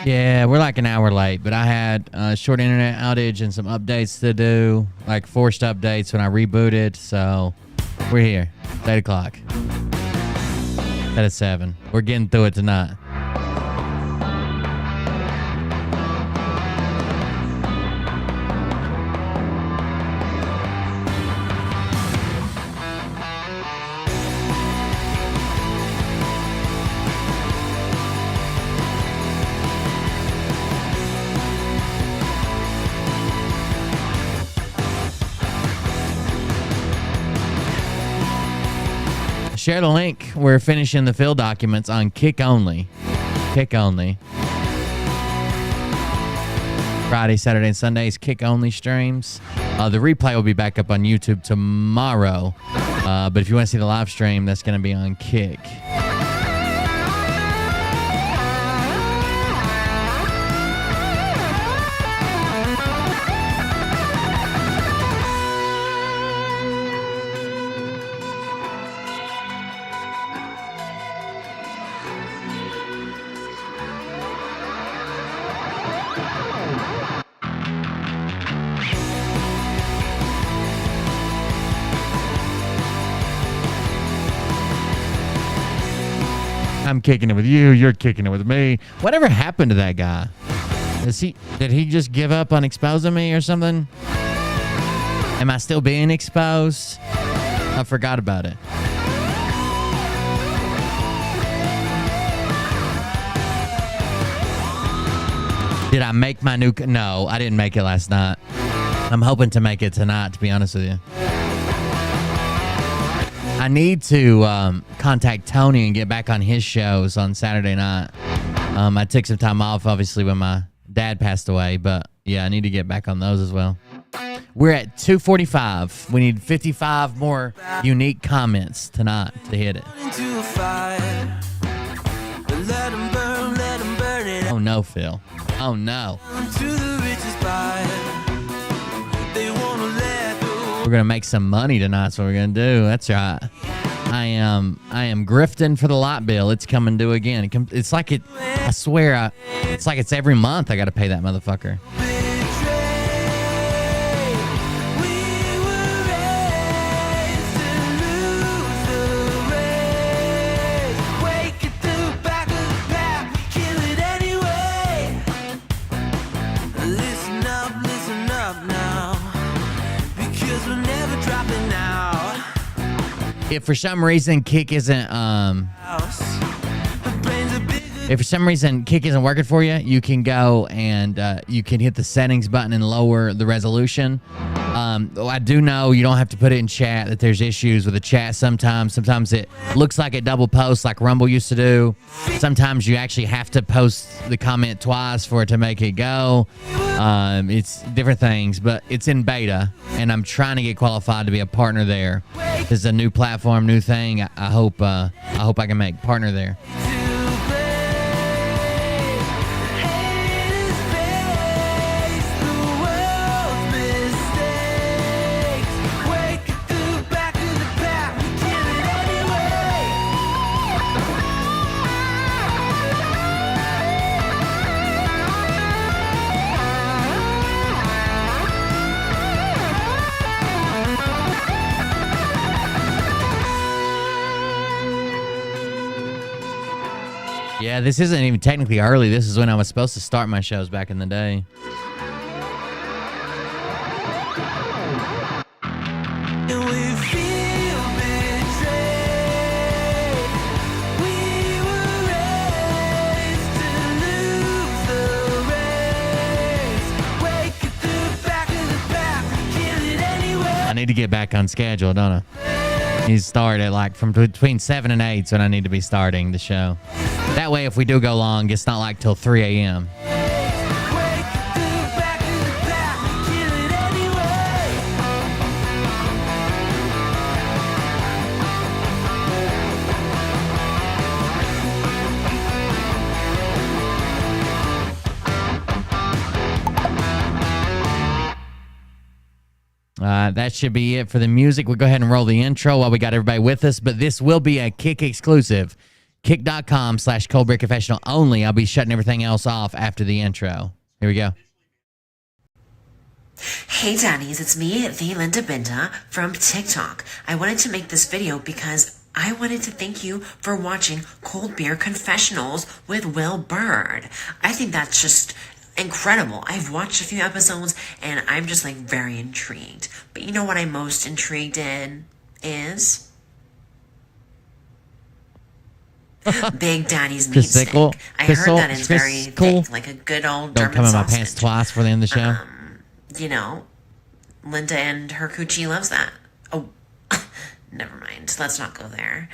Yeah, we're like an hour late, but I had a short internet outage and some updates to do, like forced updates when I rebooted, so we're here. It's 8 o'clock. That is 7. We're getting through it tonight. Share the link. We're finishing the fill documents on Kick Only. Kick Only. Friday, Saturday, and Sundays, Kick Only streams. The replay will be back up on YouTube tomorrow. But if you want to see the live stream, that's going to be on Kick. I'm kicking it with you. You're kicking it with me. Whatever happened to that guy? Did he just give up on exposing me or something? Am I still being exposed? I forgot about it. Did I make my new... No, I didn't make it last night. I'm hoping to make it tonight, to be honest with you. I need to contact Tony and get back on his shows on Saturday night. I took some time off, obviously, when my dad passed away. But, yeah, I need to get back on those as well. We're at 2:45. We need 55 more unique comments tonight to hit it. Oh, no, Phil. Oh, no. We're going to make some money tonight. That's what we're going to do. That's right. I am grifting for the light bill. It's coming due again. It's like it, I swear, it's like it's every month I got to pay that motherfucker. If for some reason Kick isn't working for you, you can go and you can hit the settings button and lower the resolution. I do know you don't have to put it in chat, that there's issues with the chat sometimes. Sometimes it looks like it double posts like Rumble used to do. Sometimes you actually have to post the comment twice for it to make it go. It's different things, but it's in beta, and I'm trying to get qualified to be a partner there. This is a new platform, new thing. I hope I can make partner there. Yeah, this isn't even technically early. This is when I was supposed to start my shows back in the day. I need to get back on schedule, don't I? Need to start at like from between 7 and 8 when I need to be starting the show. That way, if we do go long, it's not like till 3 a.m. That should be it for the music. We'll go ahead and roll the intro while we got everybody with us, but this will be a Kick exclusive. Kick.com/coldbeerconfessional only. I'll be shutting everything else off after the intro. Here we go. Hey Daddies, it's me, the Linda Binda from TikTok. I wanted to make this video because I wanted to thank you for watching Cold Beer Confessionals with Will Bird. I think that's just incredible. I've watched a few episodes and I'm just like very intrigued. But you know what I'm most intrigued in is Big Daddy's meat stick. I heard that it's very thick, like a good old Don't German come in my sausage. pants twice for the end of the show. You know, Linda and her coochie loves that. Oh, never mind. Let's not go there.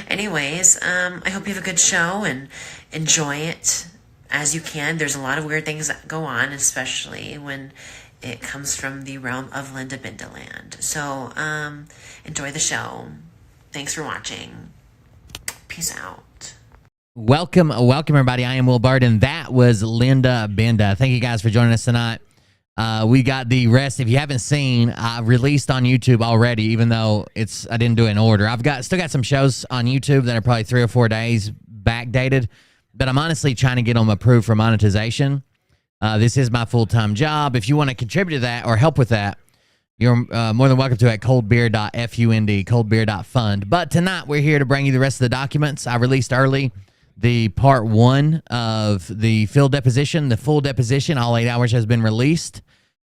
Anyways, I hope you have a good show and enjoy it as you can. There's a lot of weird things that go on, especially when it comes from the realm of Linda Bindaland. So, enjoy the show. Thanks for watching. Peace out. Welcome, everybody. I am Will Bird, and that was Linda Binda. Thank you guys for joining us tonight. We got the rest. If you haven't seen, I released on YouTube already, even though I didn't do it in order. Still got some shows on YouTube that are probably 3 or 4 days backdated, but I'm honestly trying to get them approved for monetization. This is my full-time job. If you want to contribute to that or help with that, you're more than welcome to at coldbeer.fund, coldbeer.fund. But tonight we're here to bring you the rest of the documents. I released early the part 1 of the field deposition. The full deposition, all 8 hours, has been released.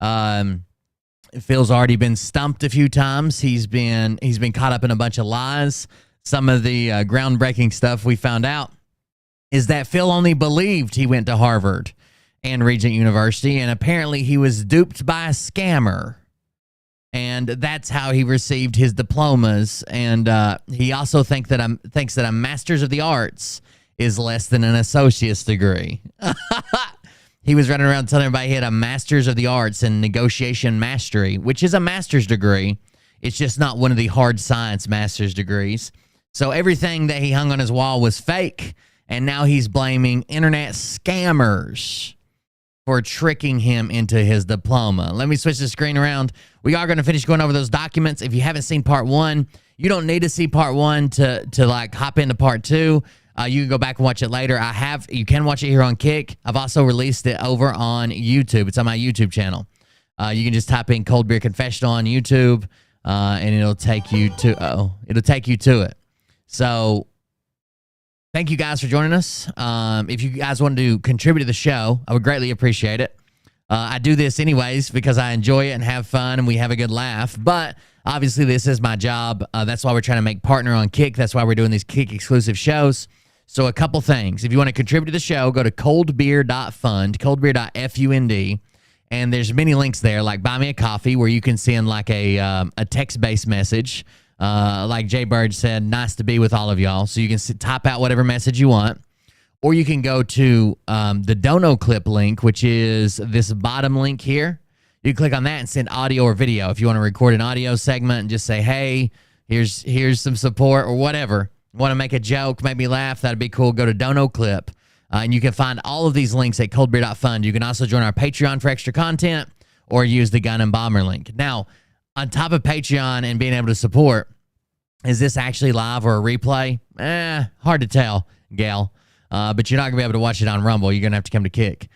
Phil's already been stumped a few times. He's been caught up in a bunch of lies. Some of the groundbreaking stuff we found out is that Phil only believed he went to Harvard and Regent University, and apparently he was duped by a scammer. And that's how he received his diplomas. And he also thinks that a master's of the arts is less than an associate's degree. He was running around telling everybody he had a master's of the arts in negotiation mastery, which is a master's degree. It's just not one of the hard science master's degrees. So everything that he hung on his wall was fake, and now he's blaming internet scammers for tricking him into his diploma. Let me switch the screen around. We are going to finish going over those documents. If you haven't seen part 1, you don't need to see part 1 to like hop into part 2. You can go back and watch it later. You can watch it here on Kick. I've also released it over on YouTube. It's on my YouTube channel. You can just type in Cold Beer Confessional on YouTube, and it'll take you to it. So thank you guys for joining us. If you guys want to contribute to the show, I would greatly appreciate it. I do this anyways because I enjoy it and have fun and we have a good laugh. But obviously this is my job. That's why we're trying to make partner on Kick. That's why we're doing these Kick exclusive shows. So a couple things. If you want to contribute to the show, go to coldbeer.fund, coldbeer.fund, and there's many links there, like Buy Me a Coffee, where you can send like a text-based message. Like Jay Bird said, nice to be with all of y'all. So you can type out whatever message you want. Or you can go to the Dono Clip link, which is this bottom link here. You can click on that and send audio or video. If you want to record an audio segment and just say, hey, here's some support or whatever. Want to make a joke, make me laugh, that'd be cool. Go to Dono Clip. And you can find all of these links at coldbeer.fund. You can also join our Patreon for extra content or use the Gun and Bomber link. Now, on top of Patreon and being able to support, is this actually live or a replay? Hard to tell, gal. But you're not going to be able to watch it on Rumble. You're going to have to come to Kick.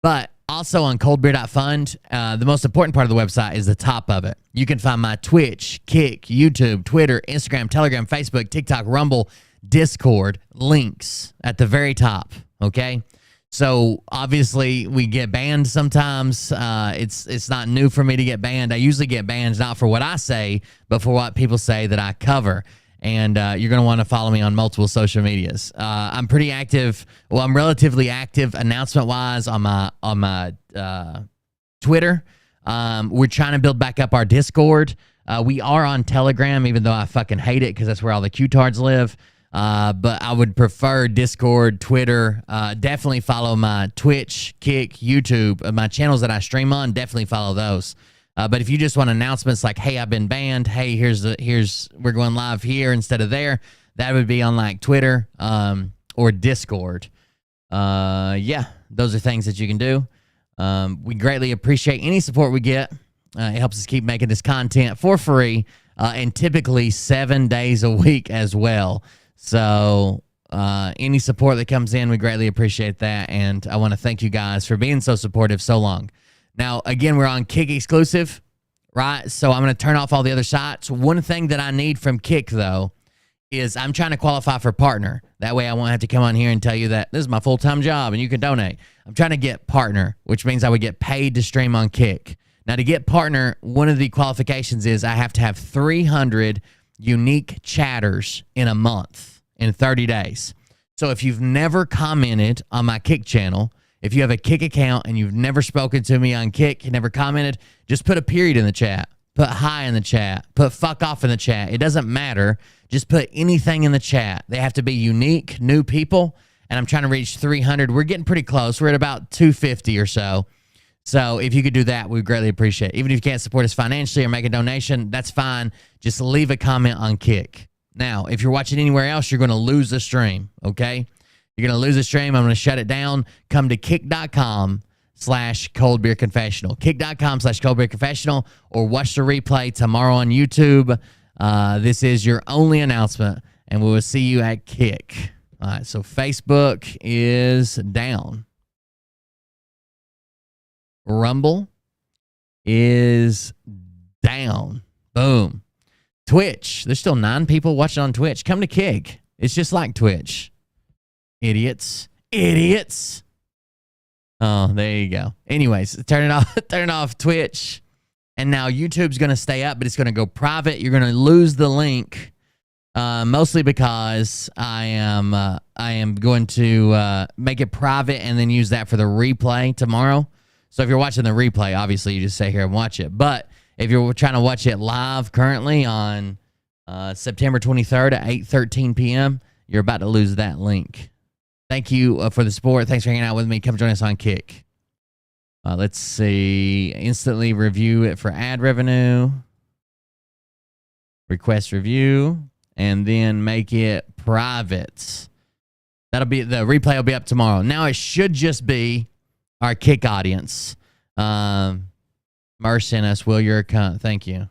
But also on coldbeer.fund, the most important part of the website is the top of it. You can find my Twitch, Kick, YouTube, Twitter, Instagram, Telegram, Facebook, TikTok, Rumble, Discord links at the very top, okay? So obviously we get banned sometimes. It's not new for me to get banned. I usually get banned not for what I say, but for what people say that I cover. And you're going to want to follow me on multiple social medias. I'm pretty active. Well, I'm relatively active announcement-wise on my Twitter. We're trying to build back up our Discord. We are on Telegram, even though I fucking hate it because that's where all the Q-tards live. But I would prefer Discord, Twitter. Definitely follow my Twitch, Kick, YouTube. My channels that I stream on, definitely follow those. But if you just want announcements like, hey, I've been banned, hey, we're going live here instead of there, that would be on like Twitter or Discord. Yeah, those are things that you can do. We greatly appreciate any support we get. It helps us keep making this content for free and typically 7 days a week as well. So any support that comes in, we greatly appreciate that. And I want to thank you guys for being so supportive so long. Now, again, we're on Kick exclusive, right? So I'm going to turn off all the other sites. One thing that I need from Kick, though, is I'm trying to qualify for partner. That way I won't have to come on here and tell you that this is my full-time job and you can donate. I'm trying to get partner, which means I would get paid to stream on Kick. Now, to get partner, one of the qualifications is I have to have 300 unique chatters in a month, in 30 days. So if you've never commented on my Kick channel, if you have a Kick account and you've never spoken to me on Kick, you never commented, just put a period in the chat. Put hi in the chat. Put fuck off in the chat. It doesn't matter. Just put anything in the chat. They have to be unique, new people, and I'm trying to reach 300. We're getting pretty close. We're at about 250 or so. So if you could do that, we greatly appreciate it. Even if you can't support us financially or make a donation, that's fine. Just leave a comment on Kick. Now, if you're watching anywhere else, you're going to lose the stream, okay? You're going to lose the stream. I'm going to shut it down. Come to kick.com/coldbeerconfessional. Kick.com/coldbeerconfessional, or watch the replay tomorrow on YouTube. This is your only announcement, and we will see you at Kick. All right, so Facebook is down. Rumble is down. Boom. Twitch. There's still 9 people watching on Twitch. Come to Kick. It's just like Twitch. Idiots. Idiots. Oh, there you go. Anyways, turn it off. Turn off Twitch. And now YouTube's going to stay up, but it's going to go private. You're going to lose the link, mostly because I am going to make it private and then use that for the replay tomorrow. So if you're watching the replay, obviously you just stay here and watch it. But if you're trying to watch it live currently on September 23rd at 8:13 p.m., you're about to lose that link. Thank you for the support. Thanks for hanging out with me. Come join us on Kick. Let's see. Instantly review it for ad revenue. Request review. And then make it private. The replay will be up tomorrow. Now it should just be our Kick audience. Merce sent us, Will, you're a cunt. Thank you.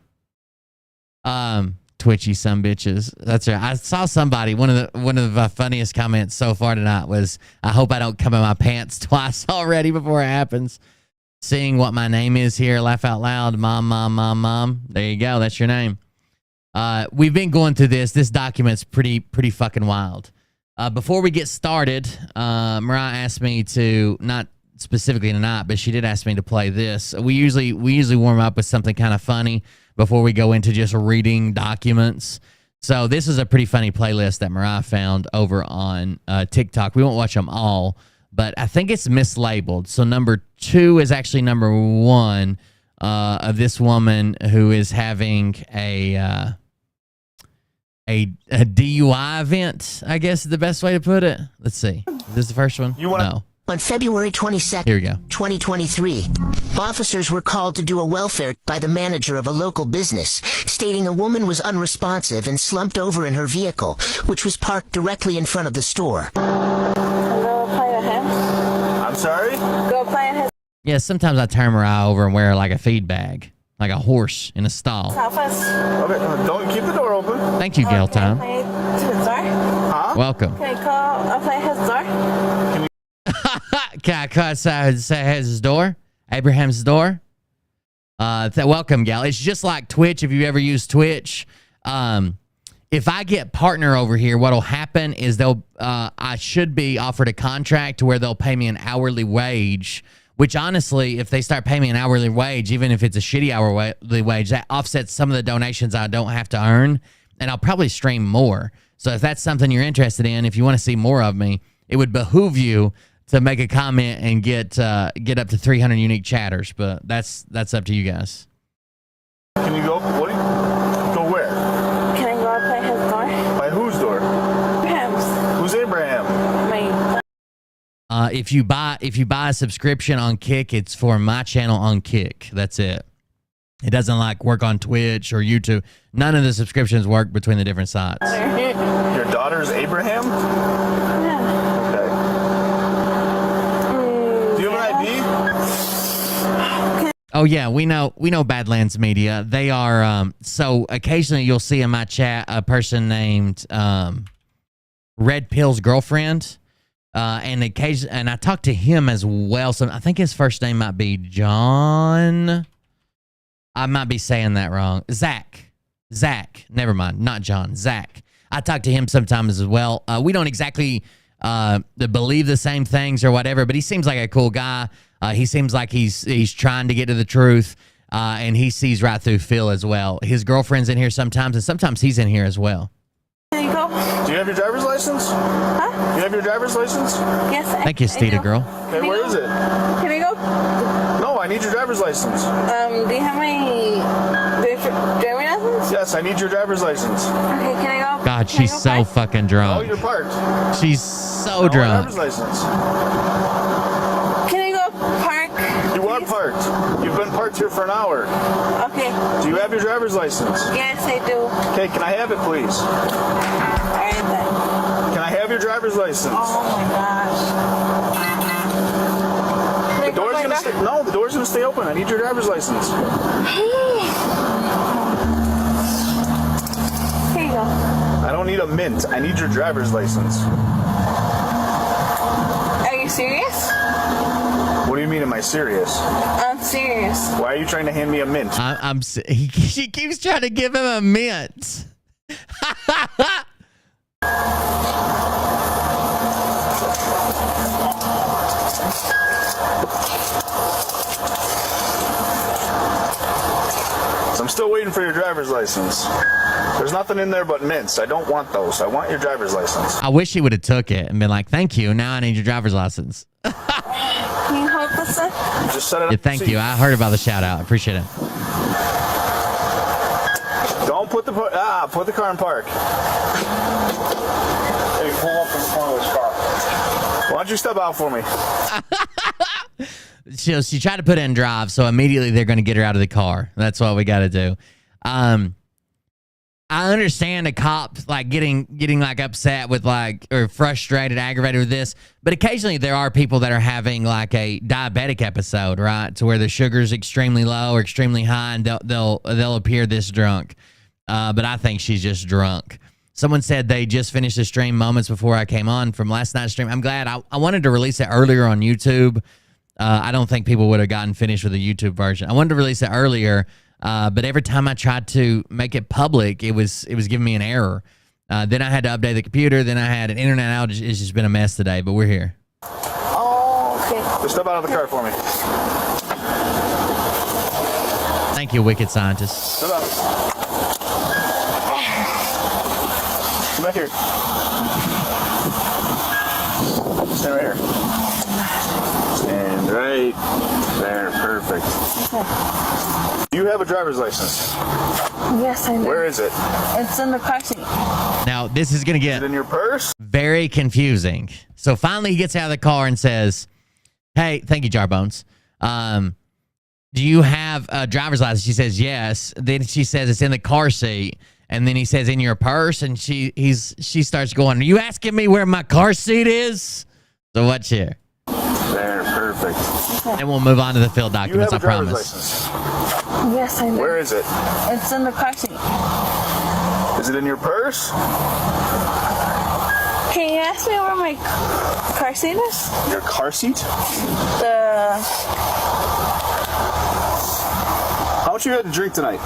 Twitchy some bitches. That's right. I saw somebody, one of the funniest comments so far tonight was, I hope I don't come in my pants twice already before it happens. Seeing what my name is here, laugh out loud, mom, mom, mom, mom. There you go. That's your name. We've been going through this. This document's pretty fucking wild. Before we get started, Mariah asked me to, not specifically tonight, but she did ask me to play this. We usually warm up with something kind of funny before we go into just reading documents. So this is a pretty funny playlist that Mariah found over on TikTok. We won't watch them all, but I think it's mislabeled. So number 2 is actually number 1 of this woman who is having a DUI event, I guess is the best way to put it. Let's see. Is this the first one? No. On February 22nd, Here we go. 2023, officers were called to do a welfare by the manager of a local business, stating a woman was unresponsive and slumped over in her vehicle, which was parked directly in front of the store. Go play with him. I'm sorry? Go play with his Yeah, sometimes I turn Mariah over and wear like a feed bag, like a horse in a stall. office. Okay, don't keep the door open. Thank you, Gail Time. Play to his door. Huh? Welcome. Can I call? I'll play his door. Can I cut his door? Abraham's door? Welcome, gal. It's just like Twitch, if you ever use Twitch. If I get partner over here, what'll happen is I should be offered a contract to where they'll pay me an hourly wage, which honestly, if they start paying me an hourly wage, even if it's a shitty hourly wage, that offsets some of the donations I don't have to earn, and I'll probably stream more. So if that's something you're interested in, if you want to see more of me, it would behoove you to make a comment and get up to 300 unique chatters, but that's up to you guys. Can you go? Go where? Can I go and play his door? By whose door? Him's. Who's Abraham? Me. If you buy a subscription on Kick, it's for my channel on Kick. That's it. It doesn't like work on Twitch or YouTube. None of the subscriptions work between the different sites. Your daughter's Abraham? Yeah. Okay. Do you have an ID? Oh yeah, we know Badlands Media. They are so occasionally you'll see in my chat a person named Red Pill's girlfriend. And I talked to him as well. So I think his first name might be John. I might be saying that wrong. Zach. Never mind. Not John. Zach. I talk to him sometimes as well. We don't exactly believe the same things or whatever, but he seems like a cool guy. He seems like he's trying to get to the truth, and he sees right through Phil as well. His girlfriend's in here sometimes, and sometimes he's in here as well. Can you go? Do you have your driver's license? Huh? Do you have your driver's license? Yes. Thank you, Steeda girl. Okay, where is it? Can we go? No, I need your driver's license. Do you have my driving license? Yes, I need your driver's license. Okay, can I go? God, she's so fucking Oh, drunk. you're parked. She's so No drunk. driver's license. Can I go park? You are parked. You've been parked here for an hour. Okay. Do you have your driver's license? Yes, I do. Okay, can I have it, please? Alright then. Can I have your driver's license? Oh my gosh. The door's gonna stay. No, the door's gonna stay open. I need your driver's license. Here you go. I don't need a mint. I need your driver's license. Are you serious? What do you mean? Am I serious? I'm serious. Why are you trying to hand me a mint? She keeps trying to give him a mint. So I'm still waiting for your driver's license. There's nothing in there but mints. I don't want those. I want your driver's license. I wish he would have took it and been like, "Thank you. Now I need your driver's license." Can you hold this up? Just set it up. Yeah, thank you. I heard about the shout out. I appreciate it. Don't put the car in park. Hey, pull up in front of this car. Why don't you step out for me? She tried to put it in drive, so immediately they're going to get her out of the car. That's what we got to do. I understand a cop like getting like upset with like or frustrated, aggravated with this, but occasionally there are people that are having like a diabetic episode, right, to where the sugar's extremely low or extremely high, and they'll appear this drunk. But I think she's just drunk. Someone said they just finished the stream moments before I came on from last night's stream. I'm glad. I wanted to release it earlier on YouTube. I don't think people would have gotten finished with the YouTube version. I wanted to release it earlier, but every time I tried to make it public, it was giving me an error. Then I had to update the computer. Then I had an internet outage. It's just been a mess today, but we're here. Oh, okay. Just step out of the car for me. Thank you, wicked scientist. Step out. Come back here. Stand right here. Stand right there. Perfect. Do you have a driver's license? Yes, I do. Where is it? It's in the car seat. Now, this is going to Is it get in your purse? very confusing. So finally he gets out of the car and says, "Hey, thank you, Jarbones. Do you have a driver's license?" She says, "Yes." Then she says it's in the car seat. And then he says, "In your purse?" And she starts going, "Are you asking me where my car seat is?" So what's here? There, perfect. And we'll move on to the field You have documents, a I driver's promise. license. Yes, I do. Where is it? It's in the car seat. Is it in your purse? Can you ask me where my car seat is? Your car seat? How much you had to drink tonight?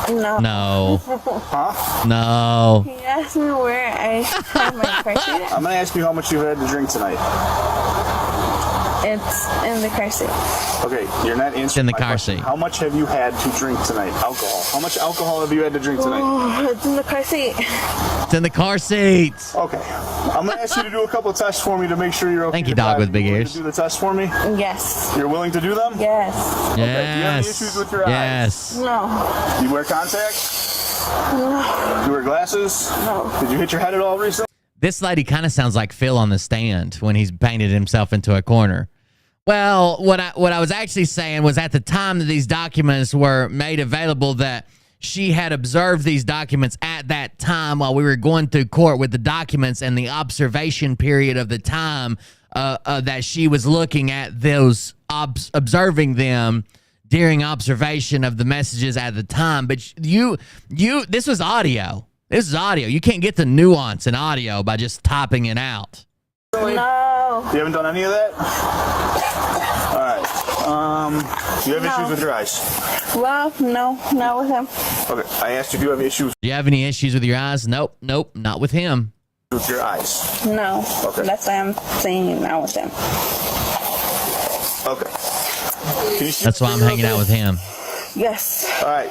No. No. Huh? No. Can you ask me where I have my car seat? I'm gonna ask you how much you had to drink tonight. It's in the car seat. Okay, you're not answering in the my car question. seat. How much have you had to drink tonight? Alcohol. How much alcohol have you had to drink tonight? Oh, it's in the car seat. It's in the car seat. Okay. I'm gonna ask you to do a couple tests for me to make sure you're okay. Thank you, to dog drive. with big You willing ears. to do the test for me? Yes. You're willing to do them? Yes. Yes. Do you have any issues with your eyes? Yes. No. Do you wear contacts? No. Do you wear glasses? No. Did you hit your head at all recently? This lady kind of sounds like Phil on the stand when he's painted himself into a corner. Well, what I was actually saying was at the time that these documents were made available that she had observed these documents at that time while we were going through court with the documents and the observation period of the time that she was looking at those, observing them during observation of the messages at the time. But this was audio. This is audio. You can't get the nuance in audio by just typing it out. No. You haven't done any of that? All right. You have issues with your eyes? Well, no, not with him. Okay. I asked if you have issues Do you have any issues with your eyes? Nope, not with him. with your eyes. No. Okay. That's why I'm saying not with him. Okay. Can you see That's why I'm hanging out with him. Yes. All right.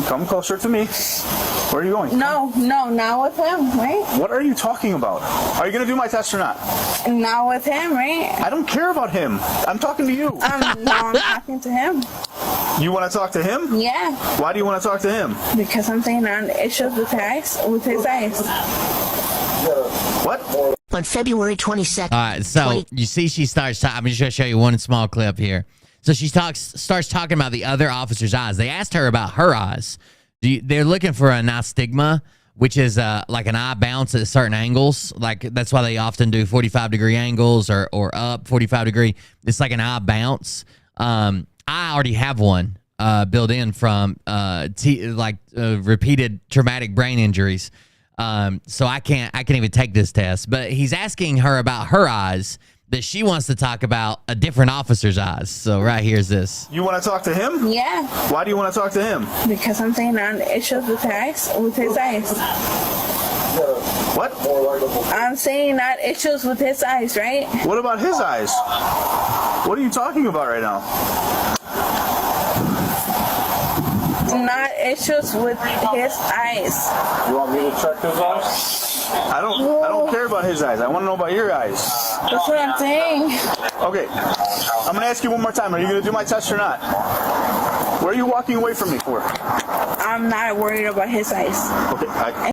Come closer to me. Where are you going? No, not with him, right? What are you talking about? Are you going to do my test or not? Not with him, right? I don't care about him. I'm talking to you. No, I'm talking to him. You want to talk to him? Yeah, Why do you want to talk to him? because I'm saying on issues with his eyes. What? On February 22nd. All right, so you see she starts talking. I'm just going to show you one small clip here. So she starts talking about the other officer's eyes. They asked her about her eyes. They're looking for an astigma, which is like an eye bounce at certain angles. Like that's why they often do 45-degree angles or up 45-degree. It's like an eye bounce. I already have one built in from repeated traumatic brain injuries. So I can't even take this test. But he's asking her about her eyes. That she wants to talk about a different officer's eyes. So right here's this. You want to talk to him? Yeah, Why do you want to talk to him? because I'm saying on issues with his eyes. What? I'm saying not issues with his eyes, right? What about his eyes? What are you talking about right now? Not issues with his eyes. You want me to check his eyes? I don't care about his eyes. I want to know about your eyes. That's what I'm saying. Okay. I'm going to ask you one more time. Are you going to do my test or not? Where are you walking away from me for? I'm not worried about his eyes. Okay.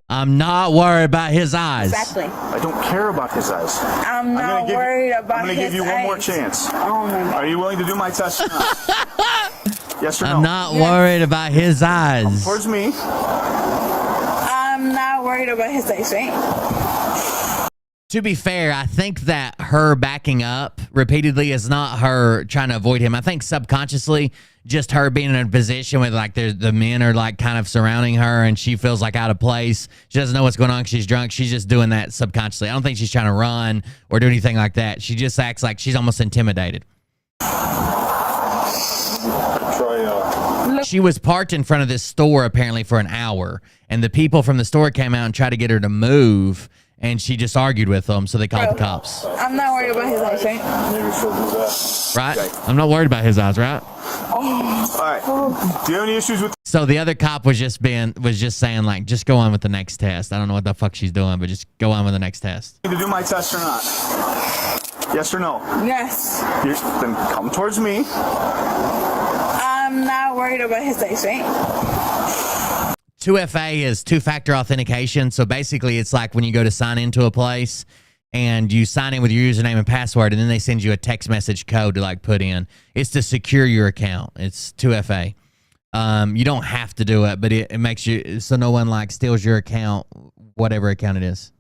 I'm not worried about his eyes. Exactly. I don't care about his eyes. I'm not worried about his eyes. I'm going to give you one more chance. Oh my God. Are you willing to do my test or not? Yes or no? I'm not worried about his eyes. Towards me. I'm not worried about his eyes, right? To be fair, I think that her backing up repeatedly is not her trying to avoid him. I think subconsciously, just her being in a position where like the men are like kind of surrounding her and she feels like out of place. She doesn't know what's going on because she's drunk. She's just doing that subconsciously. I don't think she's trying to run or do anything like that. She just acts like she's almost intimidated. She was parked in front of this store apparently for an hour, and the people from the store came out and tried to get her to move, and she just argued with them, so they called the cops. I'm not worried about his eyes, right? Right? I'm not worried about his eyes, right? All right. Do you have any issues with? So the other cop was just saying like, just go on with the next test. I don't know what the fuck she's doing, but just go on with the next test. To do my test or not? Yes or no? Yes. Then come towards me. I'm not worried about his eyes, right? 2FA is two-factor authentication. So basically, it's like when you go to sign into a place and you sign in with your username and password, and then they send you a text message code to like put in. It's to secure your account. It's 2FA. You don't have to do it, but it makes you so no one like steals your account, whatever account it is.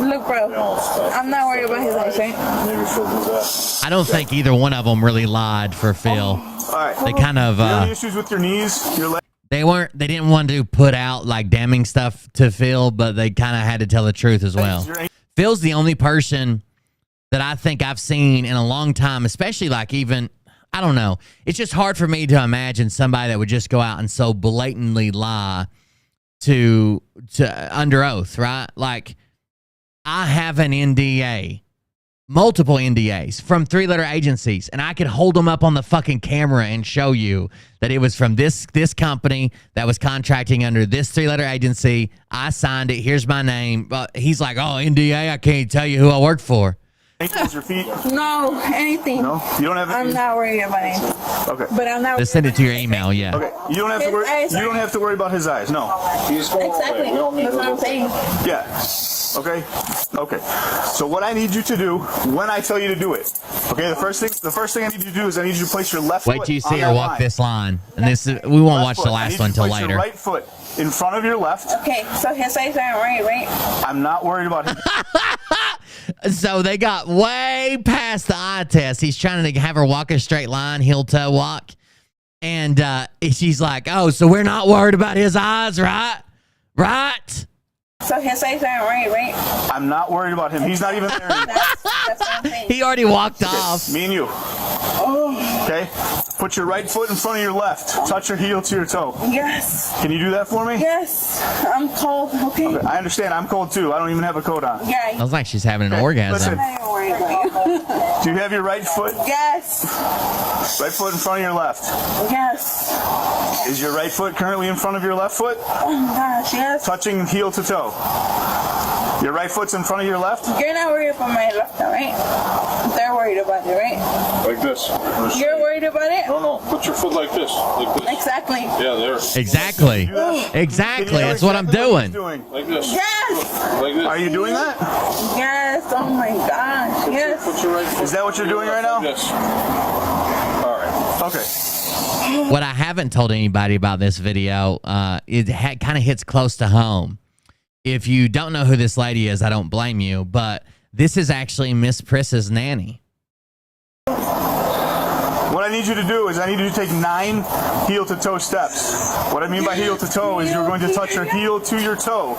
Look, bro, I'm not worried about his eyes, right? I don't think either one of them really lied for Phil. All right. They kind of Do you have any issues with your knees, your legs? they didn't want to put out like damning stuff to Phil, but they kind of had to tell the truth as well. Phil's the only person that I think I've seen in a long time, especially like even, I don't know. It's just hard for me to imagine somebody that would just go out and so blatantly lie to under oath, right? Like I have an NDA, multiple NDAs from 3-letter agencies, and I could hold them up on the fucking camera and show you that it was from this company that was contracting under this 3-letter agency. I signed it. Here's my name. He's like, oh, NDA, I can't tell you who I work for. Ankles, your feet? No, anything. No? You don't have any? I'm not worried about anything. Okay. But I'm not. Just send it to your email, yeah. Okay. You don't have to worry. His eyes You don't have to worry about his eyes. No. Exactly. That's what I'm saying. Yeah. Okay. Okay. So what I need you to do when I tell you to do it. Okay. The first thing I need you to do is I need you to place your left foot. Wait till you on see that her walk line. this line. And this is, we won't watch Left the foot. I last need one you to until place your later. right foot in front of your left. Okay, so his eyes aren't worried, right? I'm not worried about him. So they got way past the eye test. He's trying to have her walk a straight line, heel toe walk. And she's like, oh, so we're not worried about his eyes, right? Right? So his eyes aren't right? I'm not worried about him. He's not even there anymore. That's what I'm saying. He already walked off. Me and you. Okay? Put your right foot in front of your left. Touch your heel to your toe. Yes. Can you do that for me? Yes. I'm cold. Okay. I understand. I'm cold too. I don't even have a coat on. Yeah. Sounds like she's having an orgasm. Listen. I'm not worried about you. Do you have your right foot? Yes. Right foot in front of your left. Yes. Is your right foot currently in front of your left foot? Oh my gosh, yes. Touching heel to toe. Your right foot's in front of your left? You're not worried about my left now, right? They're worried about it, right? Like this. You're worried about it? No. Put your foot like this. Like this. Exactly. Yeah, there. Exactly. Exactly. That's what I'm doing. Like this. Yes. Like this. Are you doing that? Yes. Oh my gosh. Yes. Put your right foot. Is that what you're doing right now? Yes. All right. Okay. What I haven't told anybody about this video, it kind of hits close to home. If you don't know who this lady is, I don't blame you, but this is actually Miss Pris's nanny. What I need you to do is I need you to take 9 heel-to-toe steps. What I mean by heel-to-toe is you're going to touch your heel to your toe.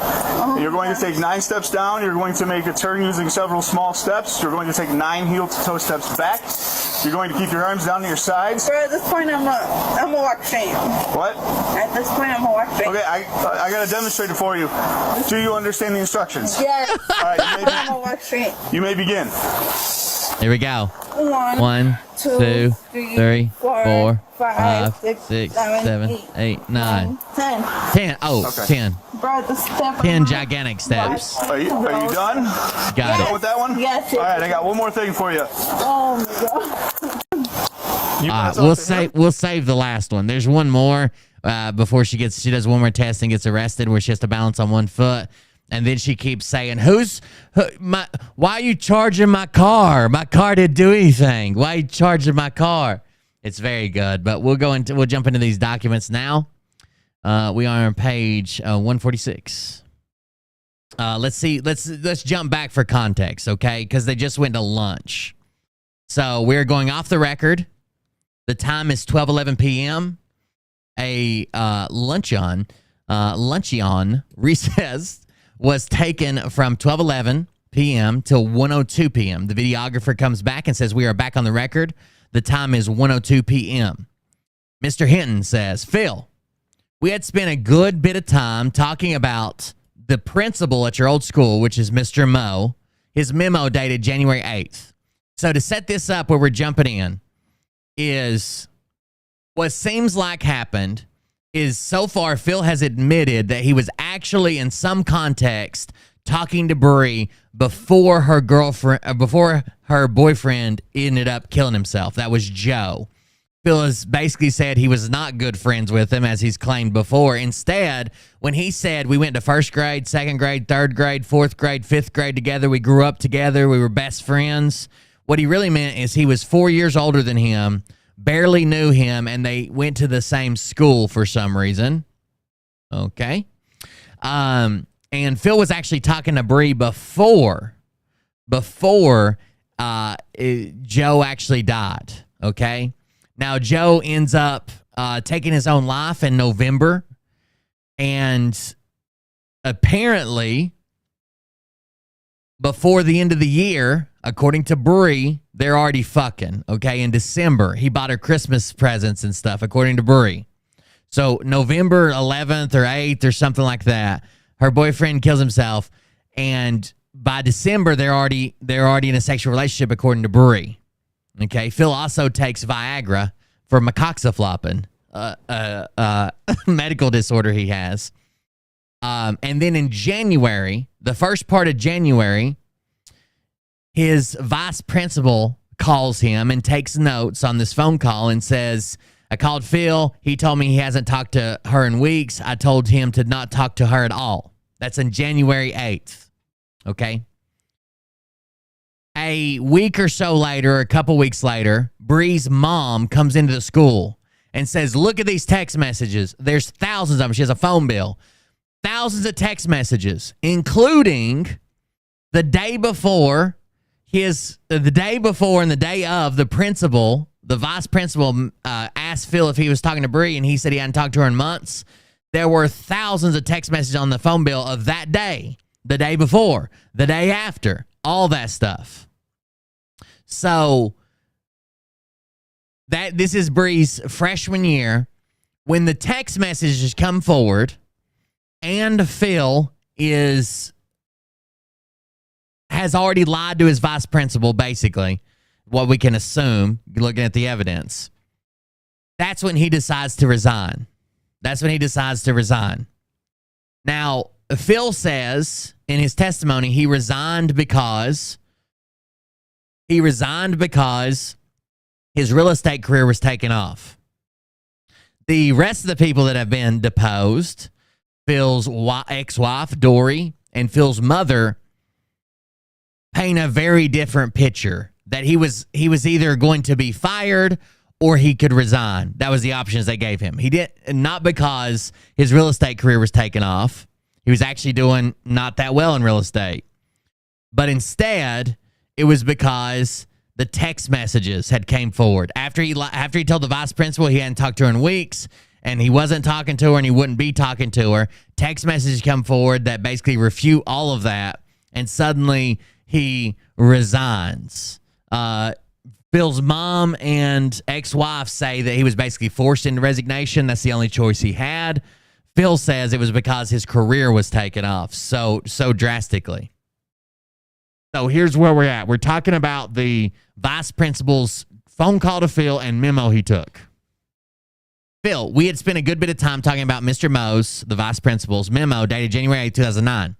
You're going to take 9 steps down. You're going to make a turn using several small steps. You're going to take 9 heel-to-toe steps back. You're going to keep your arms down to your sides. Bro, at this point, I'm a walk straight. What? At this point, I'm a walk straight. Okay, I got to demonstrate it for you. Do you understand the instructions? Yes. All right, I'm a walk straight. you may begin. Here we go. 1, 2, 3, 4, 5, 6, 7, 8, 9, 10. 10. Oh, Okay. 10. Bro, the step. 10 gigantic steps. Are you done? Got Done it. with that one? Yes. All right, I got one more thing for you. Oh my god. You pass We'll off to him. save the last one. There's one more before she does one more test and gets arrested where she has to balance on one foot. And then she keeps saying, why are you charging my car? My car didn't do anything. Why are you charging my car? It's very good, but we'll jump into these documents now. We are on page 146. Let's jump back for context, okay? Because they just went to lunch. So we're going off the record. The time is 12:11 p.m. A luncheon recess was taken from 12:11 p.m. till 1:02 p.m. The videographer comes back and says, we are back on the record. The time is 1:02 p.m. Mr. Hinton says, Phil, we had spent a good bit of time talking about the principal at your old school, which is Mr. Moe, his memo dated January 8th. So to set this up where we're jumping in is what seems like happened is so far Phil has admitted that he was actually in some context talking to Bree before her boyfriend ended up killing himself. That was Joe. Phil has basically said he was not good friends with him as he's claimed before. Instead, when he said we went to first grade, second grade, third grade, fourth grade, fifth grade together, we grew up together, we were best friends, what he really meant is he was 4 years older than him, barely knew him, and they went to the same school for some reason. Okay. And Phil was actually talking to Bree before Joe actually died. Okay. Now, Joe ends up taking his own life in November, and apparently before the end of the year, according to Bree, they're already fucking, okay? In December, he bought her Christmas presents and stuff, according to Bree. So November 11th or 8th or something like that, her boyfriend kills himself, and by December, they're already in a sexual relationship, according to Bree. Okay, Phil also takes Viagra for macoxaflopping, medical disorder he has. And then in January, the first part of January, his vice principal calls him and takes notes on this phone call and says, I called Phil. He told me he hasn't talked to her in weeks. I told him to not talk to her at all. That's on January 8th. Okay. A week or so later, a couple weeks later, Bree's mom comes into the school and says, look at these text messages. There's thousands of them. She has a phone bill. Thousands of text messages, including the day before and the day of the principal the vice principal asked Phil if he was talking to Bree, and he said he hadn't talked to her in months. There were thousands of text messages on the phone bill of that day, the day before, the day after, all that stuff. So this is Bree's freshman year. When the text messages come forward and Phil has already lied to his vice principal, basically, what we can assume, looking at the evidence, that's when he decides to resign. Now, Phil says in his testimony he resigned because his real estate career was taken off. The rest of the people that have been deposed, Phil's ex-wife, Dory, and Phil's mother, paint a very different picture, that he was either going to be fired or he could resign. That was the options they gave him. He did not because his real estate career was taken off. He was actually doing not that well in real estate. But instead, it was because the text messages had came forward. After he told the vice principal he hadn't talked to her in weeks, and he wasn't talking to her and he wouldn't be talking to her, text messages come forward that basically refute all of that, and suddenly he resigns. Phil's mom and ex-wife say that he was basically forced into resignation. That's the only choice he had. Phil says it was because his career was taken off so drastically. So here's where we're at. We're talking about the vice principal's phone call to Phil and memo he took. Phil, we had spent a good bit of time talking about Mr. Mose, the vice principal's memo dated January 8, 2009,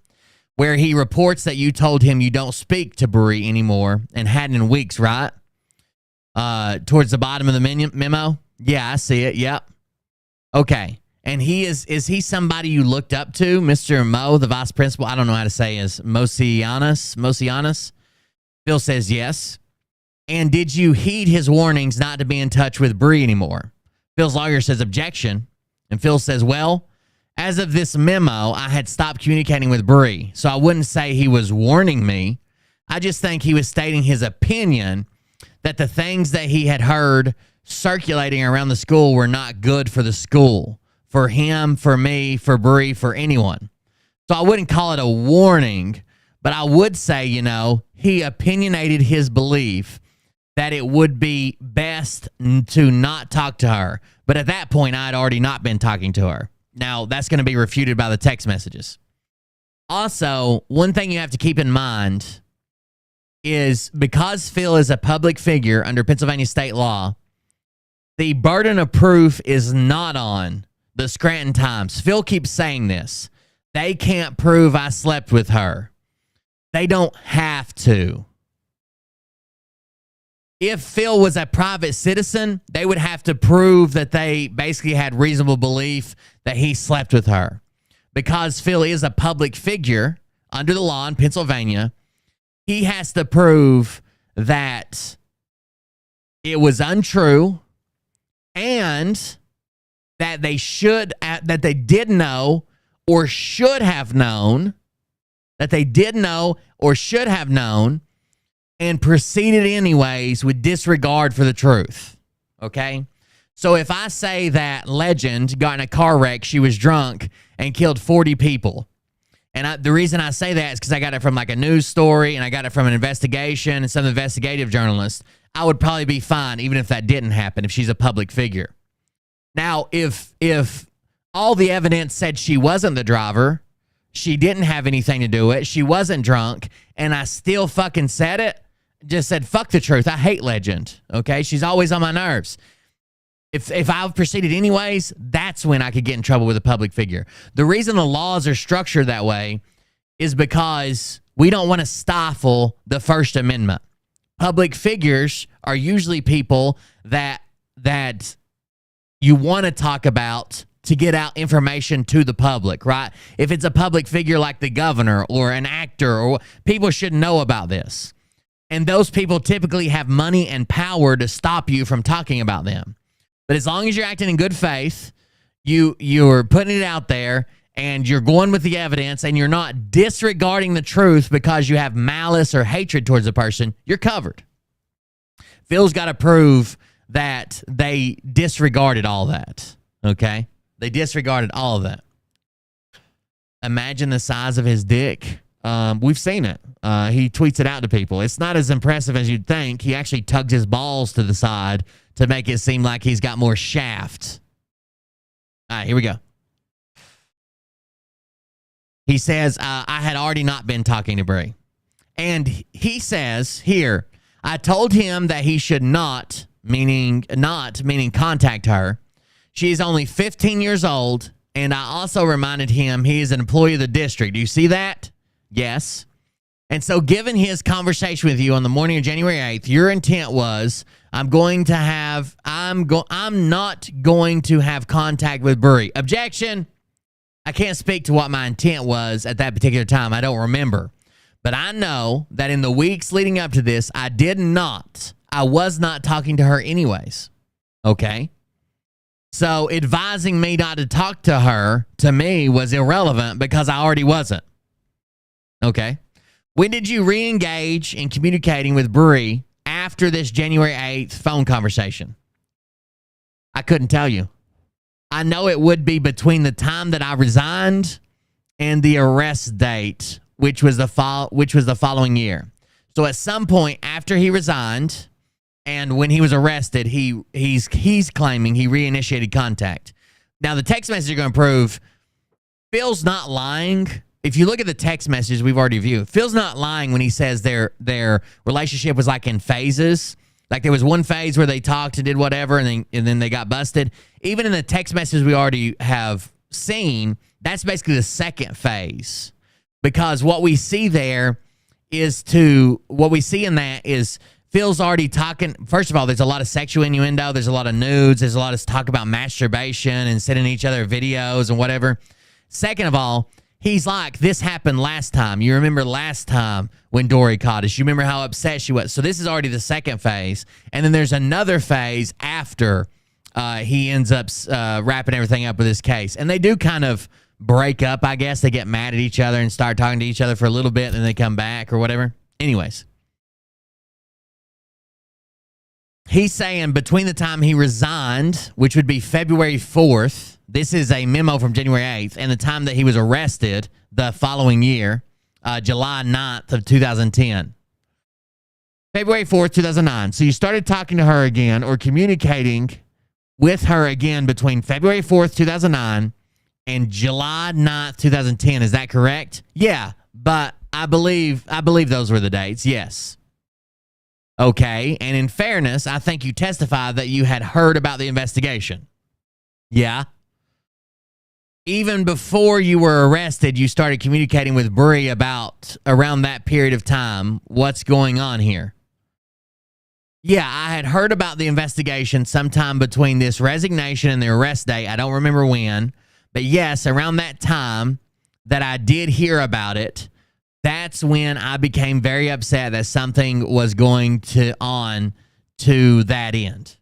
where he reports that you told him you don't speak to Bree anymore and hadn't in weeks, right? Towards the bottom of the memo? Yeah, I see it. Yep. Okay. And is he somebody you looked up to, Mr. Mo, the vice principal? I don't know how to say his Mosianis. Phil says yes. And did you heed his warnings not to be in touch with Bree anymore? Phil's lawyer says objection. And Phil says, well, as of this memo, I had stopped communicating with Bree, so I wouldn't say he was warning me. I just think he was stating his opinion that the things that he had heard circulating around the school were not good for the school, for him, for me, for Bree, for anyone. So I wouldn't call it a warning, but I would say, he opinionated his belief that it would be best to not talk to her. But at that point, I had already not been talking to her. Now, that's going to be refuted by the text messages. Also, one thing you have to keep in mind is because Phil is a public figure under Pennsylvania state law, the burden of proof is not on the Scranton Times. Phil keeps saying this. They can't prove I slept with her. They don't have to. If Phil was a private citizen, they would have to prove that they basically had reasonable belief that he slept with her. Because Phil is a public figure under the law in Pennsylvania, he has to prove that it was untrue and that they did know or should have known, and proceeded anyways with disregard for the truth. Okay? So if I say that Legend got in a car wreck, she was drunk, and killed 40 people, and the reason I say that is because I got it from like a news story, and I got it from an investigation and some investigative journalists, I would probably be fine even if that didn't happen, if she's a public figure. Now, if all the evidence said she wasn't the driver, she didn't have anything to do with it, she wasn't drunk, and I still fucking said it, just said, fuck the truth, I hate Legend, okay? She's always on my nerves. If I proceeded anyways, that's when I could get in trouble with a public figure. The reason the laws are structured that way is because we don't want to stifle the First Amendment. Public figures are usually people that you want to talk about to get out information to the public, right? If it's a public figure like the governor or an actor, or people should know about this. And those people typically have money and power to stop you from talking about them. But as long as you're acting in good faith, you're putting it out there and you're going with the evidence and you're not disregarding the truth because you have malice or hatred towards a person, you're covered. Phil's got to prove that they disregarded all that. Okay? They disregarded all of that. Imagine the size of his dick. We've seen it. He tweets it out to people. It's not as impressive as you'd think. He actually tugs his balls to the side to make it seem like he's got more shaft. All right, here we go. He says, I had already not been talking to Bree. And he says here, I told him that he should not, meaning contact her. She is only 15 years old. And I also reminded him he is an employee of the district. Do you see that? Yes. And so given his conversation with you on the morning of January 8th, your intent was, I'm not going to have contact with Bree. Objection. I can't speak to what my intent was at that particular time. I don't remember. But I know that in the weeks leading up to this, I was not talking to her anyways. Okay? So advising me not to talk to her, to me, was irrelevant because I already wasn't. Okay? When did you re-engage in communicating with Bree after this January 8th phone conversation? I couldn't tell you. I know it would be between the time that I resigned and the arrest date, which was the following year. So at some point after he resigned, and when he was arrested, he's claiming he reinitiated contact. Now, the text message are going to prove Phil's not lying. If you look at the text messages we've already viewed, Phil's not lying when he says their relationship was like in phases. Like there was one phase where they talked and did whatever, and then they got busted. Even in the text messages we already have seen, that's basically the second phase. Because what we see there is Phil's already talking. First of all, there's a lot of sexual innuendo. There's a lot of nudes. There's a lot of talk about masturbation and sending each other videos and whatever. Second of all, he's like, this happened last time. You remember last time when Dory caught us. You remember how upset she was. So this is already the second phase. And then there's another phase after he ends up wrapping everything up with this case. And they do kind of break up, I guess. They get mad at each other and start talking to each other for a little bit, and then they come back or whatever. Anyways. He's saying between the time he resigned, which would be February 4th, this is a memo from January 8th, and the time that he was arrested the following year, July 9th of 2010. February 4th, 2009. So you started talking to her again or communicating with her again between February 4th, 2009 and July 9th, 2010. Is that correct? Yeah, but I believe those were the dates. Yes. Okay, and in fairness, I think you testified that you had heard about the investigation. Yeah. Even before you were arrested, you started communicating with Bree about around that period of time. What's going on here? Yeah, I had heard about the investigation sometime between this resignation and the arrest date. I don't remember when, but yes, around that time that I did hear about it, that's when I became very upset that something was going on to that end.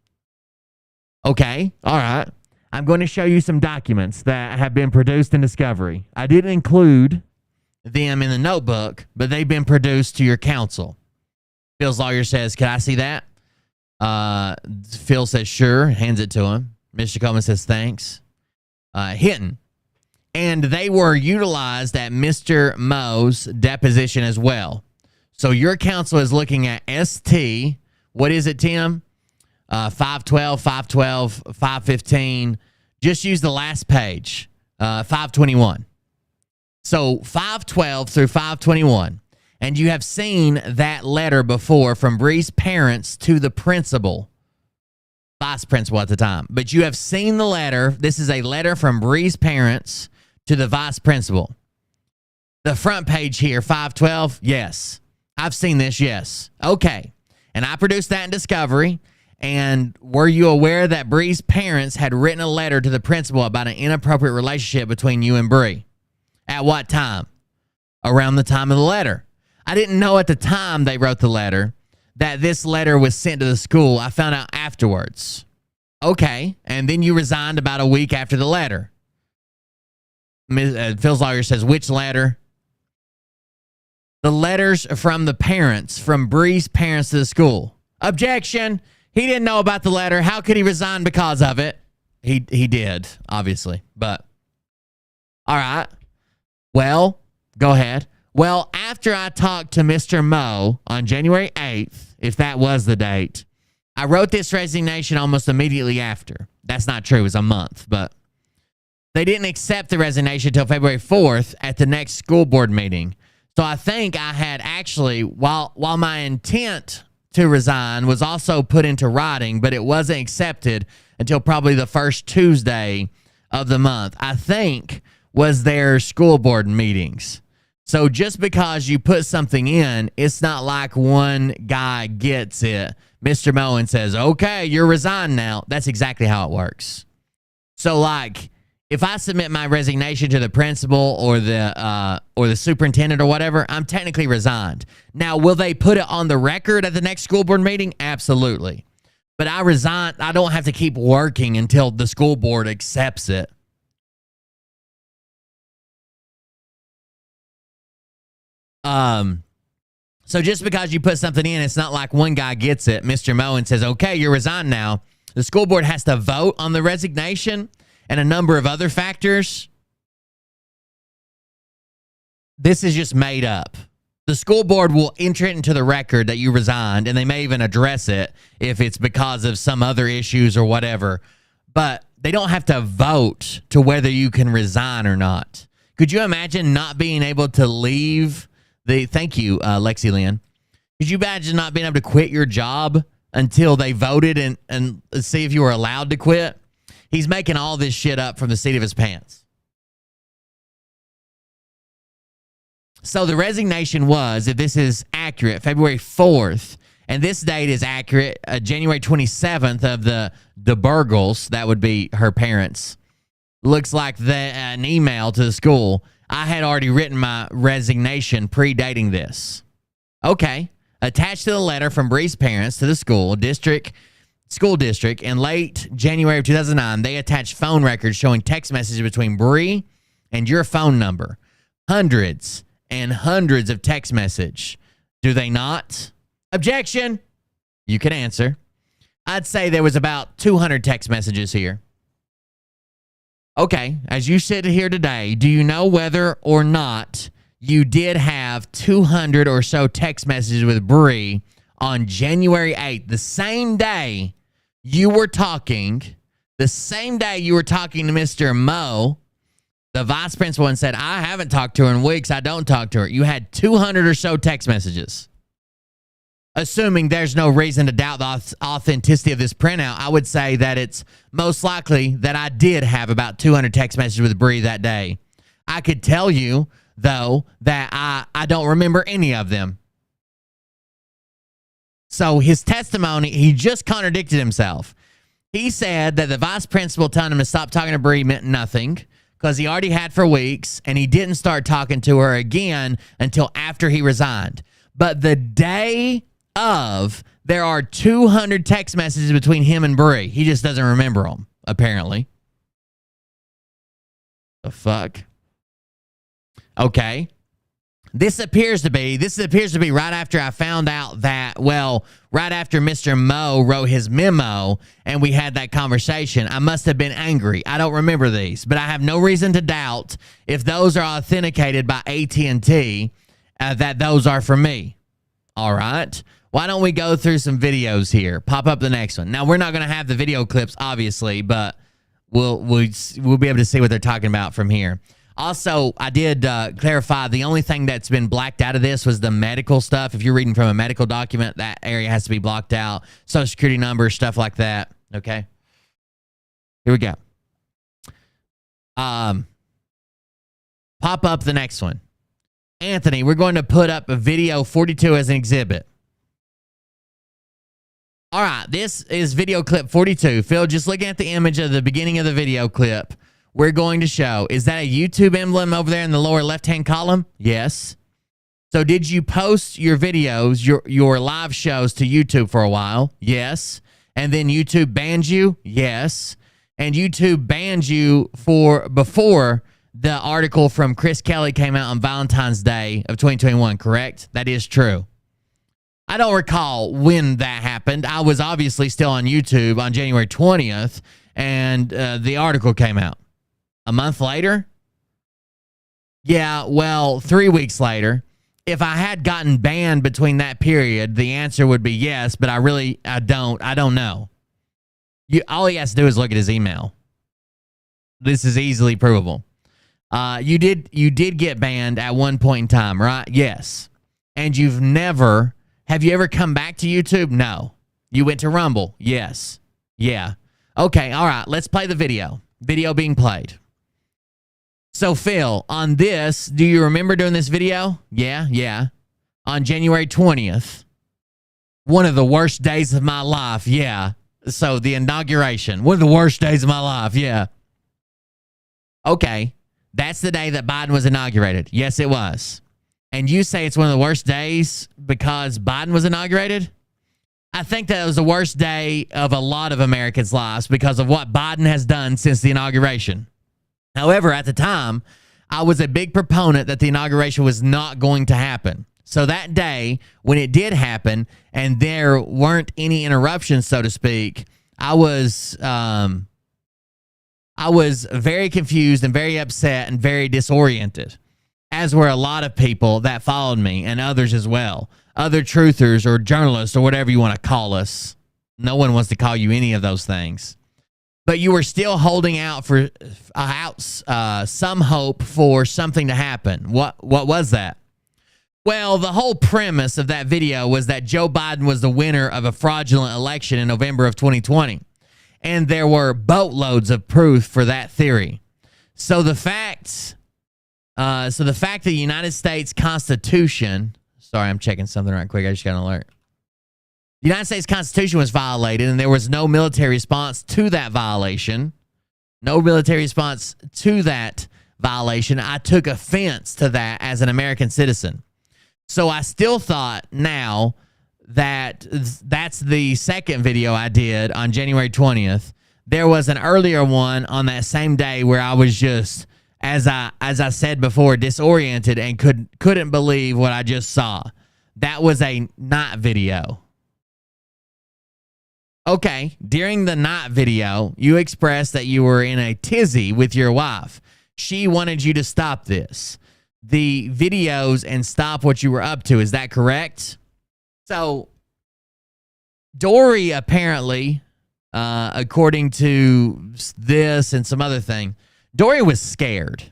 Okay, all right. I'm going to show you some documents that have been produced in discovery. I didn't include them in the notebook, but they've been produced to your counsel. Phil's lawyer says, can I see that? Phil says, sure, hands it to him. Mr. Coleman says, thanks. Hinton. And they were utilized at Mr. Moe's deposition as well. So your counsel is looking at ST. What is it, Tim? 512, 512, 515. Just use the last page, 521. So 512 through 521. And you have seen that letter before from Bree's parents to the principal, vice principal at the time. But you have seen the letter. This is a letter from Bree's parents to the vice principal. The front page here, 512, yes. I've seen this, yes. Okay. And I produced that in discovery. And were you aware that Bree's parents had written a letter to the principal about an inappropriate relationship between you and Bree? At what time? Around the time of the letter. I didn't know at the time they wrote the letter that this letter was sent to the school. I found out afterwards. Okay. And then you resigned about a week after the letter. Phil's lawyer says, which letter? The letters from the parents, from Bree's parents to the school. Objection. He didn't know about the letter. How could he resign because of it? He did, obviously. But, all right. Well, go ahead. Well, after I talked to Mr. Moe on January 8th, if that was the date, I wrote this resignation almost immediately after. That's not true. It was a month, but they didn't accept the resignation until February 4th at the next school board meeting. So I think I had actually, while my intent to resign was also put into writing, but it wasn't accepted until probably the first Tuesday of the month, I think was their school board meetings. So just because you put something in, it's not like one guy gets it, Mr. Moe, and says, okay, you're resigned now. That's exactly how it works. So like, if I submit my resignation to the principal or the superintendent or whatever, I'm technically resigned. Now, will they put it on the record at the next school board meeting? Absolutely. But I resign. I don't have to keep working until the school board accepts it. So just because you put something in, it's not like one guy gets it, Mr. Moe, and says, okay, you're resigned now. The school board has to vote on the resignation and a number of other factors. This is just made up. The school board will enter it into the record that you resigned, and they may even address it if it's because of some other issues or whatever. But they don't have to vote to whether you can resign or not. Could you imagine not being able to leave the... Thank you, Lexi Lynn. Could you imagine not being able to quit your job until they voted and see if you were allowed to quit? He's making all this shit up from the seat of his pants. So the resignation was, if this is accurate, February 4th, and this date is accurate, January 27th of the Burgles, that would be her parents. Looks like an email to the school. I had already written my resignation predating this. Okay. Attached to the letter from Bree's parents to the school district in late January of 2009, they attached phone records showing text messages between Bree and your phone number. Hundreds and hundreds of text message. Do they not? Objection. You can answer. I'd say there was about 200 text messages here. Okay, as you sit here today, do you know whether or not you did have 200 or so text messages with Bree on January 8th, the same day you were talking to Mr. Moe, the vice principal, and said, I haven't talked to her in weeks. I don't talk to her. You had 200 or so text messages. Assuming there's no reason to doubt the authenticity of this printout, I would say that it's most likely that I did have about 200 text messages with Bree that day. I could tell you, though, that I don't remember any of them. So his testimony, he just contradicted himself. He said that the vice principal telling him to stop talking to Bree meant nothing because he already had for weeks, and he didn't start talking to her again until after he resigned. But the day of, there are 200 text messages between him and Bree. He just doesn't remember them, apparently. The fuck? Okay. This appears to be right after I found out that, well, right after Mr. Moe wrote his memo and we had that conversation. I must have been angry. I don't remember these, but I have no reason to doubt if those are authenticated by AT&T that those are for me. All right. Why don't we go through some videos here? Pop up the next one. Now, we're not going to have the video clips, obviously, but we'll be able to see what they're talking about from here. Also, I did clarify the only thing that's been blacked out of this was the medical stuff. If you're reading from a medical document, that area has to be blocked out. Social security number, stuff like that. Okay. Here we go. Pop up the next one. Anthony, we're going to put up a video 42 as an exhibit. All right, this is video clip 42. Phil, just looking at the image of the beginning of the video clip, we're going to show. Is that a YouTube emblem over there in the lower left-hand column? Yes. So did you post your videos, your live shows to YouTube for a while? Yes. And then YouTube banned you? Yes. And YouTube banned you before the article from Chris Kelly came out on Valentine's Day of 2021, correct? That is true. I don't recall when that happened. I was obviously still on YouTube on January 20th, and the article came out. A month later? Yeah, well, 3 weeks later. If I had gotten banned between that period, the answer would be yes, but I don't know. All he has to do is look at his email. This is easily provable. You did get banned at one point in time, right? Yes. And have you ever come back to YouTube? No. You went to Rumble? Yes. Yeah. Okay, all right, let's play the video. Video being played. So, Phil, on this, do you remember doing this video? Yeah. On January 20th. One of the worst days of my life, yeah. So, the inauguration. One of the worst days of my life, yeah. Okay, that's the day that Biden was inaugurated. Yes, it was. And you say it's one of the worst days because Biden was inaugurated? I think that it was the worst day of a lot of Americans' lives because of what Biden has done since the inauguration. However, at the time, I was a big proponent that the inauguration was not going to happen. So that day, when it did happen, and there weren't any interruptions, so to speak, I was very confused and very upset and very disoriented, as were a lot of people that followed me and others as well. Other truthers or journalists or whatever you want to call us. No one wants to call you any of those things. But you were still holding out for some hope for something to happen. What was that? Well, the whole premise of that video was that Joe Biden was the winner of a fraudulent election in November of 2020. And there were boatloads of proof for that theory. So the fact the United States Constitution, sorry, I'm checking something right quick. I just got an alert. The United States Constitution was violated, and there was no military response to that violation. No military response to that violation. I took offense to that as an American citizen. So I still thought now that that's the second video I did on January 20th. There was an earlier one on that same day where I was just, as I said before, disoriented and couldn't believe what I just saw. That was a night video. Okay, during the night video, you expressed that you were in a tizzy with your wife. She wanted you to stop the videos and stop what you were up to. Is that correct? So, Dory apparently, according to this and some other thing, Dory was scared.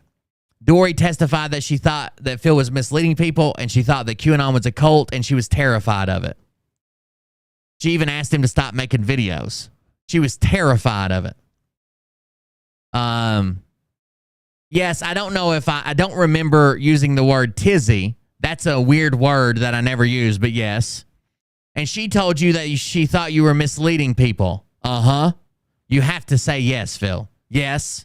Dory testified that she thought that Phil was misleading people, and she thought that QAnon was a cult, and she was terrified of it. She even asked him to stop making videos. She was terrified of it. Yes, I don't know if I don't remember using the word tizzy. That's a weird word that I never use, but yes. And she told you that she thought you were misleading people. Uh-huh. You have to say yes, Phil. Yes.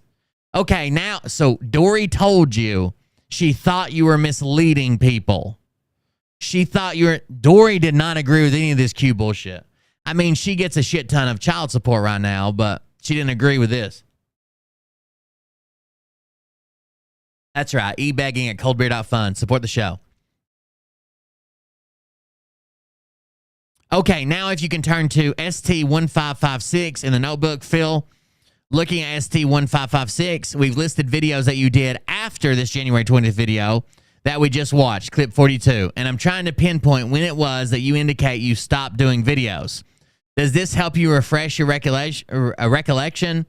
Okay, now, so Dory told you she thought you were misleading people. She thought Dory did not agree with any of this Q bullshit. I mean, she gets a shit ton of child support right now, but she didn't agree with this. That's right. E-begging at coldbeer.fun. Support the show. Okay, now if you can turn to ST1556 in the notebook, Phil. Looking at ST1556, we've listed videos that you did after this January 20th video that we just watched, clip 42. And I'm trying to pinpoint when it was that you indicate you stopped doing videos. Does this help you refresh your recollection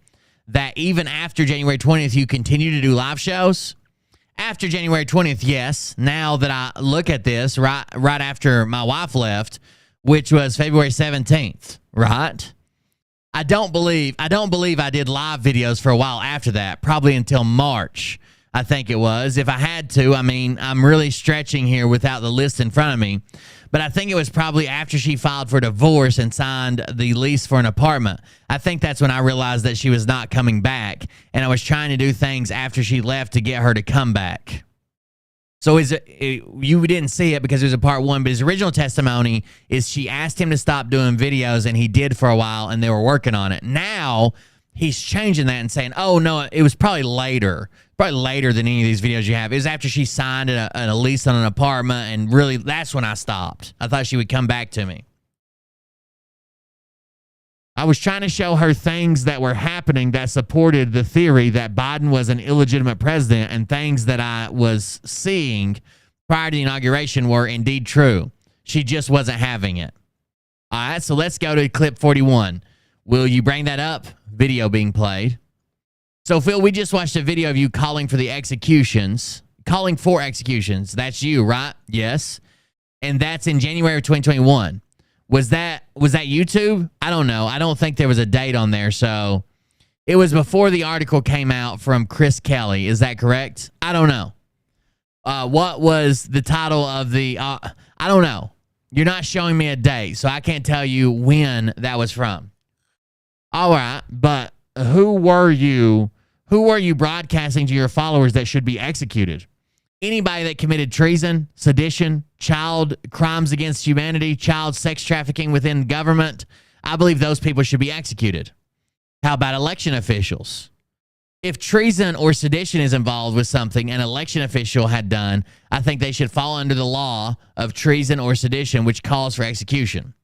that even after January 20th, you continue to do live shows? After January 20th, yes. Now that I look at this, right after my wife left, which was February 17th, right? I don't believe I did live videos for a while after that, probably until March, I think it was. If I had to, I mean, I'm really stretching here without the list in front of me, but I think it was probably after she filed for divorce and signed the lease for an apartment. I think that's when I realized that she was not coming back, and I was trying to do things after she left to get her to come back. So you didn't see it because it was a part one, but his original testimony is she asked him to stop doing videos, and he did for a while, and they were working on it. Now, he's changing that and saying, oh, no, it was probably later than any of these videos you have. It was after she signed a lease on an apartment, and really, that's when I stopped. I thought she would come back to me. I was trying to show her things that were happening that supported the theory that Biden was an illegitimate president, and things that I was seeing prior to the inauguration were indeed true. She just wasn't having it. All right, so let's go to clip 41. Will you bring that up? Video being played. So, Phil, we just watched a video of you calling for executions. That's you, right? Yes. And that's in January of 2021. Was that YouTube? I don't know. I don't think there was a date on there. So it was before the article came out from Chris Kelly. Is that correct? I don't know. What was the title of the... I don't know. You're not showing me a date, so I can't tell you when that was from. All right, but who were you broadcasting to your followers that should be executed? Anybody that committed treason, sedition, child crimes against humanity, child sex trafficking within government, I believe those people should be executed. How about election officials? If treason or sedition is involved with something an election official had done, I think they should fall under the law of treason or sedition, which calls for execution.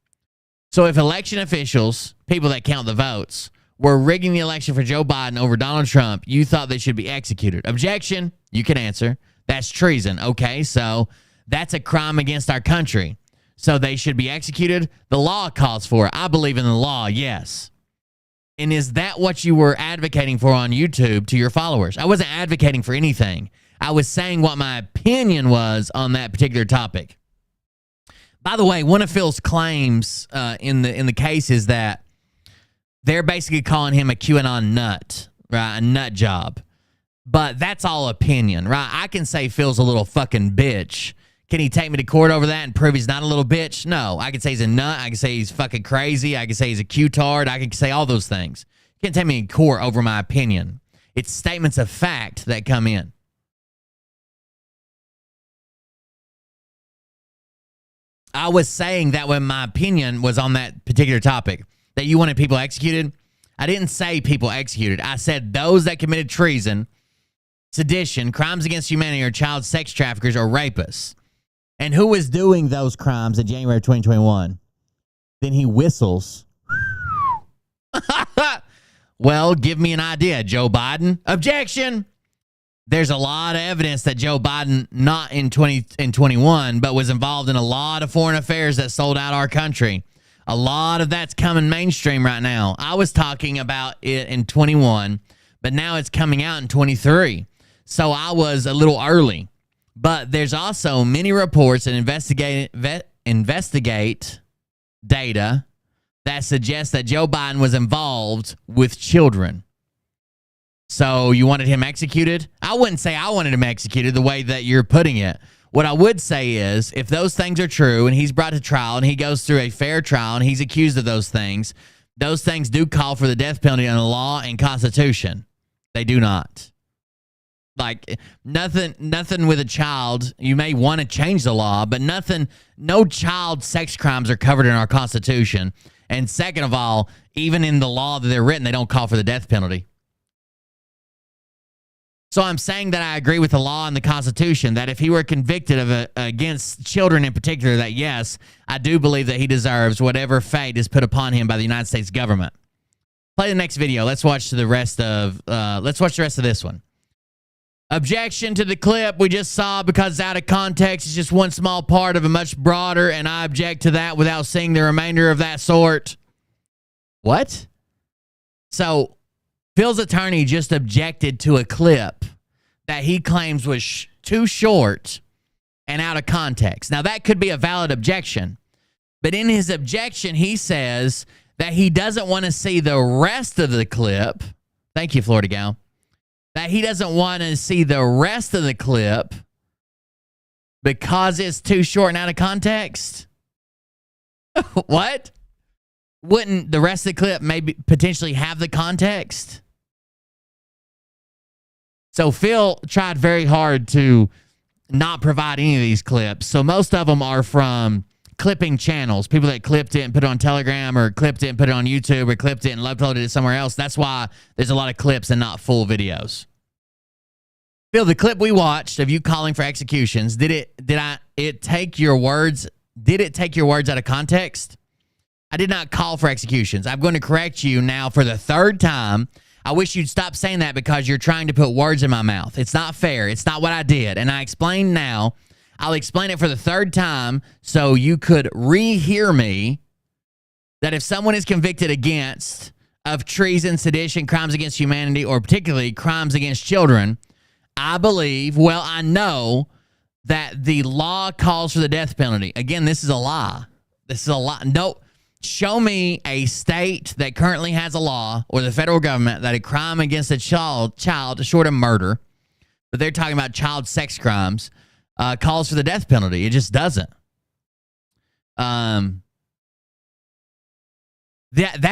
So if election officials, people that count the votes, were rigging the election for Joe Biden over Donald Trump, you thought they should be executed. Objection, you can answer. That's treason. Okay, so that's a crime against our country. So they should be executed. The law calls for it. I believe in the law, yes. And is that what you were advocating for on YouTube to your followers? I wasn't advocating for anything. I was saying what my opinion was on that particular topic. By the way, one of Phil's claims in the case is that they're basically calling him a QAnon nut, right? A nut job. But that's all opinion, right? I can say Phil's a little fucking bitch. Can he take me to court over that and prove he's not a little bitch? No. I can say he's a nut. I can say he's fucking crazy. I can say he's a Q-tard. I can say all those things. You can't take me in court over my opinion. It's statements of fact that come in. I was saying that when my opinion was on that particular topic, that you wanted people executed. I didn't say people executed. I said those that committed treason, sedition, crimes against humanity, or child sex traffickers or rapists. And who was doing those crimes in January of 2021? Then he whistles. Well, give me an idea, Joe Biden. Objection. There's a lot of evidence that Joe Biden, not in 2021, but was involved in a lot of foreign affairs that sold out our country. A lot of that's coming mainstream right now. I was talking about it in 21, but now it's coming out in 23. So I was a little early. But there's also many reports and investigate data that suggest that Joe Biden was involved with children. So you wanted him executed? I wouldn't say I wanted him executed the way that you're putting it. What I would say is, if those things are true and he's brought to trial and he goes through a fair trial and he's accused of those things do call for the death penalty under the law and Constitution. They do not. Like, nothing with a child. You may want to change the law, but no child sex crimes are covered in our Constitution. And second of all, even in the law that they're written, they don't call for the death penalty. So I'm saying that I agree with the law and the Constitution, that if he were convicted of against children in particular, that yes, I do believe that he deserves whatever fate is put upon him by the United States government. Play the next video. Let's watch the rest of this one. Objection to the clip we just saw because it's out of context. It's just one small part of a much broader, and I object to that without seeing the remainder of that sort. What? So Phil's attorney just objected to a clip that he claims was too short and out of context. Now, that could be a valid objection, but in his objection, he says that he doesn't want to see the rest of the clip. Thank you, Florida Gal. That he doesn't want to see the rest of the clip because it's too short and out of context. What? Wouldn't the rest of the clip maybe potentially have the context? So Phil tried very hard to not provide any of these clips. So most of them are from clipping channels, people that clipped it and put it on Telegram or clipped it and put it on YouTube or clipped it and uploaded it somewhere else. That's why there's a lot of clips and not full videos. Phil, the clip we watched of you calling for executions, did it take your words out of context? I did not call for executions. I'm going to correct you now for the third time. I wish you'd stop saying that because you're trying to put words in my mouth. It's not fair. It's not what I did. And I explained now. I'll explain it for the third time so you could rehear me that if someone is convicted of treason, sedition, crimes against humanity, or particularly crimes against children, I know that the law calls for the death penalty. Again, this is a lie. This is a lie. No, show me a state that currently has a law or the federal government that a crime against a child short of murder, but they're talking about child sex crimes, calls for the death penalty. It just doesn't. That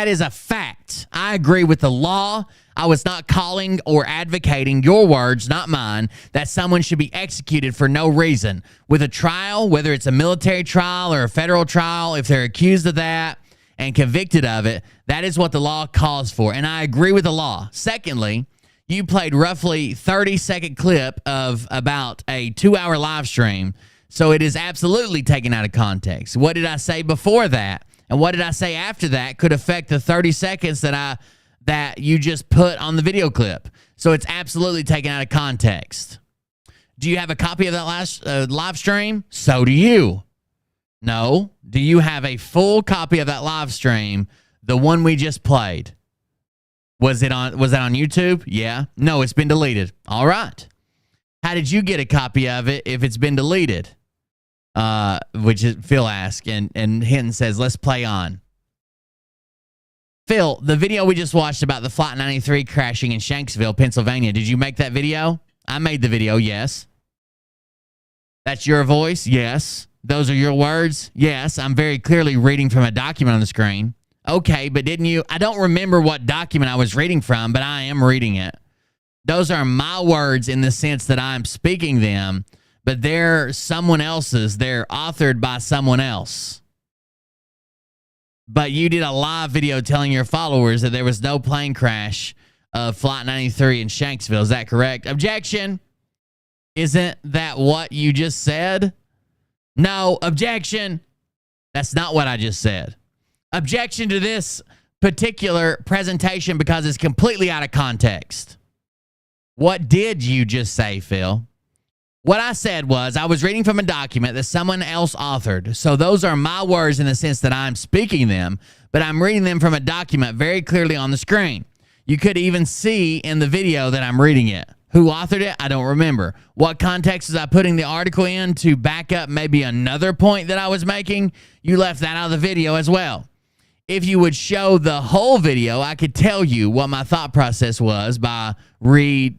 is a fact. I agree with the law. I was not calling or advocating, your words, not mine, that someone should be executed for no reason. With a trial, whether it's a military trial or a federal trial, if they're accused of that and convicted of it, that is what the law calls for. And I agree with the law. Secondly, you played roughly 30-second clip of about a 2-hour live stream, so it is absolutely taken out of context. What did I say before that? And what did I say after that could affect the 30 seconds that you just put on the video clip. So it's absolutely taken out of context. Do you have a copy of that last live stream? So do you. No. Do you have a full copy of that live stream, the one we just played? Was that on YouTube? Yeah. No, it's been deleted. All right. How did you get a copy of it if it's been deleted? Which is Phil asked, and Hinton says, let's play on. Phil, the video we just watched about the Flight 93 crashing in Shanksville, Pennsylvania, did you make that video? I made the video, yes. That's your voice? Yes. Those are your words? Yes. I'm very clearly reading from a document on the screen. Okay, but didn't you? I don't remember what document I was reading from, but I am reading it. Those are my words in the sense that I'm speaking them, but they're someone else's. They're authored by someone else. But you did a live video telling your followers that there was no plane crash of Flight 93 in Shanksville. Is that correct? Objection. Isn't that what you just said? No. Objection. That's not what I just said. Objection to this particular presentation because it's completely out of context. What did you just say, Phil? What I said was I was reading from a document that someone else authored. So those are my words in the sense that I'm speaking them, but I'm reading them from a document very clearly on the screen. You could even see in the video that I'm reading it. Who authored it? I don't remember. What context was I putting the article in to back up maybe another point that I was making? You left that out of the video as well. If you would show the whole video, I could tell you what my thought process was by reading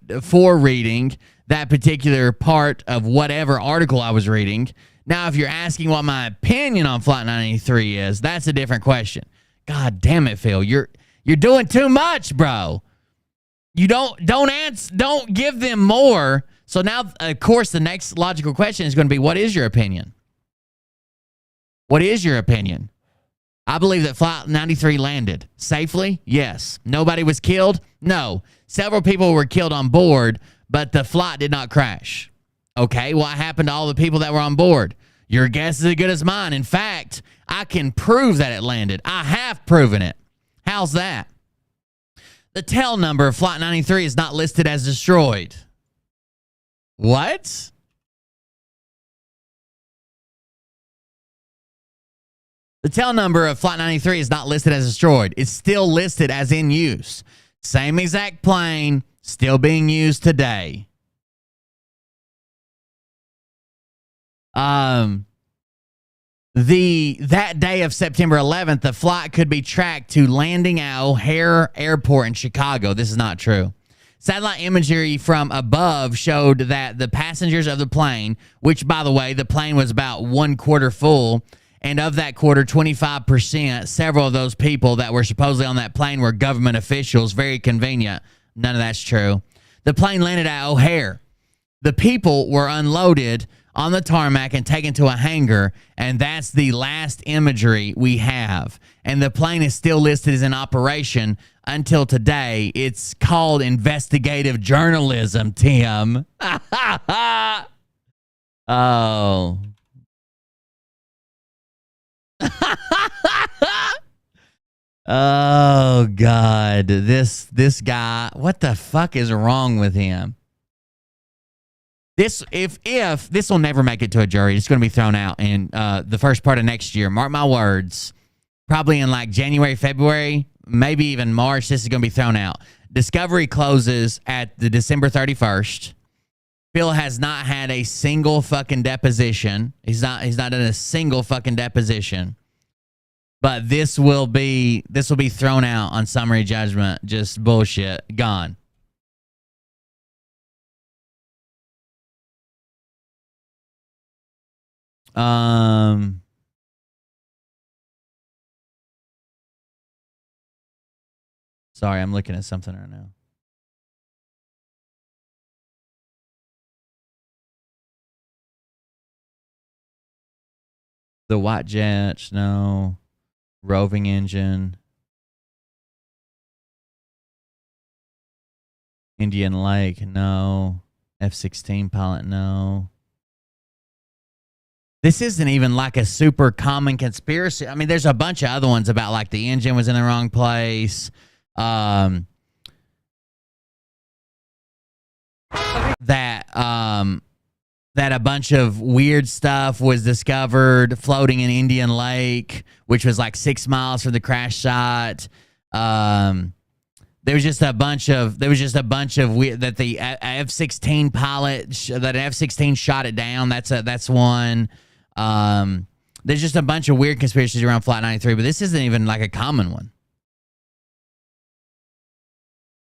that particular part of whatever article I was reading. Now, if you're asking what my opinion on Flight 93 is, that's a different question. God damn it, Phil. You're doing too much, bro. You don't give them more. So now, of course, the next logical question is going to be, what is your opinion? What is your opinion? I believe that Flight 93 landed safely. Yes. Nobody was killed. No. Several people were killed on board, but the flight did not crash. Okay, what happened to all the people that were on board? Your guess is as good as mine. In fact, I can prove that it landed. I have proven it. How's that? The tail number of Flight 93 is not listed as destroyed. What? The tail number of Flight 93 is not listed as destroyed. It's still listed as in use. Same exact plane, still being used today. That day of September 11th, the flight could be tracked to landing at O'Hare Airport in Chicago. This is not true. Satellite imagery from above showed that the passengers of the plane, which, by the way, the plane was about 1/4 full, and of that quarter, 25%, several of those people that were supposedly on that plane were government officials. Very convenient. None of that's true. The plane landed at O'Hare. The people were unloaded on the tarmac and taken to a hangar, and that's the last imagery we have. And the plane is still listed as in operation until today. It's called investigative journalism, Tim. Oh. Oh God, this guy, what the fuck is wrong with him? This if this will never make it to a jury, it's going to be thrown out in the first part of next year. Mark my words. Probably in like January, February, maybe even March, this is going to be thrown out. Discovery closes at the December 31st. Phil has not had a single fucking deposition. He's not done a single fucking deposition. But this will be thrown out on summary judgment. Just bullshit. Gone. Sorry, I'm looking at something right now. The white jets, no. Roving engine. Indian Lake, no. F-16 pilot, no. This isn't even like a super common conspiracy. I mean, there's a bunch of other ones about like the engine was in the wrong place. That a bunch of weird stuff was discovered floating in Indian Lake, which was like 6 miles from the crash site. There was just a bunch of weird, that the F-16 pilot that an F-16 shot it down. That's one. There's just a bunch of weird conspiracies around Flight 93, but this isn't even like a common one.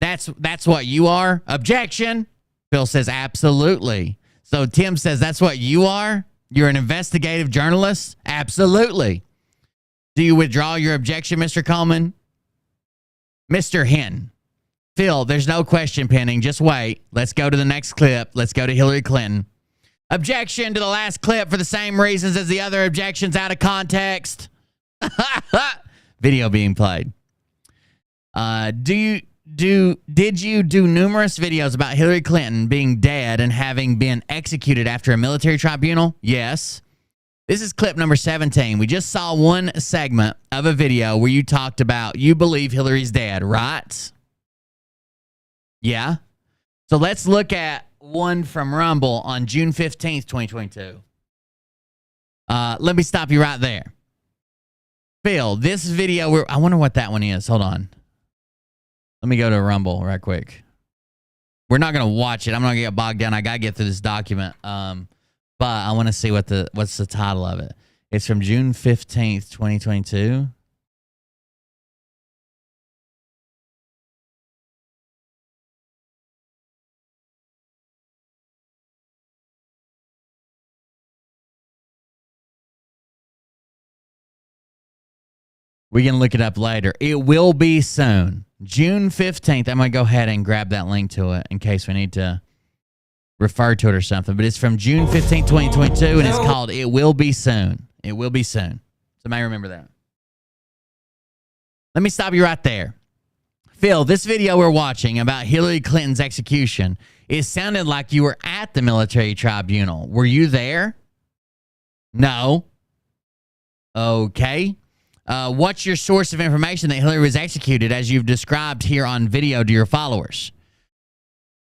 That's what you are? Objection. Phil says absolutely. So Tim says that's what you are? You're an investigative journalist? Absolutely. Do you withdraw your objection, Mr. Coleman? Mr. Hinton. Phil, there's no question pending. Just wait. Let's go to the next clip. Let's go to Hillary Clinton. Objection to the last clip for the same reasons as the other objections, out of context. Video being played. Did you do numerous videos about Hillary Clinton being dead and having been executed after a military tribunal? Yes. This is clip number 17. We just saw one segment of a video where you talked about you believe Hillary's dead, right? Yeah. So let's look at one from Rumble on June 15th, 2022. Let me stop you right there. Phil, this video, I wonder what that one is. Hold on. Let me go to Rumble right quick. We're not going to watch it. I'm not going to get bogged down. I got to get through this document. But I want to see what's the title of it. It's from June 15th, 2022. We can look it up later. It will be soon. June 15th. I'm going to go ahead and grab that link to it in case we need to refer to it or something. But it's from June 15th, 2022, and it's called It Will Be Soon. It will be soon. Somebody remember that. Let me stop you right there. Phil, this video we're watching about Hillary Clinton's execution, it sounded like you were at the military tribunal. Were you there? No. Okay. What's your source of information that Hillary was executed as you've described here on video to your followers?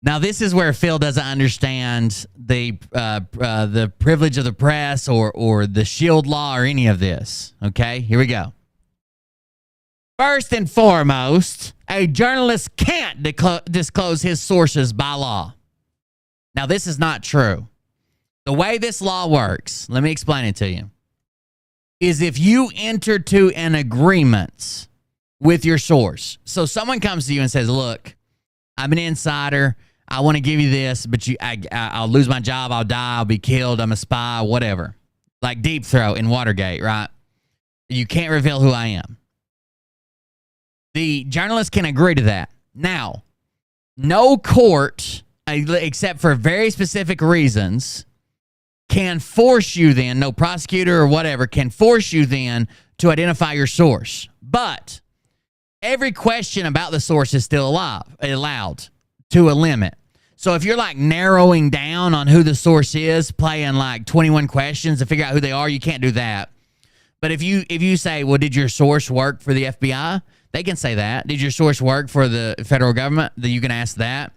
Now, this is where Phil doesn't understand the privilege of the press or the shield law or any of this. Okay, here we go. First and foremost, a journalist can't disclose his sources by law. Now, this is not true. The way this law works, let me explain it to you, is if you enter to an agreement with your source. So someone comes to you and says, look, I'm an insider. I want to give you this, but I'll lose my job. I'll die. I'll be killed. I'm a spy, whatever. Like Deep Throat in Watergate, right? You can't reveal who I am. The journalist can agree to that. Now, no court, except for very specific reasons, can force you then, no prosecutor or whatever, can force you then to identify your source. But every question about the source is still allowed to a limit. So if you're like narrowing down on who the source is, playing like 21 questions to figure out who they are, you can't do that. But if you say, well, did your source work for the FBI? They can say that. Did your source work for the federal government? That you can ask that.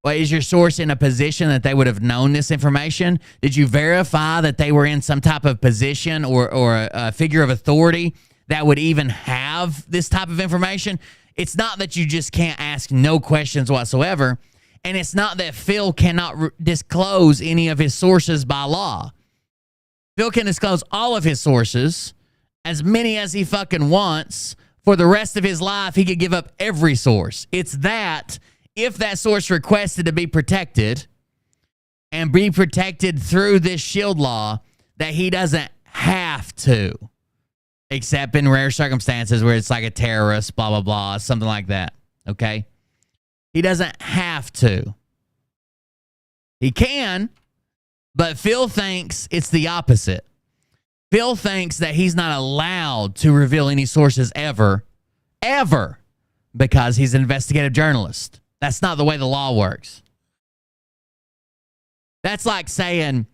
Well, is your source in a position that they would have known this information? Did you verify that they were in some type of position or a figure of authority that would even have this type of information? It's not that you just can't ask no questions whatsoever. And it's not that Phil cannot disclose any of his sources by law. Phil can disclose all of his sources, as many as he fucking wants. For the rest of his life, he could give up every source. It's that if that source requested to be protected and be protected through this shield law, that he doesn't have to, except in rare circumstances where it's like a terrorist, blah, blah, blah, something like that. Okay? He doesn't have to. He can, but Phil thinks it's the opposite. Phil thinks that he's not allowed to reveal any sources ever, because he's an investigative journalist. That's not the way the law works. That's like saying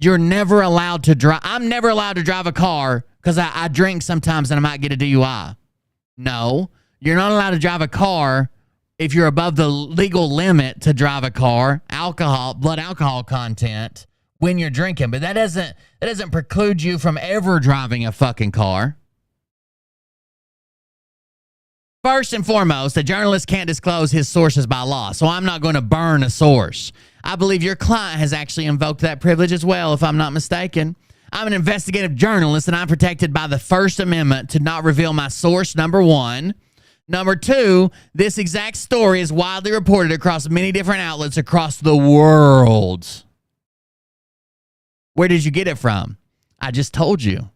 you're never allowed to drive. I'm never allowed to drive a car because I drink sometimes and I might get a DUI. No, you're not allowed to drive a car if you're above the legal limit to drive a car, blood alcohol content, when you're drinking. But that doesn't preclude you from ever driving a fucking car. First and foremost, a journalist can't disclose his sources by law, so I'm not going to burn a source. I believe your client has actually invoked that privilege as well, if I'm not mistaken. I'm an investigative journalist, and I'm protected by the First Amendment to not reveal my source, number one. Number two, this exact story is widely reported across many different outlets across the world. Where did you get it from? I just told you.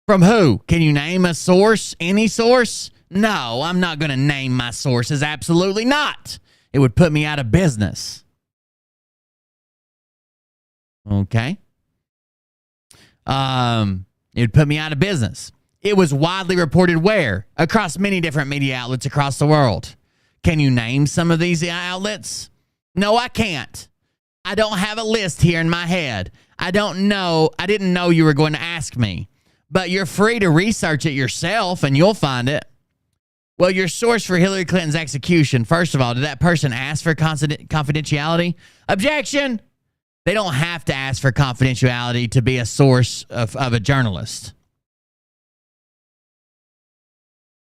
From who? Can you name a source? Any source? No, I'm not going to name my sources. Absolutely not. It would put me out of business. Okay. It would put me out of business. It was widely reported where? Across many different media outlets across the world. Can you name some of these outlets? No, I can't. I don't have a list here in my head. I don't know. I didn't know you were going to ask me. But you're free to research it yourself and you'll find it. Well, your source for Hillary Clinton's execution, first of all, did that person ask for confidentiality? Objection! They don't have to ask for confidentiality to be a source of a journalist.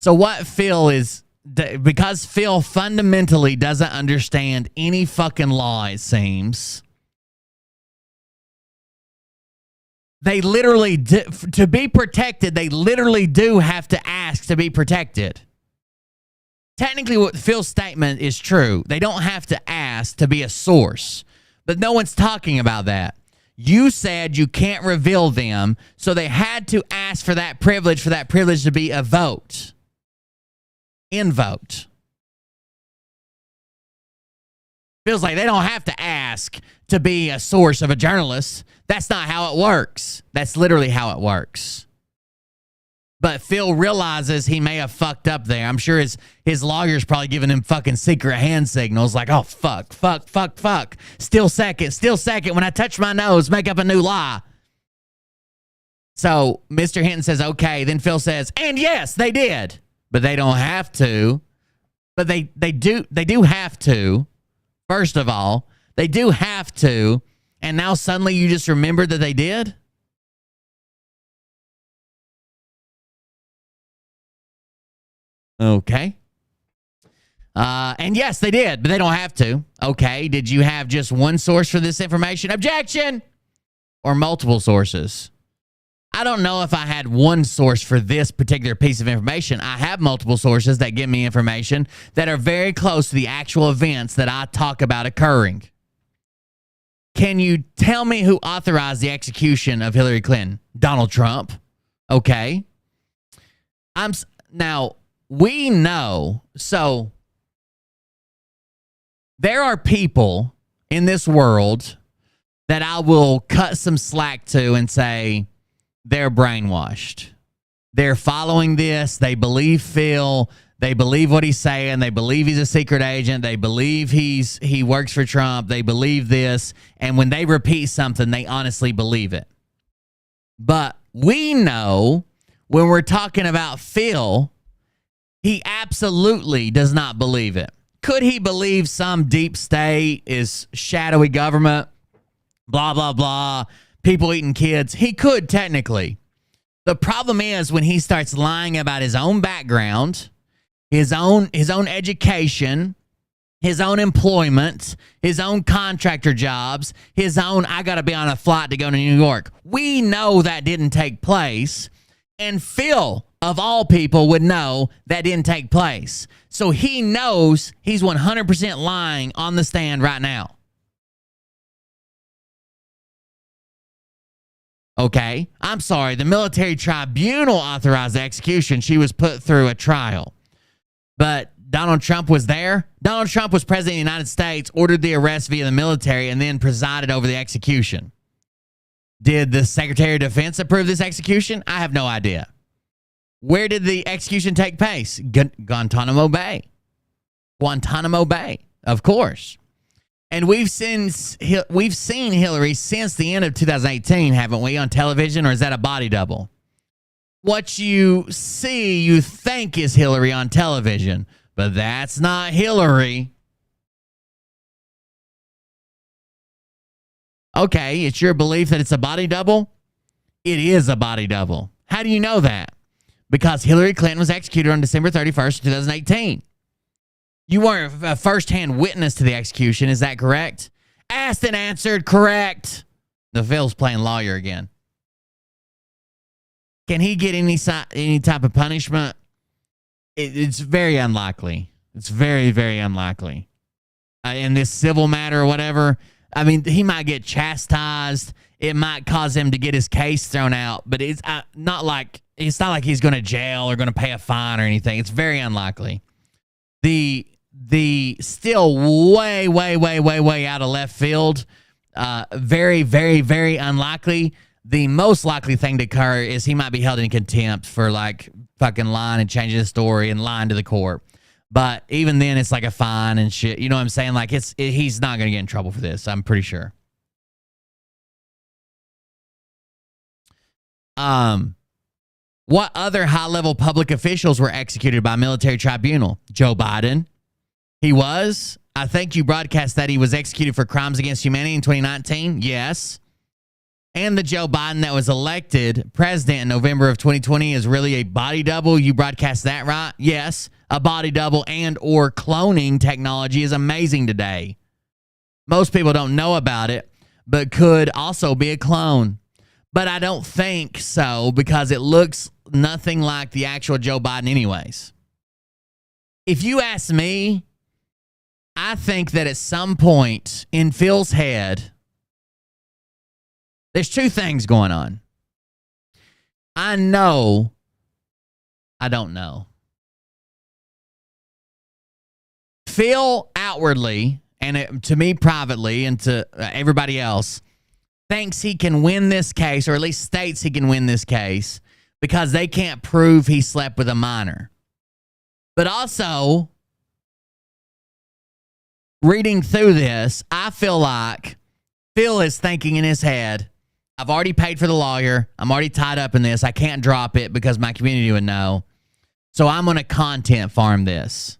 So what Phil is, because Phil fundamentally doesn't understand any fucking law, it seems, they literally, to be protected, they literally do have to ask to be protected. Technically, what Phil's statement is true. They don't have to ask to be a source. But no one's talking about that. You said you can't reveal them, so they had to ask for that privilege to be invoked. Feels like they don't have to ask to be a source of a journalist. That's not how it works. That's literally how it works. But Phil realizes he may have fucked up there. I'm sure his lawyer's probably giving him fucking secret hand signals like, oh, fuck. Still second. When I touch my nose, make up a new lie. So Mr. Hinton says, okay. Then Phil says, and yes, they did. But they don't have to. But they do have to. First of all, they do have to. And now suddenly you just remembered that they did? Okay. And yes, they did, but they don't have to. Okay. Did you have just one source for this information? Objection! Or multiple sources? I don't know if I had one source for this particular piece of information. I have multiple sources that give me information that are very close to the actual events that I talk about occurring. Can you tell me who authorized the execution of Hillary Clinton? Donald Trump. Okay. Now, we know, so there are people in this world that I will cut some slack to and say they're brainwashed. They're following this. They believe Phil. They believe what he's saying. They believe he's a secret agent. They believe he works for Trump. They believe this. And when they repeat something, they honestly believe it. But we know when we're talking about Phil, he absolutely does not believe it. Could he believe some deep state is shadowy government, blah, blah, blah, people eating kids? He could technically. The problem is when he starts lying about his own background, his own education, his own employment, his own contractor jobs, his own, I got to be on a flight to go to New York. We know that didn't take place. And Phil, of all people, would know that didn't take place. So he knows he's 100% lying on the stand right now. Okay, I'm sorry. The military tribunal authorized the execution. She was put through a trial. But Donald Trump was there. Donald Trump was president of the United States, ordered the arrest via the military, and then presided over the execution. Did the Secretary of Defense approve this execution? I have no idea. Where did the execution take place? Guantanamo Bay. Guantanamo Bay, of course. And we've seen Hillary since the end of 2018, haven't we, on television, or is that a body double? What you see, you think is Hillary on television, but that's not Hillary. Okay, it's your belief that it's a body double? It is a body double. How do you know that? Because Hillary Clinton was executed on December 31st, 2018. You weren't a first-hand witness to the execution, is that correct? Asked and answered, correct. The Phil's playing lawyer again. Can he get any type of punishment? It's very unlikely. It's very, very unlikely. In this civil matter or whatever, I mean, he might get chastised. It might cause him to get his case thrown out, but it's not like he's going to jail or going to pay a fine or anything. It's very unlikely. The still way, way, way, way, way out of left field, very, very, very unlikely. The most likely thing to occur is he might be held in contempt for like fucking lying and changing the story and lying to the court. But even then, it's like a fine and shit. You know what I'm saying? Like he's not going to get in trouble for this. I'm pretty sure. What other high-level public officials were executed by military tribunal? Joe Biden. He was. I think you broadcast that he was executed for crimes against humanity in 2019. Yes. And the Joe Biden that was elected president in November of 2020 is really a body double. You broadcast that, right? Yes. A body double and or cloning technology is amazing today. Most people don't know about it, but could also be a clone. But I don't think so because it looks nothing like the actual Joe Biden anyways. If you ask me, I think that at some point in Phil's head, there's two things going on. I know. I don't know. Phil outwardly, and to me privately, and to everybody else, thinks he can win this case, or at least states he can win this case, because they can't prove he slept with a minor. But also, reading through this, I feel like Phil is thinking in his head, I've already paid for the lawyer. I'm already tied up in this. I can't drop it because my community would know. So I'm going to content farm this.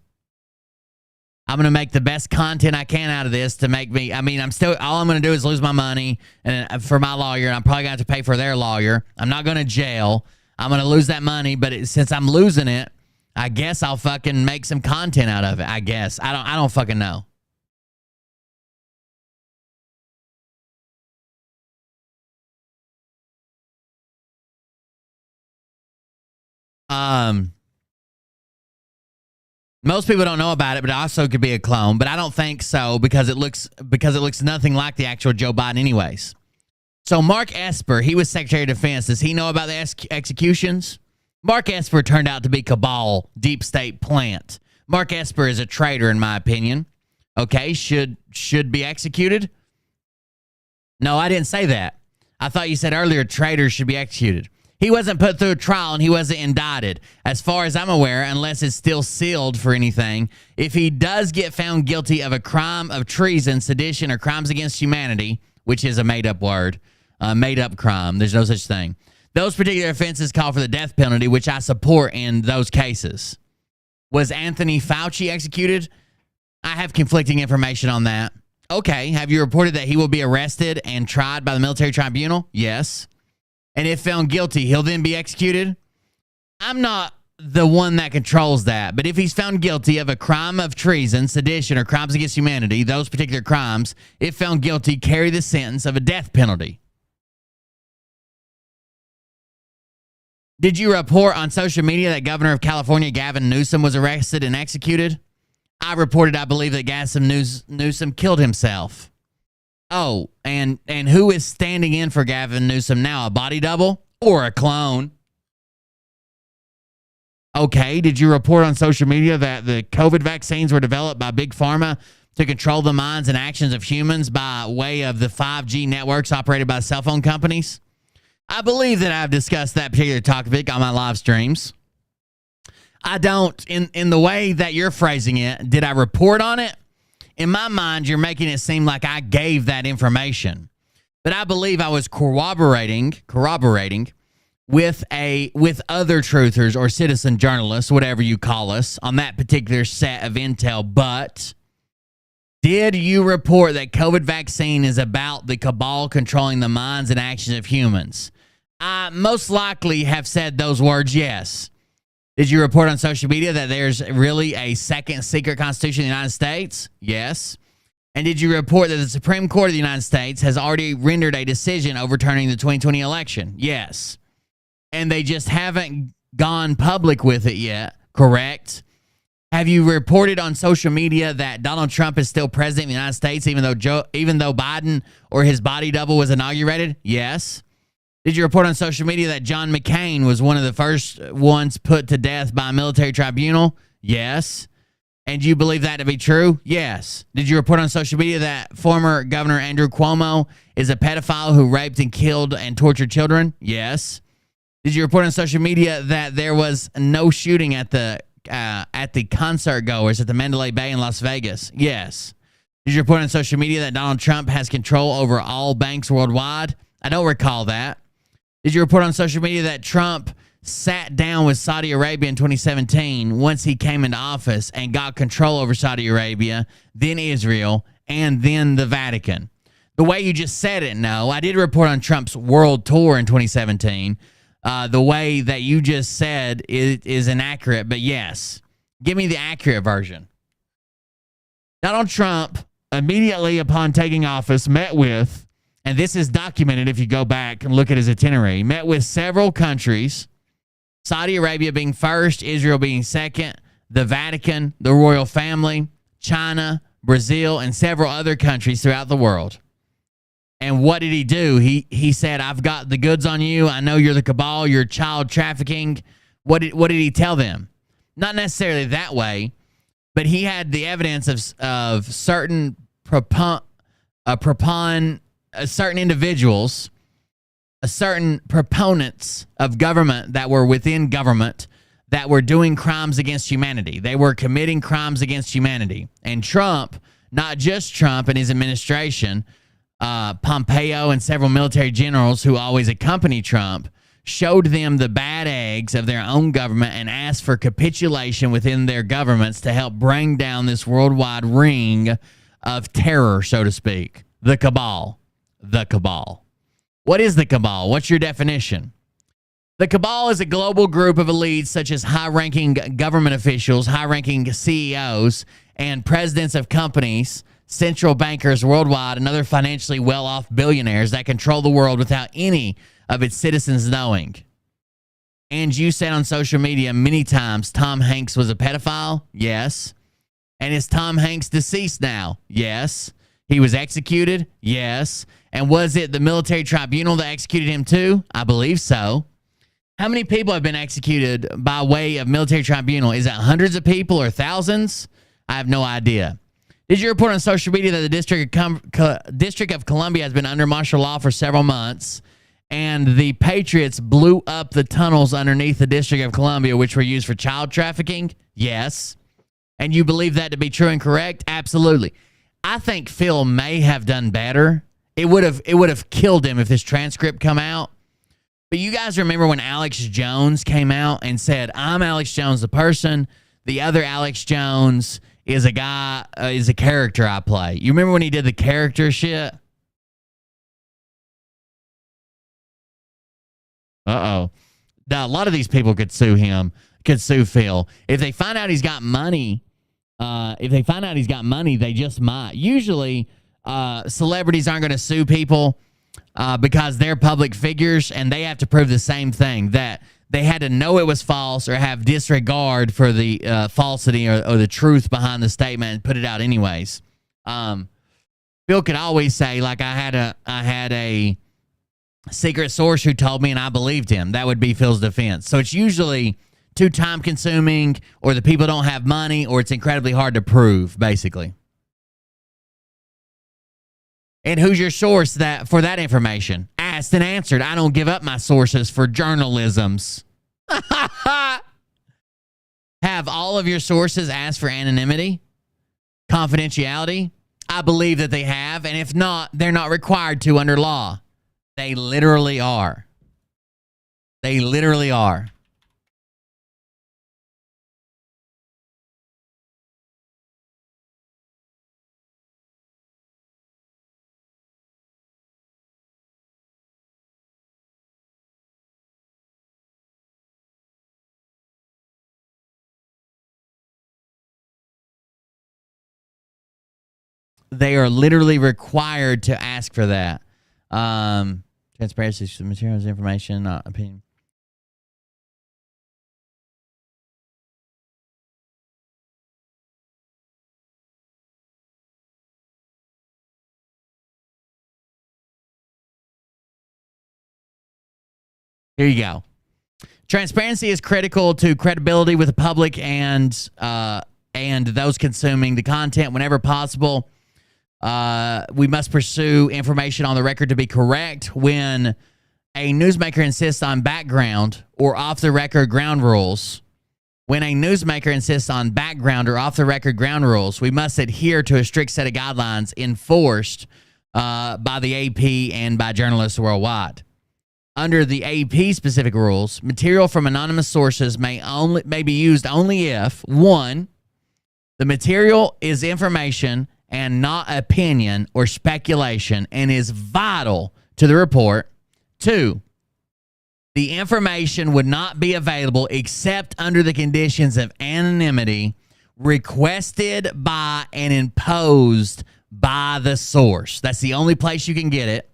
I'm going to make the best content I can out of this to make me, all I'm going to do is lose my money and for my lawyer. And I'm probably going to have to pay for their lawyer. I'm not going to jail. I'm going to lose that money. But since I'm losing it, I guess I'll fucking make some content out of it. I guess. I don't fucking know. Most people don't know about it, but it also could be a clone. But I don't think so because it looks nothing like the actual Joe Biden anyways. So Mark Esper, he was Secretary of Defense. Does he know about the executions? Mark Esper turned out to be cabal, deep state plant. Mark Esper is a traitor in my opinion. Okay, should be executed. No, I didn't say that. I thought you said earlier traitors should be executed. He wasn't put through a trial and he wasn't indicted. As far as I'm aware, unless it's still sealed for anything, if he does get found guilty of a crime of treason, sedition, or crimes against humanity, which is a made-up word, made-up crime, there's no such thing. Those particular offenses call for the death penalty, which I support in those cases. Was Anthony Fauci executed? I have conflicting information on that. Okay, have you reported that he will be arrested and tried by the military tribunal? Yes. And if found guilty, he'll then be executed? I'm not the one that controls that, but if he's found guilty of a crime of treason, sedition, or crimes against humanity, those particular crimes, if found guilty, carry the sentence of a death penalty. Did you report on social media that Governor of California, Gavin Newsom, was arrested and executed? I reported I believe that Gavin Newsom killed himself. Oh, and who is standing in for Gavin Newsom now? A body double or a clone? Okay, did you report on social media that the COVID vaccines were developed by Big Pharma to control the minds and actions of humans by way of the 5G networks operated by cell phone companies? I believe that I've discussed that particular topic on my live streams. I don't, in the way that you're phrasing it, did I report on it? In my mind, you're making it seem like I gave that information. But I believe I was corroborating with other truthers or citizen journalists, whatever you call us, on that particular set of intel. But did you report that COVID vaccine is about the cabal controlling the minds and actions of humans? I most likely have said those words, yes. Did you report on social media that there's really a second secret constitution of the United States? Yes. And did you report that the Supreme Court of the United States has already rendered a decision overturning the 2020 election? Yes. And they just haven't gone public with it yet, correct? Have you reported on social media that Donald Trump is still president of the United States even though Biden or his body double was inaugurated? Yes. Did you report on social media that John McCain was one of the first ones put to death by a military tribunal? Yes. And you believe that to be true? Yes. Did you report on social media that former Governor Andrew Cuomo is a pedophile who raped and killed and tortured children? Yes. Did you report on social media that there was no shooting at the concert goers at the Mandalay Bay in Las Vegas? Yes. Did you report on social media that Donald Trump has control over all banks worldwide? I don't recall that. Did you report on social media that Trump sat down with Saudi Arabia in 2017 once he came into office and got control over Saudi Arabia, then Israel, and then the Vatican? The way you just said it, no. I did report on Trump's world tour in 2017. The way that you just said is inaccurate, but yes. Give me the accurate version. Donald Trump, immediately upon taking office, met with, and this is documented if you go back and look at his itinerary, met with several countries, Saudi Arabia being first, Israel being second, the Vatican, the royal family, China, Brazil, and several other countries throughout the world. And what did he do? He said, I've got the goods on you. I know you're the cabal. You're child trafficking. What did he tell them? Not necessarily that way, but he had the evidence of certain certain individuals, certain proponents of government that were within government that were doing crimes against humanity. They were committing crimes against humanity. And Trump, not just Trump and his administration, Pompeo and several military generals who always accompany Trump, showed them the bad eggs of their own government and asked for capitulation within their governments to help bring down this worldwide ring of terror, so to speak. The cabal. The cabal. What is the cabal? What's your definition? The cabal is a global group of elites such as high-ranking government officials, high-ranking CEOs, and presidents of companies, central bankers worldwide, and other financially well-off billionaires that control the world without any of its citizens knowing. And you said on social media many times Tom Hanks was a pedophile? Yes. And is Tom Hanks deceased now? Yes. He was executed? Yes. And was it the military tribunal that executed him too? I believe so. How many people have been executed by way of military tribunal? Is it hundreds of people or thousands? I have no idea. Did you report on social media that the District of Columbia has been under martial law for several months, and the Patriots blew up the tunnels underneath the District of Columbia, which were used for child trafficking? Yes. And you believe that to be true and correct? Absolutely. I think Phil may have done better. It would have killed him if this transcript come out. But you guys remember when Alex Jones came out and said, "I'm Alex Jones, the person. The other Alex Jones is a guy, is a character I play." You remember when he did the character shit? Uh-oh. Now, a lot of these people could sue him, could sue Phil. If they find out he's got money, they just might. Usually, celebrities aren't going to sue people because they're public figures, and they have to prove the same thing, that they had to know it was false or have disregard for the falsity or the truth behind the statement and put it out anyways. Phil could always say, like, I had a secret source who told me and I believed him. That would be Phil's defense. So it's usually too time consuming, or the people don't have money, or it's incredibly hard to prove, basically. And who's your source for that information? Asked and answered. I don't give up my sources for journalisms. Have all of your sources asked for anonymity? Confidentiality? I believe that they have, and if not, they're not required to under law. They literally are. They literally are. They are literally required to ask for that. Transparency, materials, information, not opinion. Here you go. Transparency is critical to credibility with the public and those consuming the content whenever possible. We must pursue information on the record to be correct. When a newsmaker insists on background or off-the-record ground rules, we must adhere to a strict set of guidelines enforced by the AP and by journalists worldwide. Under the AP specific rules, material from anonymous sources may be used only if, 1, the material is information and not opinion or speculation and is vital to the report. 2, the information would not be available except under the conditions of anonymity requested by and imposed by the source. That's the only place you can get it.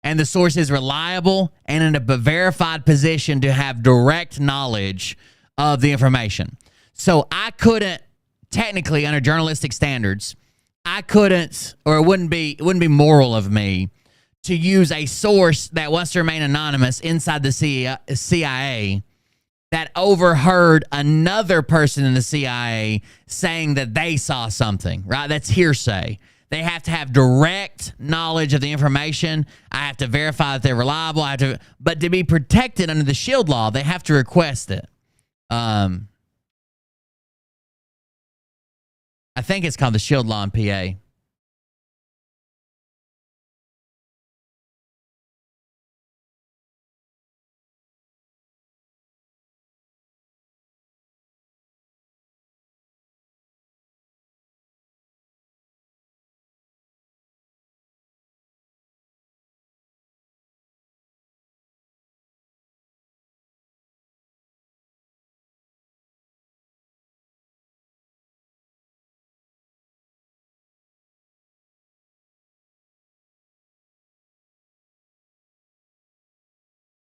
And the source is reliable and in a verified position to have direct knowledge of the information. So I couldn't, technically under journalistic standards, I couldn't, or it wouldn't be moral of me to use a source that wants to remain anonymous inside the CIA that overheard another person in the CIA saying that they saw something, right? That's hearsay. They have to have direct knowledge of the information. I have to verify that they're reliable. But to be protected under the SHIELD law, they have to request it. I think it's called the SHIELD law in PA.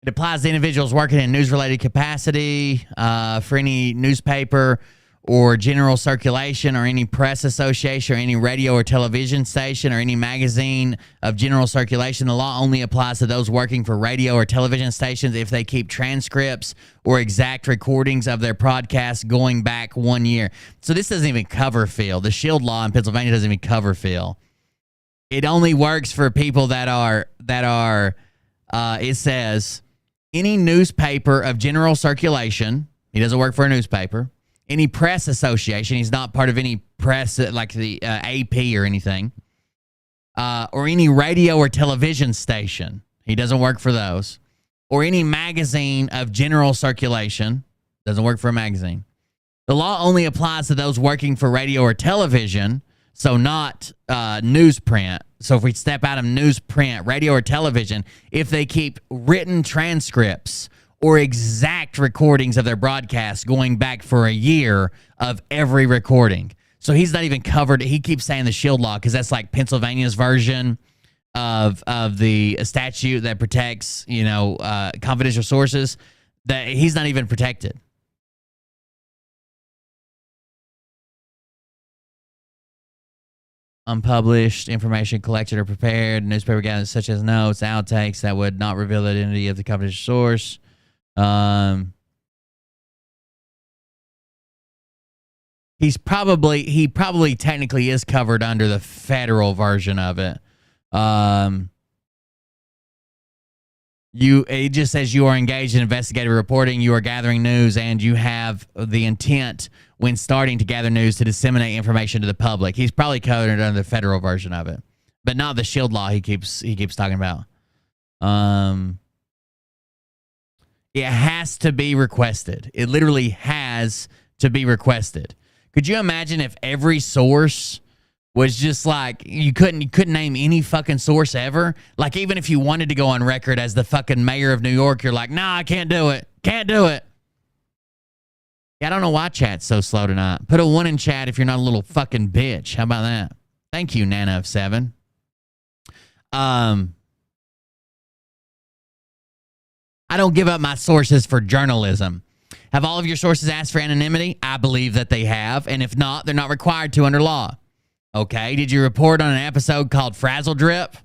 It applies to individuals working in news-related capacity for any newspaper or general circulation or any press association or any radio or television station or any magazine of general circulation. The law only applies to those working for radio or television stations if they keep transcripts or exact recordings of their broadcasts going back 1 year. So this doesn't even cover Phil. The Shield law in Pennsylvania doesn't even cover Phil. It only works for people that are it says any newspaper of general circulation. He doesn't work for a newspaper. Any press association. He's not part of any press like the AP or anything. Or any radio or television station. He doesn't work for those. Or any magazine of general circulation. Doesn't work for a magazine. The law only applies to those working for radio or television, so not newsprint. So if we step out of newsprint, radio or television, if they keep written transcripts or exact recordings of their broadcasts going back for a year of every recording. So he's not even covered. He keeps saying the Shield law because that's like Pennsylvania's version of the statute that protects, confidential sources. That he's not even protected. Unpublished information collected or prepared, newspaper gathers such as notes, outtakes that would not reveal the identity of the confidential source. He probably technically is covered under the federal version of it. It just says you are engaged in investigative reporting, you are gathering news, and you have the intent when starting to gather news to disseminate information to the public. He's probably covered under the federal version of it, but not the Shield law he keeps talking about. It has to be requested. It literally has to be requested. Could you imagine if every source was just like, you couldn't name any fucking source ever? Like, even if you wanted to go on record as the fucking mayor of New York, you're like, nah, I can't do it. Can't do it. Yeah, I don't know why chat's so slow tonight. Put a 1 in chat if you're not a little fucking bitch. How about that? Thank you, Nana of 7. I don't give up my sources for journalism. Have all of your sources asked for anonymity? I believe that they have, and if not, they're not required to under law. Okay, did you report on an episode called Frazzle Drip?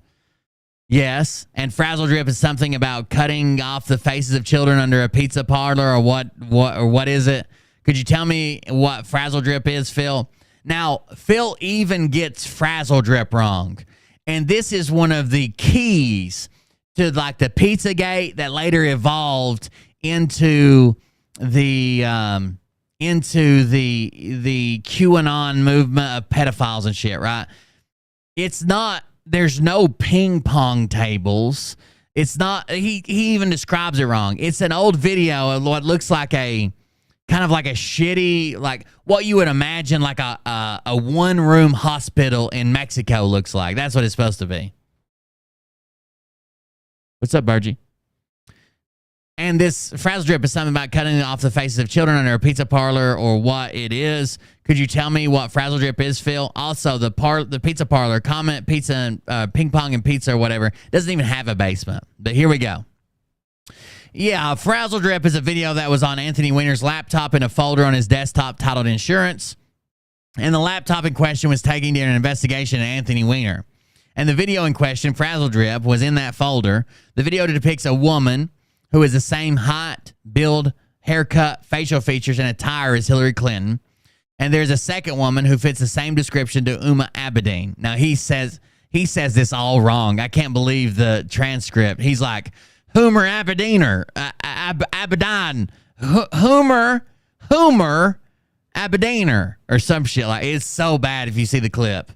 Yes, and Frazzle Drip is something about cutting off the faces of children under a pizza parlor, or what is it? Could you tell me what Frazzle Drip is, Phil? Now, Phil even gets Frazzle Drip wrong, and this is one of the keys to like the Pizzagate that later evolved into the QAnon movement of pedophiles and shit, right? It's not, there's no ping pong tables. It's not, he even describes it wrong. It's an old video of what looks like a kind of like a shitty, like what you would imagine like a one-room hospital in Mexico looks like. That's what it's supposed to be. What's up, Burgie? And this Frazzle Drip is something about cutting off the faces of children under a pizza parlor, or what it is. Could you tell me what Frazzle Drip is, Phil? Also, the pizza parlor, comment pizza and ping pong and pizza or whatever, doesn't even have a basement. But here we go. Yeah, Frazzle Drip is a video that was on Anthony Weiner's laptop in a folder on his desktop titled Insurance. And the laptop in question was taken during an investigation of Anthony Weiner. And the video in question, Frazzle Drip, was in that folder. The video depicts a woman who is the same height, build, haircut, facial features, and attire as Hillary Clinton. And there's a second woman who fits the same description to Uma Abedin. Now, he says this all wrong. I can't believe the transcript. He's like, Hoomer Abediner, Abedin, Hoomer Abediner, or some shit like. It's so bad if you see the clip.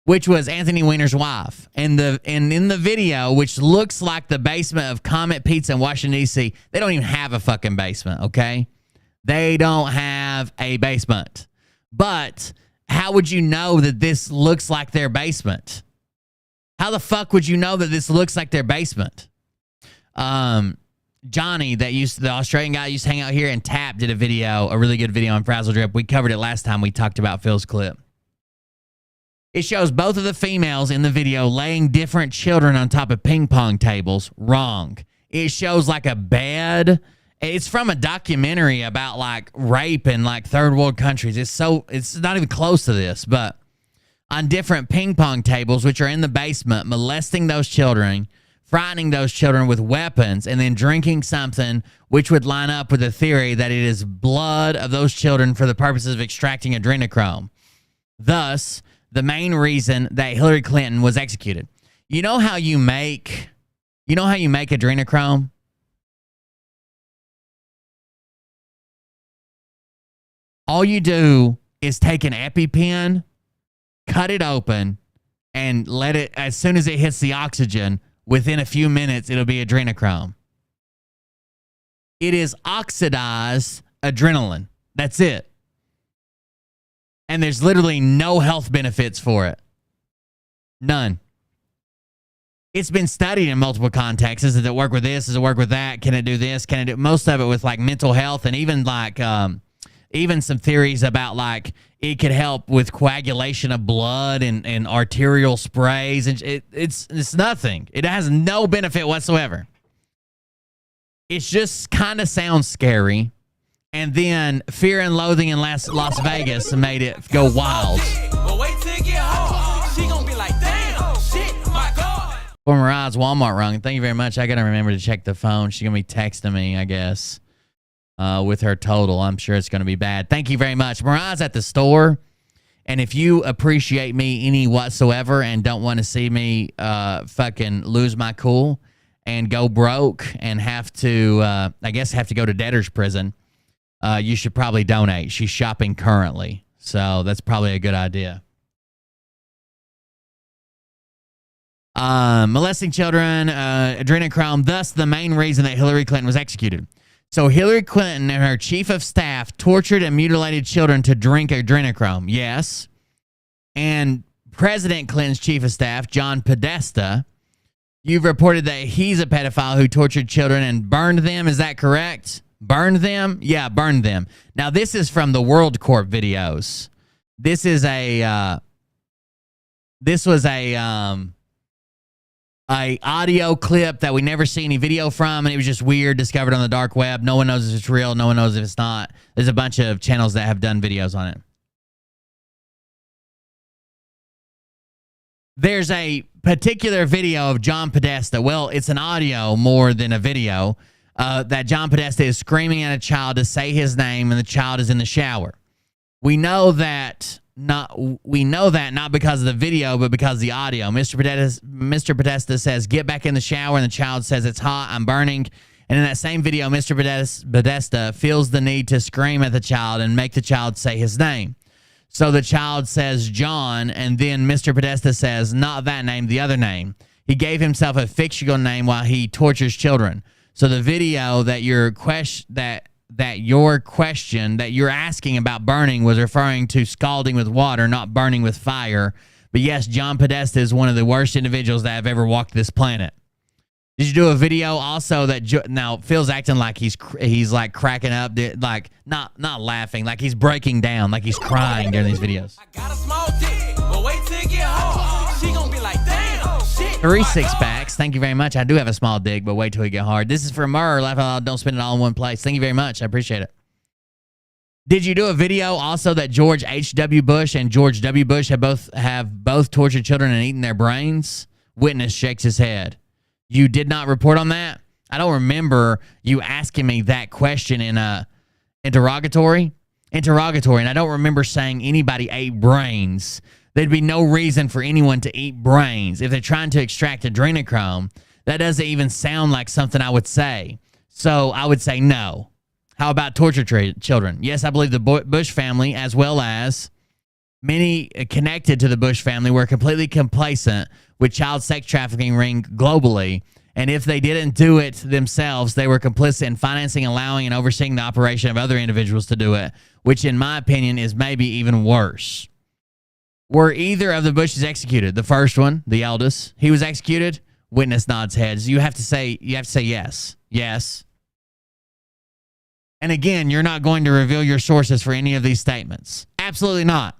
Which was Anthony Weiner's wife. And in the video, which looks like the basement of Comet Pizza in Washington, D.C., they don't even have a fucking basement, okay? They don't have a basement. But how would you know that this looks like their basement? How the fuck would you know that this looks like their basement? Johnny, the Australian guy used to hang out here, and Tap did a really good video on Frazzle Drip. We covered it last time we talked about Phil's clip. It shows both of the females in the video laying different children on top of ping pong tables. Wrong. It shows like a bed It's from a documentary about like rape in like third world countries. It's not even close to this, but on different ping pong tables, which are in the basement, molesting those children, frightening those children with weapons, and then drinking something which would line up with the theory that it is blood of those children for the purposes of extracting adrenochrome. Thus, the main reason that Hillary Clinton was executed. You know how you make adrenochrome? All you do is take an EpiPen, cut it open, and let it, as soon as it hits the oxygen, within a few minutes, it'll be adrenochrome. It is oxidized adrenaline. That's it. And there's literally no health benefits for it. None. It's been studied in multiple contexts. Does it work with this? Does it work with that? Can it do this? Can it do most of it with like mental health, and even like even some theories about like it could help with coagulation of blood and arterial sprays, and it's nothing. It has no benefit whatsoever. It just kind of sounds scary, and then Fear and Loathing in Las Vegas made it go wild. For Mariah's Walmart rung. Thank you very much. I got to remember to check the phone. She's going to be texting me, I guess, with her total. I'm sure it's going to be bad. Thank you very much. Mariah's at the store, and if you appreciate me any whatsoever and don't want to see me fucking lose my cool and go broke and have to, I guess, have to go to debtor's prison, you should probably donate. She's shopping currently, so that's probably a good idea. Molesting children, adrenochrome, thus the main reason that Hillary Clinton was executed. So Hillary Clinton and her chief of staff tortured and mutilated children to drink adrenochrome. Yes. And President Clinton's chief of staff, John Podesta, you've reported that he's a pedophile who tortured children and burned them. Is that correct? Burned them? Yeah, burned them. Now, this is from the World Corp videos. This was a audio clip that we never see any video from, and it was just weird, discovered on the dark web. No one knows if it's real. No one knows if it's not. There's a bunch of channels that have done videos on it. There's a particular video of John Podesta. Well, it's an audio more than a video that John Podesta is screaming at a child to say his name, and the child is in the shower. We know that not because of the video, but because of the audio. Mr. Podesta says, "Get back in the shower," and the child says, "It's hot, I'm burning." And in that same video, Mr. Podesta feels the need to scream at the child and make the child say his name. So the child says John, and then Mr. Podesta says, "Not that name, the other name." He gave himself a fictional name while he tortures children. So the video that you're asking about burning was referring to scalding with water, not burning with fire. But yes, John Podesta is one of the worst individuals that have ever walked this planet. Did you do a video also that now Phil's acting like he's like cracking up, like not laughing, like he's breaking down, like he's crying during these videos. I got a small dick, but wait till it get hard. She gonna be like, damn, shit. 3 6-packs. Thank you very much. I do have a small dick, but wait till it get hard. This is for Murr. Laugh out loud. Don't spend it all in one place. Thank you very much. I appreciate it. Did you do a video also that George H.W. Bush and George W. Bush have both tortured children and eaten their brains? Witness shakes his head. You did not report on that? I don't remember you asking me that question in a interrogatory, and I don't remember saying anybody ate brains. There'd be no reason for anyone to eat brains. If they're trying to extract adrenochrome, that doesn't even sound like something I would say. So I would say no. How about torture children? Yes, I believe the Bush family, as well as many connected to the Bush family, were completely complacent with child sex trafficking ring globally. And if they didn't do it themselves, they were complicit in financing, allowing, and overseeing the operation of other individuals to do it, which in my opinion is maybe even worse. Were either of the Bushes executed? The first one, the eldest, he was executed. Witness nods heads. You have to say yes. Yes. And again, you're not going to reveal your sources for any of these statements. Absolutely not.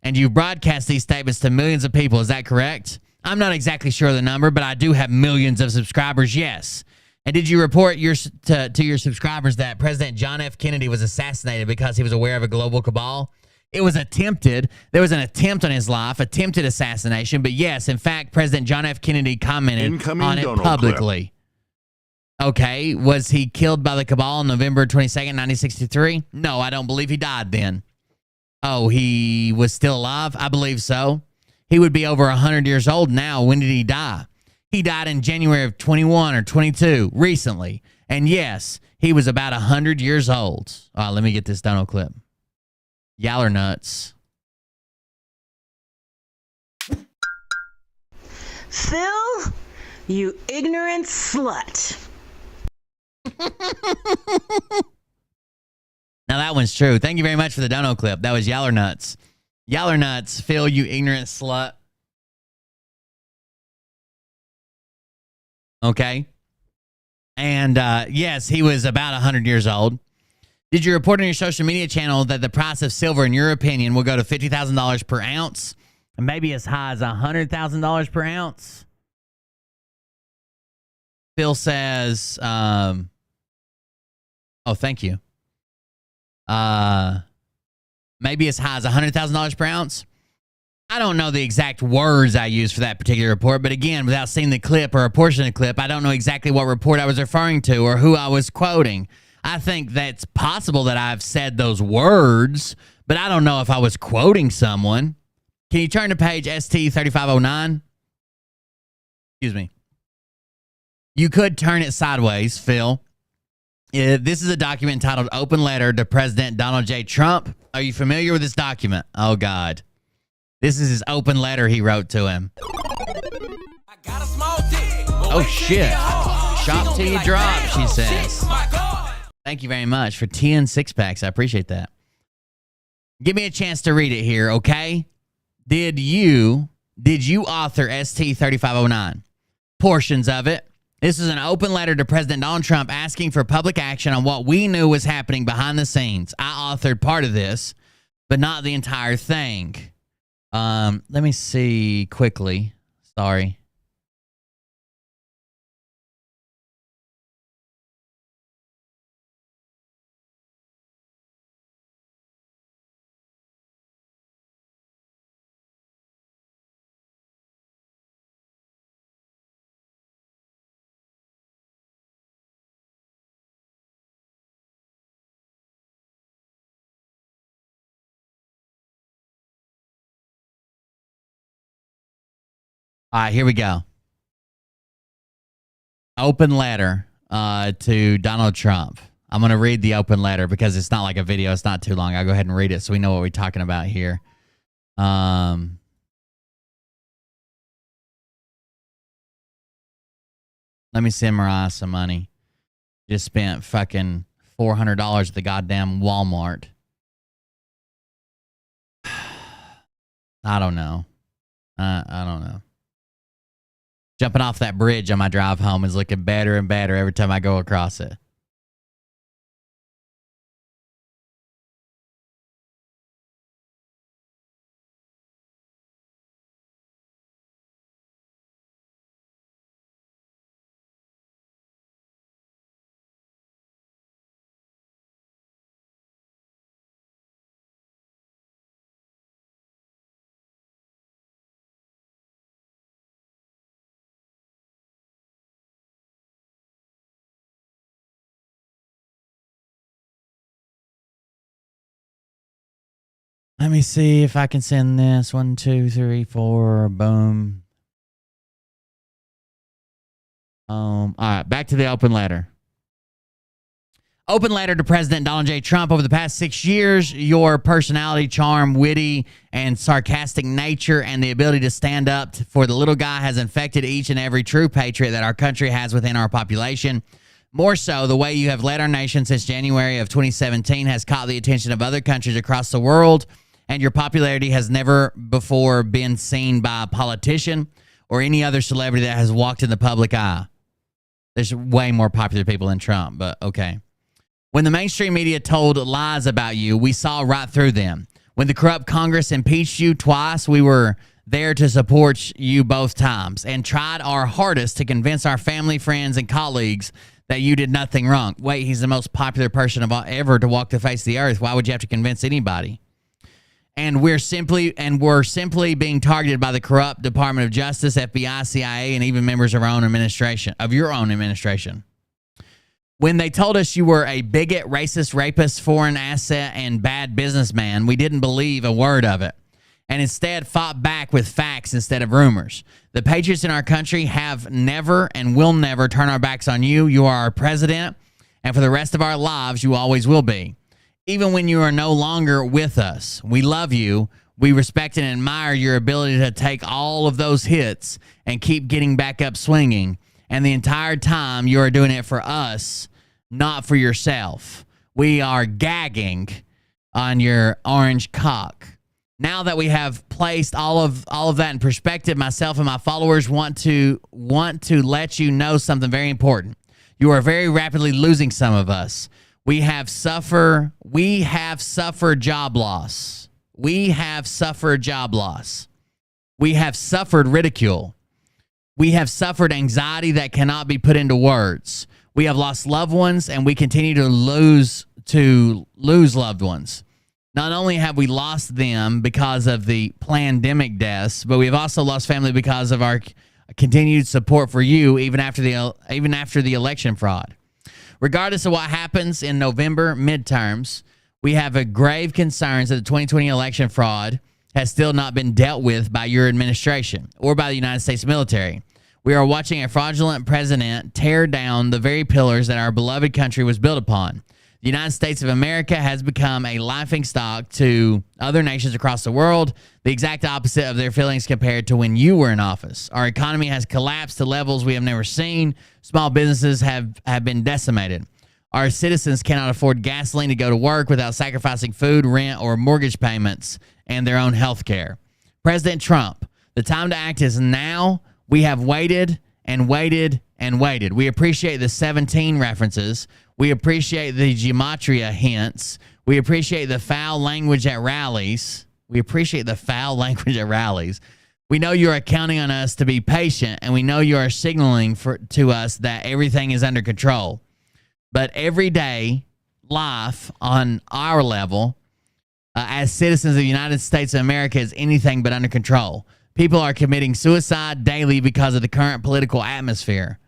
And you broadcast these statements to millions of people. Is that correct? I'm not exactly sure of the number, but I do have millions of subscribers, yes. And did you report to your subscribers that President John F. Kennedy was assassinated because he was aware of a global cabal? It was attempted. There was an attempt on his life, attempted assassination. But yes, in fact, President John F. Kennedy commented on it publicly. Okay, was he killed by the cabal on November 22nd, 1963? No, I don't believe he died then. Oh, he was still alive? I believe so. He would be over 100 years old now. When did he die? He died in January of 21 or 22, recently. And yes, he was about 100 years old. Let me get this dono clip. Yaller nuts. Phil, you ignorant slut. Now that one's true. Thank you very much for the dono clip. That was Yaller nuts. Yaller nuts, Phil, you ignorant slut. Okay. And yes, he was about 100 years old. Did you report on your social media channel that the price of silver, in your opinion, will go to $50,000 per ounce and maybe as high as $100,000 per ounce? Phil says, oh, thank you. Maybe as high as $100,000 per ounce. I don't know the exact words I used for that particular report, but again, without seeing the clip or a portion of the clip, I don't know exactly what report I was referring to or who I was quoting. I think that's possible that I've said those words, but I don't know if I was quoting someone. Can you turn to page ST3509? Excuse me. You could turn it sideways, Phil. This is a document entitled Open Letter to President Donald J. Trump. Are you familiar with this document? Oh, God. This is his open letter he wrote to him. Oh, shit. Shop till you drop, she says. Thank you very much for 10 six-packs. I appreciate that. Give me a chance to read it here, okay? Did you author ST3509? Portions of it. This is an open letter to President Donald Trump asking for public action on what we knew was happening behind the scenes. I authored part of this, but not the entire thing. Let me see quickly. Sorry. All right, here we go. Open letter to Donald Trump. I'm going to read the open letter because it's not like a video. It's not too long. I'll go ahead and read it so we know what we're talking about here. Let me send Mariah some money. Just spent fucking $400 at the goddamn Walmart. I don't know. I don't know. Jumping off that bridge on my drive home is looking better and better every time I go across it. Let me see if I can send this. 1, 2, 3, 4. Boom. All right, back to the open letter. Open letter to President Donald J. Trump. Over the past 6 years, your personality, charm, witty, and sarcastic nature, and the ability to stand up for the little guy has infected each and every true patriot that our country has within our population. More so, the way you have led our nation since January of 2017 has caught the attention of other countries across the world, and your popularity has never before been seen by a politician or any other celebrity that has walked in the public eye. There's way more popular people than Trump, but okay. When the mainstream media told lies about you, we saw right through them. When the corrupt Congress impeached you twice, we were there to support you both times and tried our hardest to convince our family, friends, and colleagues that you did nothing wrong. Wait, he's the most popular person of all ever to walk the face of the earth. Why would you have to convince anybody? And we're simply being targeted by the corrupt Department of Justice, FBI, CIA, and even members of our own administration, of your own administration. When they told us you were a bigot, racist, rapist, foreign asset, and bad businessman, we didn't believe a word of it, and instead fought back with facts instead of rumors. The patriots in our country have never and will never turn our backs on you. You are our president, and for the rest of our lives, you always will be. Even when you are no longer with us, we love you. We respect and admire your ability to take all of those hits and keep getting back up swinging. And the entire time you are doing it for us, not for yourself. We are gagging on your orange cock. Now that we have placed all of that in perspective, myself and my followers want to let you know something very important. You are very rapidly losing some of us. We have suffered job loss. We have suffered job loss. We have suffered ridicule. We have suffered anxiety that cannot be put into words. We have lost loved ones, and we continue to lose loved ones. Not only have we lost them because of the pandemic deaths, but we've also lost family because of our continued support for you, even after the election fraud. Regardless of what happens in November midterms, we have a grave concerns that the 2020 election fraud has still not been dealt with by your administration or by the United States military. We are watching a fraudulent president tear down the very pillars that our beloved country was built upon. The United States of America has become a laughingstock to other nations across the world, the exact opposite of their feelings compared to when you were in office. Our economy has collapsed to levels we have never seen. Small businesses have been decimated. Our citizens cannot afford gasoline to go to work without sacrificing food, rent, or mortgage payments and their own health care. President Trump, the time to act is now. We have waited and waited and waited. We appreciate the 17 references. We appreciate the gematria hints. We appreciate the foul language at rallies. We know you are counting on us to be patient, and we know you are signaling to us that everything is under control. But everyday life on our level, as citizens of the United States of America, is anything but under control. People are committing suicide daily because of the current political atmosphere.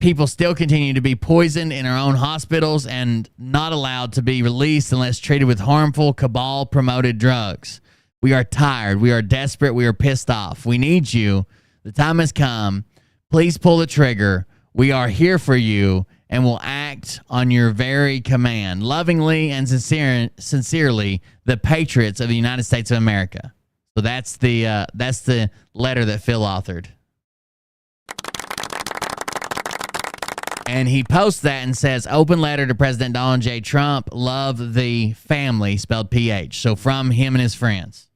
People still continue to be poisoned in our own hospitals and not allowed to be released unless treated with harmful cabal-promoted drugs. We are tired. We are desperate. We are pissed off. We need you. The time has come. Please pull the trigger. We are here for you and will act on your very command. Lovingly and sincerely, the patriots of the United States of America. So that's the letter that Phil authored. And he posts that and says, open letter to President Donald J. Trump, love the family, spelled PH. So from him and his friends.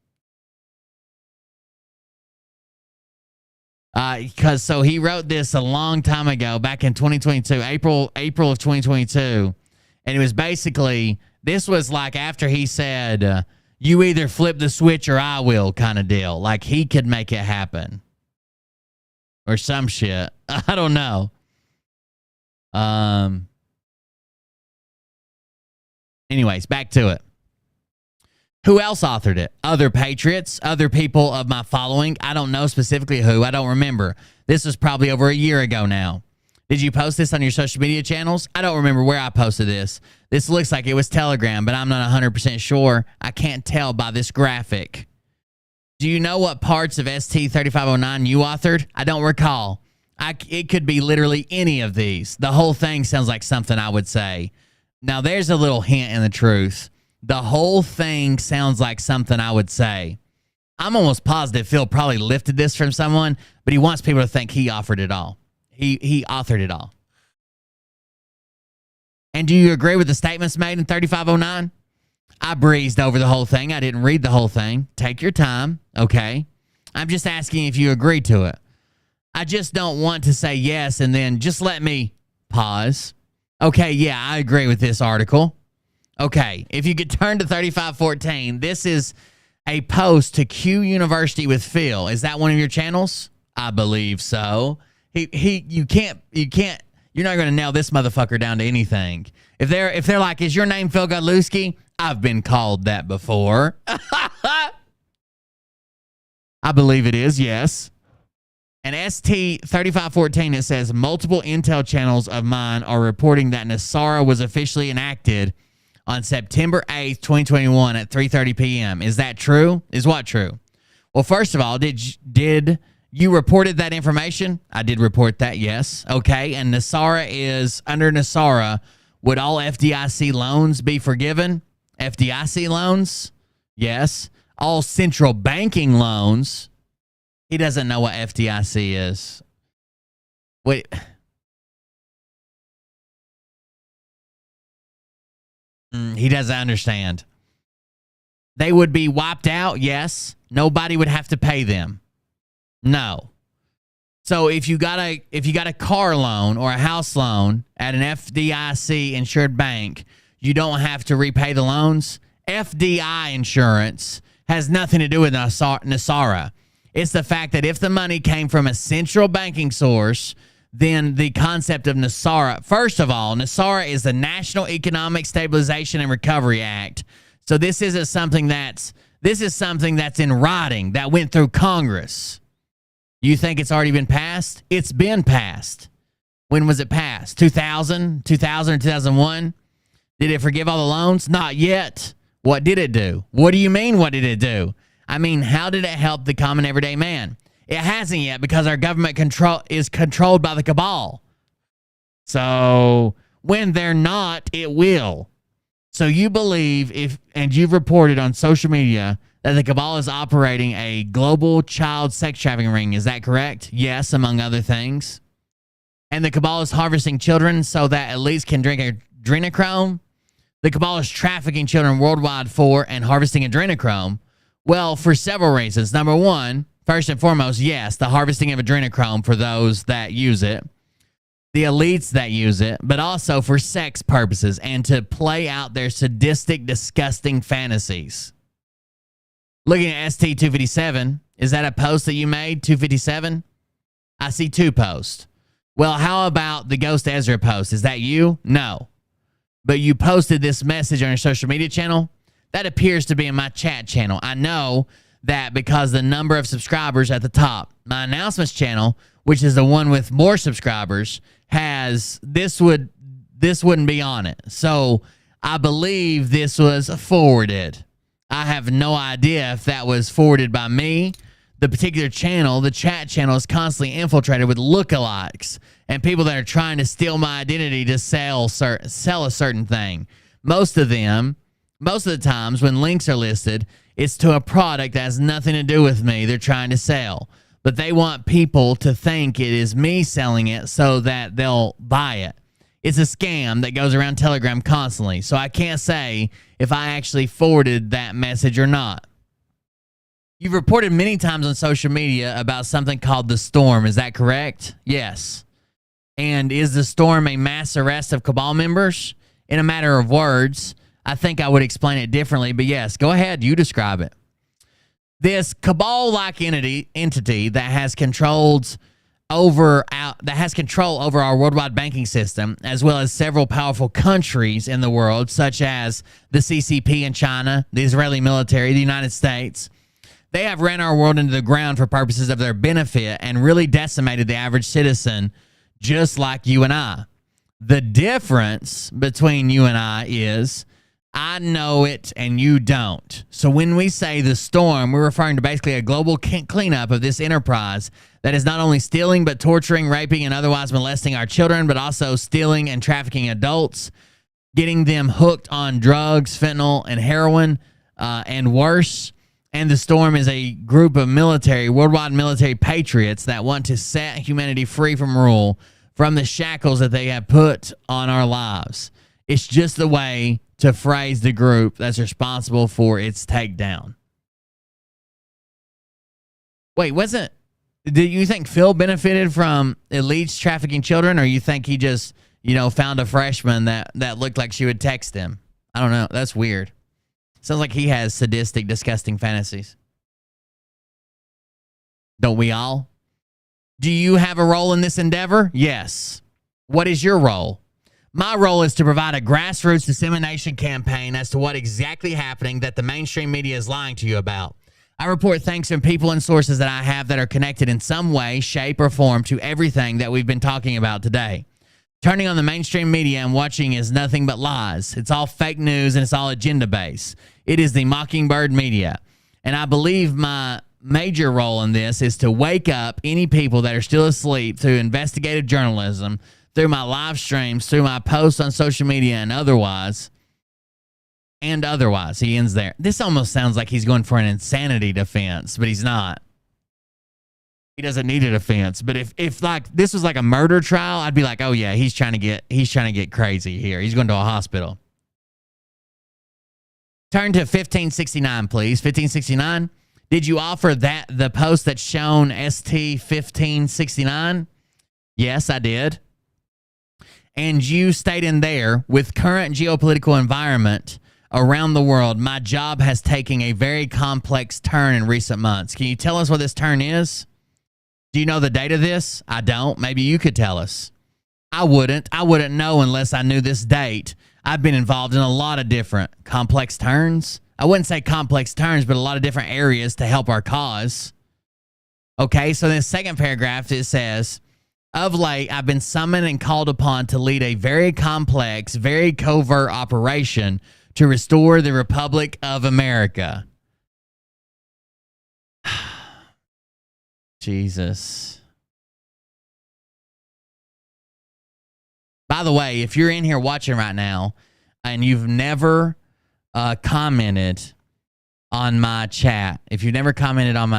So he wrote this a long time ago, back in 2022, April of 2022. And it was basically, this was like after he said, you either flip the switch or I will kind of deal. Like he could make it happen. Or some shit. I don't know. Anyways, back to it. Who else authored it? Other patriots, other people of my following. I don't know specifically who. I don't remember. This was probably over a year ago now. Did you post this on your social media channels? I don't remember where I posted this. This looks like it was Telegram, but I'm not 100% sure. I can't tell by this graphic. Do you know what parts of ST3509 you authored? I don't recall. It could be literally any of these. The whole thing sounds like something I would say. Now, there's a little hint in the truth. The whole thing sounds like something I would say. I'm almost positive Phil probably lifted this from someone, but he wants people to think he offered it all. He authored it all. And do you agree with the statements made in 3509? I breezed over the whole thing. I didn't read the whole thing. Take your time, okay? I'm just asking if you agree to it. I just don't want to say yes and then just let me pause. Okay, yeah, I agree with this article. Okay, if you could turn to 3514, this is a post to Q University with Phil. Is that one of your channels? I believe so. You're not going to nail this motherfucker down to anything. If they're like, is your name Phil Godlewski? I've been called that before. I believe it is, yes. And ST3514, it says, multiple intel channels of mine are reporting that NESARA was officially enacted on September 8th, 2021 at 3:30 p.m. Is that true? Is what true? Well, first of all, did you reported that information? I did report that, yes. Okay, and NESARA is, under NESARA, would all FDIC loans be forgiven? FDIC loans? Yes. All central banking loans. He doesn't know what FDIC is. Wait. He doesn't understand. They would be wiped out, yes. Nobody would have to pay them. No. So if you got a car loan or a house loan at an FDIC insured bank, you don't have to repay the loans. FDI insurance has nothing to do with NESARA. It's the fact that if the money came from a central banking source, then the concept of NESARA, first of all, NESARA is the National Economic Stabilization and Recovery Act. So this is something that's in writing that went through Congress. You think it's already been passed? It's been passed. When was it passed? 2000 or 2001? Did it forgive all the loans? Not yet. What did it do? What do you mean, what did it do? I mean, how did it help the common everyday man? It hasn't yet because our government is controlled by the cabal. So when they're not, it will. So you believe and you've reported on social media that the cabal is operating a global child sex trafficking ring. Is that correct? Yes, among other things. And the cabal is harvesting children so that elites can drink adrenochrome. The cabal is trafficking children worldwide for and harvesting adrenochrome. Well, for several reasons. Number one, first and foremost, yes, the harvesting of adrenochrome for those that use it, the elites that use it, but also for sex purposes and to play out their sadistic, disgusting fantasies. Looking at ST257, is that a post that you made, 257? I see two posts. Well, how about the Ghost Ezra post? Is that you? No. But you posted this message on your social media channel? That appears to be in my chat channel. I know that because the number of subscribers at the top. My announcements channel, which is the one with more subscribers, has this wouldn't be on it. So I believe this was forwarded. I have no idea if that was forwarded by me. The particular channel, the chat channel, is constantly infiltrated with lookalikes and people that are trying to steal my identity to sell a certain thing. Most of the times when links are listed, it's to a product that has nothing to do with me they're trying to sell. But they want people to think it is me selling it so that they'll buy it. It's a scam that goes around Telegram constantly. So I can't say if I actually forwarded that message or not. You've reported many times on social media about something called the Storm. Is that correct? Yes. And is the Storm a mass arrest of cabal members? In a matter of words, I think I would explain it differently, but yes, go ahead. You describe it. This cabal-like entity that has control over our worldwide banking system, as well as several powerful countries in the world, such as the CCP in China, the Israeli military, the United States. They have ran our world into the ground for purposes of their benefit and really decimated the average citizen, just like you and I. The difference between you and I is I know it and you don't. So when we say the Storm, we're referring to basically a global cleanup of this enterprise that is not only stealing, but torturing, raping, and otherwise molesting our children, but also stealing and trafficking adults, getting them hooked on drugs, fentanyl, and heroin, and worse. And the Storm is a group of worldwide military patriots that want to set humanity free from rule, from the shackles that they have put on our lives. It's just the way to phrase the group that's responsible for its takedown. Wait, do you think Phil benefited from elites trafficking children, or you think he just, found a freshman that looked like she would text him? I don't know. That's weird. Sounds like he has sadistic, disgusting fantasies. Don't we all? Do you have a role in this endeavor? Yes. What is your role? My role is to provide a grassroots dissemination campaign as to what exactly happening that the mainstream media is lying to you about. I report things from people and sources that I have that are connected in some way, shape, or form to everything that we've been talking about today. Turning on the mainstream media and watching is nothing but lies. It's all fake news and it's all agenda-based. It is the Mockingbird media. And I believe my major role in this is to wake up any people that are still asleep through investigative journalism, through my live streams, through my posts on social media and otherwise. And otherwise, he ends there. This almost sounds like he's going for an insanity defense, but he's not. He doesn't need a defense. But if like this was like a murder trial, I'd be like, oh yeah, he's trying to get crazy here. He's going to a hospital. Turn to 1569, please. 1569. Did you offer the post that's shown ST 1569? Yes, I did. And you stayed in there with current geopolitical environment around the world. My job has taken a very complex turn in recent months. Can you tell us what this turn is? Do you know the date of this? I don't. Maybe you could tell us. I wouldn't know unless I knew this date. I've been involved in a lot of different complex turns. I wouldn't say complex turns, but a lot of different areas to help our cause. Okay, so in the second paragraph, it says, of late, I've been summoned and called upon to lead a very complex, very covert operation to restore the Republic of America. Jesus. By the way, if you're in here watching right now and you've never commented on my chat, if you've never commented on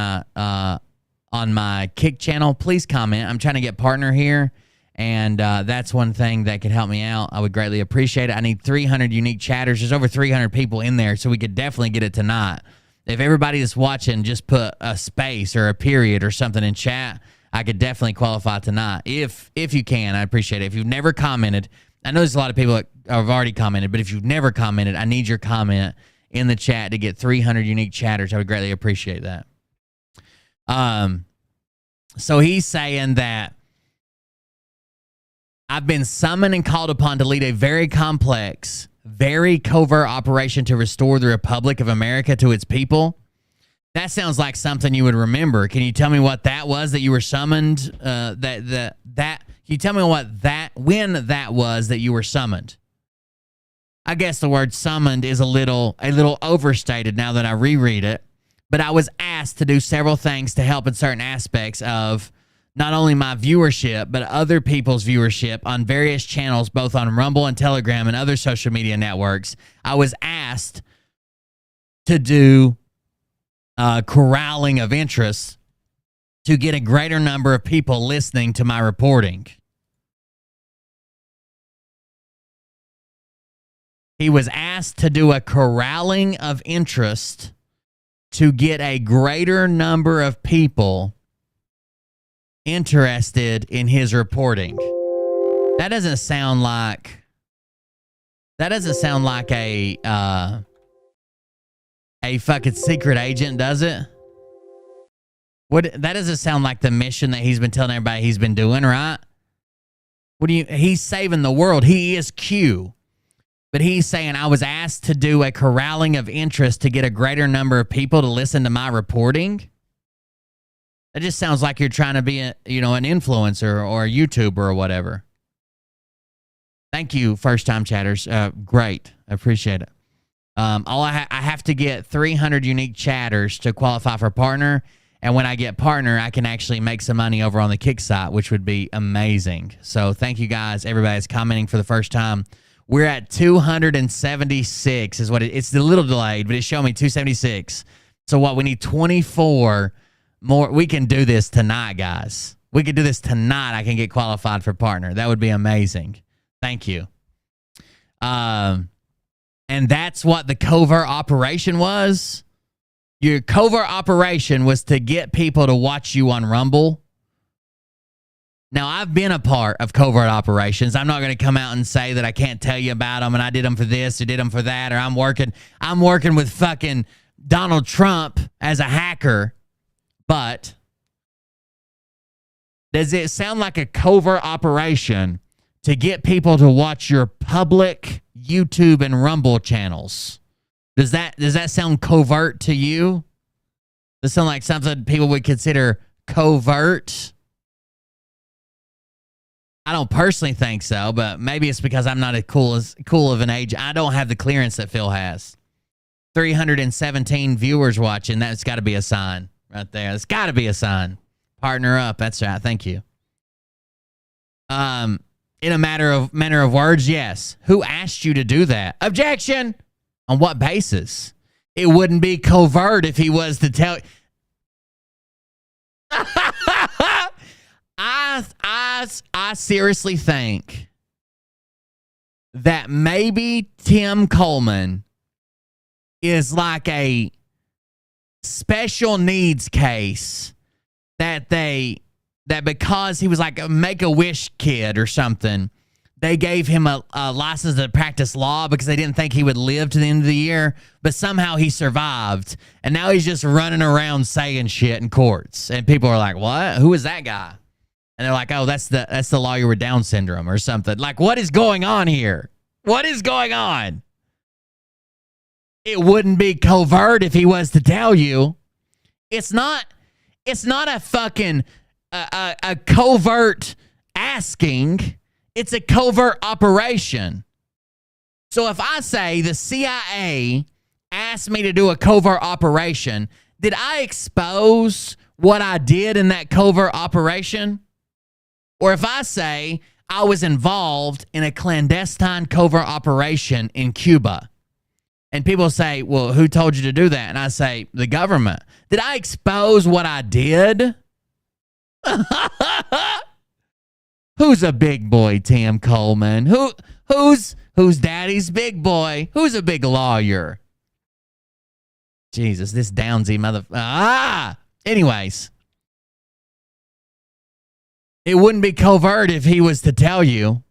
my Kick channel, please comment. I'm trying to get partner here, and that's one thing that could help me out. I would greatly appreciate it. I need 300 unique chatters. There's over 300 people in there, so we could definitely get it tonight. If everybody that's watching just put a space or a period or something in chat, I could definitely qualify tonight. If you can, I appreciate it. If you've never commented, I know there's a lot of people that have already commented, but if you've never commented, I need your comment in the chat to get 300 unique chatters. I would greatly appreciate that. So he's saying that I've been summoned and called upon to lead a very complex, very covert operation to restore the Republic of America to its people. That sounds like something you would remember. Can you tell me what that was that you were summoned? Can you tell me when that was that you were summoned? I guess the word summoned is a little overstated now that I reread it. But I was asked to do several things to help in certain aspects of not only my viewership, but other people's viewership on various channels, both on Rumble and Telegram and other social media networks. I was asked to do corralling of interest to get a greater number of people listening to my reporting. He was asked to do a corralling of interest to get a greater number of people interested in his reporting. That doesn't sound like a fucking secret agent, does it? That doesn't sound like the mission that he's been telling everybody he's been doing, right? He's saving the world. He is Q. But he's saying, I was asked to do a corralling of interest to get a greater number of people to listen to my reporting. That just sounds like you're trying to be an influencer or a YouTuber or whatever. Thank you, first-time chatters. Great. I appreciate it. I have to get 300 unique chatters to qualify for partner. And when I get partner, I can actually make some money over on the Kick site, which would be amazing. So thank you guys. Everybody's commenting for the first time. We're at 276 is what it's a little delayed, but it showed me 276. So what, we need 24 more. We can do this tonight, guys. We could do this tonight. I can get qualified for partner. That would be amazing. Thank you. And that's what the covert operation was. Your covert operation was to get people to watch you on Rumble. Now, I've been a part of covert operations. I'm not going to come out and say that I can't tell you about them and I did them for this or did them for that, or I'm working with fucking Donald Trump as a hacker. But does it sound like a covert operation to get people to watch your public YouTube and Rumble channels? Does that sound covert to you? Does it sound like something people would consider covert? I don't personally think so, but maybe it's because I'm not as cool of an age. I don't have the clearance that Phil has. 317 viewers watching. That's got to be a sign right there. It's got to be a sign. Partner up. That's right. Thank you. In a manner of words, yes. Who asked you to do that? Objection. On what basis? It wouldn't be covert if he was to tell. I seriously think that maybe Tim Coleman is like a special needs case that because he was like a Make-A-Wish kid or something, they gave him a license to practice law because they didn't think he would live to the end of the year, but somehow he survived, and now he's just running around saying shit in courts, and people are like, what? Who is that guy? And they're like, oh, that's the lawyer with Down syndrome or something. Like, what is going on here? What is going on? It wouldn't be covert if he was to tell you. It's not a fucking a covert asking. It's a covert operation. So if I say the CIA asked me to do a covert operation, did I expose what I did in that covert operation? Or if I say I was involved in a clandestine covert operation in Cuba, and people say, well, who told you to do that? And I say, the government. Did I expose what I did? Who's a big boy, Tim Coleman? Who's daddy's big boy? Who's a big lawyer? Jesus, this Downsy mother. Anyways. It wouldn't be covert if he was to tell you.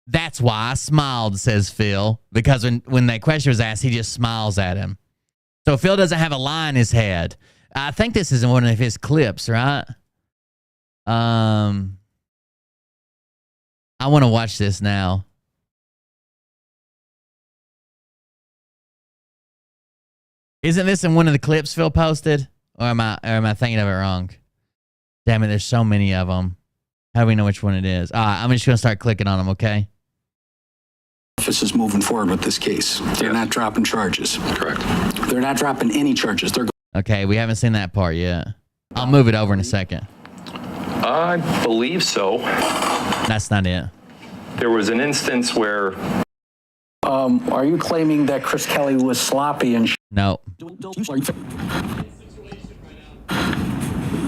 That's why I smiled, says Phil. Because when that question was asked, he just smiles at him. So Phil doesn't have a lie in his head. I think this is one of his clips, right? I want to watch this now. Isn't this in one of the clips Phil posted? Or am I thinking of it wrong? Damn it, there's so many of them. How do we know which one it is? I'm just going to start clicking on them, okay? Office is moving forward with this case. They're not dropping charges. Correct. They're not dropping any charges. They're Okay, we haven't seen that part yet. I'll move it over in a second. I believe so. That's not it. There was an instance where... Are you claiming that Chris Kelly was sloppy and... No.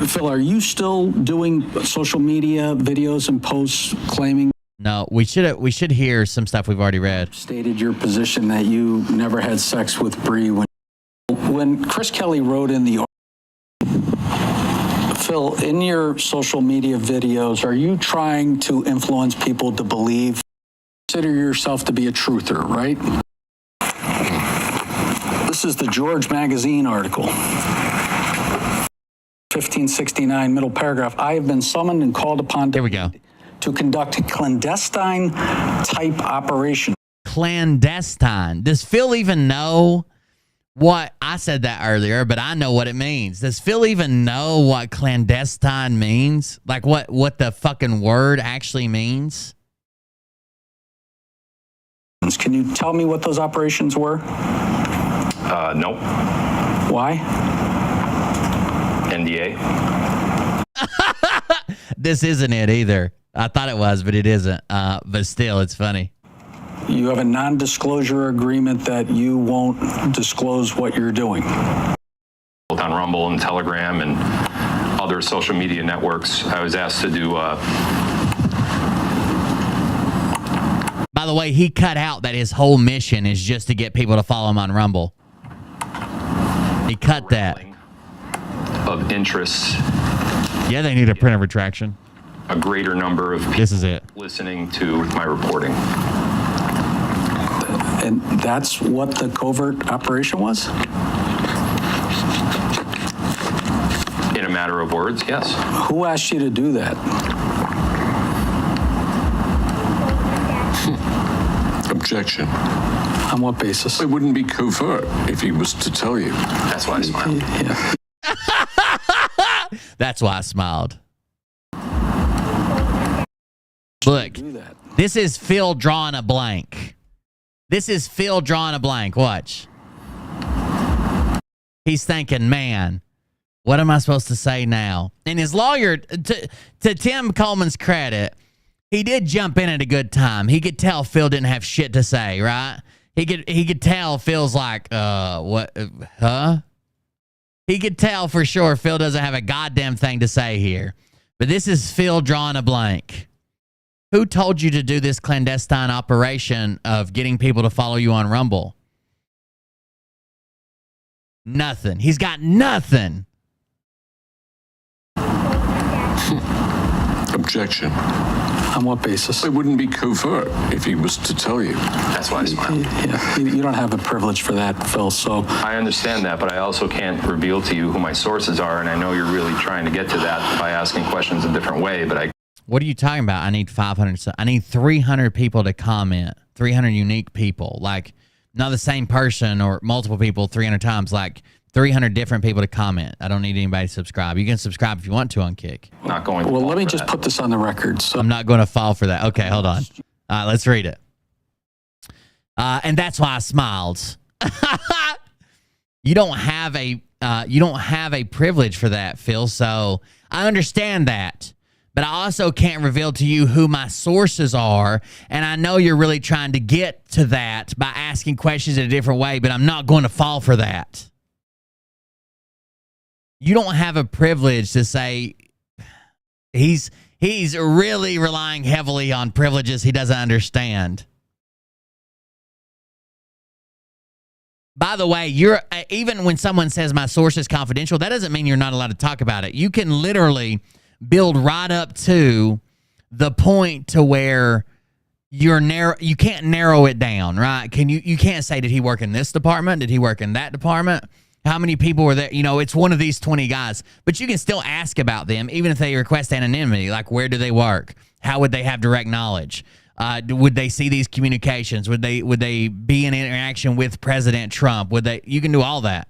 Phil, are you still doing social media videos and posts claiming... No, we should hear some stuff we've already read. Stated your position that you never had sex with Bree when Chris Kelly wrote in the... Phil, in your social media videos, are you trying to influence people to believe... Consider yourself to be a truther, right? This is the George Magazine article. 1569, middle paragraph. I have been summoned and called upon Here we go. To conduct a clandestine type operation. Clandestine. Does Phil even know what... I said that earlier, but I know what it means. Does Phil even know what clandestine means? Like what the fucking word actually means? Can you tell me what those operations were? No. Why? NDA. This isn't it either. I thought it was, but it isn't. But still, it's funny. You have a non-disclosure agreement that you won't disclose what you're doing. Both on Rumble and Telegram and other social media networks, I was asked to do... By the way, he cut out that his whole mission is just to get people to follow him on Rumble. He cut that. Of interest. Yeah, they need a print of retraction. a greater number of people This is it. listening to my reporting. And that's what the covert operation was? In a matter of words, yes. Who asked you to do that? Objection. On what basis? It wouldn't be covert if he was to tell you. That's why I smiled. Yeah. That's why I smiled. Look, Do that. this is Phil drawing a blank. This is Phil drawing a blank. Watch. He's thinking, man, what am I supposed to say now? And his lawyer, to Tim Coleman's credit, he did jump in at a good time. He could tell Phil didn't have shit to say, right? He could tell Phil's like, what, huh? He could tell for sure Phil doesn't have a goddamn thing to say here. But this is Phil drawing a blank. Who told you to do this clandestine operation of getting people to follow you on Rumble? Nothing. He's got nothing. Objection. On what basis? It wouldn't be covert if he was to tell you. That's why I smiled. Yeah. You don't have a privilege for that, Phil, so I understand that, but I also can't reveal to you who my sources are, and I know you're really trying to get to that by asking questions a different way, but I... What are you talking about? I need 500. I need 300 people to comment. 300 unique people. Like, not the same person or multiple people 300 times. Like, 300 different people to comment. I don't need anybody to subscribe. You can subscribe if you want to on Kick. Not going to well, fall let me for just that. put this on the record. So I'm not going to fall for that. Okay, hold on. All right, let's read it. And that's why I smiled. You don't have a privilege for that, Phil. So I understand that. But I also can't reveal to you who my sources are. And I know you're really trying to get to that by asking questions in a different way, but I'm not going to fall for that. You don't have a privilege to say he's really relying heavily on privileges he doesn't understand. By the way, you're even when someone says my source is confidential, that doesn't mean you're not allowed to talk about it. You can literally build right up to the point to where you can't narrow it down, right? You can't say, did he work in this department? Did he work in that department? How many people were there? You know, it's one of these 20 guys, but you can still ask about them, even if they request anonymity. Like, where do they work? How would they have direct knowledge? Would they see these communications? Would they be in interaction with President Trump? You can do all that.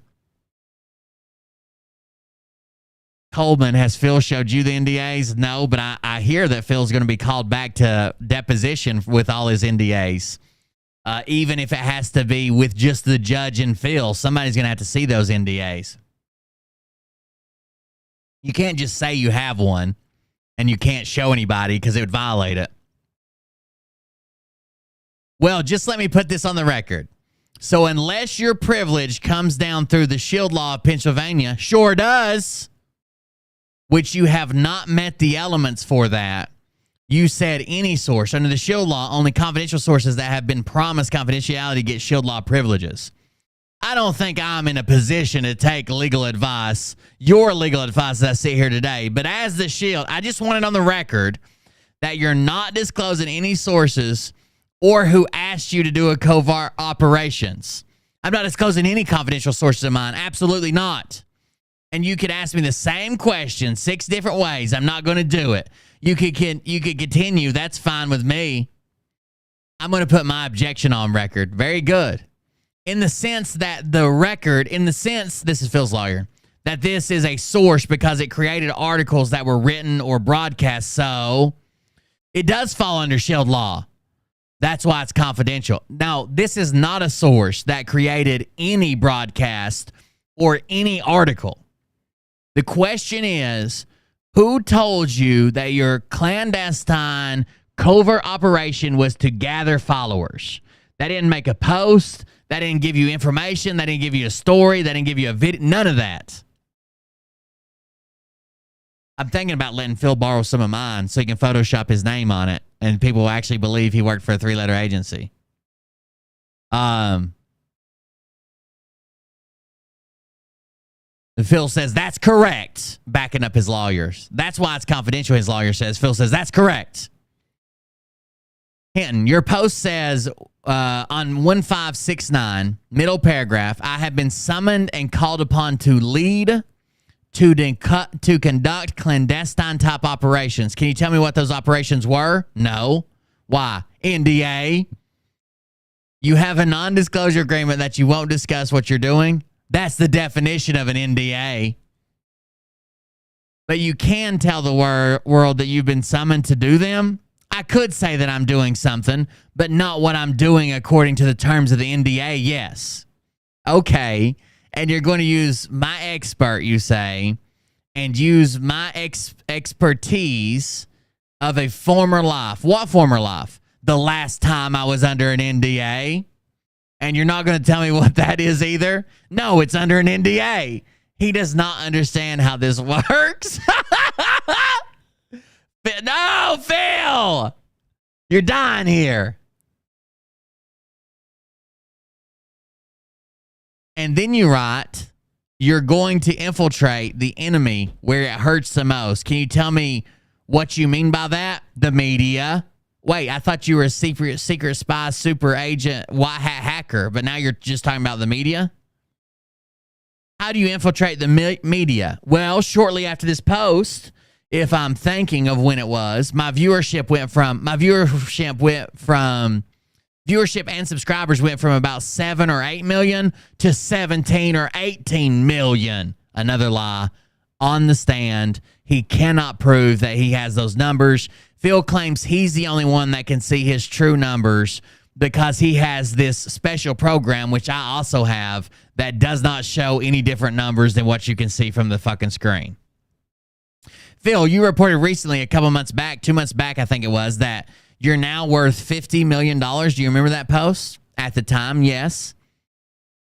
Coleman, has Phil showed you the NDAs? No, but I hear that Phil's going to be called back to deposition with all his NDAs. Even if it has to be with just the judge and Phil, somebody's going to have to see those NDAs. You can't just say you have one and you can't show anybody because it would violate it. Well, just let me put this on the record. So unless your privilege comes down through the Shield Law of Pennsylvania, sure does, which you have not met the elements for that. You said any source. Under the Shield Law, only confidential sources that have been promised confidentiality get Shield Law privileges. I don't think I'm in a position to take legal advice, your legal advice as I sit here today. But as the Shield, I just want it on the record that you're not disclosing any sources or who asked you to do a covert operations. I'm not disclosing any confidential sources of mine. Absolutely not. And you could ask me the same question 6 different ways. I'm not going to do it. You could continue. That's fine with me. I'm going to put my objection on record. Very good. In the sense that this is Phil's lawyer, that this is a source because it created articles that were written or broadcast. So it does fall under Shield Law. That's why it's confidential. Now, this is not a source that created any broadcast or any article. The question is, who told you that your clandestine covert operation was to gather followers? That didn't make a post. That didn't give you information. That didn't give you a story. That didn't give you a video. None of that. I'm thinking about letting Phil borrow some of mine so he can Photoshop his name on it and people will actually believe he worked for a 3-letter agency. Phil says, that's correct, backing up his lawyers. That's why it's confidential, his lawyer says. Phil says, that's correct. Hinton, your post says on 1569, middle paragraph, I have been summoned and called upon to lead to conduct clandestine type operations. Can you tell me what those operations were? No. Why? NDA. You have a non-disclosure agreement that you won't discuss what you're doing. That's the definition of an NDA. But you can tell the world that you've been summoned to do them. I could say that I'm doing something, but not what I'm doing according to the terms of the NDA. Yes. Okay. And you're going to use my expert, you say, and use my expertise of a former life. What former life? The last time I was under an NDA. And you're not going to tell me what that is either? No, it's under an NDA. He does not understand how this works. No, Phil! You're dying here. And then you write, you're going to infiltrate the enemy where it hurts the most. Can you tell me what you mean by that? The media. Wait, I thought you were a secret spy, super agent, white hat hacker, but now you're just talking about the media? How do you infiltrate the media? Well, shortly after this post, if I'm thinking of when it was, viewership and subscribers went from about 7 or 8 million to 17 or 18 million. Another lie on the stand. He cannot prove that he has those numbers. Phil claims he's the only one that can see his true numbers because he has this special program, which I also have, that does not show any different numbers than what you can see from the fucking screen. Phil, you reported recently, a couple months back, 2 months back, I think it was, that you're now worth $50 million. Do you remember that post? At the time, yes.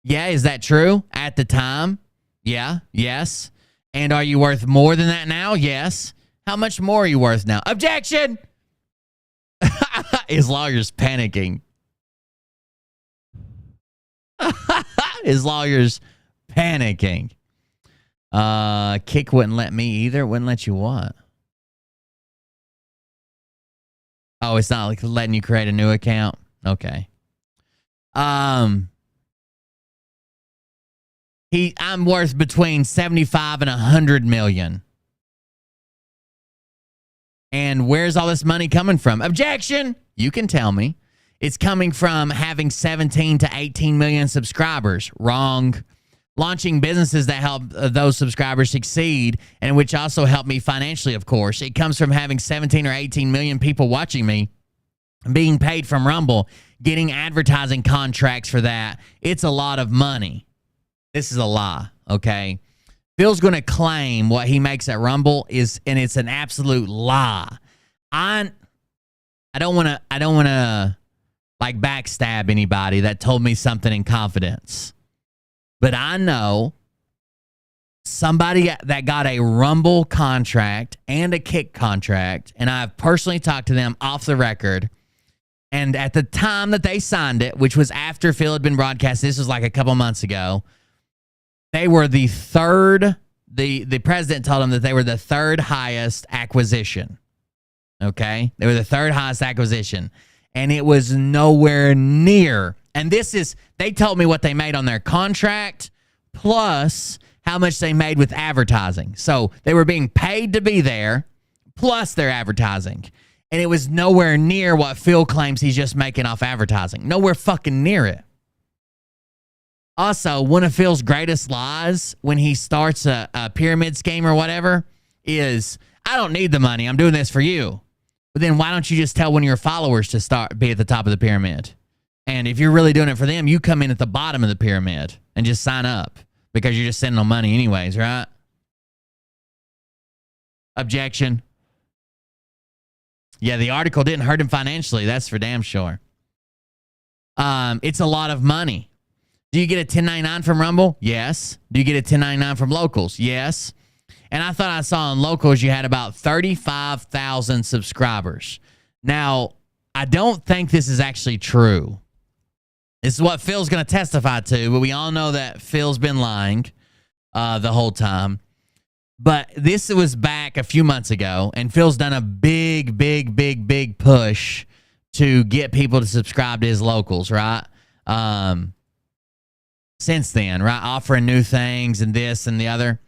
Yeah, is that true? At the time? Yeah, yes. And are you worth more than that now? Yes. How much more are you worth now? Objection! His lawyer's panicking. His lawyer's panicking. Kick wouldn't let me either. Wouldn't let you what? Oh, it's not like letting you create a new account? Okay. I'm worth between 75 and 100 million. And where's all this money coming from? Objection! You can tell me. It's coming from having 17 to 18 million subscribers. Wrong. Launching businesses that help those subscribers succeed, and which also help me financially, of course. It comes from having 17 or 18 million people watching me, being paid from Rumble, getting advertising contracts for that. It's a lot of money. This is a lie, okay? Phil's going to claim what he makes at Rumble is, and it's an absolute lie. I don't want to like backstab anybody that told me something in confidence. But I know somebody that got a Rumble contract and a Kick contract, and I've personally talked to them off the record. And at the time that they signed it, which was after Phil had been broadcast, this was like a couple months ago, they were the third, the president told them that they were the third highest acquisition. Okay? They were the third highest acquisition. And it was nowhere near. And this is, they told me what they made on their contract plus how much they made with advertising. So they were being paid to be there plus their advertising. And it was nowhere near what Phil claims he's just making off advertising. Nowhere fucking near it. Also, one of Phil's greatest lies when he starts a pyramid scheme or whatever is, I don't need the money. I'm doing this for you. But then why don't you just tell one of your followers to be at the top of the pyramid? And if you're really doing it for them, you come in at the bottom of the pyramid and just sign up because you're just sending them money anyways, right? Objection. Yeah, the article didn't hurt him financially. That's for damn sure. It's a lot of money. Do you get a 1099 from Rumble? Yes. Do you get a 1099 from Locals? Yes. And I thought I saw on Locals you had about 35,000 subscribers. Now, I don't think this is actually true. This is what Phil's going to testify to, but we all know that Phil's been lying. the whole time. But this was back a few months ago, and Phil's done a big push to get people to subscribe to his locals, right? Since then, right? Offering new things and this and the other.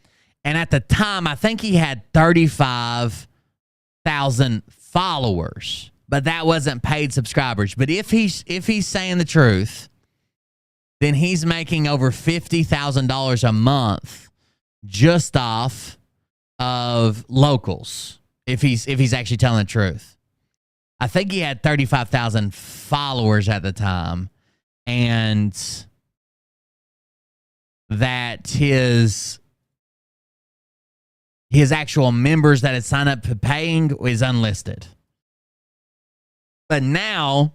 And at the time, I think he had 35,000 followers, but that wasn't paid subscribers. But if he's saying the truth, then he's making over $50,000 a month just off of locals. If he's actually telling the truth, I think he had 35,000 followers at the time, and that his actual members that had signed up for paying is unlisted. But now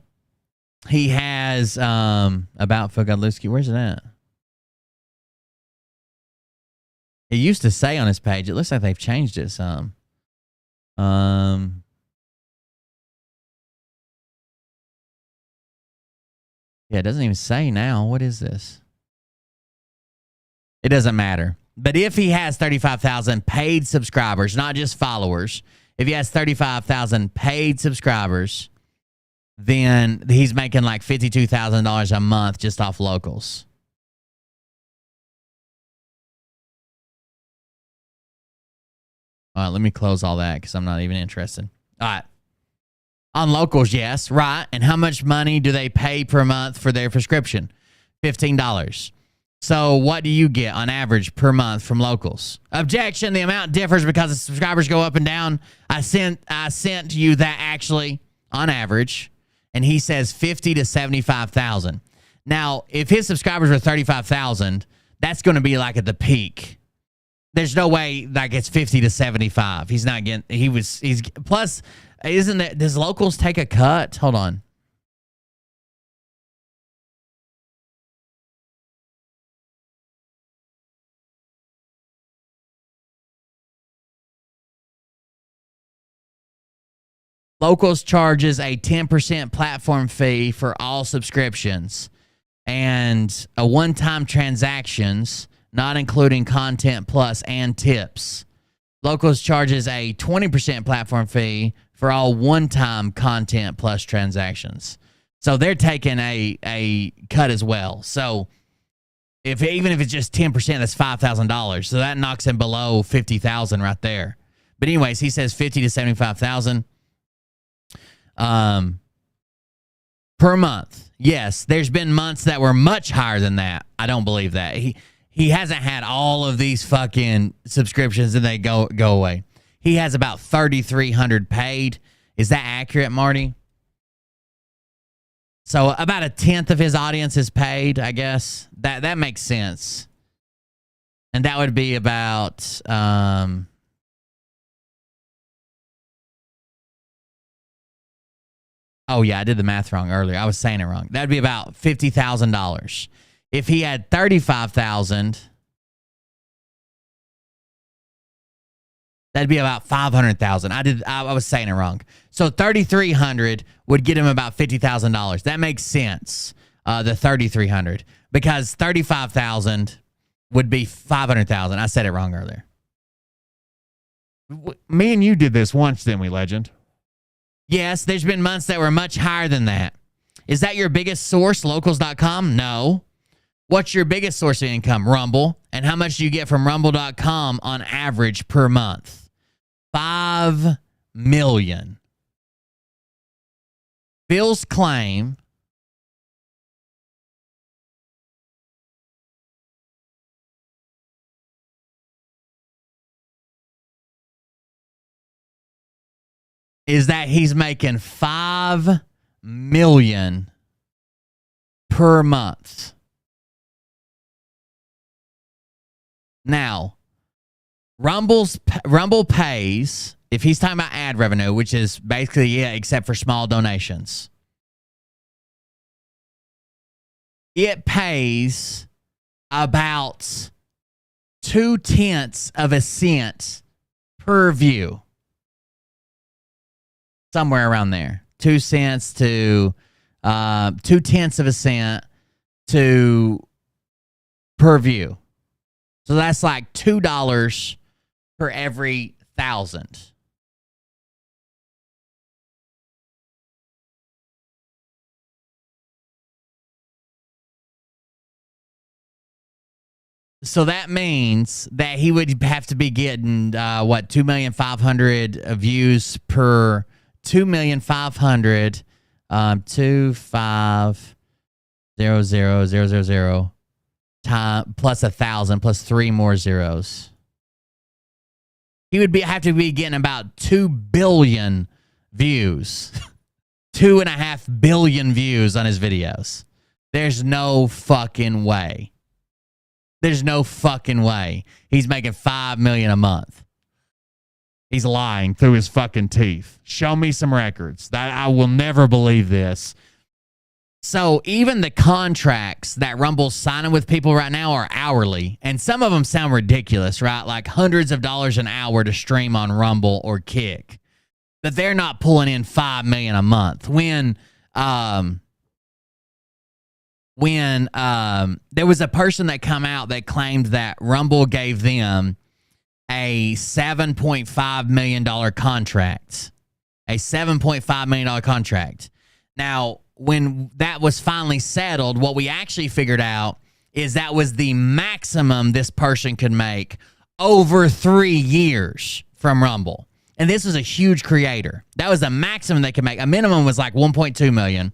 he has about Phil Godlewski. Where's it at? It used to say on his page. It looks like they've changed it some. Yeah, it doesn't even say now. What is this? It doesn't matter. But if he has 35,000 paid subscribers, not just followers, if he has 35,000 paid subscribers, then he's making like $52,000 a month just off locals. All right, let me close all that because I'm not even interested. All right. On locals, yes, right. And how much money do they pay per month for their prescription? $15. So what do you get on average per month from locals? Objection, the amount differs because the subscribers go up and down. I sent you that actually on average, and he says 50 to 75,000. Now, if his subscribers were 35,000, that's going to be like at the peak. There's no way like it's 50 to 75. He's not getting, he's plus, isn't that, does locals take a cut? Hold on. Locals charges a 10% platform fee for all subscriptions and a one-time transactions, not including content plus and tips. Locals charges a 20% platform fee for all one-time content plus transactions. So they're taking a cut as well. So even if it's just 10%, that's $5,000. So that knocks him below 50,000 right there. But anyways, he says 50 to 75,000 per month. Yes, there's been months that were much higher than that. I don't believe that. He hasn't had all of these fucking subscriptions and they go away. He has about 3,300 paid. Is that accurate, Marty? So about a tenth of his audience is paid, I guess. That makes sense. And that would be about oh, yeah, I did the math wrong earlier. I was saying it wrong. That would be about $50,000. If he had 35,000, that'd be about 500,000. I was saying it wrong. So 3,300 would get him about $50,000. That makes sense. The 3,300 because 35,000 would be 500,000. I said it wrong earlier. Me and you did this once, didn't we, Legend? Yes, there's been months that were much higher than that. Is that your biggest source, locals.com? No. What's your biggest source of income? Rumble. And how much do you get from rumble.com on average per month? 5 million. Phil's claim is that he's making 5 million per month. Now, Rumble pays, if he's talking about ad revenue, which is basically, yeah, except for small donations. It pays about 0.2 of a cent per view. Somewhere around there. 2 cents to 0.2 of a cent to per view. So that's like $2 for every 1,000. So that means that he would have to be getting 2,500,000 views per 2,500,000 250,000 time plus 1,000 plus 3 more zeros. He would have to be getting about 2 billion views. 2.5 billion views on his videos. There's no fucking way. There's no fucking way he's making $5 million a month. He's lying through his fucking teeth. Show me some records. That I will never believe this. So even the contracts that Rumble's signing with people right now are hourly, and some of them sound ridiculous, right? Like hundreds of dollars an hour to stream on Rumble or Kick. But they're not pulling in $5 million a month. When there was a person that come out that claimed that Rumble gave them a $7.5 million contract. A $7.5 million contract. Now, when that was finally settled, what we actually figured out is that was the maximum this person could make over 3 years from Rumble. And this was a huge creator. That was the maximum they could make. A minimum was like 1.2 million.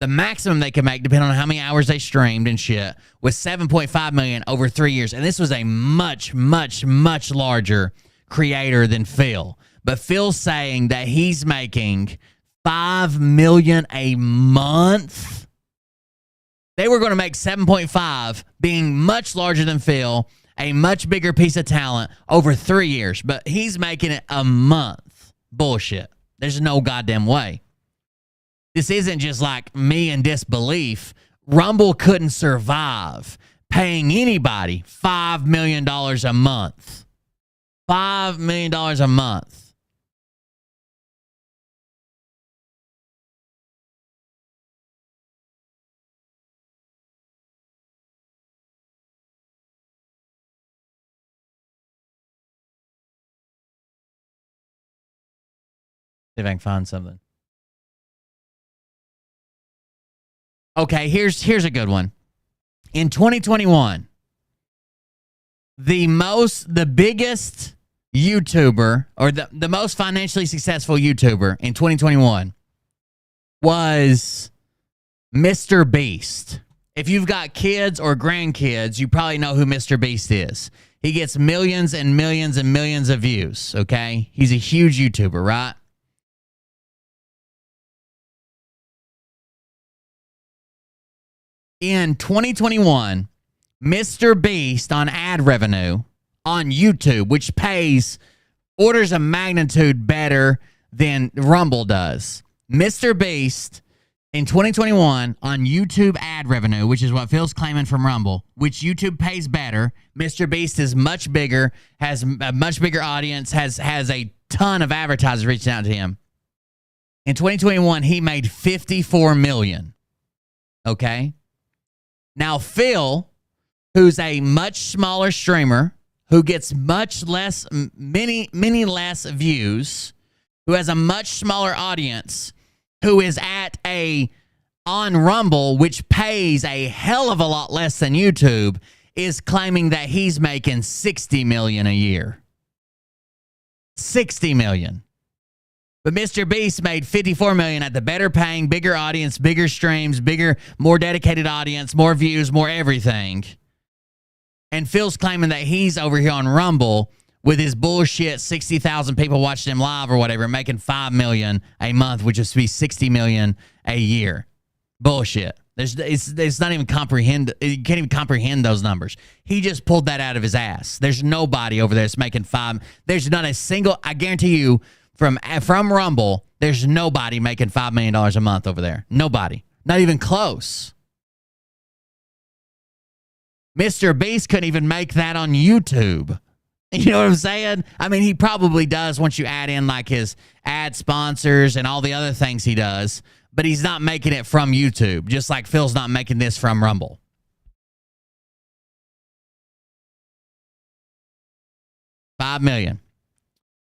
The maximum they could make, depending on how many hours they streamed and shit, was 7.5 million over 3 years. And this was a much, much, much larger creator than Phil. But Phil's saying that he's making $5 million a month. They were going to make 7.5, being much larger than Phil, a much bigger piece of talent over 3 years. But he's making it a month. Bullshit. There's no goddamn way. This isn't just like me in disbelief. Rumble couldn't survive paying anybody $5 million a month. $5 million a month. See if I can find something. Okay, here's a good one. In 2021, the biggest YouTuber, or the most financially successful YouTuber in 2021 was Mr. Beast. If you've got kids or grandkids, you probably know who Mr. Beast is. He gets millions and millions and millions of views, okay? He's a huge YouTuber, right? In 2021, Mr. Beast on ad revenue on YouTube, which pays orders of magnitude better than Rumble does. Mr. Beast in 2021 on YouTube ad revenue, which is what Phil's claiming from Rumble, which YouTube pays better. Mr. Beast is much bigger, has a much bigger audience, has a ton of advertisers reaching out to him. In 2021, he made $54 million. Okay? Now, Phil, who's a much smaller streamer, who gets much less, many less views, who has a much smaller audience, who is on Rumble, which pays a hell of a lot less than YouTube, is claiming that he's making $60 million a year. $60 million. But Mr. Beast made $54 million at the better paying, bigger audience, bigger streams, bigger, more dedicated audience, more views, more everything. And Phil's claiming that he's over here on Rumble with his bullshit 60,000 people watching him live or whatever, making $5 million a month, which would be $60 million a year. Bullshit. It's not even comprehend. You can't even comprehend those numbers. He just pulled that out of his ass. There's nobody over there that's making $5. There's not a single. I guarantee you, from Rumble, there's nobody making $5 million a month over there. Nobody. Not even close. Mr. Beast couldn't even make that on YouTube. You know what I'm saying? I mean, he probably does once you add in like his ad sponsors and all the other things he does, but he's not making it from YouTube, just like Phil's not making this from Rumble. 5 million.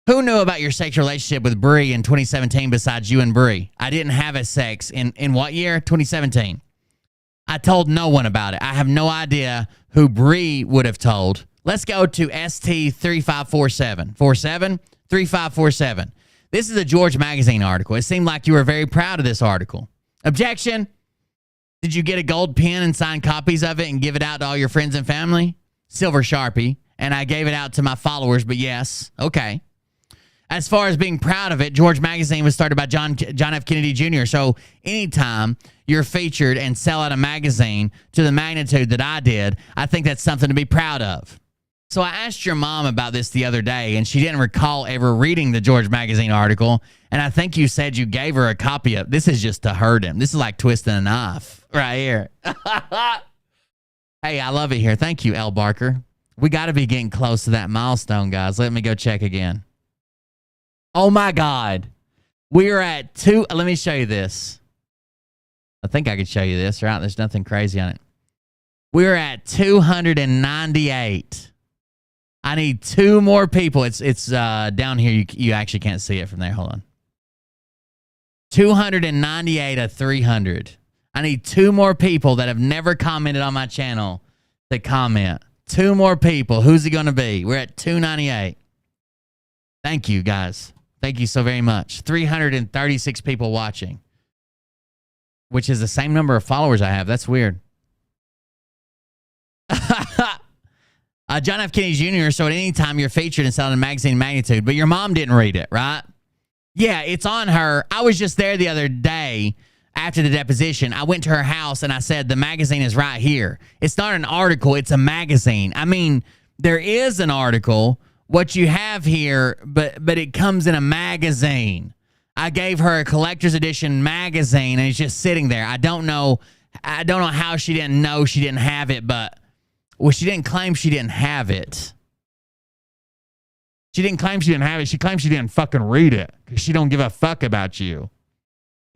Who knew about your sexual relationship with Bree in 2017 besides you and Bree? I didn't have a sex in what year? 2017. I told no one about it. I have no idea who Bree would have told. Let's go to ST3547. 3547. This is a George Magazine article. It seemed like you were very proud of this article. Objection. Did you get a gold pen and sign copies of it and give it out to all your friends and family? Silver Sharpie. And I gave it out to my followers, but yes. Okay. As far as being proud of it, George Magazine was started by John F. Kennedy Jr. So anytime you're featured and sell out a magazine to the magnitude that I did, I think that's something to be proud of. So I asked your mom about this the other day, and she didn't recall ever reading the George Magazine article. And I think you said you gave her a copy of. This is just to hurt him. This is like twisting a knife right here. Hey, I love it here. Thank you, L. Barker. We got to be getting close to that milestone, guys. Let me go check again. Oh, my God. We're at 2. Let me show you this. I think I could show you this, right? There's nothing crazy on it. We're at 298. I need 2 more people. It's down here. You actually can't see it from there. Hold on. 298 of 300. I need 2 more people that have never commented on my channel to comment. 2 more people. Who's it going to be? We're at 298. Thank you, guys. Thank you so very much. 336 people watching, which is the same number of followers I have. That's weird. John F. Kennedy Jr. So at any time you're featured and selling a magazine magnitude, but your mom didn't read it, right? Yeah, it's on her. I was just there the other day after the deposition. I went to her house and I said, the magazine is right here. It's not an article. It's a magazine. I mean, there is an article, what you have here, but it comes in a magazine. I gave her a collector's edition magazine and it's just sitting there. I don't know how she didn't know she didn't have it, but well, she didn't claim she didn't have it. She didn't claim she didn't have it. She claimed she didn't fucking read it because she don't give a fuck about you.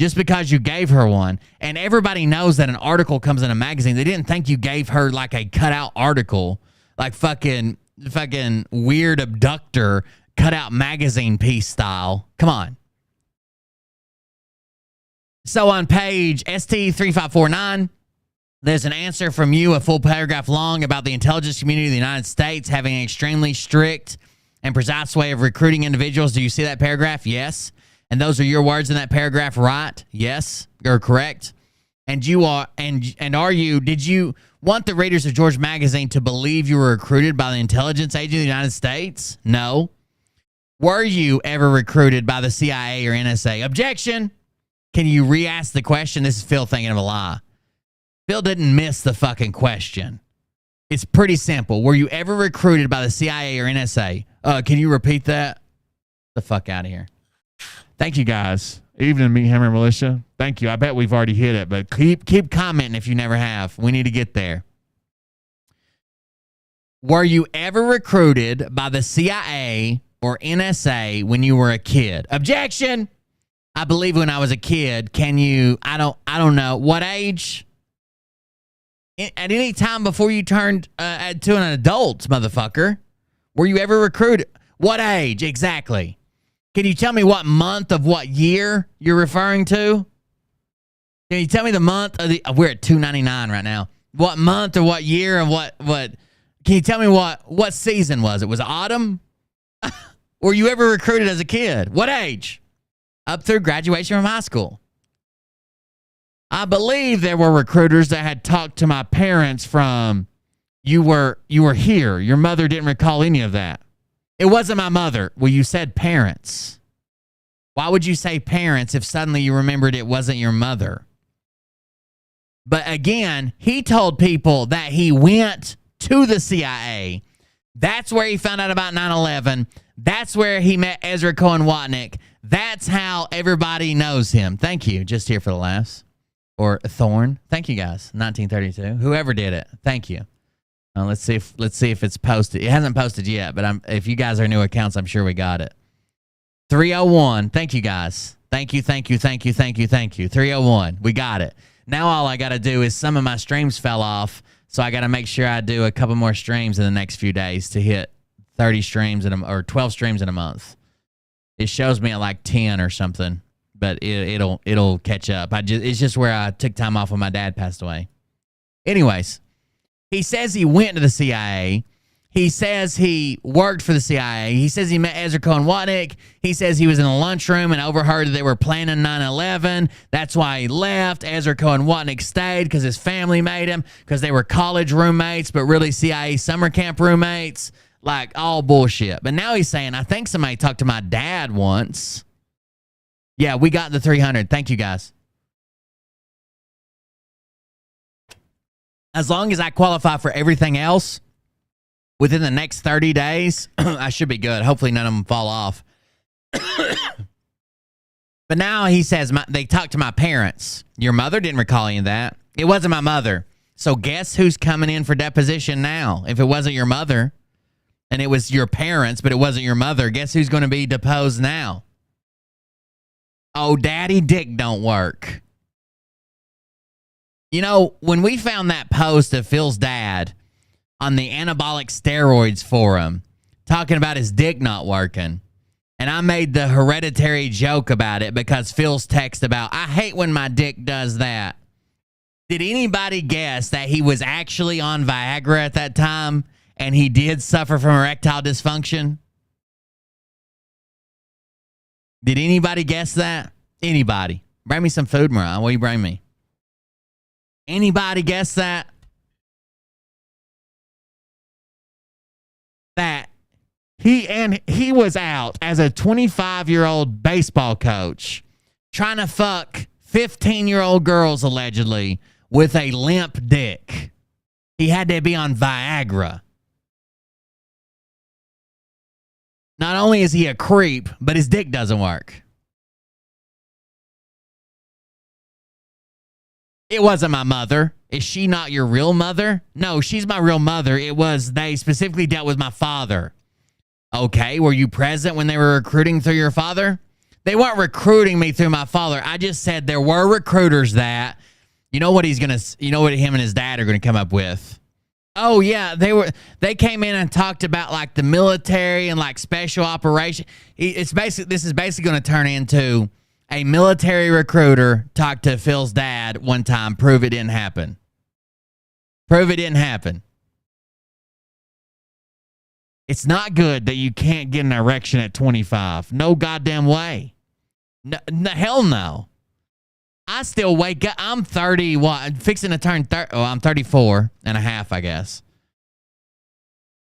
Just because you gave her one. And everybody knows that an article comes in a magazine. They didn't think you gave her like a cutout article, like fucking weird abductor cutout magazine piece style. Come on. So on page ST3549, there's an answer from you, a full paragraph long, about the intelligence community of the United States having an extremely strict and precise way of recruiting individuals. Do you see that paragraph? Yes. And those are your words in that paragraph, right? Yes. You're correct. And you are, did you want the readers of George Magazine to believe you were recruited by the intelligence agent of the United States? No. Were you ever recruited by the CIA or NSA? Objection. Can you re-ask the question? This is Phil thinking of a lie. Phil didn't miss the fucking question. It's pretty simple. Were you ever recruited by the CIA or NSA? Can you repeat that? The fuck out of here. Thank you, guys. Evening, Meat Hammer Militia. Thank you. I bet we've already hit it, but keep commenting if you never have. We need to get there. Were you ever recruited by the CIA or NSA when you were a kid? Objection. I believe when I was a kid. Can you? I don't know. What age? At any time before you turned to an adult, motherfucker. Were you ever recruited? What age exactly? Can you tell me what month of what year you're referring to? Can you tell me the month of the? We're at 299 right now. What month or what year and what? Can you tell me what season was it? Was it autumn? Were you ever recruited as a kid? What age? Up through graduation from high school. I believe there were recruiters that had talked to my parents from you were here. Your mother didn't recall any of that. It wasn't my mother. Well, you said parents. Why would you say parents if suddenly you remembered it wasn't your mother? But again, he told people that he went to the CIA. That's where he found out about 9/11. That's where he met Ezra Cohen Watnick. That's how everybody knows him. Thank you. Just here for the laughs. Or Thorn. Thank you, guys. 1932. Whoever did it. Thank you. Let's see if it's posted. It hasn't posted yet, but if you guys are new accounts, I'm sure we got it. 301. Thank you, guys. Thank you. 301. We got it. Now all I got to do is some of my streams fell off, so I got to make sure I do a couple more streams in the next few days to hit 30 streams or 12 streams in a month. It shows me at like 10 or something, but it'll catch up. It's just where I took time off when my dad passed away. Anyways, he says he went to the CIA. He says he worked for the CIA. He says he met Ezra Cohen-Watnick. He says he was in the lunchroom and overheard that they were planning 9/11. That's why he left. Ezra Cohen-Watnick stayed because his family made him, because they were college roommates, but really CIA summer camp roommates. Like, all bullshit. But now he's saying, I think somebody talked to my dad once. Yeah, we got the 300. Thank you, guys. As long as I qualify for everything else within the next 30 days, I should be good. Hopefully none of them fall off. But now he says they talked to my parents. Your mother didn't recall any of that. It wasn't my mother. So guess who's coming in for deposition now? If it wasn't your mother, and it was your parents, but it wasn't your mother, guess who's going to be deposed now? Oh, daddy dick don't work. You know, when we found that post of Phil's dad on the anabolic steroids forum talking about his dick not working, and I made the hereditary joke about it because Phil's text about, I hate when my dick does that. Did anybody guess that he was actually on Viagra at that time and he did suffer from erectile dysfunction? Did anybody guess that? Anybody? Bring me some food, Mariah. What do you bring me? Anybody guess that? That he was out as a 25-year-old baseball coach trying to fuck 15-year-old girls allegedly with a limp dick. He had to be on Viagra. Not only is he a creep, but his dick doesn't work. It wasn't my mother. Is she not your real mother? No, she's my real mother. It was, they specifically dealt with my father. Okay, were you present when they were recruiting through your father? They weren't recruiting me through my father. I just said there were recruiters that, you know what him and his dad are going to come up with? Oh yeah, they came in and talked about like the military and like special operation. This is basically going to turn into a military recruiter talked to Phil's dad one time, prove it didn't happen. Prove it didn't happen. It's not good that you can't get an erection at 25. No goddamn way. No, hell no. I still wake up. I'm 30, fixing to turn 30. Oh, I'm 34 and a half, I guess.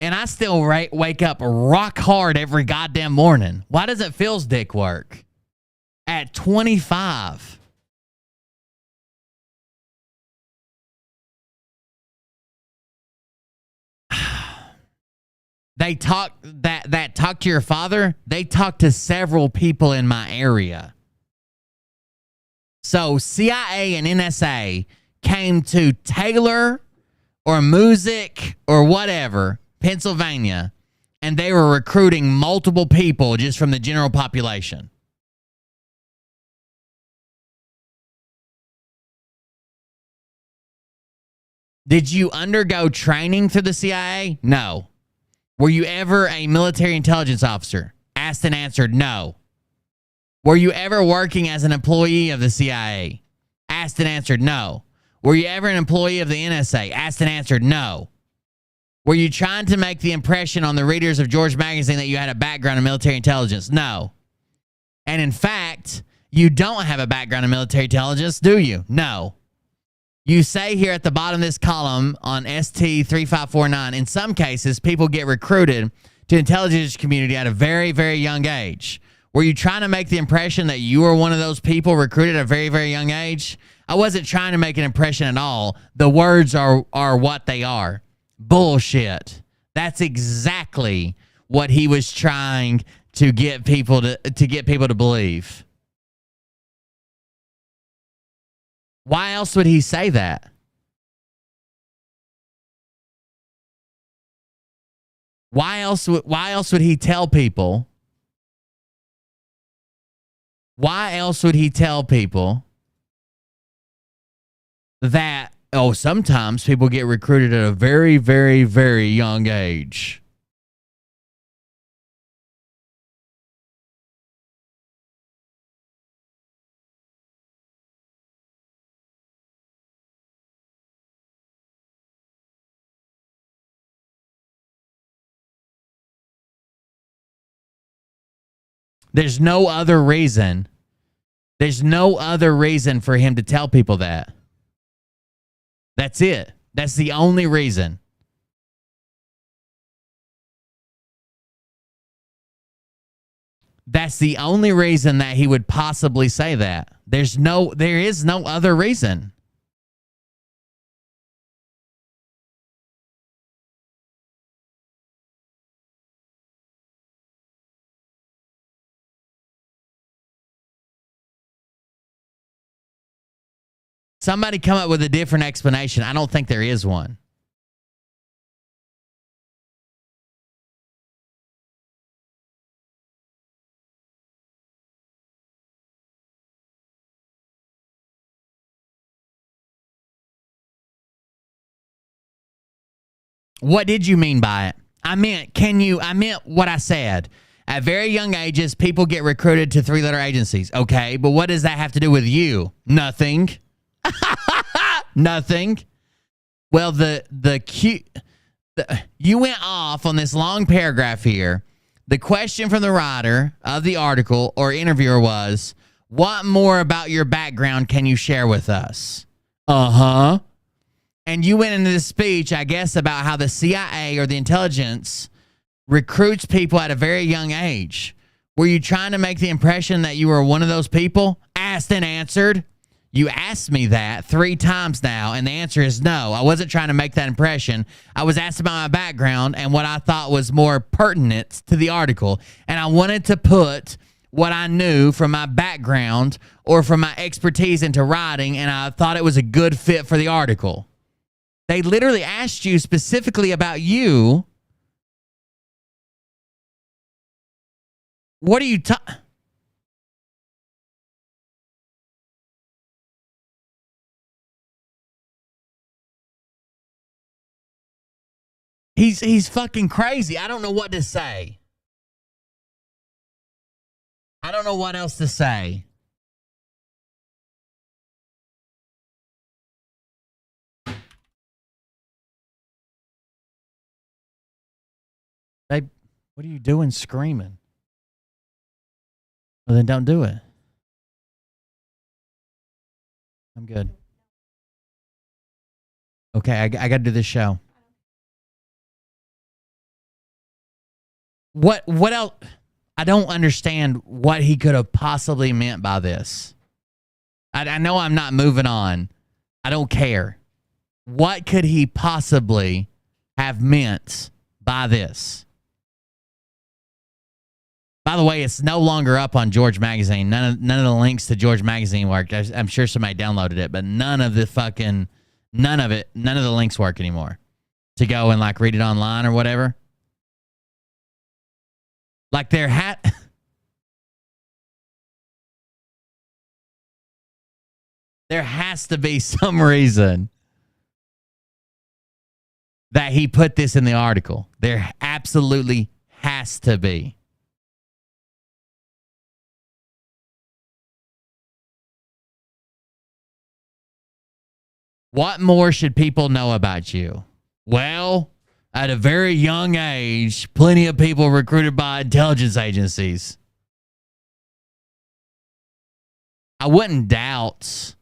And I still wake up rock hard every goddamn morning. Why doesn't Phil's dick work? At 25. They talk that talk to your father. They talked to several people in my area. So CIA and NSA came to Taylor or Music or whatever, Pennsylvania, and they were recruiting multiple people just from the general population. Did you undergo training through the CIA? No. Were you ever a military intelligence officer? Asked and answered no. Were you ever working as an employee of the CIA? Asked and answered no. Were you ever an employee of the NSA? Asked and answered no. Were you trying to make the impression on the readers of George Magazine that you had a background in military intelligence? No. And in fact, you don't have a background in military intelligence, do you? No. You say here at the bottom of this column on ST3549, in some cases, people get recruited to the intelligence community at a very, very young age. Were you trying to make the impression that you were one of those people recruited at a very, very young age? I wasn't trying to make an impression at all. The words are what they are. Bullshit. That's exactly what he was trying to get people to believe. Why else would he say that? Why else would he tell people? Why else would he tell people that, oh, sometimes people get recruited at a very, very, very young age? There's no other reason. There's no other reason for him to tell people that. That's it. That's the only reason. That's the only reason that he would possibly say that. There is no other reason. Somebody come up with a different explanation. I don't think there is one. What did you mean by it? I meant what I said. At very young ages, people get recruited to 3-letter agencies. Okay, but what does that have to do with you? Nothing. Nothing. Well, you went off on this long paragraph here. The question from the writer of the article or interviewer was, what more about your background can you share with us? Uh-huh. And you went into this speech, I guess, about how the CIA or the intelligence recruits people at a very young age. Were you trying to make the impression that you were one of those people? Asked and answered. You asked me that 3 times now, and the answer is no. I wasn't trying to make that impression. I was asked about my background and what I thought was more pertinent to the article. And I wanted to put what I knew from my background or from my expertise into writing, and I thought it was a good fit for the article. They literally asked you specifically about you. What are you talking? He's fucking crazy. I don't know what to say. I don't know what else to say. Babe, what are you doing screaming? Well, then don't do it. I'm good. Okay, I got to do this show. What else? I don't understand what he could have possibly meant by this. I know I'm not moving on. I don't care. What could he possibly have meant by this? By the way, it's no longer up on George Magazine. None of the links to George Magazine worked. I'm sure somebody downloaded it, but none of the links work anymore to go and like read it online or whatever. Like there has to be some reason that he put this in the article. There absolutely has to be. What more should people know about you? Well, at a very young age, plenty of people recruited by intelligence agencies. I wouldn't doubt.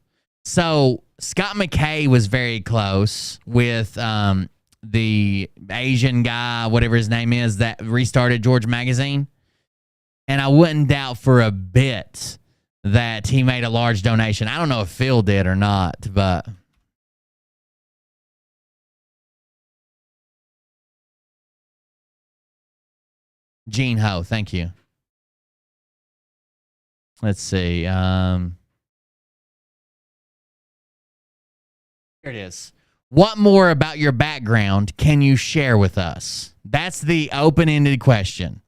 So Scott McKay was very close with the Asian guy, whatever his name is, that restarted George Magazine. And I wouldn't doubt for a bit that he made a large donation. I don't know if Phil did or not, but... Gene Ho, thank you. Let's see. Here it is. What more about your background can you share with us? That's the open-ended question.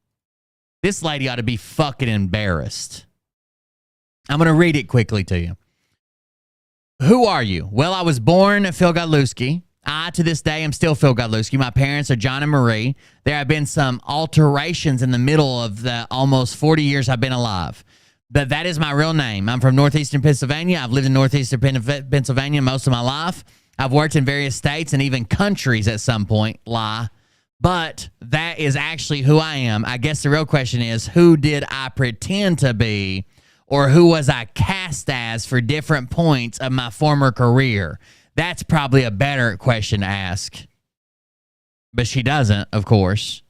This lady ought to be fucking embarrassed. I'm going to read it quickly to you. Who are you? Well, I was born Phil Godlewski. I, to this day, am still Phil Godlewski. My parents are John and Marie. There have been some alterations in the middle of the almost 40 years I've been alive. But that is my real name. I'm from northeastern Pennsylvania. I've lived in northeastern Pennsylvania most of my life. I've worked in various states and even countries at some point. Lie. But that is actually who I am. I guess the real question is, who did I pretend to be, or who was I cast as for different points of my former career? That's probably a better question to ask. But she doesn't, of course.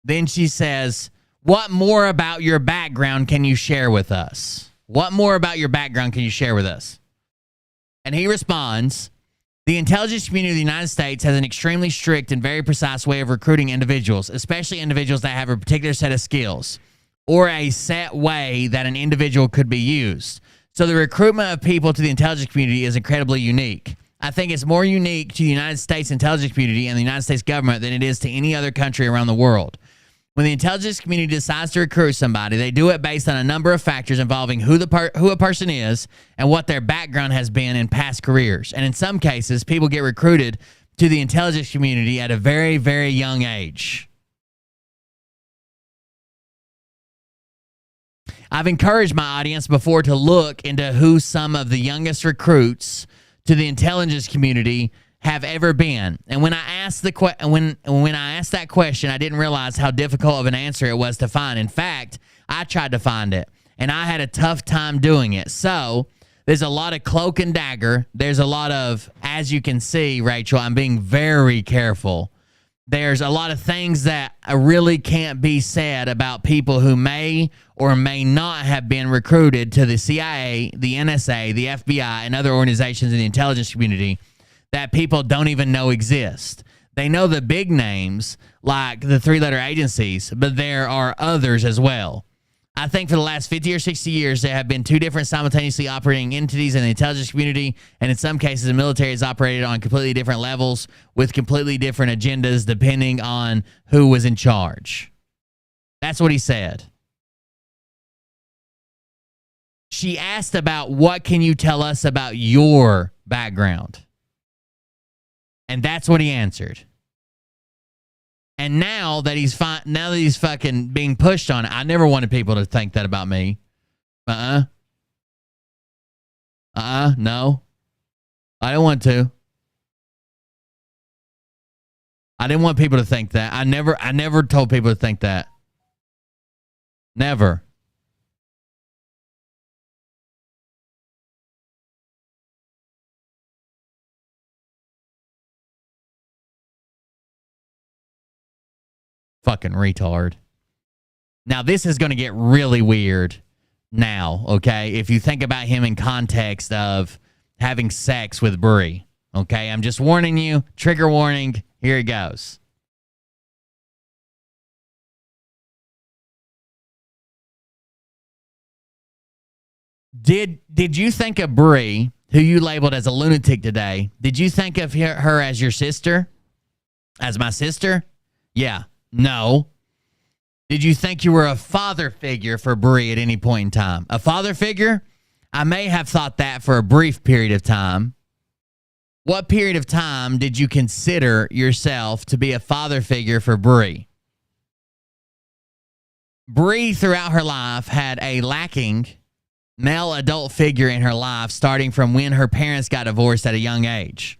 Then she says, what more about your background can you share with us? What more about your background can you share with us? And he responds, the intelligence community of the United States has an extremely strict and very precise way of recruiting individuals, especially individuals that have a particular set of skills or a set way that an individual could be used. So the recruitment of people to the intelligence community is incredibly unique. I think it's more unique to the United States intelligence community and the United States government than it is to any other country around the world. When the intelligence community decides to recruit somebody, they do it based on a number of factors involving who a person is and what their background has been in past careers. And in some cases, people get recruited to the intelligence community at a very, very young age. I've encouraged my audience before to look into who some of the youngest recruits to the intelligence community have ever been. And when I asked when I asked that question, I didn't realize how difficult of an answer it was to find. In fact, I tried to find it, and I had a tough time doing it. So there's a lot of cloak and dagger. There's a lot of, as you can see, Rachel, I'm being very careful. There's a lot of things that really can't be said about people who may or may not have been recruited to the CIA, the NSA, the FBI, and other organizations in the intelligence community that people don't even know exist. They know the big names, like the three-letter agencies, but there are others as well. I think for the last 50 or 60 years, there have been two different simultaneously operating entities in the intelligence community, and in some cases, the military has operated on completely different levels with completely different agendas depending on who was in charge. That's what he said. She asked about, what can you tell us about your background? And that's what he answered. And now that he's fucking being pushed on it, I never wanted people to think that about me. No. I don't want to. I didn't want people to think that. I never told people to think that. Never. Fucking retard. Now, this is going to get really weird now, okay? If you think about him in context of having sex with Brie, okay? I'm just warning you. Trigger warning. Here it goes. Did you think of Brie, who you labeled as a lunatic today? Did you think of her as your sister? As my sister? Yeah. No. Did you think you were a father figure for Brie at any point in time? A father figure? I may have thought that for a brief period of time. What period of time did you consider yourself to be a father figure for Brie? Brie, throughout her life, had a lacking male adult figure in her life starting from when her parents got divorced at a young age.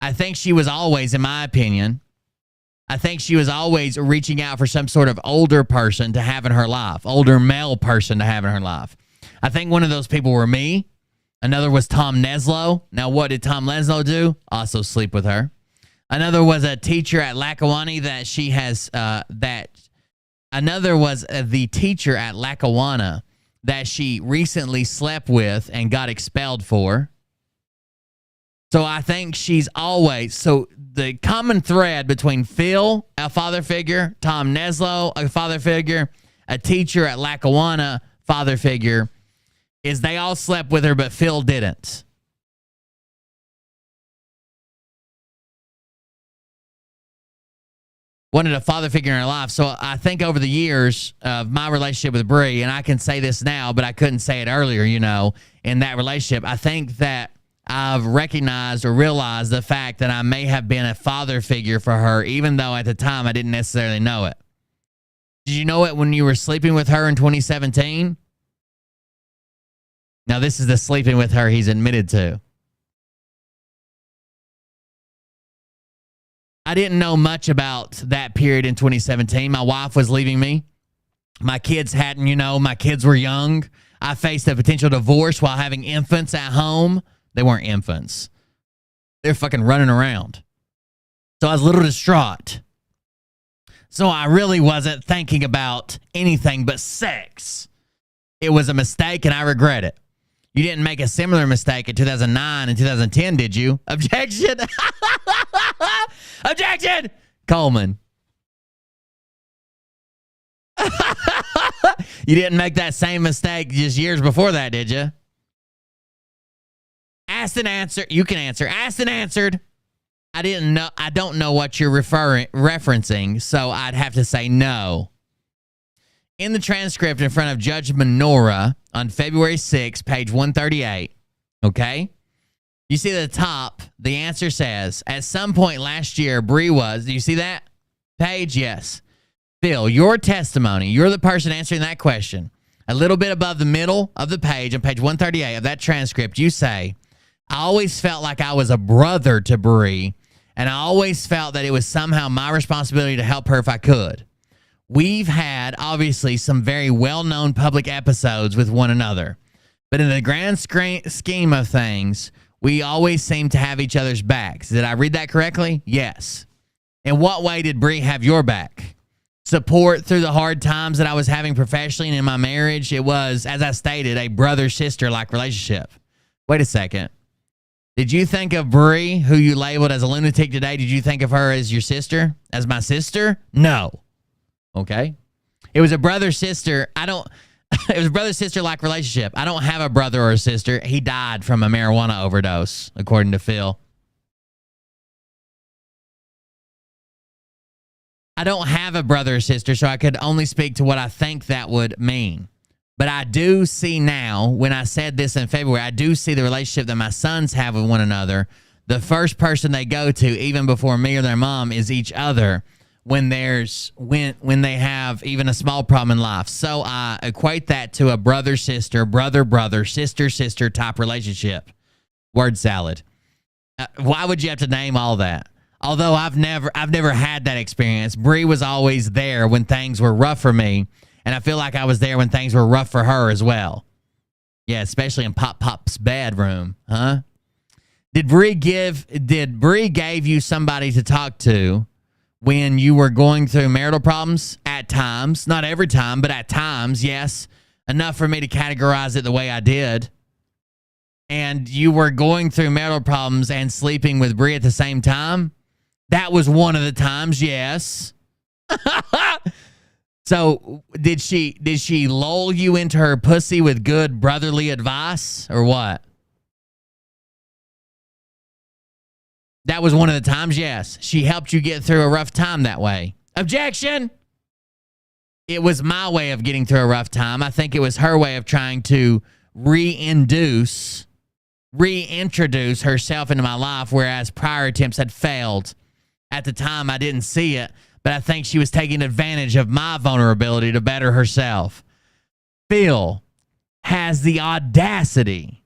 I think she was always, in my opinion, reaching out for some sort of older person to have in her life, older male person to have in her life. I think one of those people were me. Another was Tom Neslo. Now, what did Tom Neslo do? Also sleep with her. Another was a teacher at Lackawanna that she has, another was the teacher at Lackawanna that she recently slept with and got expelled for. So I think she's always, so the common thread between Phil, a father figure, Tom Neslo, a father figure, a teacher at Lackawanna, father figure, is they all slept with her, but Phil didn't. Wanted a father figure in her life. So I think over the years of my relationship with Brie, and I can say this now, but I couldn't say it earlier, in that relationship, I think that I've recognized or realized the fact that I may have been a father figure for her, even though at the time I didn't necessarily know it. Did you know it when you were sleeping with her in 2017? Now, this is the sleeping with her he's admitted to. I didn't know much about that period in 2017. My wife was leaving me. My kids hadn't, my kids were young. I faced a potential divorce while having infants at home. They weren't infants. They're fucking running around. So I was a little distraught. So I really wasn't thinking about anything but sex. It was a mistake and I regret it. You didn't make a similar mistake in 2009 and 2010, did you? Objection. Objection. Coleman. You didn't make that same mistake just years before that, did you? Asked and answered. You can answer. Asked and answered. I didn't know. I don't know what you're referencing, so I'd have to say no. In the transcript in front of Judge Menorah on February 6, page 138, okay? You see at the top, the answer says, at some point last year, Bree was, do you see that page? Yes. Phil, your testimony, you're the person answering that question. A little bit above the middle of the page, on page 138 of that transcript, you say, I always felt like I was a brother to Bree, and I always felt that it was somehow my responsibility to help her if I could. We've had, obviously, some very well-known public episodes with one another. But in the grand scheme of things, we always seem to have each other's backs. Did I read that correctly? Yes. In what way did Bree have your back? Support through the hard times that I was having professionally and in my marriage. It was, as I stated, a brother-sister-like relationship. Wait a second. Did you think of Bree, who you labeled as a lunatic today, did you think of her as your sister? As my sister? No. Okay. It was a brother-sister. It was a brother-sister-like relationship. I don't have a brother or a sister. He died from a marijuana overdose, according to Phil. I don't have a brother or sister, so I could only speak to what I think that would mean. But I do see now, when I said this in February, I do see the relationship that my sons have with one another. The first person they go to, even before me or their mom, is each other when they have even a small problem in life. So I equate that to a brother-sister, brother-brother, sister-sister type relationship. Word salad. Why would you have to name all that? Although I've never had that experience. Bree was always there when things were rough for me, and I feel like I was there when things were rough for her as well. Yeah, especially in Pop's bedroom, huh? Did Bree gave you somebody to talk to when you were going through marital problems? At times, not every time, but at times, yes. Enough for me to categorize it the way I did. And you were going through marital problems and sleeping with Bree at the same time? That was one of the times, yes. So did she lull you into her pussy with good brotherly advice or what? That was one of the times, yes. She helped you get through a rough time that way. Objection! It was my way of getting through a rough time. I think it was her way of trying to reintroduce herself into my life, whereas prior attempts had failed. At the time, I didn't see it, but I think she was taking advantage of my vulnerability to better herself. Phil has the audacity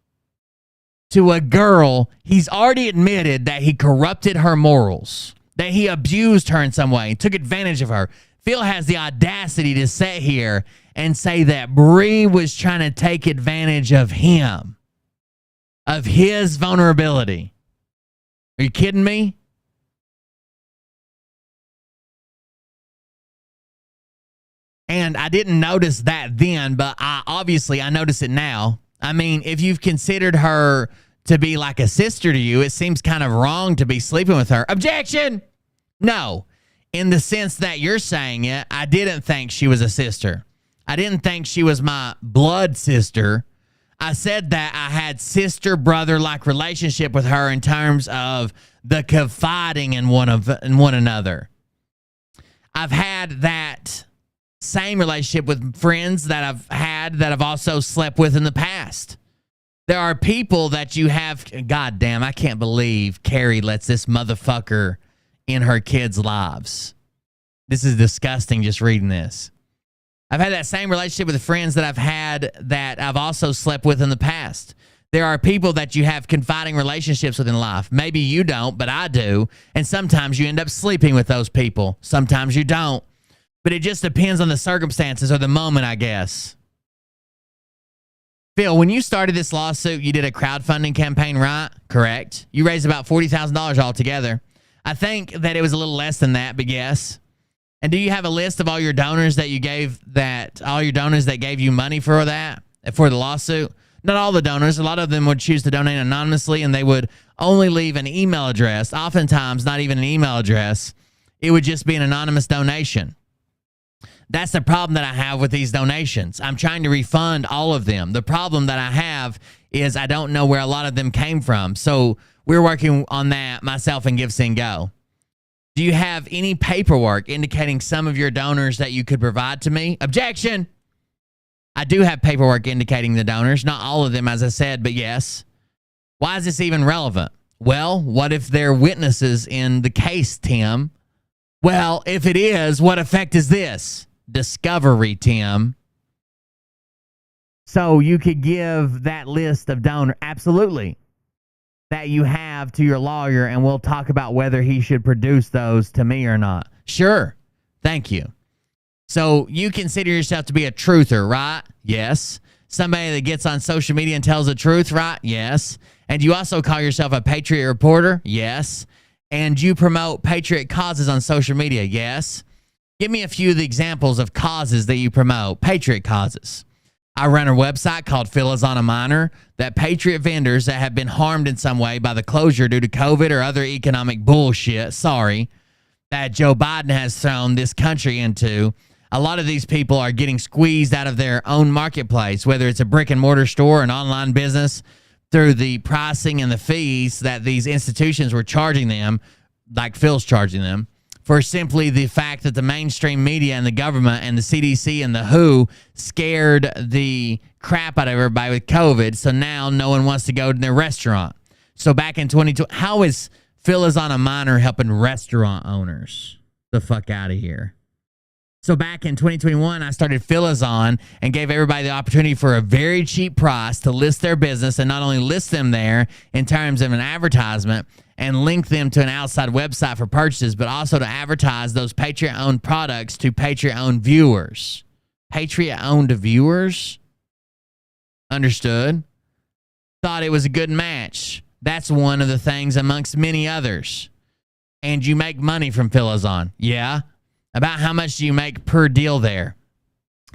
to a girl. He's already admitted that he corrupted her morals, that he abused her in some way, took advantage of her. Phil has the audacity to sit here and say that Bree was trying to take advantage of him, of his vulnerability. Are you kidding me? And I didn't notice that then, but I notice it now. I mean, if you've considered her to be like a sister to you, it seems kind of wrong to be sleeping with her. Objection! No. In the sense that you're saying it, I didn't think she was a sister. I didn't think she was my blood sister. I said that I had sister-brother-like relationship with her in terms of the confiding in one another. I've had that same relationship with friends that I've also slept with in the past. There are people that you have. God damn, I can't believe Carrie lets this motherfucker in her kids' lives. This is disgusting just reading this. I've had that same relationship with the friends that I've had that I've also slept with in the past. There are people that you have confiding relationships with in life. Maybe you don't, but I do. And sometimes you end up sleeping with those people. Sometimes you don't. But it just depends on the circumstances or the moment, I guess. Phil, when you started this lawsuit, you did a crowdfunding campaign, right? Correct. You raised about $40,000 altogether. I think that it was a little less than that, but yes. And do you have a list of all your donors that gave you money for that, for the lawsuit? Not all the donors. A lot of them would choose to donate anonymously, and they would only leave an email address. Oftentimes, not even an email address. It would just be an anonymous donation. That's the problem that I have with these donations. I'm trying to refund all of them. The problem that I have is I don't know where a lot of them came from. So we're working on that, myself and Give, Send, Go. Do you have any paperwork indicating some of your donors that you could provide to me? Objection! I do have paperwork indicating the donors. Not all of them, as I said, but yes. Why is this even relevant? Well, what if they're witnesses in the case, Tim? Well, if it is, what effect is this? Discovery, Tim. So you could give that list of donors, absolutely, that you have to your lawyer, and we'll talk about whether he should produce those to me or not. Sure. Thank you. So you consider yourself to be a truther, right? Yes. Somebody that gets on social media and tells the truth, right? Yes. And you also call yourself a patriot reporter? Yes. And you promote patriot causes on social media? Yes. Give me a few of the examples of causes that you promote, patriot causes. I run a website called Phil is on a Minor that patriot vendors that have been harmed in some way by the closure due to COVID or other economic bullshit, that Joe Biden has thrown this country into. A lot of these people are getting squeezed out of their own marketplace, whether it's a brick and mortar store, an online business, through the pricing and the fees that these institutions were charging them, like Phil's charging them, for simply the fact that the mainstream media and the government and the CDC and the WHO scared the crap out of everybody with COVID, so now no one wants to go to their restaurant. So back in 2020, how is Phil is on a Minor helping restaurant owners? The fuck out of here. So back in 2021, I started Phil is on and gave everybody the opportunity for a very cheap price to list their business, and not only list them there in terms of an advertisement and link them to an outside website for purchases, but also to advertise those Patriot-owned products to Patriot-owned viewers. Patriot-owned viewers? Understood. Thought it was a good match. That's one of the things amongst many others. And you make money from Phil is on. Yeah. About how much do you make per deal there?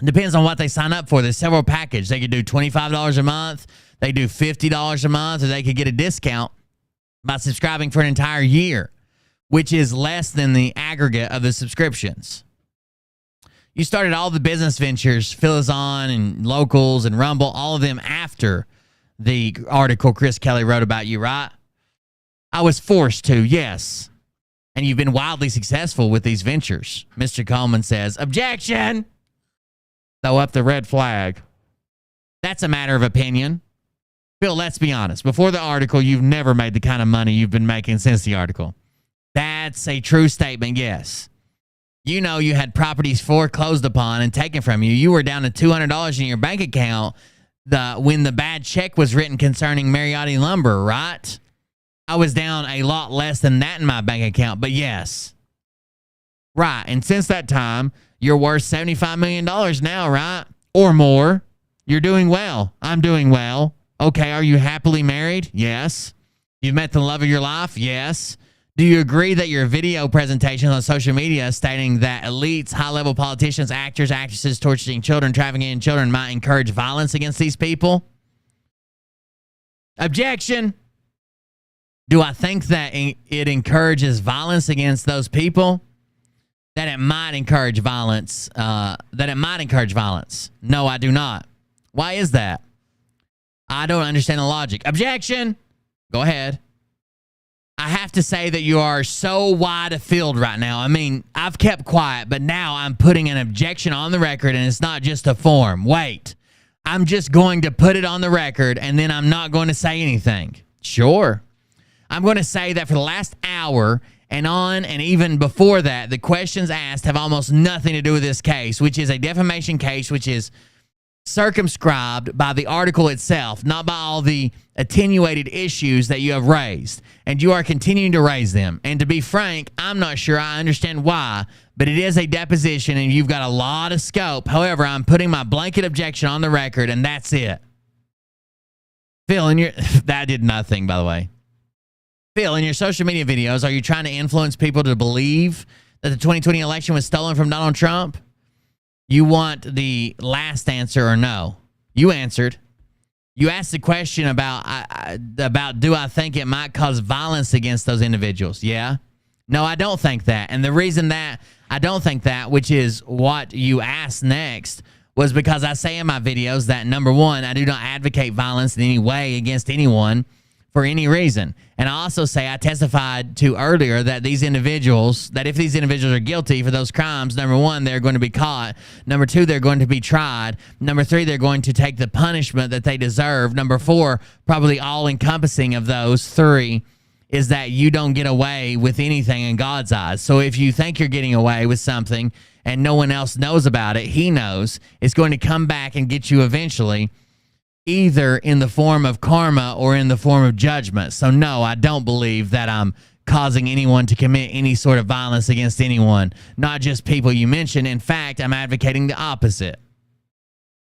It depends on what they sign up for. There's several packages. They could do $25 a month. They do $50 a month, or they could get a discount by subscribing for an entire year, which is less than the aggregate of the subscriptions. You started all the business ventures, Phil is on and Locals and Rumble, all of them after the article Chris Kelly wrote about you, right? I was forced to, yes. And you've been wildly successful with these ventures. Mr. Coleman says, objection! Throw up the red flag. That's a matter of opinion. Phil, let's be honest. Before the article, you've never made the kind of money you've been making since the article. That's a true statement, yes. You know you had properties foreclosed upon and taken from you. You were down to $200 in your bank account when the bad check was written concerning Mariotti Lumber, right? I was down a lot less than that in my bank account, but yes. Right, and since that time, you're worth $75 million now, right? Or more. You're doing well. I'm doing well. Okay, are you happily married? Yes. You've met the love of your life? Yes. Do you agree that your video presentations on social media stating that elites, high-level politicians, actors, actresses, torturing children, trafficking children might encourage violence against these people? Objection. Do I think that it encourages violence against those people? That it might encourage violence. No, I do not. Why is that? I don't understand the logic. Objection. Go ahead. I have to say that you are so wide afield right now. I mean, I've kept quiet, but now I'm putting an objection on the record, and it's not just a form. Wait. I'm just going to put it on the record, and then I'm not going to say anything. Sure. I'm going to say that for the last hour and on and even before that, the questions asked have almost nothing to do with this case, which is a defamation case, which is circumscribed by the article itself, not by all the attenuated issues that you have raised. And you are continuing to raise them. And to be frank, I'm not sure I understand why, but it is a deposition and you've got a lot of scope. However, I'm putting my blanket objection on the record, and that's it. Phil, that did nothing, by the way. Phil, in your social media videos, are you trying to influence people to believe that the 2020 election was stolen from Donald Trump? You want the last answer or no? You answered. You asked the question about do I think it might cause violence against those individuals? Yeah. No, I don't think that. And the reason that I don't think that, which is what you asked next, was because I say in my videos that, number one, I do not advocate violence in any way against anyone for any reason. And I also say I testified to earlier that these individuals, that if these individuals are guilty for those crimes, number one, they're going to be caught. Number two, they're going to be tried. Number three, they're going to take the punishment that they deserve. Number four, probably all encompassing of those three, is that you don't get away with anything in God's eyes. So if you think you're getting away with something and no one else knows about it, he knows. It's going to come back and get you eventually, either in the form of karma or in the form of judgment. So no, I don't believe that I'm causing anyone to commit any sort of violence against anyone, not just people you mentioned. In fact, I'm advocating the opposite.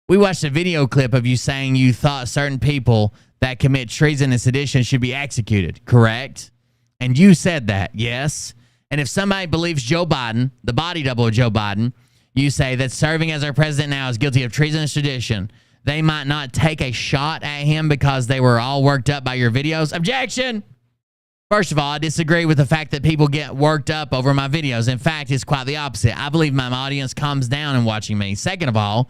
We watched a video clip of you saying you thought certain people that commit treason and sedition should be executed, correct? And you said that, yes? And if somebody believes Joe Biden, the body double of Joe Biden, you say that serving as our president now is guilty of treason and sedition, they might not take a shot at him because they were all worked up by your videos. Objection! First of all, I disagree with the fact that people get worked up over my videos. In fact, it's quite the opposite. I believe my audience calms down in watching me. Second of all,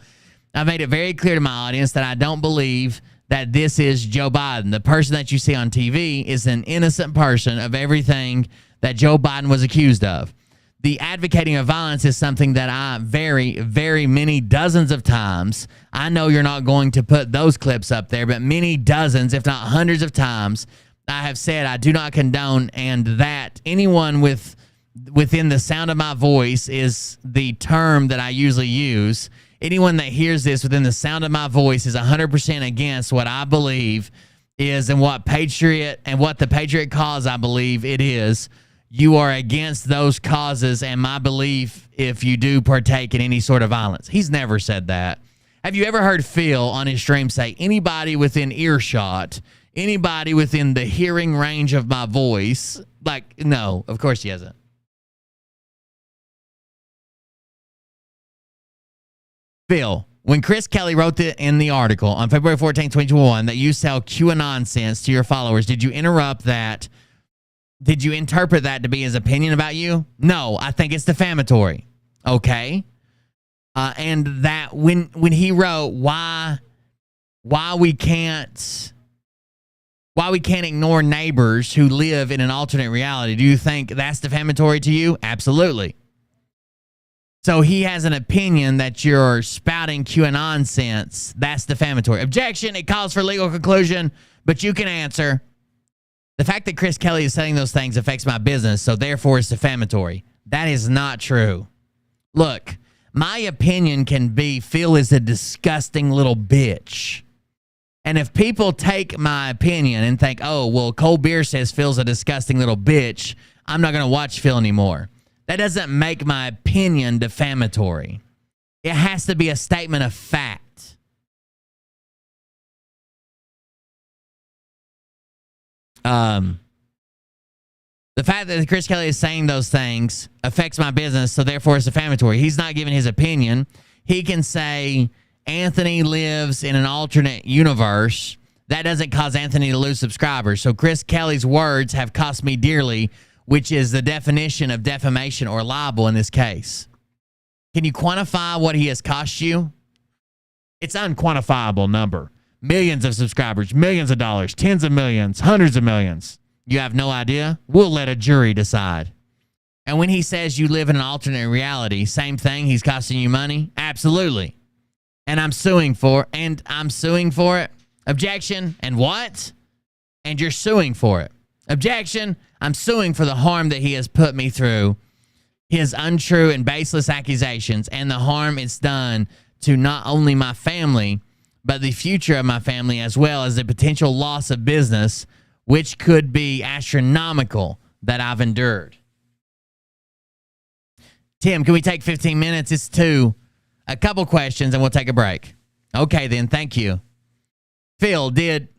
I've made it very clear to my audience that I don't believe that this is Joe Biden. The person that you see on TV is an innocent person of everything that Joe Biden was accused of. The advocating of violence is something that I very, very many dozens of times, I know you're not going to put those clips up there, but many dozens, if not hundreds of times, I have said I do not condone, and that anyone within the sound of my voice is the term that I usually use. Anyone that hears this within the sound of my voice is 100% against what I believe is and what the Patriot cause I believe it is. You are against those causes and my belief if you do partake in any sort of violence. He's never said that. Have you ever heard Phil on his stream say anybody within earshot, anybody within the hearing range of my voice? Like, no, of course he hasn't. Phil, when Chris Kelly wrote in the article on February 14, 2021 that you sell QAnon sense to your followers, did you interrupt that? Did you interpret that to be his opinion about you? No, I think it's defamatory. Okay. And that when he wrote why we can't ignore neighbors who live in an alternate reality, do you think that's defamatory to you? Absolutely. So he has an opinion that you're spouting QAnon sense. That's defamatory. Objection. It calls for legal conclusion, but you can answer. The fact that Chris Kelly is saying those things affects my business, so therefore it's defamatory. That is not true. Look, my opinion can be Phil is a disgusting little bitch. And if people take my opinion and think, oh, well, Cold Beer says Phil's a disgusting little bitch, I'm not going to watch Phil anymore. That doesn't make my opinion defamatory. It has to be a statement of fact. The fact that Chris Kelly is saying those things affects my business, so therefore it's defamatory. He's not giving his opinion. He can say Anthony lives in an alternate universe. That doesn't cause Anthony to lose subscribers. So Chris Kelly's words have cost me dearly, which is the definition of defamation or libel in this case. Can you quantify what he has cost you? It's an unquantifiable number. Millions of subscribers, millions of dollars, tens of millions, hundreds of millions. You have no idea? We'll let a jury decide. And when he says you live in an alternate reality, same thing, he's costing you money? Absolutely. And I'm suing for it. Objection. And what? And you're suing for it. Objection. I'm suing for the harm that he has put me through, his untrue and baseless accusations, and the harm it's done to not only my family, but the future of my family, as well as the potential loss of business, which could be astronomical, that I've endured. Tim, can we take 15 minutes? It's 2. A couple questions and we'll take a break. Okay, then. Thank you. Phil,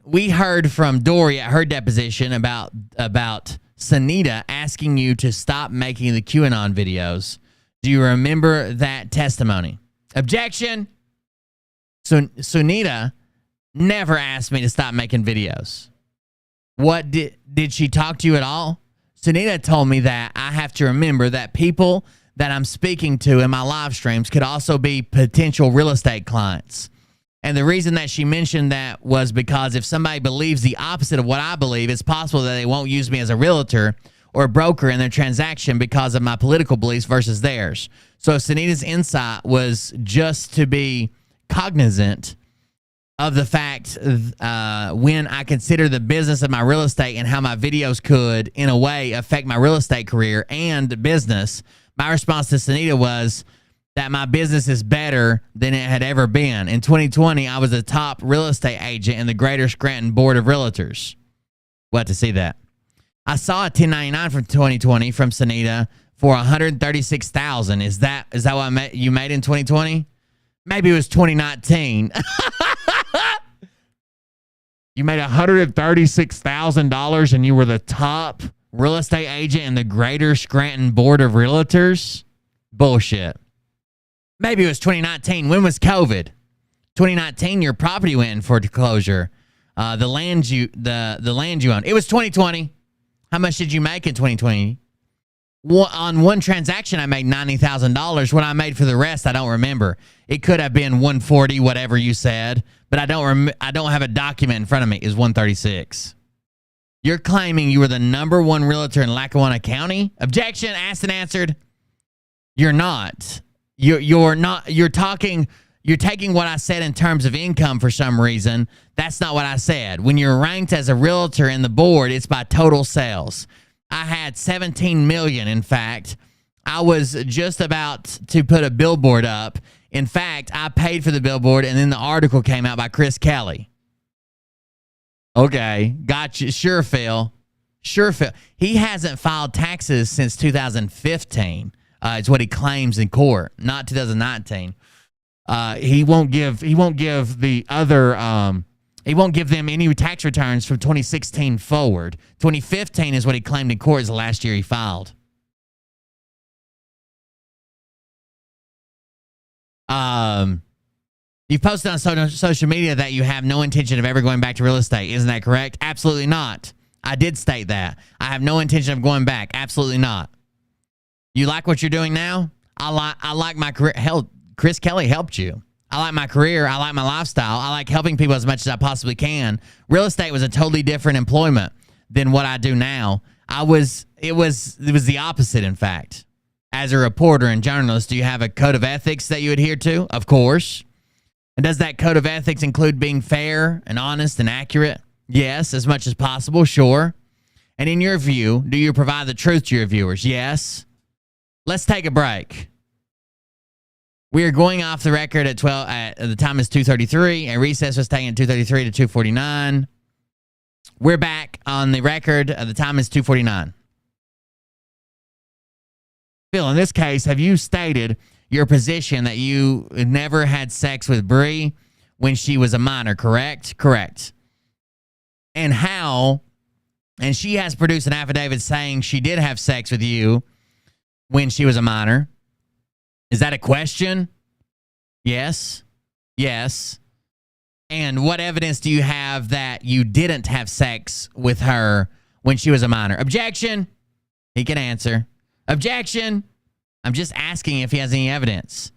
we heard from Dory at her deposition about Sunita asking you to stop making the QAnon videos. Do you remember that testimony? Objection. So Sunita never asked me to stop making videos. What did she talk to you at all? Sunita told me that I have to remember that people that I'm speaking to in my live streams could also be potential real estate clients. And the reason that she mentioned that was because if somebody believes the opposite of what I believe, it's possible that they won't use me as a realtor or a broker in their transaction because of my political beliefs versus theirs. So Sunita's insight was just to be cognizant of the fact when I consider the business of my real estate and how my videos could, in a way, affect my real estate career and business. My response to Sunita was that my business is better than it had ever been. In 2020, I was a top real estate agent in the Greater Scranton Board of Realtors. We'll have to see that. I saw a 1099 from 2020 from Sunita for $136,000. Is that what you made in 2020? Maybe it was 2019. You made $136,000 and you were the top real estate agent in the Greater Scranton Board of Realtors? Bullshit. Maybe it was 2019. When was COVID? 2019, your property went in foreclosure. The land you own. It was 2020. How much did you make in 2020? On one transaction, I made $90,000. What I made for the rest, I don't remember. It could have been 140, whatever you said, but I don't have a document in front of me. It was 136. You're claiming you were the #1 realtor in Lackawanna County? Objection, asked and answered. You're not. You're not. You're taking what I said in terms of income for some reason. That's not what I said. When you're ranked as a realtor in the board, it's by total sales. I had 17 million. In fact, I was just about to put a billboard up. In fact, I paid for the billboard, and then the article came out by Chris Kelly. Okay, gotcha. Sure, Phil. He hasn't filed taxes since 2015. It's what he claims in court, not 2019. He won't give them any tax returns from 2016 forward. 2015 is what he claimed in court is the last year he filed. You've posted on social media that you have no intention of ever going back to real estate. Isn't that correct? Absolutely not. I did state that. I have no intention of going back. Absolutely not. You like what you're doing now? I like my career. Hell, Chris Kelly helped you. I like my career. I like my lifestyle. I like helping people as much as I possibly can. Real estate was a totally different employment than what I do now. It was the opposite, in fact. As a reporter and journalist, do you have a code of ethics that you adhere to? Of course. And does that code of ethics include being fair and honest and accurate? Yes, as much as possible, sure. And in your view, do you provide the truth to your viewers? Yes. Let's take a break. We are going off the record at 12. The time is 2:33. A recess was taken at 2:33 to 2:49. We're back on the record. The time is 2:49. Phil, in this case, have you stated your position that you never had sex with Bree when she was a minor? Correct. Correct. And how? And she has produced an affidavit saying she did have sex with you when she was a minor. Is that a question? Yes. Yes. And what evidence do you have that you didn't have sex with her when she was a minor? Objection. He can answer. Objection. I'm just asking if he has any evidence.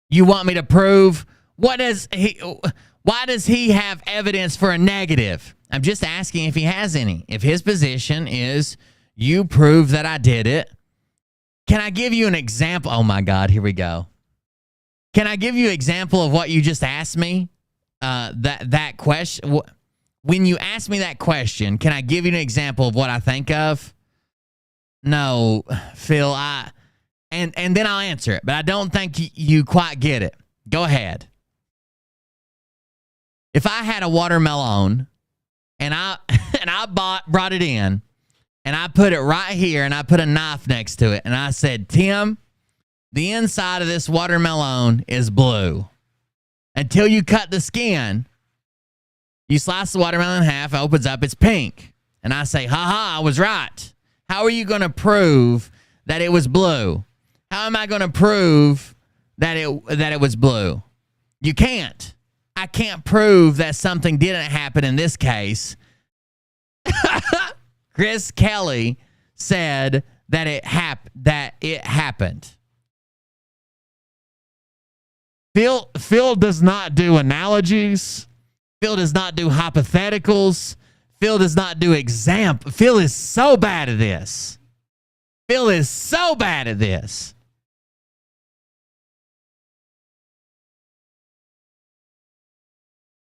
You want me to prove? Why does he have evidence for a negative? I'm just asking if he has any. If his position is you prove that I did it. Can I give you an example? Oh my God, here we go. Can I give you an example of what you just asked me? That question. When you asked me that question, can I give you an example of what I think of? No, Phil. And then I'll answer it, but I don't think you quite get it. Go ahead. If I had a watermelon and I brought it in and I put it right here and I put a knife next to it and I said, Tim, the inside of this watermelon is blue. Until you cut the skin, you slice the watermelon in half, it opens up, it's pink. And I say, ha, I was right. How are you going to prove that it was blue? How am I going to prove that it was blue? You can't. I can't prove that something didn't happen in this case. Chris Kelly said that it happened. Phil does not do analogies. Phil does not do hypotheticals. Phil does not do example. Phil is so bad at this. Phil is so bad at this.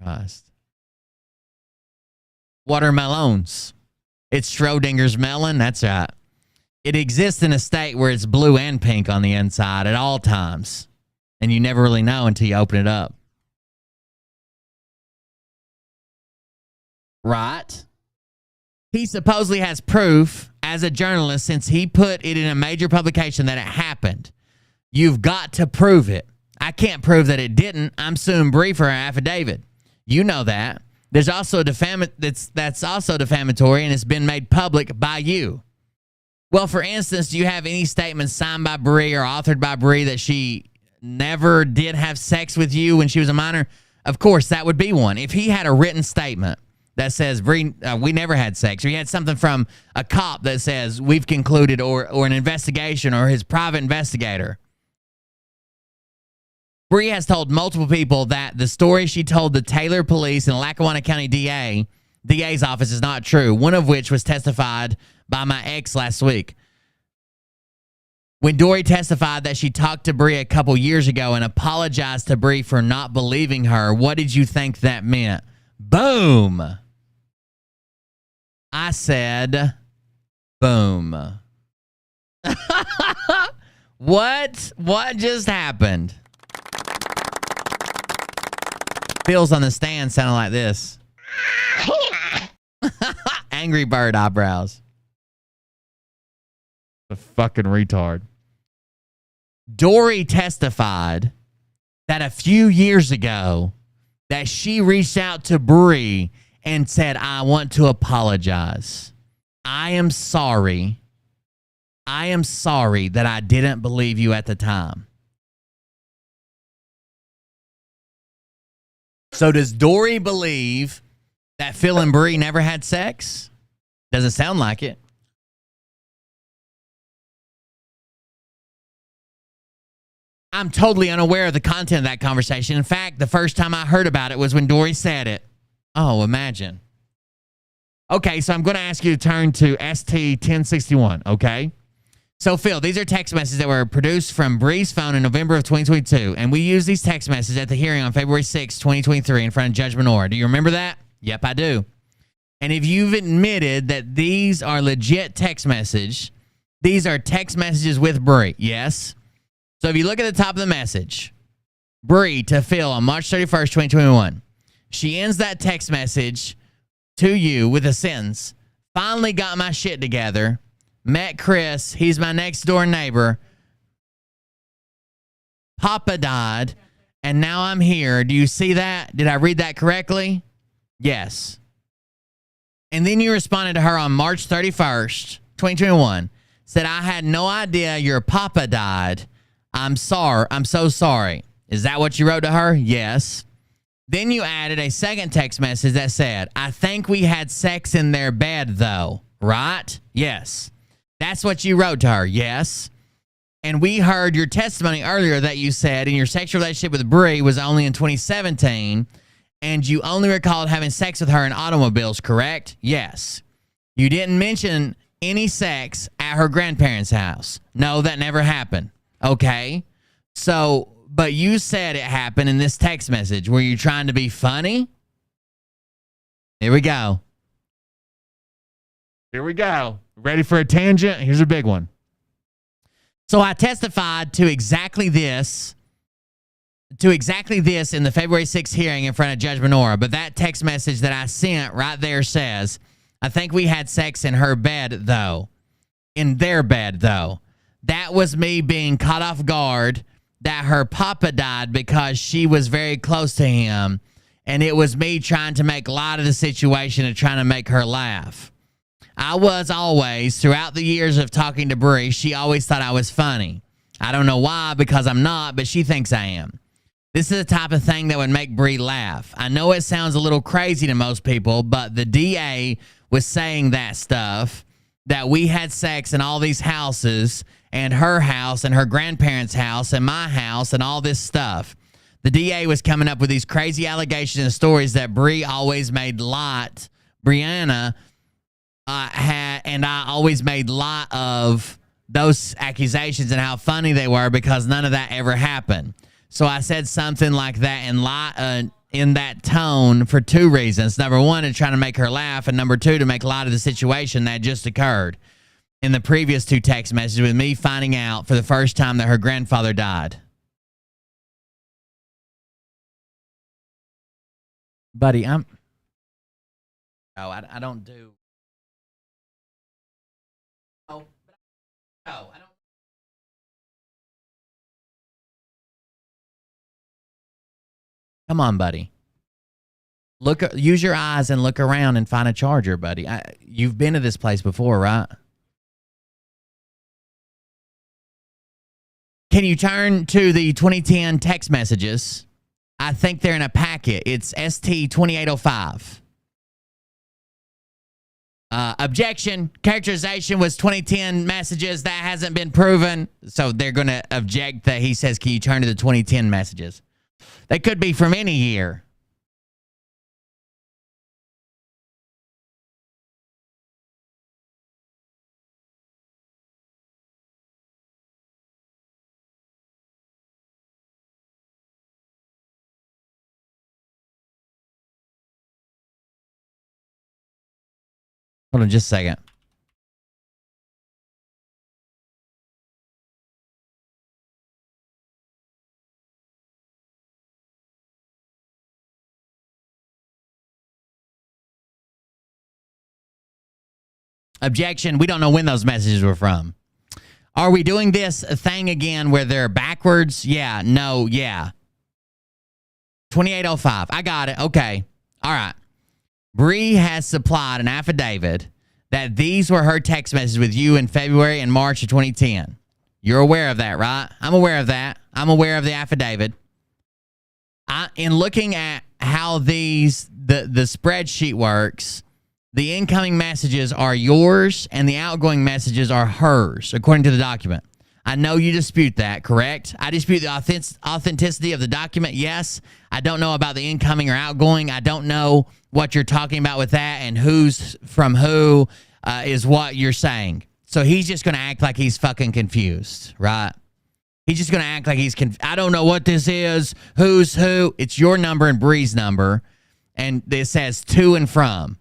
Christ. Watermelons. It's Schrodinger's melon. That's right. It exists in a state where it's blue and pink on the inside at all times. And you never really know until you open it up. Right? He supposedly has proof as a journalist since he put it in a major publication that it happened. You've got to prove it. I can't prove that it didn't. I'm suing Bree for her affidavit. You know that. There's also that's also defamatory and it's been made public by you. Well, for instance, do you have any statements signed by Bree or authored by Bree that she never did have sex with you when she was a minor? Of course, that would be one. If he had a written statement that says, Bree, we never had sex, or he had something from a cop that says, we've concluded, or an investigation, or his private investigator. Bree has told multiple people that the story she told the Taylor Police and Lackawanna County DA's office is not true, one of which was testified by my ex last week. When Dory testified that she talked to Bree a couple years ago and apologized to Bree for not believing her, what did you think that meant? Boom. I said, boom. What just happened? Phil's on the stand sounding like this. Angry bird eyebrows. The fucking retard. Dory testified that a few years ago that she reached out to Bree and said, I want to apologize. I am sorry. I am sorry that I didn't believe you at the time. So does Dory believe that Phil and Bree never had sex? Doesn't sound like it. I'm totally unaware of the content of that conversation. In fact, the first time I heard about it was when Dory said it. Oh, imagine. Okay, so I'm going to ask you to turn to ST1061, okay? So, Phil, these are text messages that were produced from Bree's phone in November of 2022, and we used these text messages at the hearing on February 6, 2023 in front of Judge Menor. Do you remember that? Yep, I do. And if you've admitted that these are legit text messages, these are text messages with Bree, yes? So if you look at the top of the message, Bree to Phil on March 31st, 2021, she ends that text message to you with a sentence, finally got my shit together, met Chris, he's my next door neighbor, Papa died, and now I'm here. Do you see that? Did I read that correctly? Yes. And then you responded to her on March 31st, 2021, said, I had no idea your papa died. I'm sorry. I'm so sorry. Is that what you wrote to her? Yes. Then you added a second text message that said, I think we had sex in their bed though, right? Yes. That's what you wrote to her. Yes. And we heard your testimony earlier that you said in your sexual relationship with Bree was only in 2017 and you only recalled having sex with her in automobiles, correct? Yes. You didn't mention any sex at her grandparents' house. No, that never happened. Okay. So, but you said it happened in this text message. Were you trying to be funny? Here we go. Here we go. Ready for a tangent? Here's a big one. So I testified to exactly this to exactly this in the February 6th hearing in front of Judge Menorah, but that text message that I sent right there says, I think we had sex in her bed, though. In their bed, though. That was me being caught off guard that her papa died because she was very close to him, and it was me trying to make light of the situation and trying to make her laugh. I was always, throughout the years of talking to Bree, she always thought I was funny. I don't know why, because I'm not, but she thinks I am. This is the type of thing that would make Bree laugh. I know it sounds a little crazy to most people, but the DA was saying that stuff, that we had sex in all these houses, and her house and her grandparents' house and my house and all this stuff. The DA was coming up with these crazy allegations and stories that Bree always made light. Brianna had, and I always made light of those accusations and how funny they were because none of that ever happened. So I said something like that in that tone for two reasons. Number one, to try to make her laugh, and number two, to make light of the situation that just occurred in the previous two text messages with me finding out for the first time that her grandfather died. Buddy, I don't do... I don't... Come on, buddy. Use your eyes and look around and find a charger, buddy. You've been to this place before, right? Can you turn to the 2010 text messages? I think they're in a packet. It's ST2805. Objection. Characterization was 2010 messages. That hasn't been proven. So they're going to object that he says, can you turn to the 2010 messages? They could be from any year. Hold on just a second. Objection. We don't know when those messages were from. Are we doing this thing again where they're backwards? Yeah. No. Yeah. 2805. I got it. Okay. All right. Bree has supplied an affidavit that these were her text messages with you in February and March of 2010. You're aware of that, right? I'm aware of that. I'm aware of the affidavit. In looking at how the spreadsheet works, the incoming messages are yours and the outgoing messages are hers, according to the document. I know you dispute that, correct? I dispute the authenticity of the document, yes. I don't know about the incoming or outgoing. I don't know what you're talking about with that and who's from who is what you're saying. So he's just going to act like he's fucking confused, right? He's just going to act like he's I don't know what this is, who's who. It's your number and Bree's number, and it says to and from.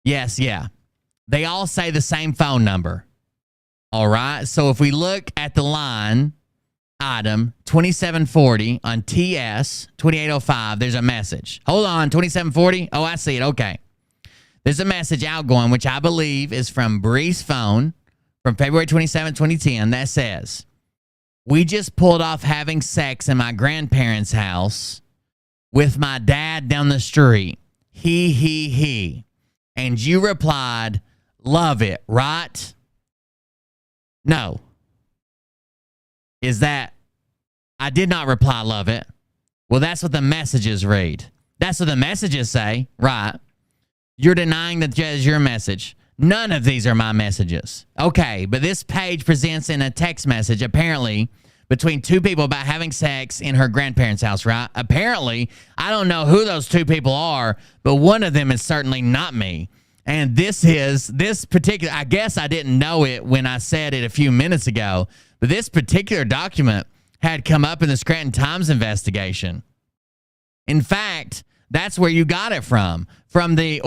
Yes, yeah. They all say the same phone number. All right. So if we look at the line item 2740 on TS 2805, there's a message. Hold on, 2740. Oh, I see it. Okay. There's a message outgoing, which I believe is from Bree's phone from February 27, 2010 that says, we just pulled off having sex in my grandparents' house with my dad down the street. He. And you replied, love it, right? No. Is that, I did not reply, love it. Well, that's what the messages read. That's what the messages say, right? You're denying that is your message. None of these are my messages. Okay, but this page presents in a text message, apparently, between two people about having sex in her grandparents' house, right? Apparently, I don't know who those two people are, but one of them is certainly not me. And this particular, I guess I didn't know it when I said it a few minutes ago, but this particular document had come up in the Scranton Times investigation. In fact, That's where you got it from. The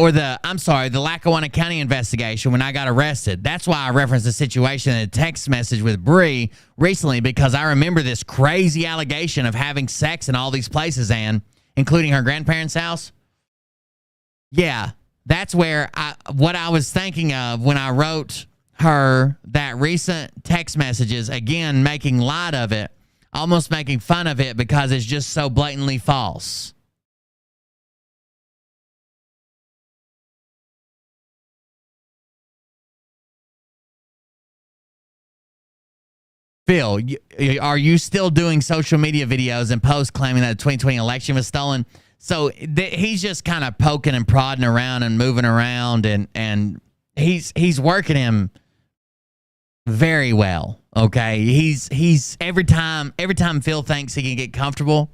Lackawanna County investigation when I got arrested. That's why I referenced the situation in a text message with Bree recently, because I remember this crazy allegation of having sex in all these places, and including her grandparents' house. Yeah, that's where what I was thinking of when I wrote her that recent text messages, again, making light of it, almost making fun of it because it's just so blatantly false. Phil, are you still doing social media videos and posts claiming that the 2020 election was stolen? So he's just kind of poking and prodding around and moving around, and he's working him very well. Okay, he's every time Phil thinks he can get comfortable,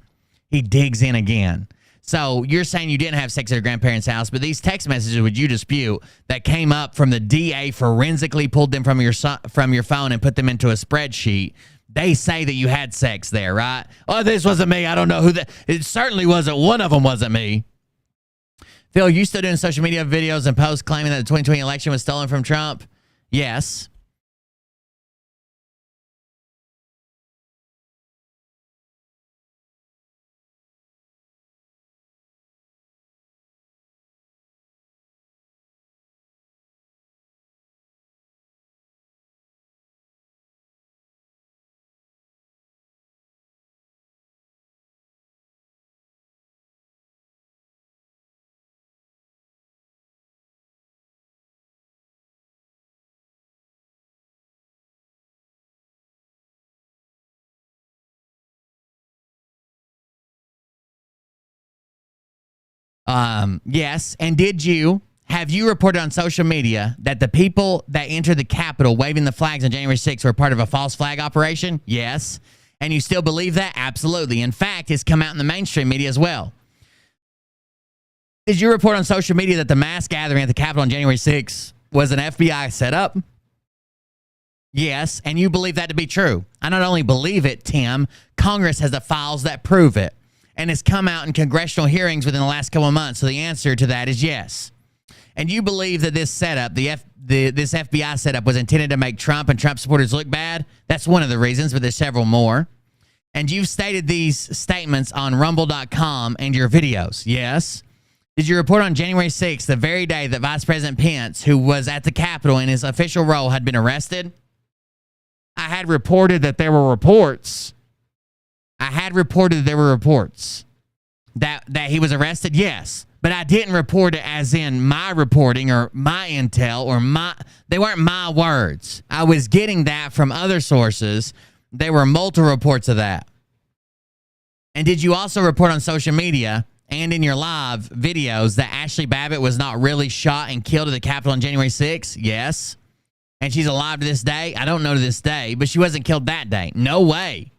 he digs in again. So you're saying you didn't have sex at your grandparents' house, but these text messages, would you dispute, that came up from the DA forensically pulled them from your phone and put them into a spreadsheet? They say that you had sex there, right? Oh, this wasn't me. I don't know who that. It certainly wasn't. One of them wasn't me. Phil, you still doing social media videos and posts claiming that the 2020 election was stolen from Trump? Yes. Yes. And have you reported on social media that the people that entered the Capitol waving the flags on January 6th were part of a false flag operation? Yes. And you still believe that? Absolutely. In fact, it's come out in the mainstream media as well. Did you report on social media that the mass gathering at the Capitol on January 6th was an FBI setup? Yes. And you believe that to be true. I not only believe it, Tim, Congress has the files that prove it. And it's come out in congressional hearings within the last couple of months. So the answer to that is yes. And you believe that this setup, this FBI setup, was intended to make Trump and Trump supporters look bad? That's one of the reasons, but there's several more. And you've stated these statements on rumble.com and your videos. Yes. Did you report on January 6th, the very day that Vice President Pence, who was at the Capitol in his official role, had been arrested? I had reported that there were reports. That he was arrested, yes. But I didn't report it as in my reporting or my intel or they weren't my words. I was getting that from other sources. There were multiple reports of that. And did you also report on social media and in your live videos that Ashley Babbitt was not really shot and killed at the Capitol on January 6th? Yes. And she's alive to this day? I don't know to this day, but she wasn't killed that day. No way.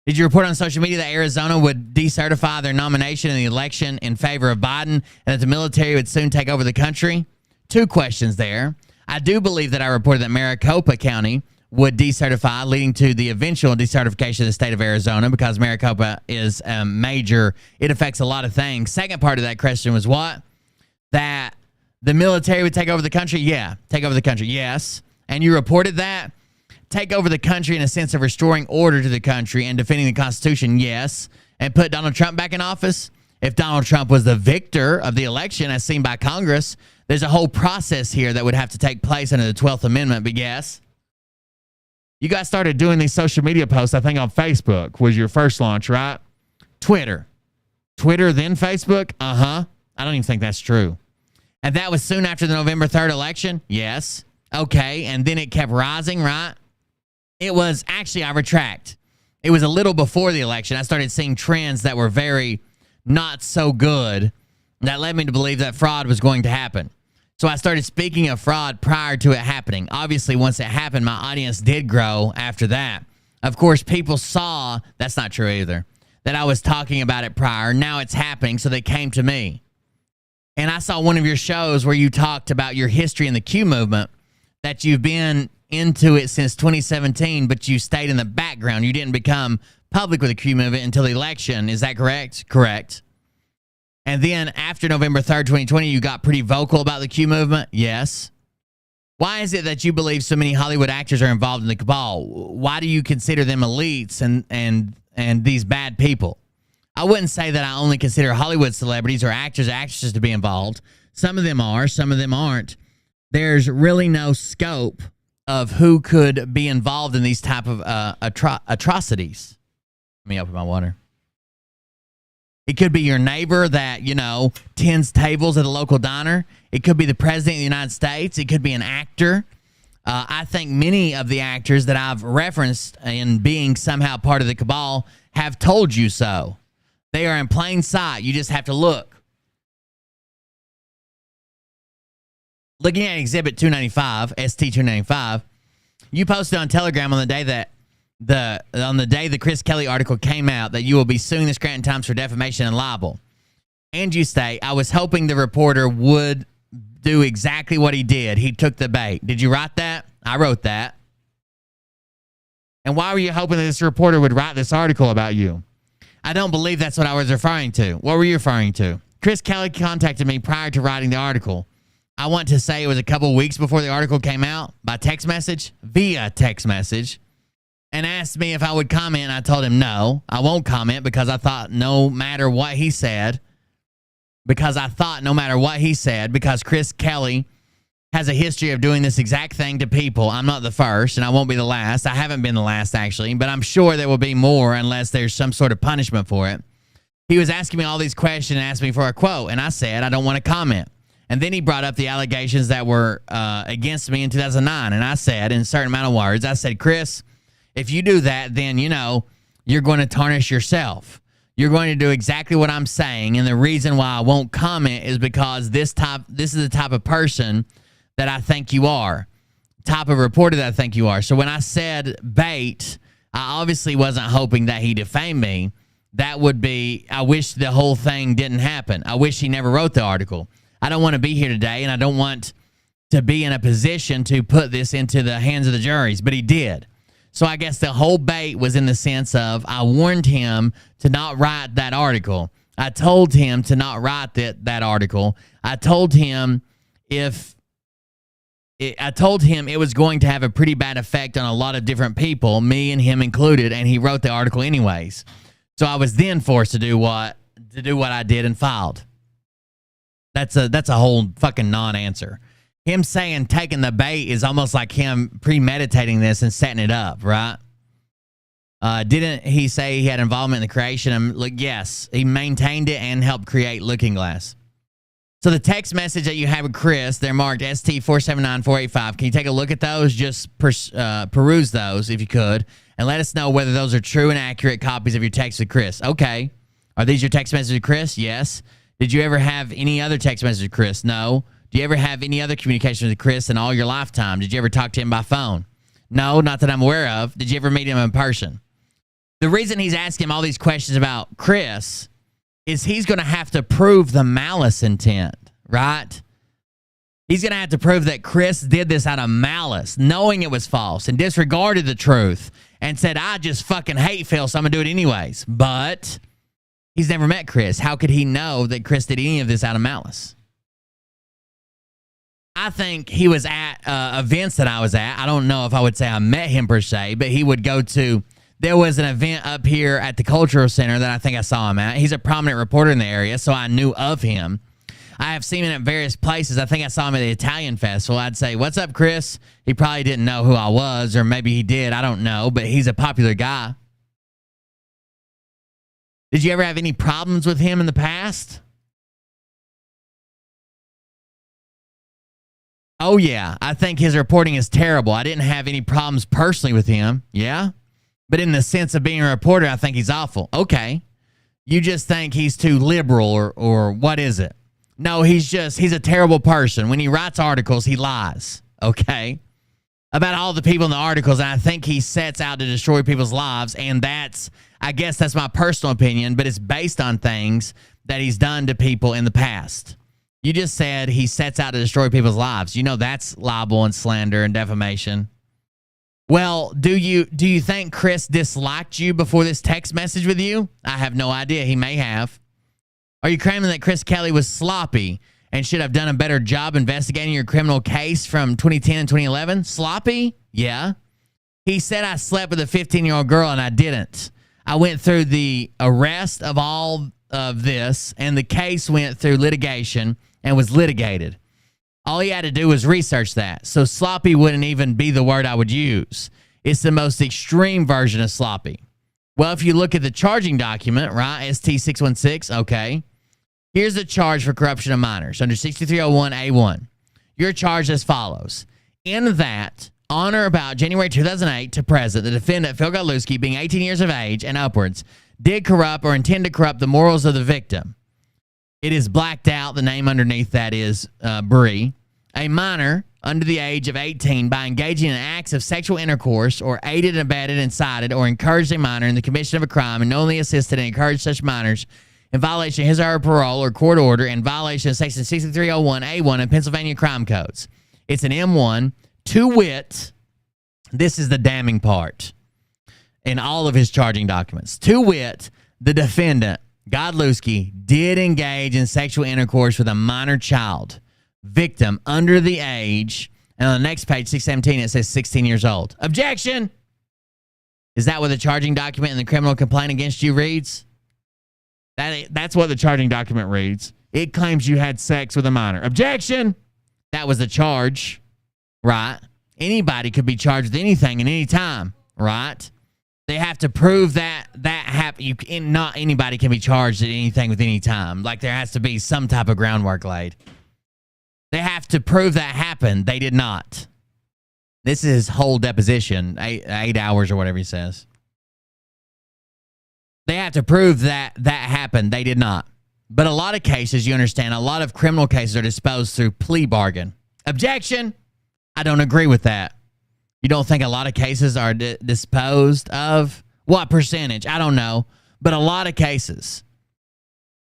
Did you report on social media that Arizona would decertify their nomination in the election in favor of Biden and that the military would soon take over the country? Two questions there. I do believe that I reported that Maricopa County would decertify, leading to the eventual decertification of the state of Arizona, because Maricopa is major. It affects a lot of things. Second part of that question was what? That the military would take over the country? Yeah. Take over the country. Yes. And you reported that? Take over the country in a sense of restoring order to the country and defending the Constitution, yes. And put Donald Trump back in office? If Donald Trump was the victor of the election as seen by Congress, there's a whole process here that would have to take place under the 12th Amendment, but yes. You guys started doing these social media posts, I think on Facebook was your first launch, right? Twitter, then Facebook? Uh-huh. I don't even think that's true. And that was soon after the November 3rd election? Yes. Okay, and then it kept rising, right? It was, actually, I retract. It was a little before the election. I started seeing trends that were very not so good that led me to believe that fraud was going to happen. So I started speaking of fraud prior to it happening. Obviously, once it happened, my audience did grow after that. Of course, people saw, that's not true either, that I was talking about it prior. Now it's happening, so they came to me. And I saw one of your shows where you talked about your history in the Q movement, that you've been into it since 2017, but you stayed in the background. You didn't become public with the Q movement until the election. Is that correct? Correct. And then after November 3rd, 2020, you got pretty vocal about the Q movement? Yes. Why is it that you believe so many Hollywood actors are involved in the cabal? Why do you consider them elites and these bad people? I wouldn't say that I only consider Hollywood celebrities or actors or actresses to be involved. Some of them are, some of them aren't. There's really no scope of who could be involved in these type of atrocities. Let me open my water. It could be your neighbor that, you know, tends tables at a local diner. It could be the president of the United States. It could be an actor. I think many of the actors that I've referenced in being somehow part of the cabal have told you so. They are in plain sight. You just have to look. Looking at Exhibit 295, ST295, you posted on Telegram on the day that the Chris Kelly article came out that you will be suing the Scranton Times for defamation and libel. And you state, I was hoping the reporter would do exactly what he did. He took the bait. Did you write that? I wrote that. And why were you hoping that this reporter would write this article about you? I don't believe that's what I was referring to. What were you referring to? Chris Kelly contacted me prior to writing the article. I want to say it was a couple weeks before the article came out by text message, via text message, and asked me if I would comment. I told him no, I won't comment because I thought no matter what he said, because Chris Kelly has a history of doing this exact thing to people. I'm not the first, and I won't be the last. I haven't been the last, actually, but I'm sure there will be more unless there's some sort of punishment for it. He was asking me all these questions and asked me for a quote, and I said I don't want to comment. And then he brought up the allegations that were against me in 2009, and I said, in a certain amount of words, I said, Chris, if you do that, then, you know, you're going to tarnish yourself. You're going to do exactly what I'm saying, and the reason why I won't comment is because this is the type of person that I think you are, type of reporter that I think you are. So when I said bait, I obviously wasn't hoping that he defamed me. That would be, I wish the whole thing didn't happen. I wish he never wrote the article. I don't want to be here today, and I don't want to be in a position to put this into the hands of the juries, but he did. So I guess the whole bait was in the sense of I warned him to not write that article. I told him to not write that article. I told him it was going to have a pretty bad effect on a lot of different people, me and him included, and he wrote the article anyways. So I was then forced to do what I did and filed. That's a whole fucking non-answer. Him saying taking the bait is almost like him premeditating this and setting it up, right? Didn't he say he had involvement in the creation? Look, yes, he maintained it and helped create Looking Glass. So the text message that you have with Chris, they're marked ST479485. Can you take a look at those? Just peruse those if you could, and let us know whether those are true and accurate copies of your text with Chris. Okay. Are these your text messages with Chris? Yes. Did you ever have any other text message with Chris? No. Do you ever have any other communication with Chris in all your lifetime? Did you ever talk to him by phone? No, not that I'm aware of. Did you ever meet him in person? The reason he's asking him all these questions about Chris is he's going to have to prove the malice intent, right? He's going to have to prove that Chris did this out of malice, knowing it was false, and disregarded the truth, and said, I just fucking hate Phil, so I'm going to do it anyways. But he's never met Chris. How could he know that Chris did any of this out of malice? I think he was at events that I was at. I don't know if I would say I met him per se, but he would go to, there was an event up here at the Cultural Center that I think I saw him at. He's a prominent reporter in the area, so I knew of him. I have seen him at various places. I think I saw him at the Italian Festival. I'd say, what's up, Chris? He probably didn't know who I was, or maybe he did. I don't know, but he's a popular guy. Did you ever have any problems with him in the past? Oh, yeah. I think his reporting is terrible. I didn't have any problems personally with him. Yeah? But in the sense of being a reporter, I think he's awful. Okay. You just think he's too liberal or what is it? No, he's a terrible person. When he writes articles, he lies. Okay? About all the people in the articles, and I think he sets out to destroy people's lives, and I guess that's my personal opinion, but it's based on things that he's done to people in the past. You just said he sets out to destroy people's lives. You know that's libel and slander and defamation. Well, do you think Chris disliked you before this text message with you? I have no idea. He may have. Are you claiming that Chris Kelly was sloppy and should have done a better job investigating your criminal case from 2010 and 2011? Sloppy? Yeah. He said I slept with a 15-year-old girl and I didn't. I went through the arrest of all of this, and the case went through litigation and was litigated. All he had to do was research that. So sloppy wouldn't even be the word I would use. It's the most extreme version of sloppy. Well, if you look at the charging document, right, ST616, okay, here's the charge for corruption of minors under 6301A1. You're charged as follows. In that, on or about January 2008 to present, the defendant, Phil Godlewski, being 18 years of age and upwards, did corrupt or intend to corrupt the morals of the victim. It is blacked out. The name underneath that is Bree, a minor under the age of 18 by engaging in acts of sexual intercourse or aided, abetted, incited, or encouraged a minor in the commission of a crime and knowingly assisted and encouraged such minors in violation of his or her parole or court order in violation of section 6301A1 of Pennsylvania crime codes. It's an M1. To wit, this is the damning part in all of his charging documents. To wit, the defendant, Godlewski, did engage in sexual intercourse with a minor child, victim under the age, and on the next page, 617, it says 16 years old. Objection! Is that what the charging document in the criminal complaint against you reads? That's what the charging document reads. It claims you had sex with a minor. Objection! That was the charge, right? Anybody could be charged with anything at any time, right? They have to prove that happened. Not anybody can be charged at anything with any time. Like, there has to be some type of groundwork laid. They have to prove that happened. They did not. This is his whole deposition, 8 hours or whatever he says. They have to prove that happened. They did not. But a lot of cases, you understand, a lot of criminal cases are disposed through plea bargain. Objection! I don't agree with that. You don't think a lot of cases are disposed of? What percentage? I don't know. But a lot of cases.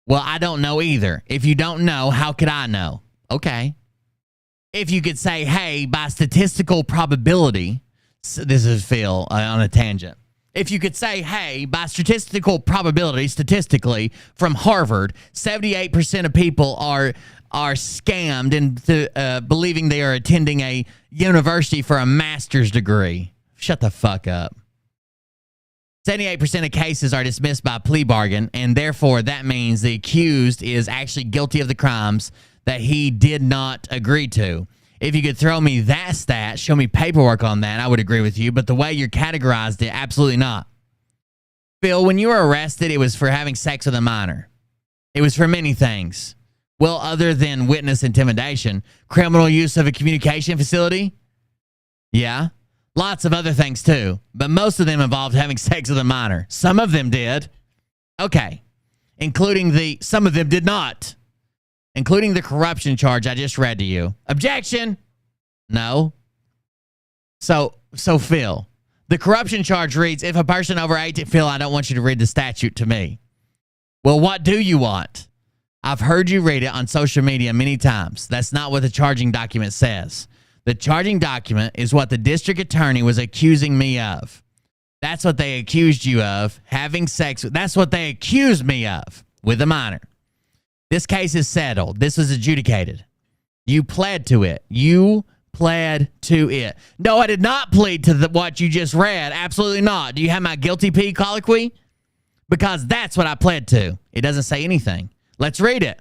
Well, I don't know either. If you don't know, how could I know? Okay. If you could say, hey, by statistical probability, this is Phil on a tangent. If you could say, hey, by statistical probability, statistically, from Harvard, 78% of people are scammed into believing they are attending a university for a master's degree. Shut the fuck up. 78% of cases are dismissed by plea bargain, and therefore that means the accused is actually guilty of the crimes that he did not agree to. If you could throw me that stat, show me paperwork on that, I would agree with you. But the way you're categorized it, absolutely not. Phil, when you were arrested, it was for having sex with a minor. It was for many things. Well, other than witness intimidation, criminal use of a communication facility. Yeah. Lots of other things too. But most of them involved having sex with a minor. Some of them did. Okay. Some of them did not. Including the corruption charge I just read to you. Objection! No. So Phil, the corruption charge reads, if a person over 18, Phil, I don't want you to read the statute to me. Well, what do you want? I've heard you read it on social media many times. That's not what the charging document says. The charging document is what the district attorney was accusing me of. That's what they accused you of, having sex with. That's what they accused me of, with a minor. This case is settled. This was adjudicated. You pled to it. You pled to it. No, I did not plead to what you just read. Absolutely not. Do you have my guilty plea colloquy? Because that's what I pled to. It doesn't say anything. Let's read it.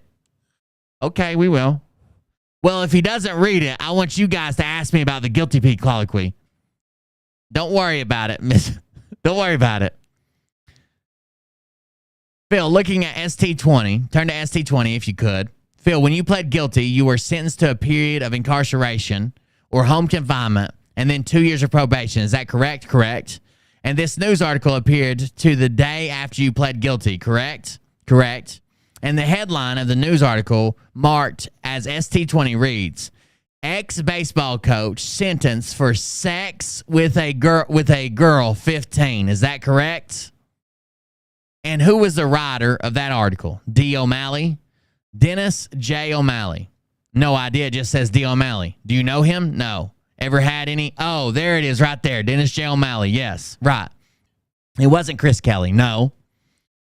Okay, we will. Well, if he doesn't read it, I want you guys to ask me about the guilty plea colloquy. Don't worry about it, miss. Don't worry about it. Phil, looking at ST20, turn to ST20 if you could. Phil, when you pled guilty, you were sentenced to a period of incarceration or home confinement and then 2 years of probation. Is that correct? Correct. And this news article appeared to the day after you pled guilty, correct? Correct. And the headline of the news article marked as ST20 reads, ex-baseball coach sentenced for sex with a girl 15. Is that correct? And who was the writer of that article? D. O'Malley? Dennis J. O'Malley. No idea. It just says D. O'Malley. Do you know him? No. Ever had any? Oh, there it is right there. Dennis J. O'Malley. Yes. Right. It wasn't Chris Kelly. No.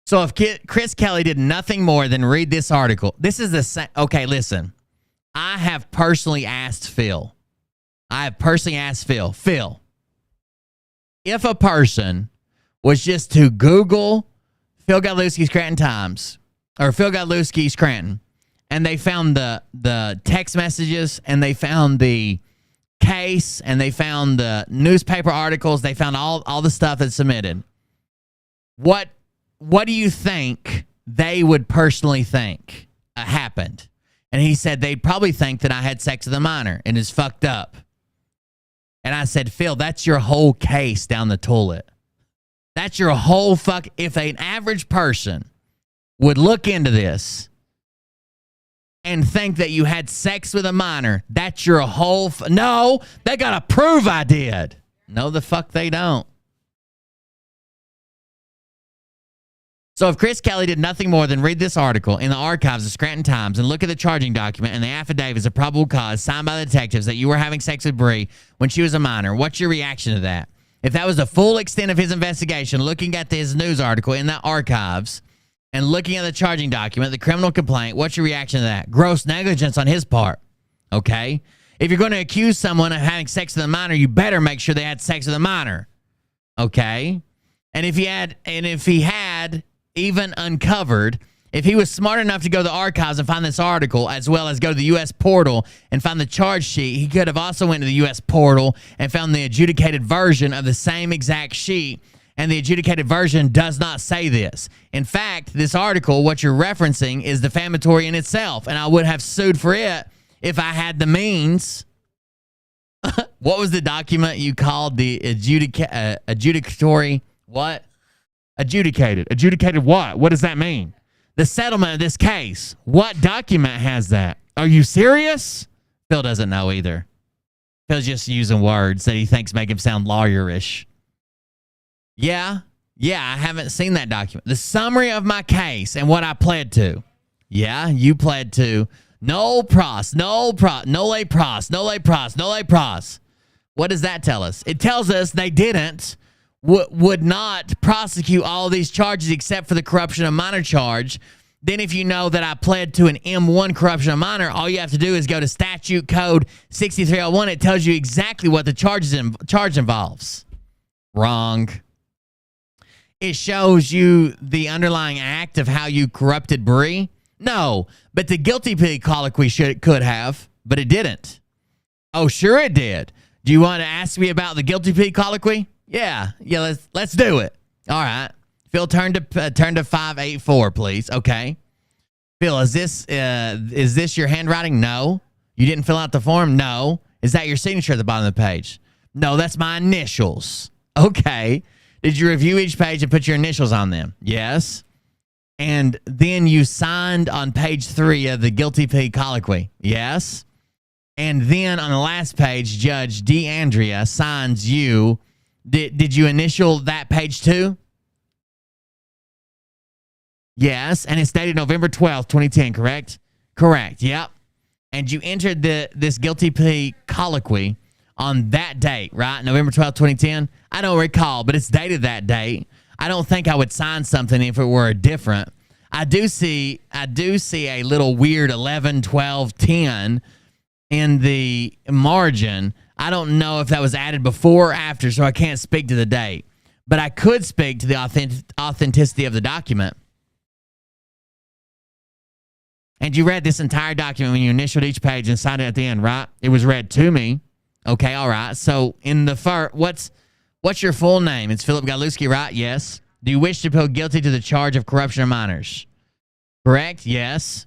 So if Chris Kelly did nothing more than read this article, this is the same. Okay, listen. I have personally asked Phil. Phil, if a person was just to Google Phil Godlewski Scranton Times or Phil Godlewski Scranton, and they found the text messages and they found the case and they found the newspaper articles, they found all the stuff that's submitted. What do you think they would personally think happened? And he said they'd probably think that I had sex with a minor and is fucked up. And I said, Phil, that's your whole case down the toilet. That's your whole fuck. If an average person would look into this and think that you had sex with a minor, that's your whole... No, they got to prove I did. No, the fuck they don't. So if Chris Kelly did nothing more than read this article in the archives of Scranton Times and look at the charging document and the affidavits of probable cause signed by the detectives that you were having sex with Bree when she was a minor, what's your reaction to that? If that was the full extent of his investigation, looking at his news article in the archives and looking at the charging document, the criminal complaint, what's your reaction to that? Gross negligence on his part. Okay? If you're going to accuse someone of having sex with a minor, you better make sure they had sex with a minor. Okay? And if he had even uncovered, if he was smart enough to go to the archives and find this article, as well as go to the U.S. portal and find the charge sheet, he could have also went to the U.S. portal and found the adjudicated version of the same exact sheet, and the adjudicated version does not say this. In fact, this article, what you're referencing, is defamatory in itself, and I would have sued for it if I had the means. What was the document you called the adjudicatory what? Adjudicated. Adjudicated what? What does that mean? The settlement of this case. What document has that? Are you serious? Phil doesn't know either. Phil's just using words that he thinks make him sound lawyerish. Yeah, I haven't seen that document. The summary of my case and what I pled to. Yeah, you pled to no pros. What does that tell us? It tells us they didn't. Would not prosecute all these charges except for the corruption of minor charge. Then if you know that I pled to an M1 corruption of minor, all you have to do is go to statute code 6301. It tells you exactly what the charge involves. Wrong. It shows you the underlying act of how you corrupted Bree. No, but the guilty plea colloquy could have, but it didn't. Oh, sure it did. Do you want to ask me about the guilty plea colloquy? Yeah, let's do it. All right. Phil, turn to 584, please. Okay. Phil, is this your handwriting? No. You didn't fill out the form? No. Is that your signature at the bottom of the page? No, that's my initials. Okay. Did you review each page and put your initials on them? Yes. And then you signed on page 3 of the guilty plea colloquy? Yes. And then on the last page, Judge DeAndrea signs you. Did you initial that page too? Yes, and it's dated November 12th, 2010, correct? Correct, yep. And you entered this guilty plea colloquy on that date, right? November 12th, 2010? I don't recall, but it's dated that date. I don't think I would sign something if it were different. I do see a little weird 11, 12, 10 in the margin. I don't know if that was added before or after, so I can't speak to the date. But I could speak to the authenticity of the document. And you read this entire document when you initialed each page and signed it at the end, right? It was read to me. Okay, all right. So in the first, what's your full name? It's Philip Godlewski, right? Yes. Do you wish to plead guilty to the charge of corruption of minors? Correct? Yes.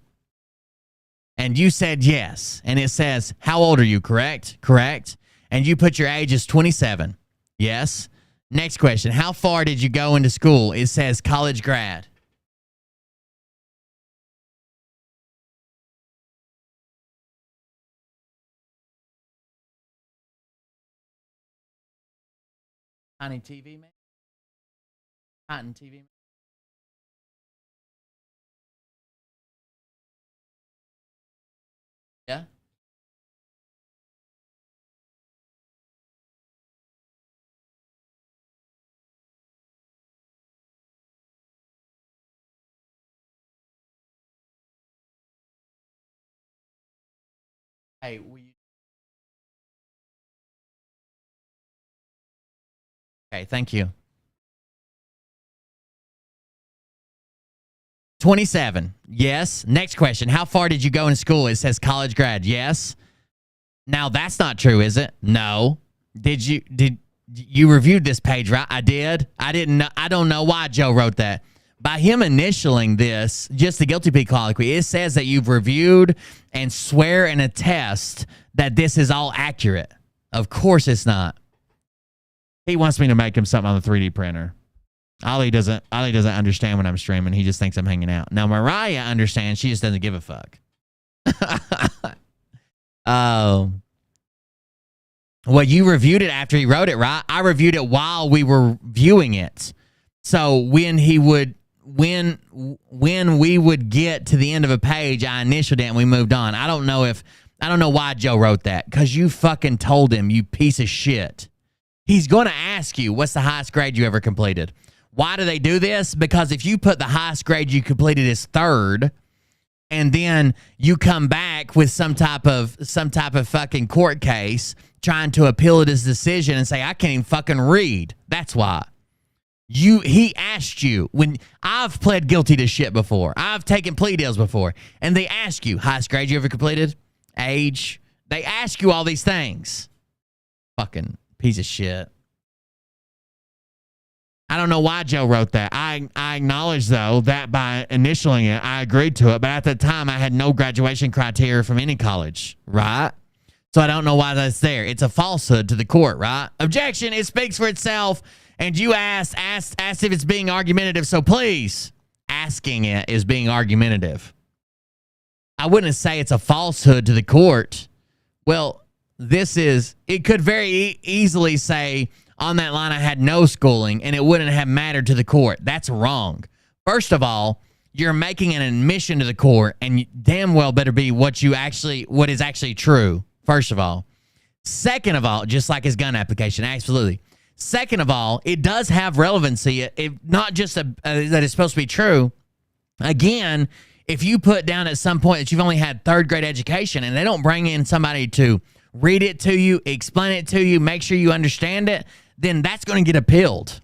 And you said yes. And it says, how old are you? Correct? Correct. And you put your age as 27. Yes. Next question. How far did you go into school? It says college grad. Tiny TV, man. Cotton TV. Yeah. Hey, okay, thank you. 27. Yes. Next question. How far did you go in school? It says college grad. Yes. Now that's not true, is it? No. Did you reviewed this page, right? I did. I didn't know. I don't know why Joe wrote that. By him initialing this, just the guilty plea colloquy, it says that you've reviewed and swear and attest that this is all accurate. Of course it's not. He wants me to make him something on the 3D printer. Ollie doesn't understand when I'm streaming. He just thinks I'm hanging out. Now Mariah understands. She just doesn't give a fuck. Oh. Well, you reviewed it after he wrote it, right? I reviewed it while we were viewing it. So when we would get to the end of a page, I initialed it and we moved on. I don't know why Joe wrote that, because you fucking told him, you piece of shit. He's going to ask you, what's the highest grade you ever completed? Why do they do this? Because if you put the highest grade you completed as 3rd, and then you come back with some type of fucking court case trying to appeal his decision and say, I can't even fucking read. That's why. He asked you, when I've pled guilty to shit before, I've taken plea deals before, and they ask you, highest grade you ever completed? Age? They ask you all these things. Fucking piece of shit. I don't know why Joe wrote that. I acknowledge, though, that by initialing it, I agreed to it. But at the time, I had no graduation criteria from any college, right? So I don't know why that's there. It's a falsehood to the court, right? Objection. It speaks for itself. And you asked if it's being argumentative. So please, asking it is being argumentative. I wouldn't say it's a falsehood to the court. Well, it could very easily say, on that line, I had no schooling, and it wouldn't have mattered to the court. That's wrong. First of all, you're making an admission to the court, and you damn well better be what is actually true, first of all. Second of all, just like his gun application, absolutely. Second of all, it does have relevancy, not just that it's supposed to be true. Again, if you put down at some point that you've only had 3rd grade education, and they don't bring in somebody to read it to you, explain it to you, make sure you understand it, then that's going to get appealed.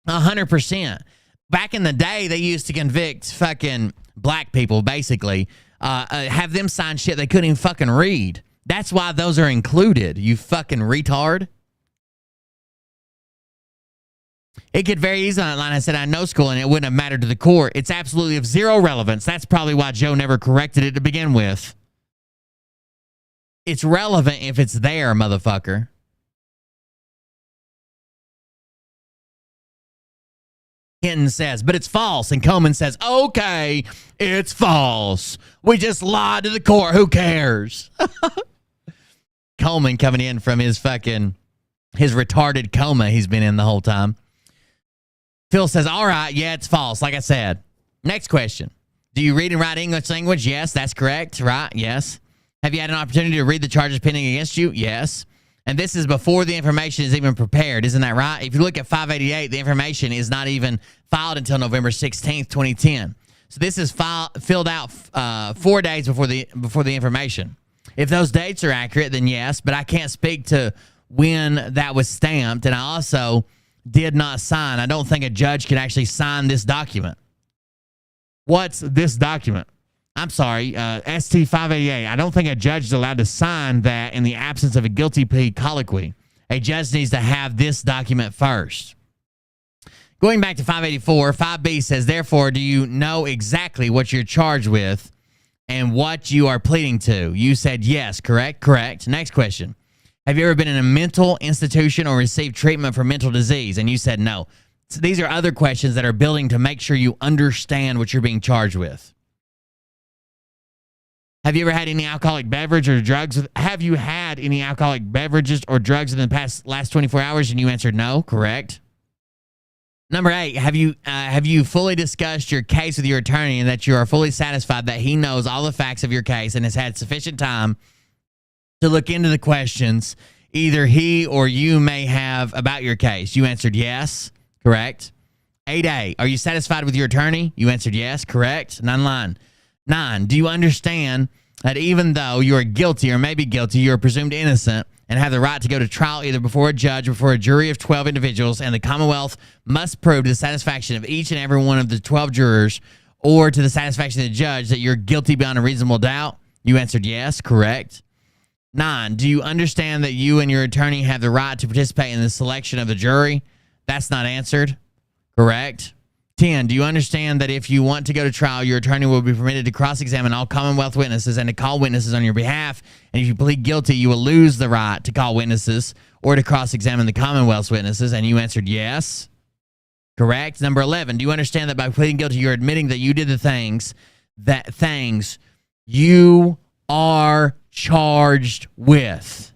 100%. Back in the day, they used to convict fucking black people, basically, have them sign shit they couldn't even fucking read. That's why those are included, you fucking retard. It could very easily on that line. I said I had no school and it wouldn't have mattered to the court. It's absolutely of zero relevance. That's probably why Joe never corrected it to begin with. It's relevant if it's there, motherfucker. Hinton says, but it's false. And Coleman says, okay, it's false. We just lied to the court. Who cares? Coleman coming in from his retarded coma he's been in the whole time. Phil says, all right, yeah, it's false, like I said. Next question. Do you read and write English language? Yes, that's correct, right? Yes. Have you had an opportunity to read the charges pending against you? Yes. And this is before the information is even prepared. Isn't that right? If you look at 588, the information is not even filed until November 16th, 2010. So this is filled out 4 days before the information. If those dates are accurate, then yes, but I can't speak to when that was stamped, and I also did not sign. I don't think a judge can actually sign this document. What's this document? I'm sorry, ST-588. I don't think a judge is allowed to sign that in the absence of a guilty plea colloquy. A judge needs to have this document first. Going back to 584, 5B says, therefore, do you know exactly what you're charged with and what you are pleading to? You said yes, correct? Correct. Next question. Have you ever been in a mental institution or received treatment for mental disease? And you said no. So these are other questions that are building to make sure you understand what you're being charged with. Have you ever had any alcoholic beverage or drugs? Have you had any alcoholic beverages or drugs in the last 24 hours? And you answered no, correct. Number 8, have you fully discussed your case with your attorney and that you are fully satisfied that he knows all the facts of your case and has had sufficient time to look into the questions either he or you may have about your case? You answered yes, correct. 8A, are you satisfied with your attorney? You answered yes, correct. 9. Do you understand that even though you are guilty or may be guilty, you are presumed innocent and have the right to go to trial either before a judge or before a jury of 12 individuals, and the Commonwealth must prove to the satisfaction of each and every one of the 12 jurors or to the satisfaction of the judge that you're guilty beyond a reasonable doubt? You answered yes, correct. 9, do you understand that you and your attorney have the right to participate in the selection of the jury? That's not answered, correct. 10, do you understand that if you want to go to trial, your attorney will be permitted to cross-examine all Commonwealth witnesses and to call witnesses on your behalf? And if you plead guilty, you will lose the right to call witnesses or to cross-examine the Commonwealth's witnesses. And you answered yes. Correct. Number 11, do you understand that by pleading guilty, you're admitting that you did the things you are charged with?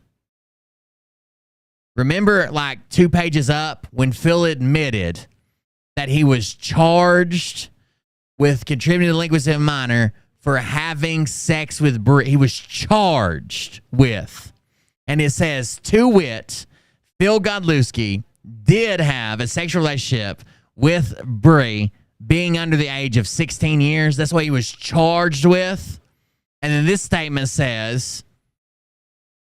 Remember, like 2 pages up, when Phil admitted that he was charged with contributing to the delinquency of a minor for having sex with Bree. He was charged with. And it says, to wit, Phil Godlewski did have a sexual relationship with Bree being under the age of 16 years. That's what he was charged with. And then this statement says,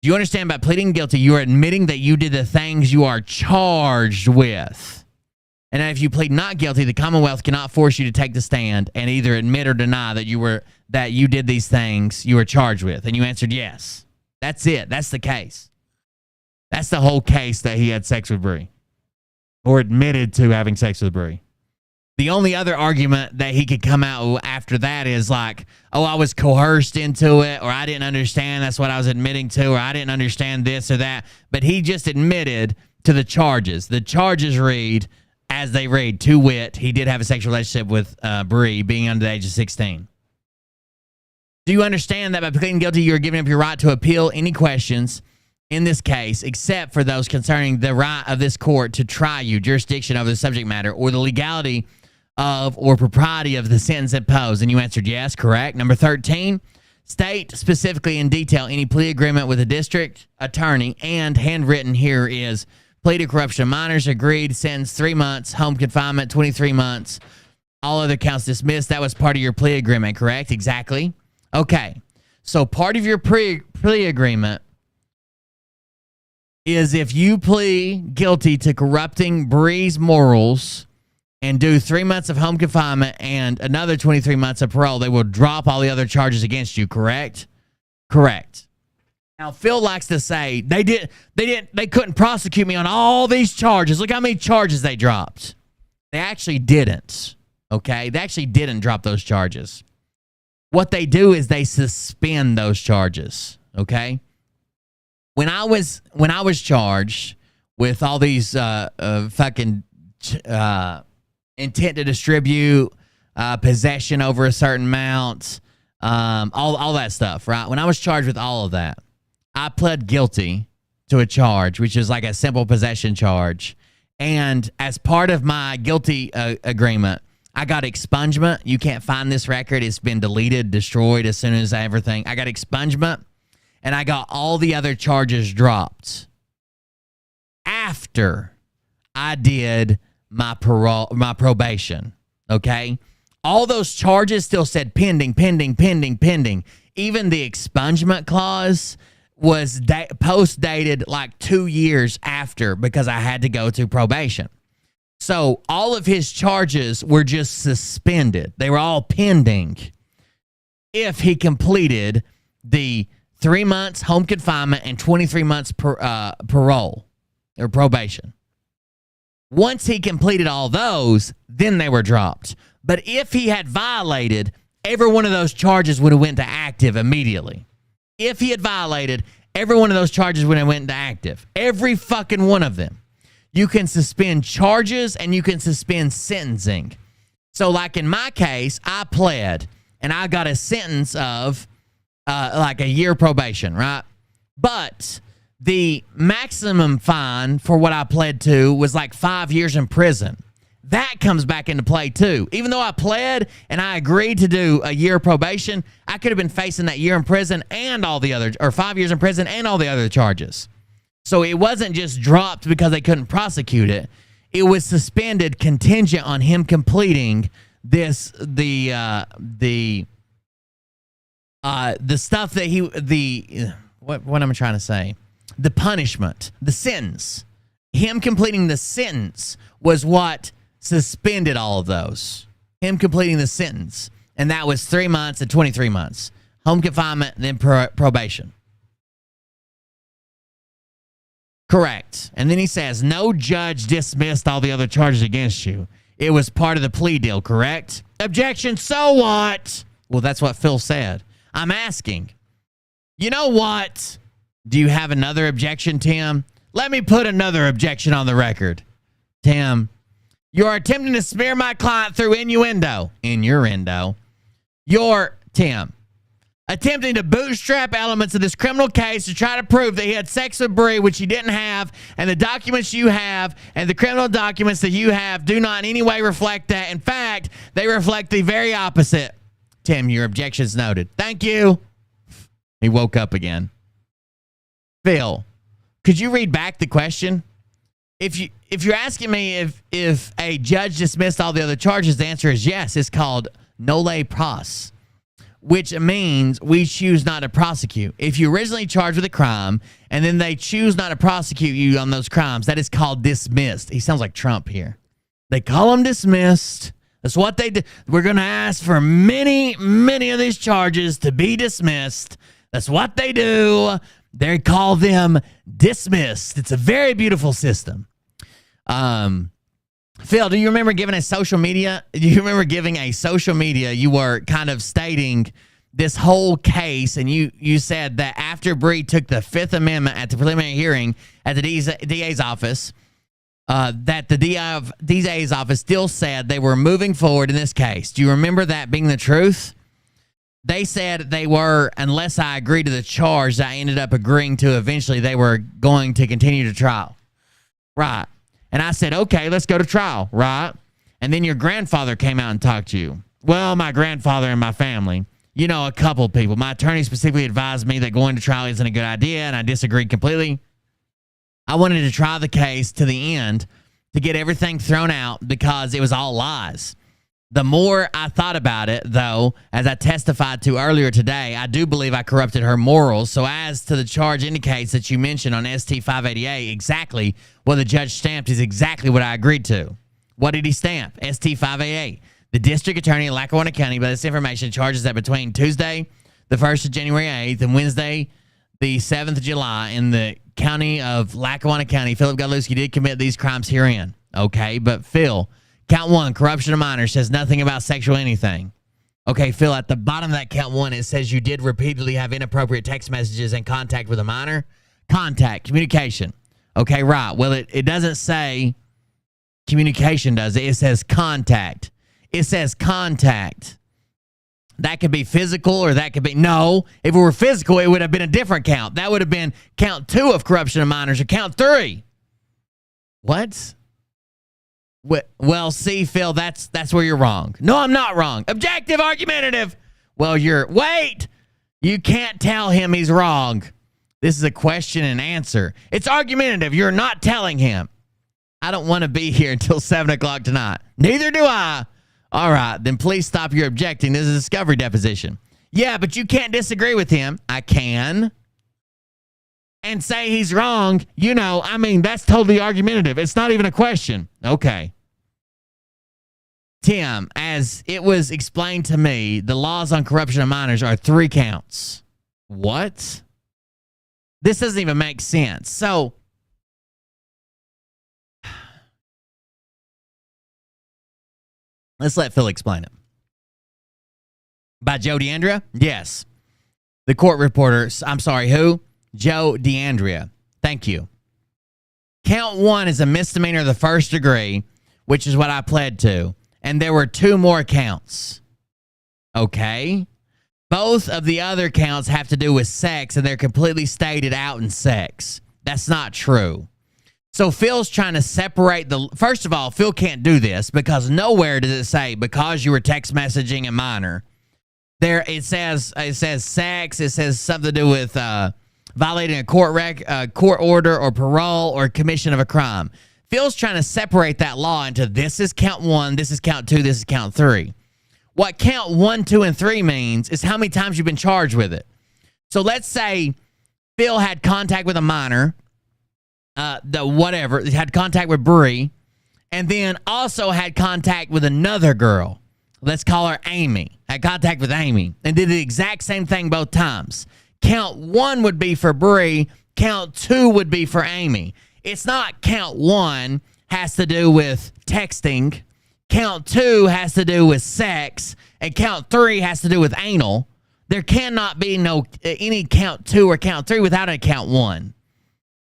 do you understand by pleading guilty, you are admitting that you did the things you are charged with? And if you plead not guilty, the Commonwealth cannot force you to take the stand and either admit or deny that you did these things you were charged with. And you answered yes. That's it. That's the case. That's the whole case, that he had sex with Bree or admitted to having sex with Bree. The only other argument that he could come out after that is like, oh, I was coerced into it, or I didn't understand, that's what I was admitting to, or I didn't understand this or that. But he just admitted to the charges. The charges read as they read, to wit, he did have a sexual relationship with Bree being under the age of 16. Do you understand that by pleading guilty, you are giving up your right to appeal any questions in this case, except for those concerning the right of this court to try you, jurisdiction over the subject matter, or the legality of or propriety of the sentence imposed? And you answered yes, correct. Number 13, state specifically in detail any plea agreement with the district attorney, and handwritten here is plea to corruption of minors, agreed, sentence 3 months, home confinement 23 months, all other counts dismissed. That was part of your plea agreement, correct? Exactly. Okay, so part of your plea agreement is if you plead guilty to corrupting Bree's morals and do 3 months of home confinement and another 23 months of parole, they will drop all the other charges against you, correct? Correct. Now, Phil likes to say they couldn't prosecute me on all these charges. Look how many charges they dropped. They actually didn't. Okay? They actually didn't drop those charges. What they do is they suspend those charges. Okay? When I was charged with all these fucking intent to distribute, possession over a certain amount, all that stuff, right? When I was charged with all of that, I pled guilty to a charge, which is like a simple possession charge. And as part of my guilty agreement, I got expungement. You can't find this record. It's been deleted, destroyed as soon as everything. I got expungement, and I got all the other charges dropped after I did my probation, okay? All those charges still said pending. Even the expungement clause was post-dated like 2 years after because I had to go to probation. So all of his charges were just suspended. They were all pending if he completed the 3 months home confinement and 23 months parole or probation. Once he completed all those, then they were dropped. But if he had violated, every one of those charges would have went to active immediately. If he had violated, every one of those charges would have went into active. Every fucking one of them. You can suspend charges and you can suspend sentencing. So like in my case, I pled and I got a sentence of like a year probation, right? But the maximum fine for what I pled to was like 5 years in prison. That comes back into play too. Even though I pled and I agreed to do a year probation, I could have been facing that year in prison and all the other, or 5 years in prison and all the other charges. So it wasn't just dropped because they couldn't prosecute it. It was suspended contingent on him completing the The stuff that what am I trying to say? The punishment, the sentence, him completing the sentence was what suspended all of those. Him completing the sentence, and that was 3 months and 23 months. Home confinement, then probation. Correct. And then he says, no judge dismissed all the other charges against you. It was part of the plea deal, correct? Objection, so what? Well, that's what Phil said. I'm asking, you know what? Do you have another objection, Tim? Let me put another objection on the record. Tim, you are attempting to smear my client through innuendo. You're, Tim, attempting to bootstrap elements of this criminal case to try to prove that he had sex with Bree, which he didn't have, and the documents you have and the criminal documents that you have do not in any way reflect that. In fact, they reflect the very opposite. Tim, your objection's noted. Thank you. He woke up again. Phil, could you read back the question? If you're asking me if a judge dismissed all the other charges, the answer is yes. It's called nolle pros, which means we choose not to prosecute. If you originally charged with a crime and then they choose not to prosecute you on those crimes, that is called dismissed. He sounds like Trump here. They call them dismissed. That's what they do. We're going to ask for many, many of these charges to be dismissed. That's what they do. They call them dismissed. It's a very beautiful system. Phil, do you remember giving a social media? You were kind of stating this whole case, and you said that after Bree took the Fifth Amendment at the preliminary hearing at the DA's office, that the DA's office still said they were moving forward in this case. Do you remember that being the truth? They said they were, unless I agreed to the charge that I ended up agreeing to eventually, they were going to continue to trial. Right. And I said, okay, let's go to trial. Right. And then your grandfather came out and talked to you. Well, my grandfather and my family, you know, a couple of people. My attorney specifically advised me that going to trial isn't a good idea, and I disagreed completely. I wanted to try the case to the end to get everything thrown out because it was all lies. The more I thought about it, though, as I testified to earlier today, I do believe I corrupted her morals. So as to the charge indicates that you mentioned on ST 588, exactly what the judge stamped is exactly what I agreed to. What did he stamp? ST 588. The district attorney in Lackawanna County, by this information, charges that between Tuesday, the 1st of January 8th, and Wednesday, the 7th of July, in the county of Lackawanna County, Philip Godlewski did commit these crimes herein. Okay, but Phil, count 1, corruption of minors, says nothing about sexual anything. Okay, Phil, at the bottom of that count 1, it says you did repeatedly have inappropriate text messages and contact with a minor. Contact, communication. Okay, right. Well, it doesn't say communication, does it? It says contact. It says contact. That could be physical or that could be... No, if it were physical, it would have been a different count. That would have been count 2 of corruption of minors or count 3. What? Well, see, Phil, that's where you're wrong. No, I'm not wrong. Objective, argumentative. Well, wait. You can't tell him he's wrong. This is a question and answer. It's argumentative. You're not telling him. I don't want to be here until 7 o'clock tonight. Neither do I. All right, then please stop your objecting. This is a discovery deposition. Yeah, but you can't disagree with him. I can. And say he's wrong. You know, I mean, that's totally argumentative. It's not even a question. Okay. Tim, as it was explained to me, the laws on corruption of minors are 3 counts. What? This doesn't even make sense. So, let's let Phil explain it. By Joe DeAndrea? Yes. The court reporter, I'm sorry, who? Joe DeAndrea. Thank you. Count 1 is a misdemeanor of the 1st degree, which is what I pled to. And there were 2 more counts. Okay. Both of the other counts have to do with sex, and they're completely stated out in sex. That's not true. So Phil's trying to separate the... First of all, Phil can't do this because nowhere does it say because you were text messaging a minor. There it says sex. It says something to do with violating a court order or parole or commission of a crime. Phil's trying to separate that law into this is count 1, this is count 2, this is count 3. What count 1, 2, and 3 means is how many times you've been charged with it. So let's say Phil had contact with a minor, had contact with Bree, and then also had contact with another girl. Let's call her Amy. Had contact with Amy and did the exact same thing both times. Count 1 would be for Bree. Count 2 would be for Amy. It's not count 1 has to do with texting. Count 2 has to do with sex. And count 3 has to do with anal. There cannot be any count 2 or count 3 without a count 1.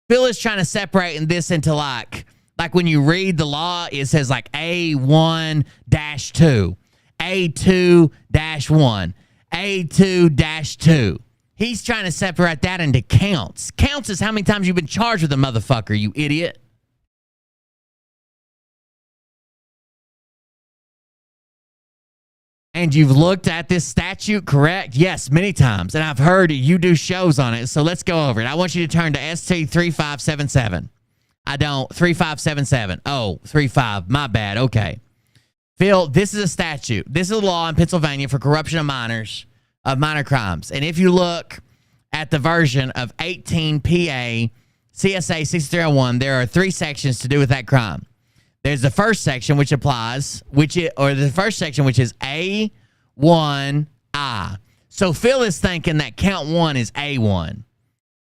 Phil is trying to separate this into like when you read the law, it says like A1-2, A2-1, A2-2. He's trying to separate that into counts. Counts is how many times you've been charged with a motherfucker, you idiot. And you've looked at this statute, correct? Yes, many times. And I've heard you do shows on it. So let's go over it. I want you to turn to ST 3577. 3577. Oh, 35. My bad. Okay. Phil, this is a statute. This is a law in Pennsylvania for corruption of minors, of minor crimes. And if you look at the version of 18 PA CSA 6301, there are 3 sections to do with that crime. There's the first section which applies, the first section which is A1I. So Phil is thinking that count 1 is A1.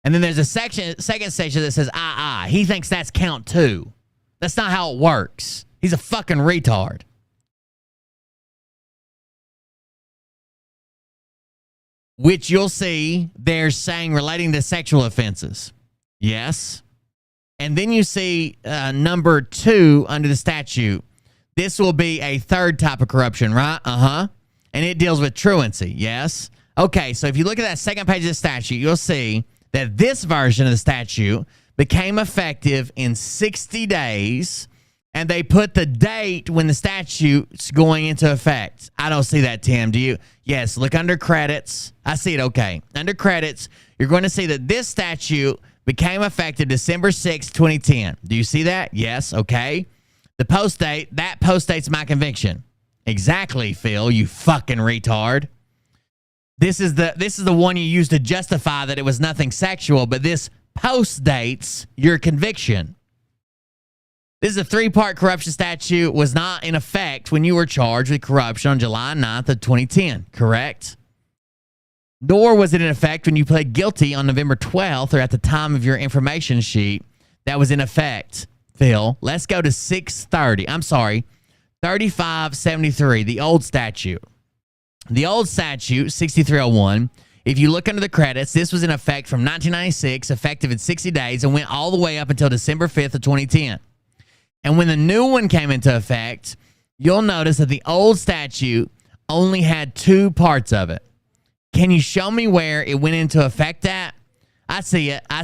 And then there's a second section that says II. He thinks that's count 2. That's not how it works. He's a fucking retard. Which you'll see they're saying relating to sexual offenses. Yes. And then you see number 2 under the statute. This will be a third type of corruption, right? Uh-huh. And it deals with truancy. Yes. Okay, so if you look at that second page of the statute, you'll see that this version of the statute became effective in 60 days, and they put the date when the statute's going into effect. I don't see that, Tim. Do you? Yes, look under credits. I see it, okay. Under credits, you're going to see that this statute became effective December 6, 2010. Do you see that? Yes, okay. The post date, that post date's my conviction. Exactly, Phil, you fucking retard. This is the one you used to justify that it was nothing sexual, but this post dates your conviction. This is a 3-part corruption statute, was not in effect when you were charged with corruption on July 9th of 2010, correct? Nor was it in effect when you pled guilty on November 12th or at the time of your information sheet that was in effect. Phil, let's go to 3573, the old statute. The old statute, 6301, if you look under the credits, this was in effect from 1996, effective in 60 days, and went all the way up until December 5th of 2010. And when the new one came into effect, you'll notice that the old statute only had 2 parts of it. Can you show me where it went into effect at? I see it. I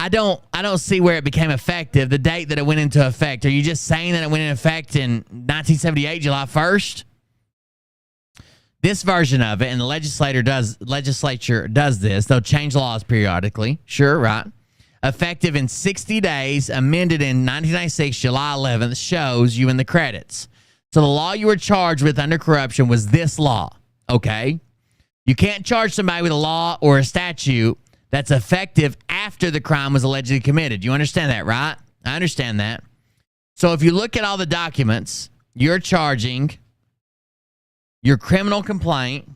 don't see where it became effective, the date that it went into effect. Are you just saying that it went into effect in 1978, July 1st? This version of it, and the legislature does this, they'll change laws periodically. Sure, right? Effective in 60 days, amended in 1996, July 11th, shows you in the credits. So the law you were charged with under corruption was this law, okay? You can't charge somebody with a law or a statute that's effective after the crime was allegedly committed. You understand that, right? I understand that. So if you look at all the documents, you're charging your criminal complaint.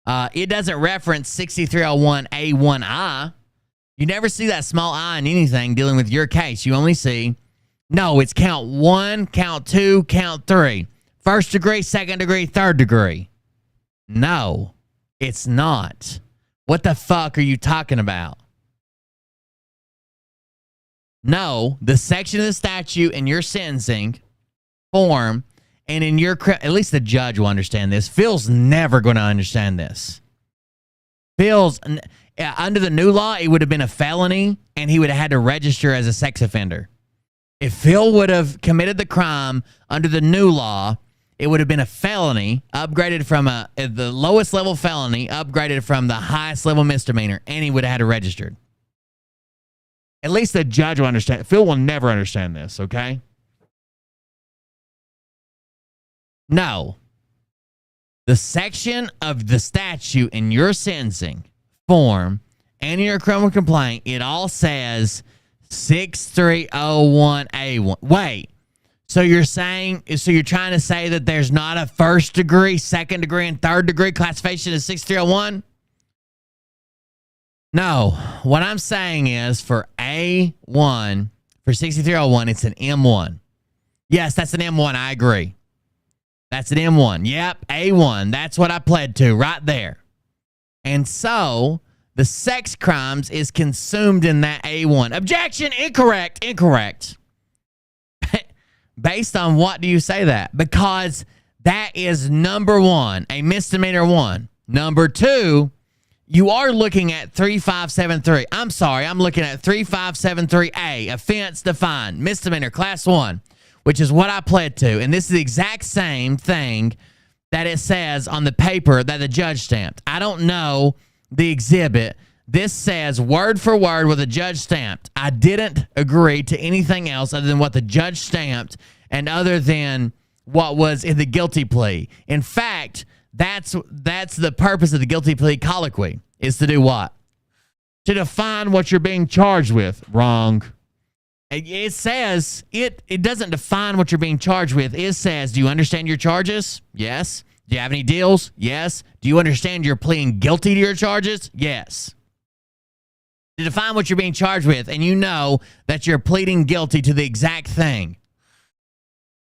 It doesn't reference 6301A1I. You never see that small I in anything dealing with your case. You only see, no, it's count 1, count 2, count 3. First degree, second degree, third degree. No, it's not. What the fuck are you talking about? No, the section of the statute in your sentencing form and in your, at least the judge will understand this. Phil's never going to understand this. Phil's, under the new law, it would have been a felony and he would have had to register as a sex offender. If Phil would have committed the crime under the new law, it would have been a felony, upgraded from the lowest level felony, upgraded from the highest level misdemeanor, and he would have had to register. At least the judge will understand. Phil will never understand this, okay? No. The section of the statute in your sentencing form and in your criminal complaint, it all says 6301A1. Wait. So you're trying to say that there's not a first degree, second degree, and third degree classification of 6301? No. What I'm saying is for A1, for 6301, it's an M1. Yes, that's an M1. I agree. That's an M1. Yep, A1. That's what I pled to right there. And so the sex crimes is consumed in that A1. Objection! Incorrect. Incorrect. Based on what do you say that? Because that is number one, a misdemeanor 1. Number 2, you are looking at 3573. I'm sorry, I'm looking at 3573A, offense defined, misdemeanor, class 1, which is what I pled to. And this is the exact same thing that it says on the paper that the judge stamped. I don't know the exhibit. This says word for word what the judge stamped. I didn't agree to anything else other than what the judge stamped and other than what was in the guilty plea. In fact, that's the purpose of the guilty plea colloquy, is to do what? To define what you're being charged with. Wrong. It says, it doesn't define what you're being charged with. It says, do you understand your charges? Yes. Do you have any deals? Yes. Do you understand you're pleading guilty to your charges? Yes. To define what you're being charged with, and you know that you're pleading guilty to the exact thing.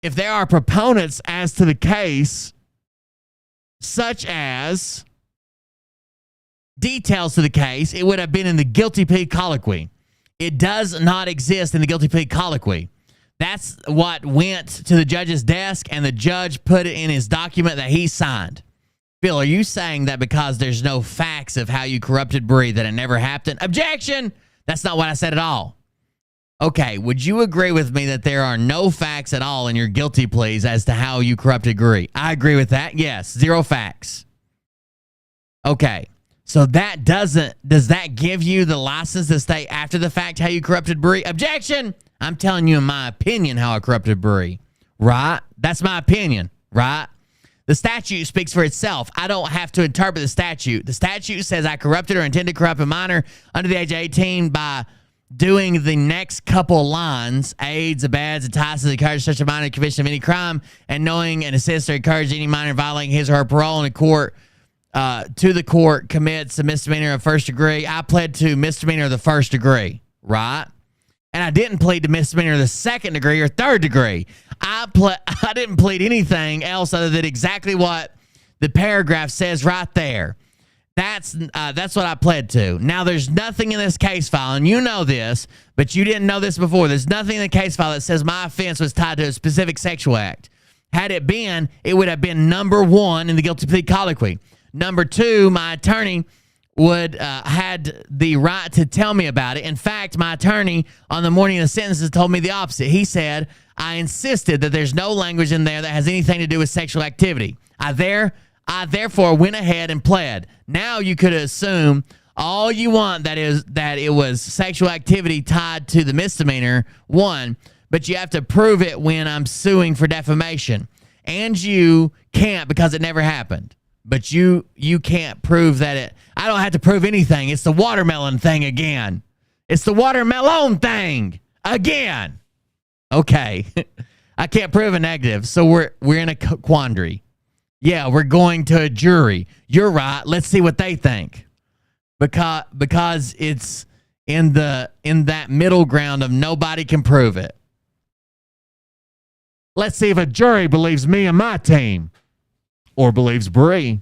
If there are proponents as to the case, such as details to the case, it would have been in the guilty plea colloquy. It does not exist in the guilty plea colloquy. That's what went to the judge's desk, and the judge put it in his document that he signed. Bill, are you saying that because there's no facts of how you corrupted Bree that it never happened? Objection! That's not what I said at all. Okay, would you agree with me that there are no facts at all in your guilty pleas as to how you corrupted Bree? I agree with that. Yes, 0 facts. Okay. So that does that give you the license to state after the fact how you corrupted Bree? Objection! I'm telling you in my opinion how I corrupted Bree. Right? That's my opinion. Right? The statute speaks for itself. I don't have to interpret the statute. The statute says I corrupted or intended to corrupt a minor under the age of 18 by doing the next couple lines: aids, abets, entices, encourages such a minor conviction of any crime, and knowing and assists or encourage any minor violating his or her parole in a court to the court commits a misdemeanor of first degree. I pled to misdemeanor of the first degree, right? And I didn't plead to misdemeanor of the second degree or third degree. I didn't plead anything else other than exactly what the paragraph says right there. That's what I pled to. Now, there's nothing in this case file, and you know this, but you didn't know this before. There's nothing in the case file that says my offense was tied to a specific sexual act. Had it been, it would have been number 1 in the guilty plea colloquy. Number 2, my attorney would had the right to tell me about it. In fact, my attorney on the morning of the sentences told me the opposite. He said, I insisted that there's no language in there that has anything to do with sexual activity. I therefore went ahead and pled. Now you could assume all you want that it was sexual activity tied to the misdemeanor 1, but you have to prove it when I'm suing for defamation. And you can't because it never happened. But you can't prove that it... I don't have to prove anything. It's the watermelon thing again. It's the watermelon thing again. Okay. I can't prove a negative, so we're in a quandary. Yeah, we're going to a jury. You're right. Let's see what they think. Because it's in that middle ground of nobody can prove it. Let's see if a jury believes me and my team. Or believes Bree.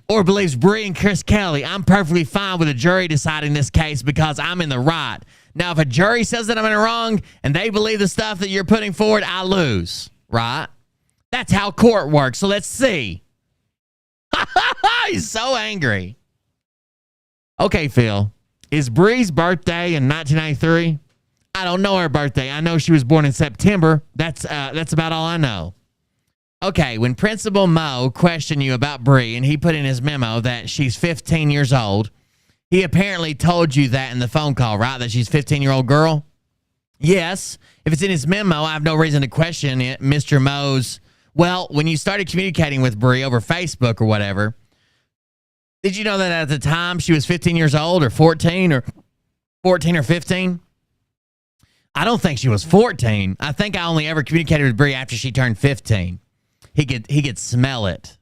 Or believes Bree and Chris Kelly. I'm perfectly fine with a jury deciding this case because I'm in the right. Now, if a jury says that I'm in the wrong and they believe the stuff that you're putting forward, I lose. Right? That's how court works. So let's see. He's so angry. Okay, Phil. Is Bree's birthday in 1993? I don't know her birthday. I know she was born in September. That's about all I know. Okay, when Principal Mo questioned you about Bree and he put in his memo that she's 15 years old, he apparently told you that in the phone call, right? That she's a 15-year-old girl? Yes. If it's in his memo, I have no reason to question it. Mr. Mo's Well, when you started communicating with Bree over Facebook or whatever, did you know that at the time she was 15 years old or 14 or 15? I don't think she was 14. I think I only ever communicated with Bree after she turned 15. He could smell it.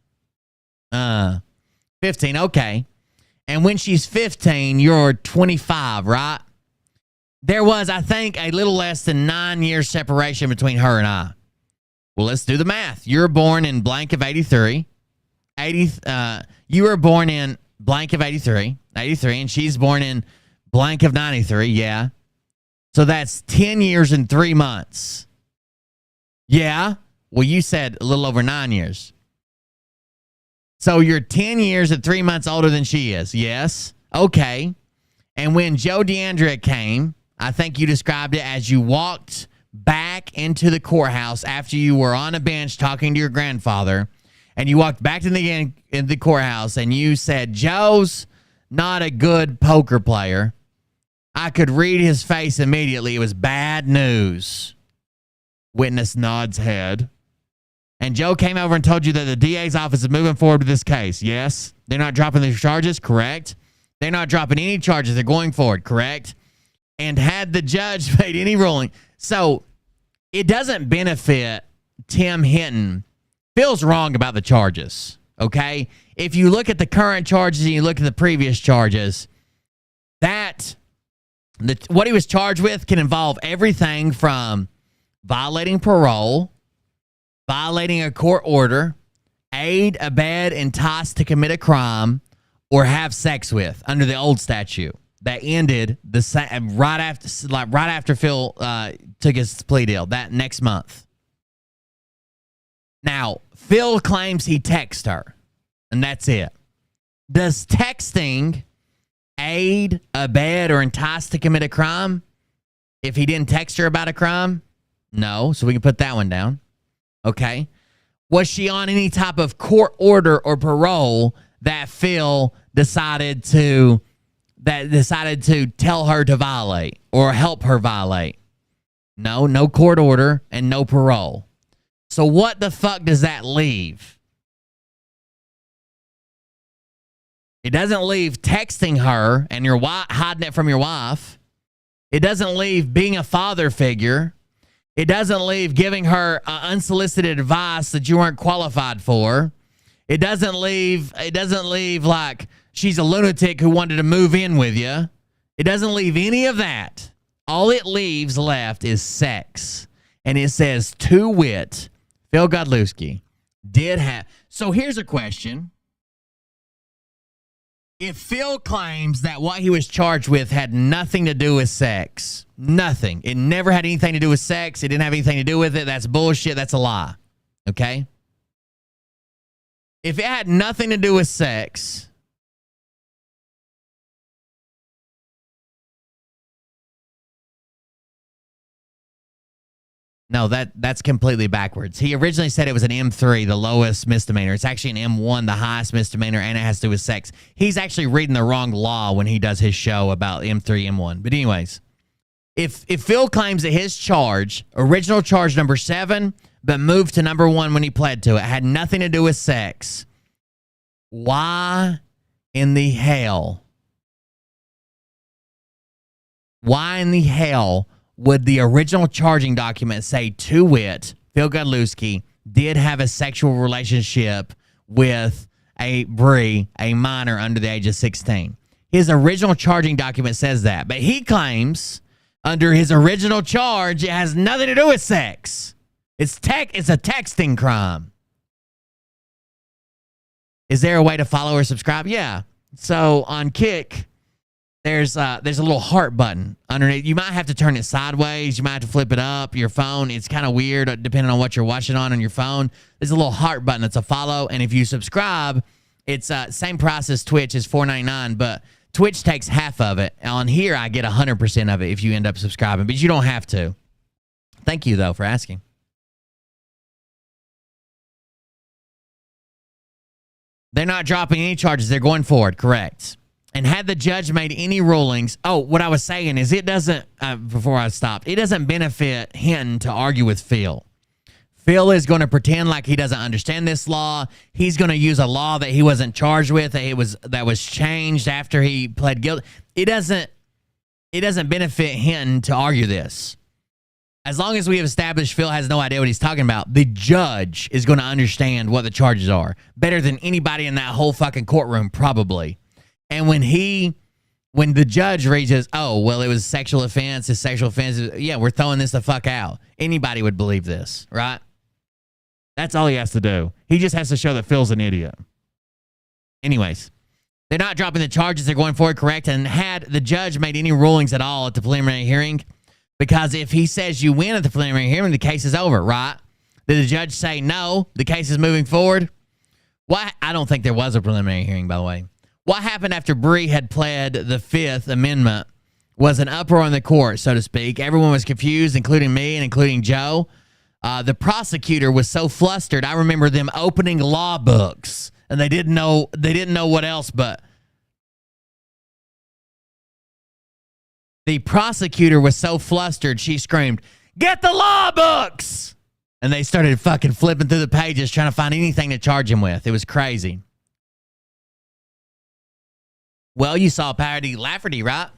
15, okay. And when she's 15, you're 25, right? There was, I think, a little less than 9 years separation between her and I. Well, let's do the math. You're born in blank of 83. You were born in blank of 83, and she's born in blank of 93, yeah. So that's 10 years and 3 months. Yeah. Well, you said a little over 9 years. So you're 10 years and 3 months older than she is. Yes. Okay. And when Joe DeAndrea came, I think you described it as you walked back into the courthouse after you were on a bench talking to your grandfather, and you walked back to the courthouse and you said, Joe's not a good poker player. I could read his face immediately. It was bad news. Witness nods head. And Joe came over and told you that the DA's office is moving forward with this case. Yes. They're not dropping the charges. Correct. They're not dropping any charges. They're going forward. Correct. And had the judge made any ruling. So it doesn't benefit Tim Hinton. Feels wrong about the charges. Okay. If you look at the current charges and you look at the previous charges, what he was charged with can involve everything from violating parole, violating a court order, aid, abet, entice to commit a crime, or have sex with under the old statute that ended right after Phil took his plea deal that next month. Now, Phil claims he texted her, and that's it. Does texting aid, abet, or entice to commit a crime if he didn't text her about a crime? No, so we can put that one down. Okay. Was she on any type of court order or parole that Phil decided to tell her to violate or help her violate? No court order and no parole. So what the fuck does that leave? It doesn't leave texting her and your wife, hiding it from your wife. It doesn't leave being a father figure. It doesn't leave giving her unsolicited advice that you weren't qualified for. It doesn't leave like she's a lunatic who wanted to move in with you. It doesn't leave any of that. All it leaves left is sex. And it says, to wit, Phil Godlewski did have. So here's a question. If Phil claims that what he was charged with had nothing to do with sex, nothing, it never had anything to do with sex, it didn't have anything to do with it, that's bullshit, that's a lie. Okay? If it had nothing to do with sex, no, that's completely backwards. He originally said it was an M3, the lowest misdemeanor. It's actually an M1, the highest misdemeanor, and it has to do with sex. He's actually reading the wrong law when he does his show about M3, M1. But anyways, if Phil claims that his charge, original charge number 7, but moved to number 1 when he pled to it, had nothing to do with sex, why in the hell would the original charging document say, to wit, Phil Godlewski did have a sexual relationship with a Bree, a minor under the age of 16? His original charging document says that, but he claims under his original charge it has nothing to do with sex. It's a texting crime. Is there a way to follow or subscribe? Yeah. So on Kick, there's a little heart button underneath. You might have to turn it sideways. You might have to flip it up. Your phone, it's kind of weird depending on what you're watching on your phone. There's a little heart button that's a follow. And if you subscribe, it's same price as Twitch is $4.99, but Twitch takes half of it. On here, I get 100% of it if you end up subscribing, but you don't have to. Thank you, though, for asking. They're not dropping any charges. They're going forward. Correct. And had the judge made any rulings, what I was saying is it doesn't, before I stopped, it doesn't benefit Hinton to argue with Phil. Phil is going to pretend like he doesn't understand this law. He's going to use a law that he wasn't charged with, that was changed after he pled guilty. It doesn't benefit Hinton to argue this. As long as we have established Phil has no idea what he's talking about, the judge is going to understand what the charges are better than anybody in that whole fucking courtroom, probably. And when the judge reads, oh, well, it was a sexual offense, yeah, we're throwing this the fuck out. Anybody would believe this, right? That's all he has to do. He just has to show that Phil's an idiot. Anyways, they're not dropping the charges. They're going forward correct. And had the judge made any rulings at all at the preliminary hearing, because if he says you win at the preliminary hearing, the case is over, right? Did the judge say, no, the case is moving forward? Why? I don't think there was a preliminary hearing, by the way. What happened after Bree had pled the Fifth Amendment was an uproar in the court, so to speak. Everyone was confused, including me and including Joe. The prosecutor was so flustered. I remember them opening law books, and they didn't know what else, but the prosecutor was so flustered, she screamed, "Get the law books!" And they started fucking flipping through the pages trying to find anything to charge him with. It was crazy. Well, you saw Patty Lafferty, right?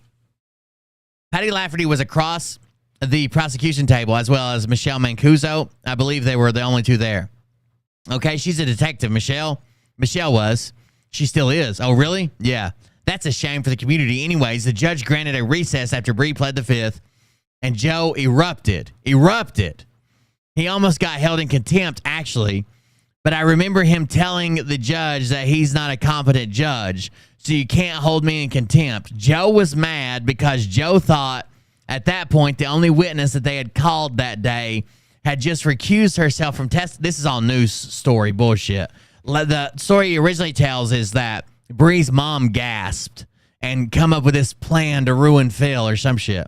Patty Lafferty was across the prosecution table, as well as Michelle Mancuso. I believe they were the only two there. Okay, she's a detective, Michelle. Michelle was. She still is. Oh, really? Yeah. That's a shame for the community. Anyways, the judge granted a recess after Bree pled the Fifth, and Joe erupted. He almost got held in contempt, actually. But I remember him telling the judge that he's not a competent judge, so you can't hold me in contempt. Joe was mad because Joe thought at that point the only witness that they had called that day had just recused herself from test. This is all news story bullshit. The story he originally tells is that Bree's mom gasped and come up with this plan to ruin Phil or some shit.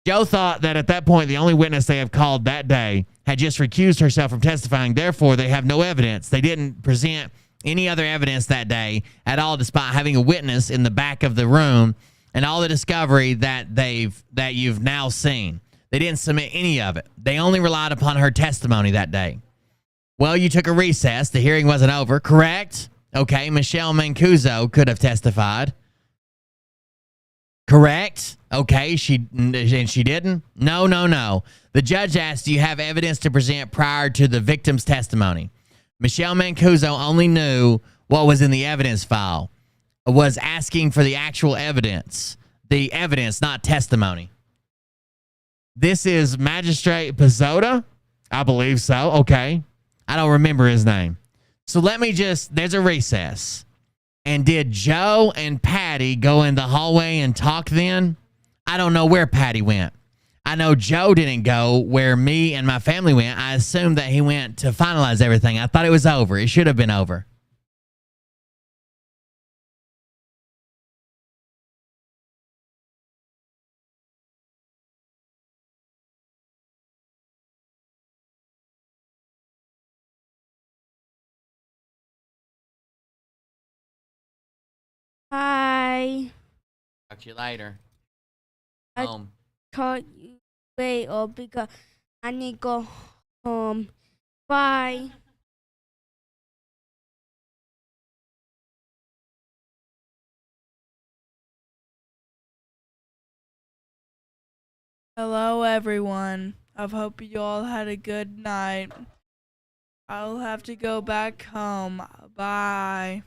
Joe thought that at that point the only witness they have called that day had just recused herself from testifying. Therefore, they have no evidence. They didn't present any other evidence that day at all, despite having a witness in the back of the room and all the discovery that you've now seen. They didn't submit any of it. They only relied upon her testimony that day. Well, you took a recess. The hearing wasn't over, correct? Okay, Michelle Mancuso could have testified. Correct? Okay, she didn't? No. The judge asked, do you have evidence to present prior to the victim's testimony? Michelle Mancuso only knew what was in the evidence file, was asking for the actual evidence. The evidence, not testimony. This is Magistrate Pizzota? I believe so. Okay. I don't remember his name. So there's a recess. And did Joe and Patty go in the hallway and talk then? I don't know where Patty went. I know Joe didn't go where me and my family went. I assumed that he went to finalize everything. I thought it was over. It should have been over. Hi. Talk to you later. I call you later because I need to go home. Bye. Hello, everyone. I hope you all had a good night. I'll have to go back home. Bye.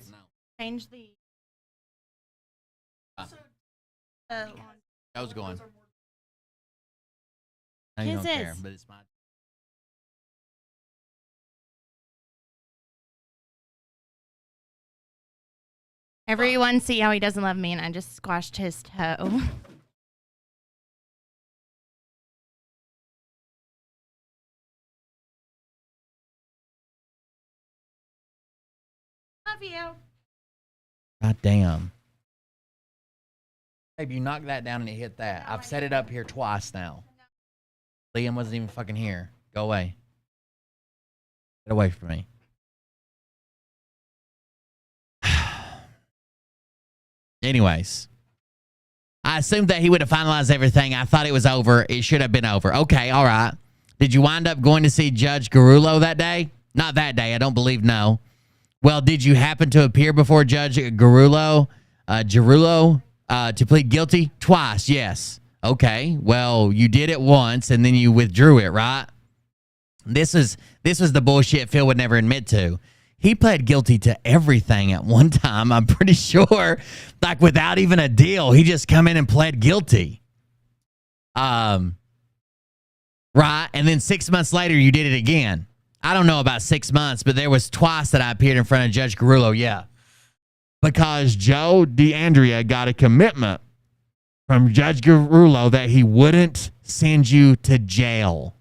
No. Change the. I was going. I don't His care, is. but it's mine. Everyone see how he doesn't love me and I just squashed his toe. Love you. God damn. Babe, you knocked that down and it hit that. I've set it up here twice now. Liam wasn't even fucking here. Go away. Get away from me. Anyways, I assumed that he would have finalized everything. I thought it was over. It should have been over. Okay, all right. Did you wind up going to see Judge Garullo that day? Not that day. I don't believe no. Well, did you happen to appear before Judge Garullo, to plead guilty? Twice, yes. Okay, well, you did it once, and then you withdrew it, right? This was the bullshit Phil would never admit to. He pled guilty to everything at one time, I'm pretty sure. Like, without even a deal. He just come in and pled guilty. Right? And then 6 months later, you did it again. I don't know about 6 months, but there was twice that I appeared in front of Judge Garullo, yeah. Because Joe DeAndrea got a commitment from Judge Garullo that he wouldn't send you to jail.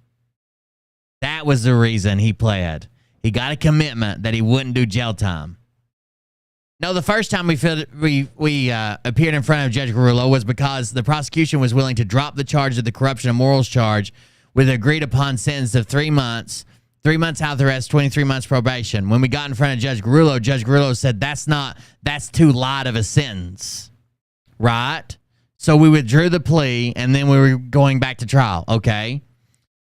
That was the reason he pled. He got a commitment that he wouldn't do jail time. No, the first time we appeared in front of Judge Garullo was because the prosecution was willing to drop the charge of the corruption of morals charge with an agreed upon sentence of 3 months, 3 months house arrest, 23 months probation. When we got in front of Judge Garullo said that's too light of a sentence, right? So we withdrew the plea, and then we were going back to trial, okay?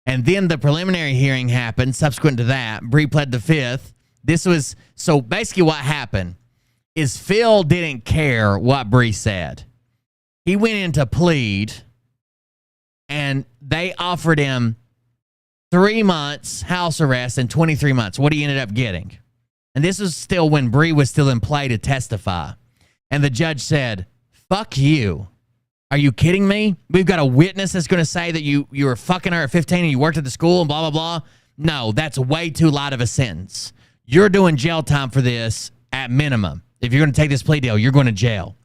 And then the preliminary hearing happened. Subsequent to that, Bree pled the fifth. So basically what happened is Phil didn't care what Bree said. He went in to plead, and they offered him 3 months house arrest and 23 months. What he ended up getting. And this was still when Bree was still in play to testify. And the judge said, fuck you. Are you kidding me? We've got a witness that's going to say that you were fucking her at 15 and you worked at the school and blah, blah, blah. No, that's way too light of a sentence. You're doing jail time for this at minimum. If you're going to take this plea deal, you're going to jail.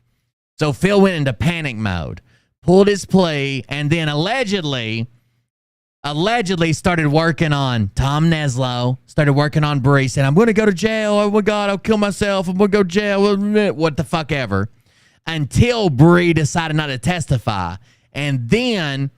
So Phil went into panic mode, pulled his plea, and then allegedly started working on Tom Neslo, started working on Bree, said, I'm going to go to jail. Oh, my God, I'll kill myself. I'm going to go to jail. What the fuck ever. Until Bree decided not to testify. And then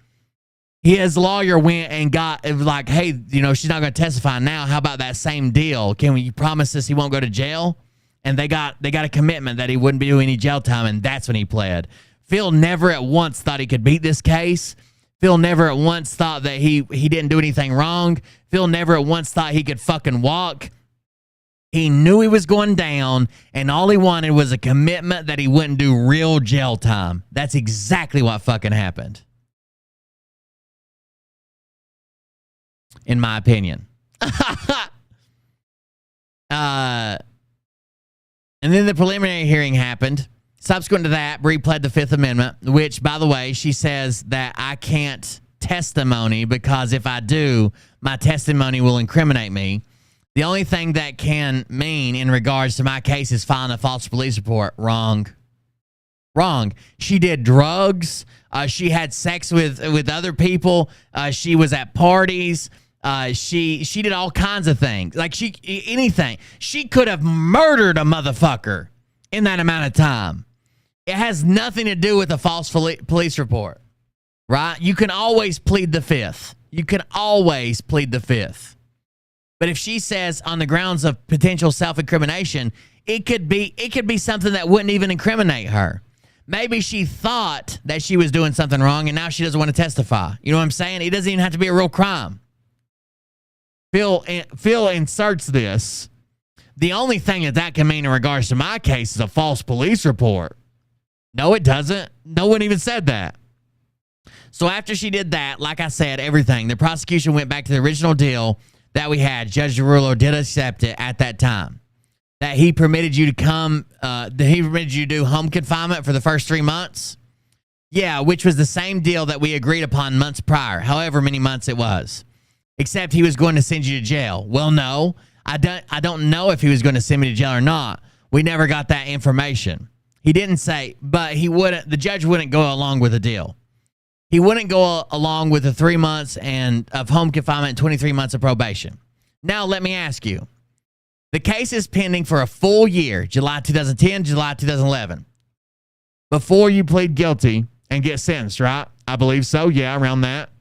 his lawyer went and got, like, hey, she's not going to testify now. How about that same deal? Can you promise us he won't go to jail? And they got a commitment that he wouldn't be doing any jail time, and that's when he pled. Phil never at once thought he could beat this case. Phil never at once thought that he didn't do anything wrong. Phil never at once thought he could fucking walk. He knew he was going down, and all he wanted was a commitment that he wouldn't do real jail time. That's exactly what fucking happened. In my opinion. And then the preliminary hearing happened. Subsequent to that, Bree pled the Fifth Amendment, which, by the way, she says that I can't testimony because if I do, my testimony will incriminate me. The only thing that can mean in regards to my case is filing a false police report. Wrong. She did drugs. She had sex with other people. She was at parties. She did all kinds of things. Like anything. She could have murdered a motherfucker in that amount of time. It has nothing to do with a false police report, right? You can always plead the fifth. But if she says on the grounds of potential self-incrimination, it could be something that wouldn't even incriminate her. Maybe she thought that she was doing something wrong and now she doesn't want to testify. You know what I'm saying? It doesn't even have to be a real crime. Phil inserts this. The only thing that can mean in regards to my case is a false police report. No, it doesn't. No one even said that. So after she did that, like I said, everything, the prosecution went back to the original deal that we had. Judge Derulo did accept it at that time. That he permitted you to come, he permitted you to do home confinement for the first 3 months. Yeah, which was the same deal that we agreed upon months prior, however many months it was. Except he was going to send you to jail. Well, no, I don't know if he was going to send me to jail or not. We never got that information. He didn't say, but the judge wouldn't go along with the deal. He wouldn't go along with the 3 months of home confinement and 23 months of probation. Now, let me ask you. The case is pending for a full year, July 2010, July 2011. Before you plead guilty and get sentenced, right? I believe so. Yeah, around that.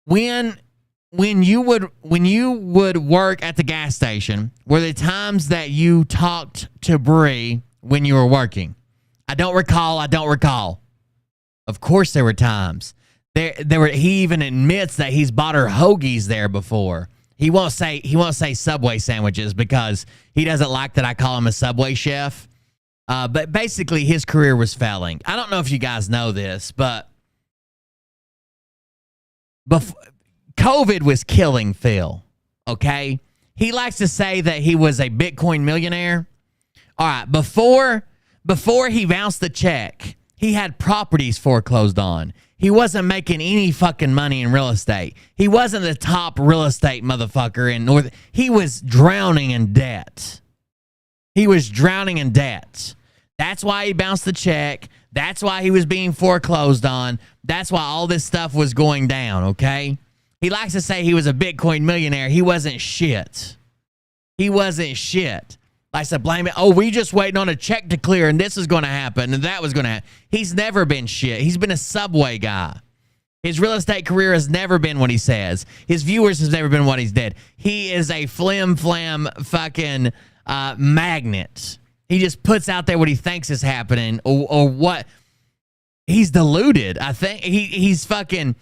when you would work at the gas station, were there times that you talked to Bree when you were working? I don't recall. Of course there were times. He even admits that he's bought her hoagies there before. He won't say Subway sandwiches because he doesn't like that I call him a Subway chef. But basically his career was failing. I don't know if you guys know this, but COVID was killing Phil, okay? He likes to say that he was a Bitcoin millionaire. All right, before he bounced the check, he had properties foreclosed on. He wasn't making any fucking money in real estate. He wasn't the top real estate motherfucker in North. He was drowning in debt. That's why he bounced the check. That's why he was being foreclosed on. That's why all this stuff was going down, okay? He likes to say he was a Bitcoin millionaire. He wasn't shit. I said, blame it. Oh, we just waiting on a check to clear, and this is going to happen, and that was going to happen. He's never been shit. He's been a Subway guy. His real estate career has never been what he says. His viewers has never been what he's did. He is a flim-flam fucking magnet. He just puts out there what he thinks is happening or what. He's deluded. I think he's fucking...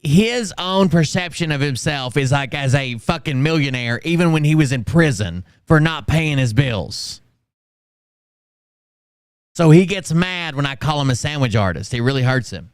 His own perception of himself is like as a fucking millionaire, even when he was in prison for not paying his bills. So he gets mad when I call him a sandwich artist. It really hurts him.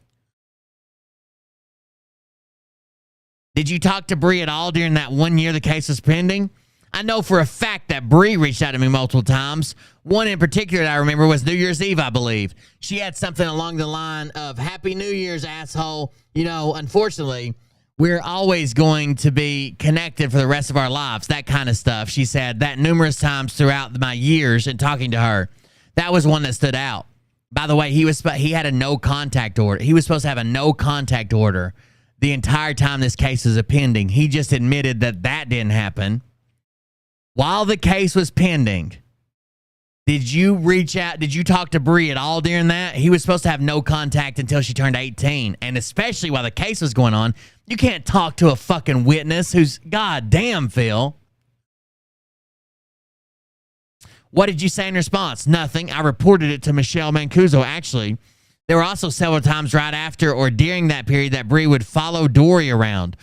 Did you talk to Bree at all during that 1 year the case was pending? I know for a fact that Bree reached out to me multiple times. One in particular that I remember was New Year's Eve, I believe. She had something along the line of, Happy New Year's, asshole. You know, unfortunately, we're always going to be connected for the rest of our lives. That kind of stuff. She said that numerous times throughout my years in talking to her. That was one that stood out. By the way, he had a no contact order. He was supposed to have a no contact order the entire time this case is pending. He just admitted that didn't happen. While the case was pending, did you reach out? Did you talk to Bree at all during that? He was supposed to have no contact until she turned 18. And especially while the case was going on, you can't talk to a fucking witness who's, goddamn, Phil. What did you say in response? Nothing. I reported it to Michelle Mancuso. Actually, there were also several times right after or during that period that Bree would follow Dory around.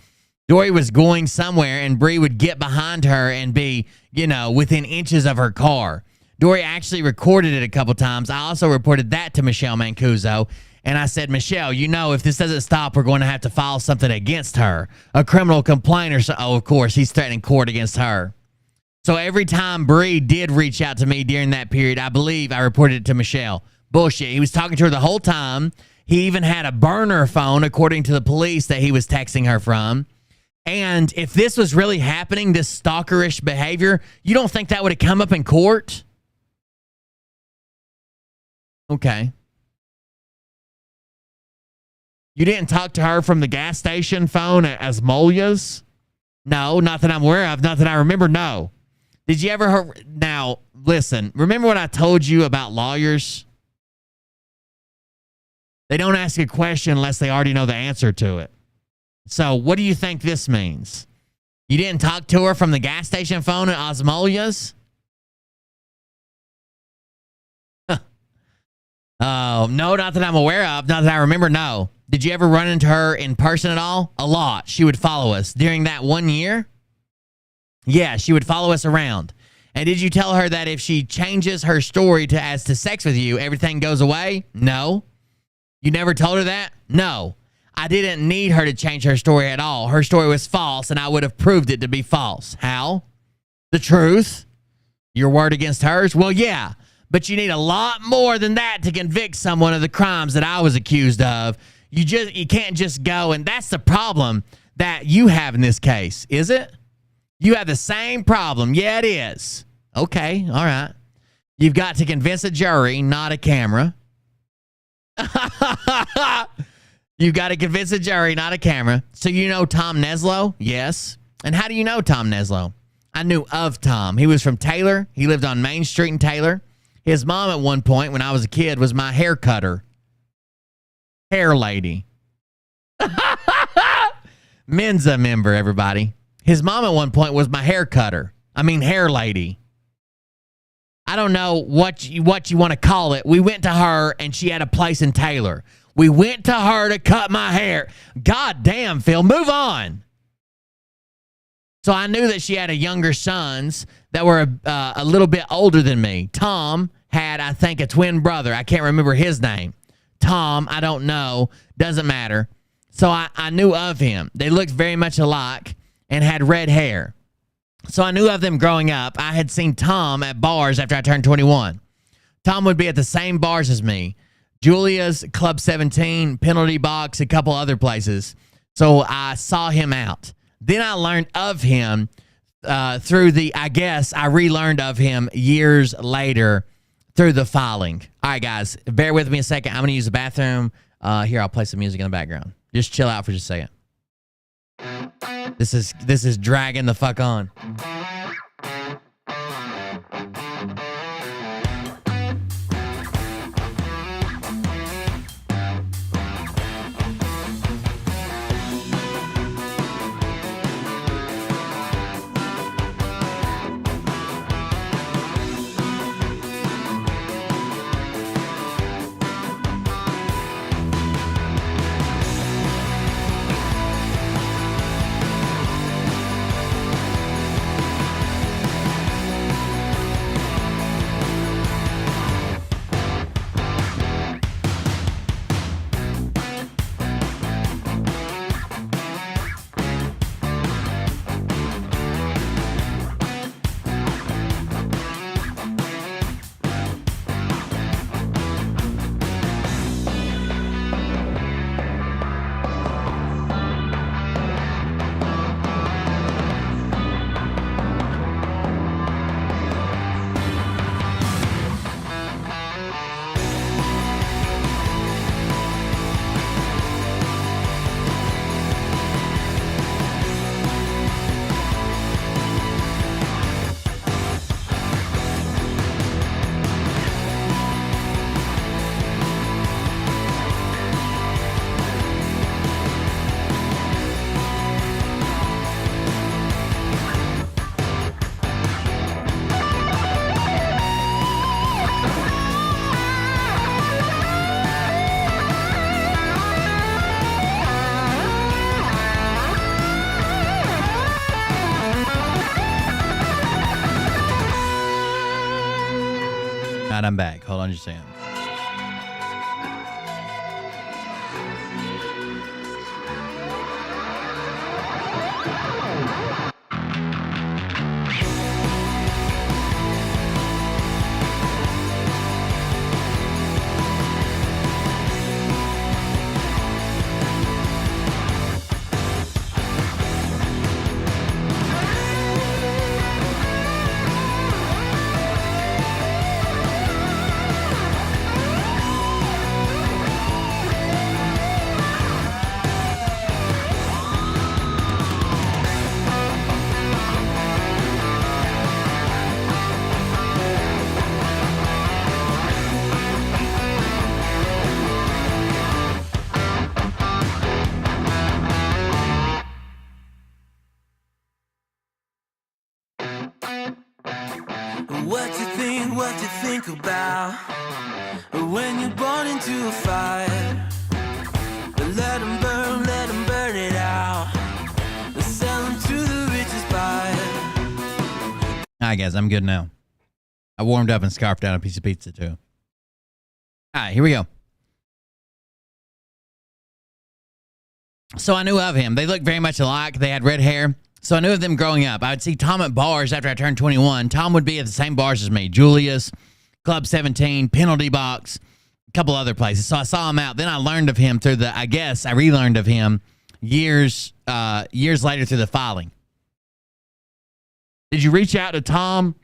Dory was going somewhere, and Bree would get behind her and be, within inches of her car. Dory actually recorded it a couple times. I also reported that to Michelle Mancuso, and I said, Michelle, if this doesn't stop, we're going to have to file something against her, a criminal complaint or so. Oh, of course, he's threatening court against her. So every time Bree did reach out to me during that period, I believe I reported it to Michelle. Bullshit. He was talking to her the whole time. He even had a burner phone, according to the police, that he was texting her from. And if this was really happening, this stalkerish behavior, you don't think that would have come up in court? Okay. You didn't talk to her from the gas station phone at Asmolia's? No, not that I'm aware of. Not that I remember, no. Did you ever... Now, listen. Remember what I told you about lawyers? They don't ask a question unless they already know the answer to it. So what do you think this means? You didn't talk to her from the gas station phone at Osmolia's? Oh, no, not that I'm aware of. Not that I remember, no. Did you ever run into her in person at all? A lot. She would follow us. During that 1 year? Yeah, she would follow us around. And did you tell her that if she changes her story as to sex with you, everything goes away? No. You never told her that? No. I didn't need her to change her story at all. Her story was false, and I would have proved it to be false. How? The truth? Your word against hers? Well, yeah, but you need a lot more than that to convict someone of the crimes that I was accused of. You can't just go, and that's the problem that you have in this case, is it? You have the same problem. Yeah, it is. Okay, all right. You've got to convince a jury, not a camera. You've got to convince a jury, not a camera. So you know Tom Neslo? Yes. And how do you know Tom Neslo? I knew of Tom. He was from Taylor. He lived on Main Street in Taylor. His mom at one point when I was a kid was my hair cutter. Hair lady. Mensa member, everybody. His mom at one point was my hair cutter. I mean, hair lady. I don't know what you want to call it. We went to her, and she had a place in Taylor. We went to her to cut my hair. God damn, Phil, move on. So I knew that she had a younger sons that were a little bit older than me. Tom had, I think, a twin brother. I can't remember his name. Tom, I don't know. Doesn't matter. So I knew of him. They looked very much alike and had red hair. So I knew of them growing up. I had seen Tom at bars after I turned 21. Tom would be at the same bars as me. Julia's, Club 17, Penalty Box, a couple other places. So I saw him out. Then I learned of him through I relearned of him years later through the filing. All right, guys, bear with me a second. I'm going to use the bathroom. Here, I'll play some music in the background. Just chill out for just a second. This is dragging the fuck on. I'm back. Hold on just a second. What you think about when you're born into a fire? Let them burn it out. Sell them to the richest buyer. All right, guys, I'm good now. I warmed up and scarfed down a piece of pizza, too. All right, here we go. So I knew of him. They looked very much alike. They had red hair. So I knew of them growing up. I would see Tom at bars after I turned 21. Tom would be at the same bars as me. Julia's, Club 17, Penalty Box, a couple other places. So I saw him out. Then I learned of him through I relearned of him years later through the filing. Did you reach out to Tom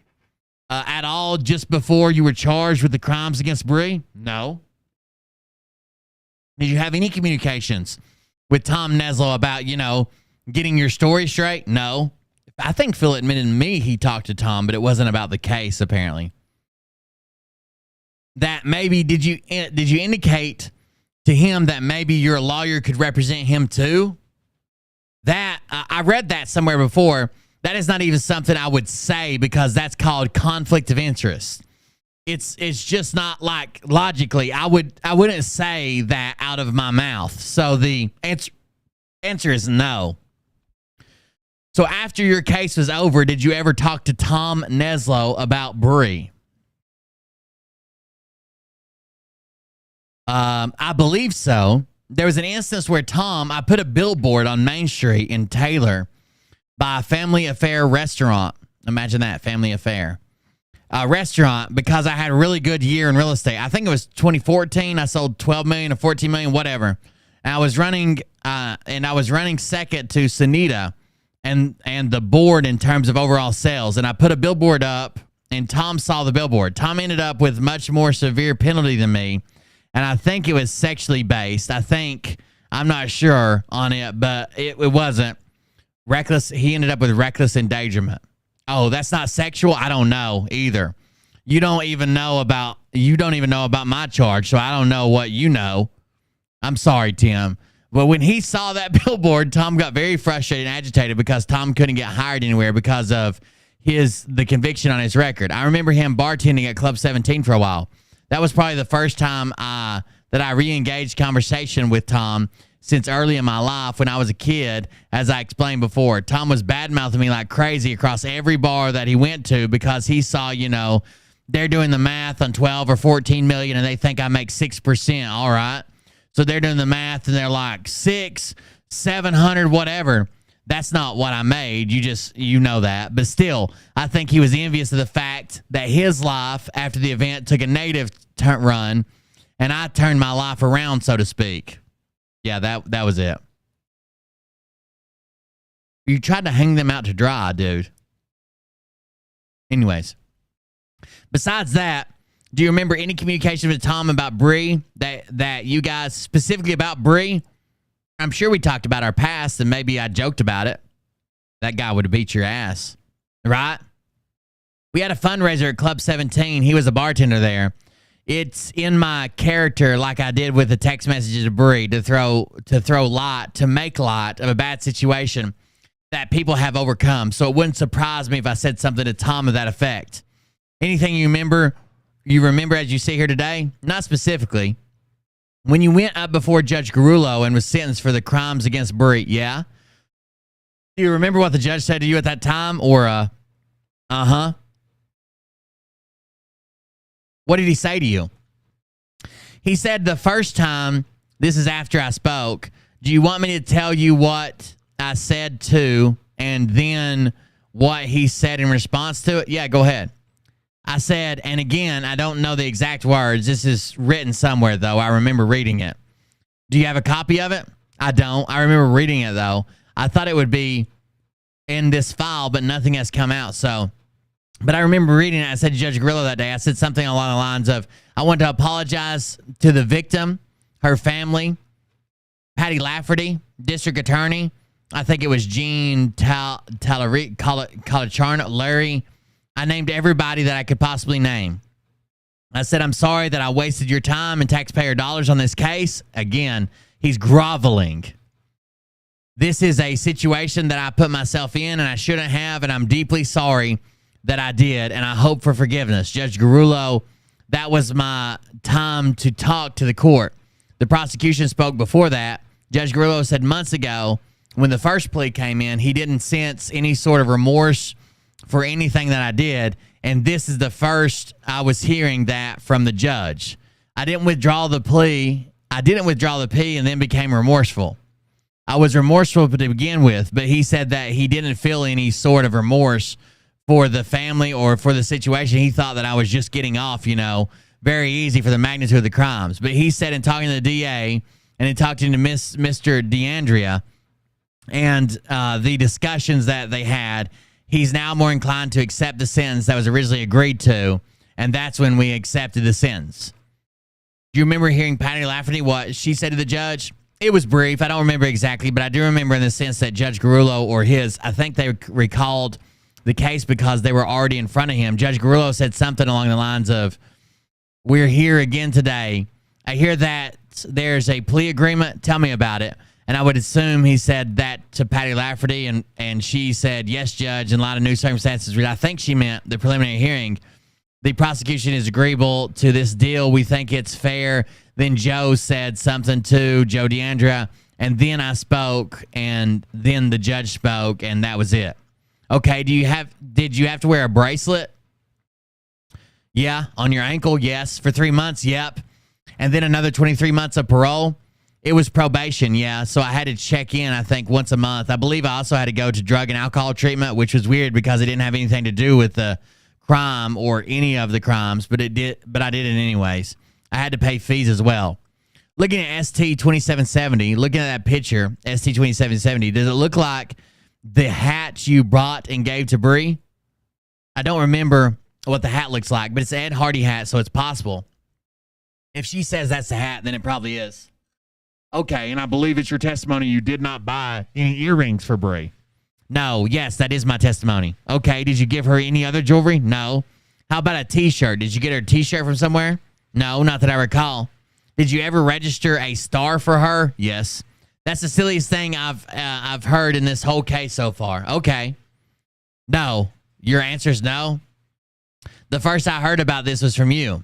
at all just before you were charged with the crimes against Bree? No. Did you have any communications with Tom Neslo about, getting your story straight? No. I think Phil admitted to me he talked to Tom, but it wasn't about the case, apparently. That maybe, did you indicate to him that maybe your lawyer could represent him too? That I read that somewhere before. That is not even something I would say because that's called conflict of interest. It's just not like logically. I wouldn't say that out of my mouth. So the answer is no. So after your case was over, did you ever talk to Tom Neslo about Bree? I believe so. There was an instance where I put a billboard on Main Street in Taylor by a Family Affair restaurant. Imagine that, Family Affair. Restaurant, because I had a really good year in real estate. I think it was 2014. I sold 12 million or 14 million, whatever. And I was running second to Sunita and the board in terms of overall sales. And I put a billboard up, and Tom saw the billboard. Tom ended up with much more severe penalty than me. And I think it was sexually based. I'm not sure on it, but it wasn't. Reckless. He ended up with reckless endangerment. Oh, that's not sexual? I don't know either. You don't even know about my charge, so I don't know what you know. I'm sorry, Tim. But when he saw that billboard, Tom got very frustrated and agitated because Tom couldn't get hired anywhere because of the conviction on his record. I remember him bartending at Club 17 for a while. That was probably the first time that I re-engaged conversation with Tom since early in my life when I was a kid, as I explained before. Tom was bad-mouthing me like crazy across every bar that he went to because he saw, they're doing the math on 12 or 14 million and they think I make 6%. All right. So they're doing the math and they're like 700, whatever. That's not what I made. You know that. But still, I think he was envious of the fact that his life after the event took a negative run and I turned my life around, so to speak. Yeah, that was it. You tried to hang them out to dry, dude. Anyways. Besides that, do you remember any communication with Tom about Bree that you guys, specifically about Bree? I'm sure we talked about our past and maybe I joked about it. That guy would have beat your ass, right? We had a fundraiser at Club 17. He was a bartender there. It's in my character, like I did with the text messages to Bree, to make light of a bad situation that people have overcome. So it wouldn't surprise me if I said something to Tom of that effect. Anything you remember as you sit here today? Not specifically. When you went up before Judge Garullo and was sentenced for the crimes against Bree, yeah? Do you remember what the judge said to you at that time? Or, uh-huh? What did he say to you? He said the first time, this is after I spoke, do you want me to tell you what I said to and then what he said in response to it? Yeah, go ahead. I said, and again, I don't know the exact words. This is written somewhere, though. I remember reading it. Do you have a copy of it? I don't. I remember reading it, though. I thought it would be in this file, but nothing has come out, so... But I remember reading it. I said to Judge Grillo that day, I said something along the lines of, I want to apologize to the victim, her family, Patty Lafferty, district attorney. I think it was Gene Colacharno, Larry. I named everybody that I could possibly name. I said, I'm sorry that I wasted your time and taxpayer dollars on this case. Again, he's groveling. This is a situation that I put myself in and I shouldn't have, and I'm deeply sorry that I did, and I hope for forgiveness. Judge Garullo, that was my time to talk to the court. The prosecution spoke before that. Judge Garullo said months ago, when the first plea came in, he didn't sense any sort of remorse for anything that I did, and this is the first I was hearing that from the judge. I didn't withdraw the plea and then became remorseful. I was remorseful to begin with, but he said that he didn't feel any sort of remorse for the family or for the situation. He thought that I was just getting off, very easy for the magnitude of the crimes. But he said in talking to the DA and in talking to Mr. DeAndrea and the discussions that they had, he's now more inclined to accept the sentence that was originally agreed to, and that's when we accepted the sentence. Do you remember hearing Patty Lafferty, what she said to the judge? It was brief. I don't remember exactly, but I do remember in the sense that Judge Garullo I think they recalled the case because they were already in front of him. Judge Garullo said something along the lines of, we're here again today. I hear that there's a plea agreement. Tell me about it. And I would assume he said that to Patty Lafferty, and she said, yes, Judge, in light of new circumstances. I think she meant the preliminary hearing. The prosecution is agreeable to this deal. We think it's fair. Then Joe said something to Joe DeAndrea, and then I spoke, and then the judge spoke, and that was it. Okay, did you have to wear a bracelet? Yeah. On your ankle? Yes. For 3 months? Yep. And then another 23 months of parole? It was probation, yeah. So I had to check in, I think, once a month. I believe I also had to go to drug and alcohol treatment, which was weird because it didn't have anything to do with the crime or any of the crimes, but I did it anyways. I had to pay fees as well. Looking at ST 2770, looking at that picture, ST 2770, does it look like the hat you brought and gave to Bree? I don't remember what the hat looks like, but it's an Ed Hardy hat, so it's possible. If she says that's the hat, then it probably is. Okay, and I believe it's your testimony you did not buy any earrings for Bree. No, yes, that is my testimony. Okay, did you give her any other jewelry? No. How about a T-shirt? Did you get her a T-shirt from somewhere? No, not that I recall. Did you ever register a star for her? Yes. That's the silliest thing I've heard in this whole case so far. Okay. No. Your answer is no? The first I heard about this was from you.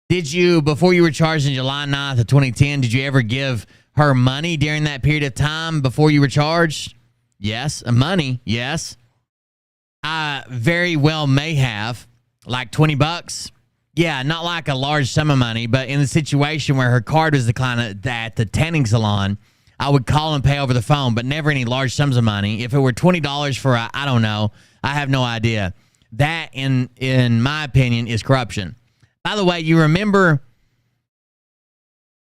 Did you, before you were charged in July 9th of 2010, did you ever give her money during that period of time before you were charged? Yes. Money? Yes. I very well may have. Like $20? Yeah, not like a large sum of money, but in the situation where her card was declined at the tanning salon, I would call and pay over the phone, but never any large sums of money. If it were $20 for I don't know, I have no idea. That, in my opinion, is corruption. By the way, you remember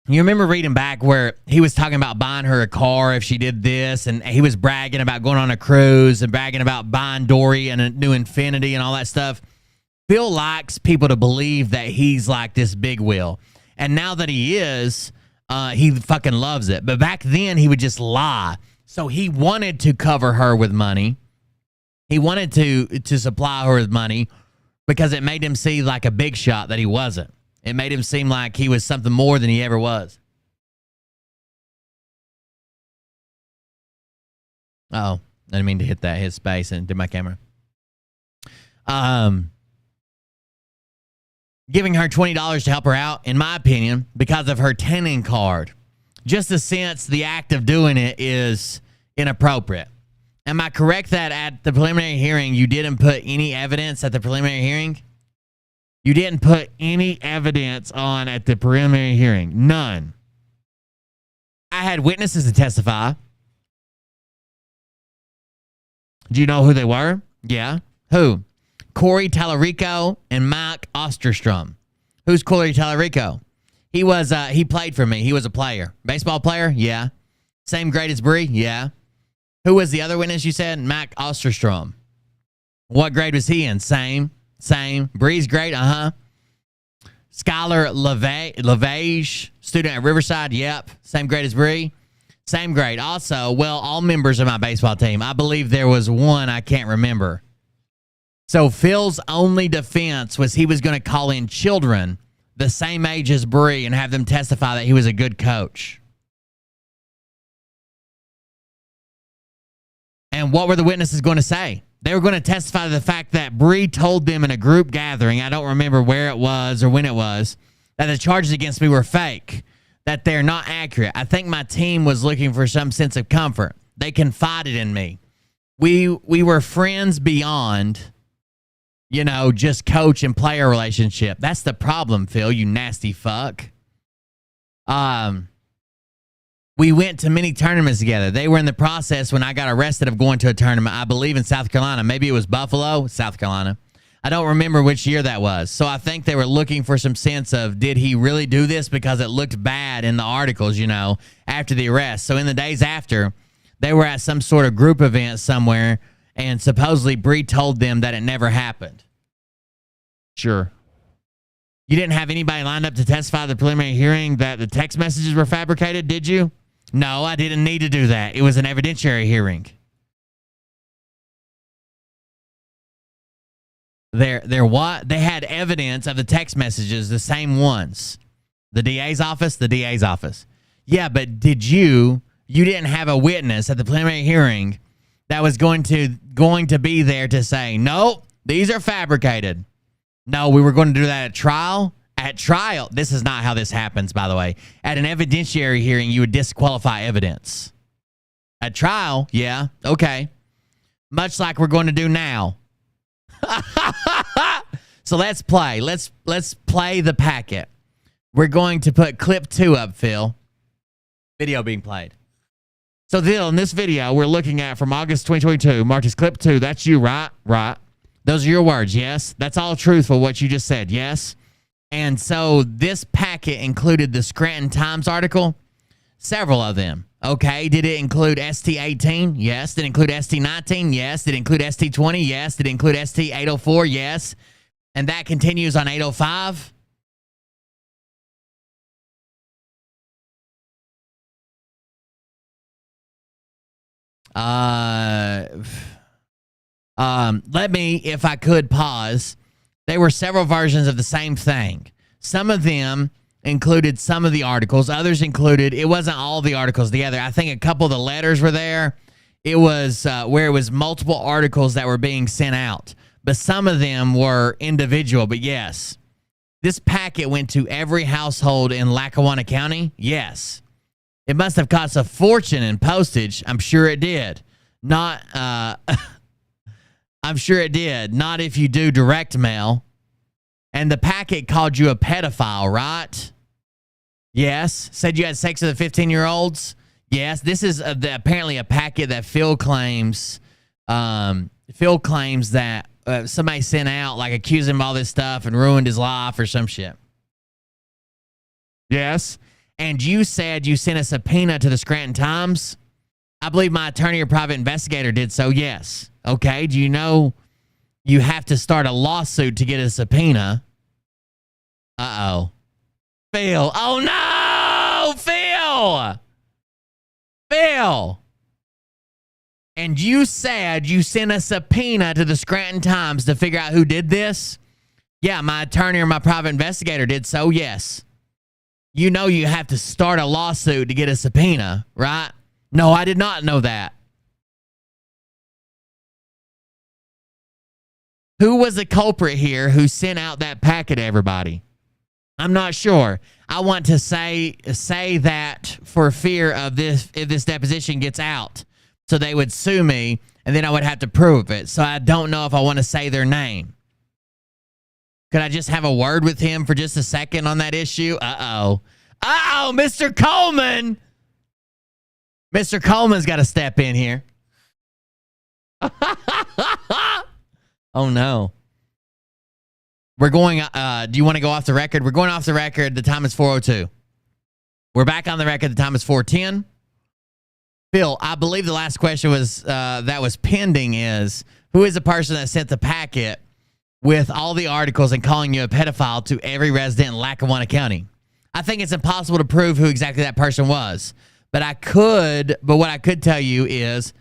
reading back where he was talking about buying her a car if she did this, and he was bragging about going on a cruise and bragging about buying Dory and a new Infiniti and all that stuff. Phil likes people to believe that he's like this big wheel. And now that he is, he fucking loves it. But back then, he would just lie. So he wanted to cover her with money. He wanted to supply her with money because it made him see like a big shot that he wasn't. It made him seem like he was something more than he ever was. Uh-oh. I didn't mean to hit space and did my camera. Giving her $20 to help her out, in my opinion, because of her tanning card. Just the sense the act of doing it is inappropriate. Am I correct that at the preliminary hearing, you didn't put any evidence at the preliminary hearing? You didn't put any evidence on at the preliminary hearing. None. I had witnesses to testify. Do you know who they were? Yeah. Who? Corey Tallarico and Mike Osterstrom. Who's Corey Tallarico? He played for me. He was a player. Baseball player? Yeah. Same grade as Bree? Yeah. Who was the other witness you said? Mike Osterstrom. What grade was he in? Same. Bree's grade? Uh-huh. Skylar LeVage, student at Riverside? Yep. Same grade as Bree? Same grade. Also, well, all members of my baseball team. I believe there was one I can't remember. So Phil's only defense was he was going to call in children the same age as Bree and have them testify that he was a good coach. And what were the witnesses going to say? They were going to testify to the fact that Bree told them in a group gathering, I don't remember where it was or when it was, that the charges against me were fake, that they're not accurate. I think my team was looking for some sense of comfort. They confided in me. We were friends beyond, just coach and player relationship. That's the problem, Phil, you nasty fuck. We went to many tournaments together. They were in the process when I got arrested of going to a tournament, I believe in South Carolina. Maybe it was Buffalo, South Carolina. I don't remember which year that was. So I think they were looking for some sense of, did he really do this? Because it looked bad in the articles, after the arrest. So in the days after, they were at some sort of group event somewhere, and supposedly Bree told them that it never happened. Sure. You didn't have anybody lined up to testify at the preliminary hearing that the text messages were fabricated, did you? No, I didn't need to do that. It was an evidentiary hearing. They're what? They had evidence of the text messages, the same ones. The DA's office? The DA's office. Yeah, but did you you didn't have a witness at the preliminary hearing that was going to be there to say, nope, these are fabricated. No, we were going to do that at trial. At trial, this is not how this happens, by the way. At an evidentiary hearing, you would disqualify evidence. At trial, yeah, okay. Much like we're going to do now. So let's play. Let's play the packet. We're going to put clip 2 up, Phil. Video being played. So, Phil, in this video we're looking at from August 2022, marked as clip 2. That's you, right? Right. Those are your words, yes? That's all truthful, what you just said, yes? And so this packet included the Scranton Times article, several of them. Okay, did it include ST18? Yes. Did it include ST19? Yes. Did it include ST20? Yes. Did it include ST804? Yes. And that continues on 805? Let me, if I could, pause. There were several versions of the same thing. Some of them included some of the articles. Others included, it wasn't all the articles together. I think a couple of the letters were there. It was where it was multiple articles that were being sent out. But some of them were individual. But yes, this packet went to every household in Lackawanna County. Yes. It must have cost a fortune in postage. I'm sure it did. Not, I'm sure it did. Not if you do direct mail. And the packet called you a pedophile, right? Yes. Said you had sex with the 15-year-olds? Yes. This is apparently a packet that Phil claims that somebody sent out, like accusing him of all this stuff and ruined his life or some shit. Yes. And you said you sent a subpoena to the Scranton Times? I believe my attorney or private investigator did so, yes. Okay, do you know you have to start a lawsuit to get a subpoena? Uh-oh. Phil. Oh, no! Phil! Phil! And you said you sent a subpoena to the Scranton Times to figure out who did this? Yeah, my attorney or my private investigator did so, yes. You know you have to start a lawsuit to get a subpoena, right? No, I did not know that. Who was the culprit here who sent out that packet to everybody? I'm not sure. I want to say that for fear of this, if this deposition gets out, so they would sue me, and then I would have to prove it. So I don't know if I want to say their name. Could I just have a word with him for just a second on that issue? Uh-oh. Uh-oh, Mr. Coleman. Mr. Coleman's got to step in here. Oh, no. We're going, do you want to go off the record? We're going off the record. The time is 4:02. We're back on the record. The time is 4:10. Phil, I believe the last question was, that was pending is, who is the person that sent the packet with all the articles and calling you a pedophile to every resident in Lackawanna County? I think it's impossible to prove who exactly that person was. But what I could tell you is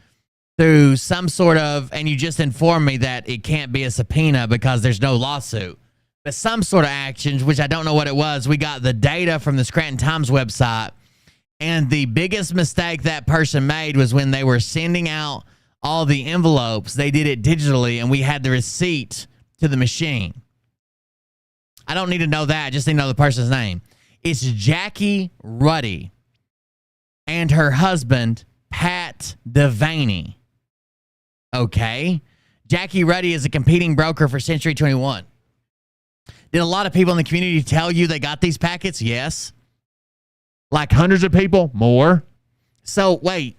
through some sort of, and you just informed me that it can't be a subpoena because there's no lawsuit, but some sort of actions, which I don't know what it was. We got the data from the Scranton Times website, and the biggest mistake that person made was when they were sending out all the envelopes, they did it digitally, and we had the receipt to the machine. I don't need to know that. I just need to know the person's name. It's Jackie Ruddy and her husband, Pat Devaney. Okay. Jackie Ruddy is a competing broker for Century 21. Did a lot of people in the community tell you they got these packets? Yes. Like hundreds of people? More. So wait.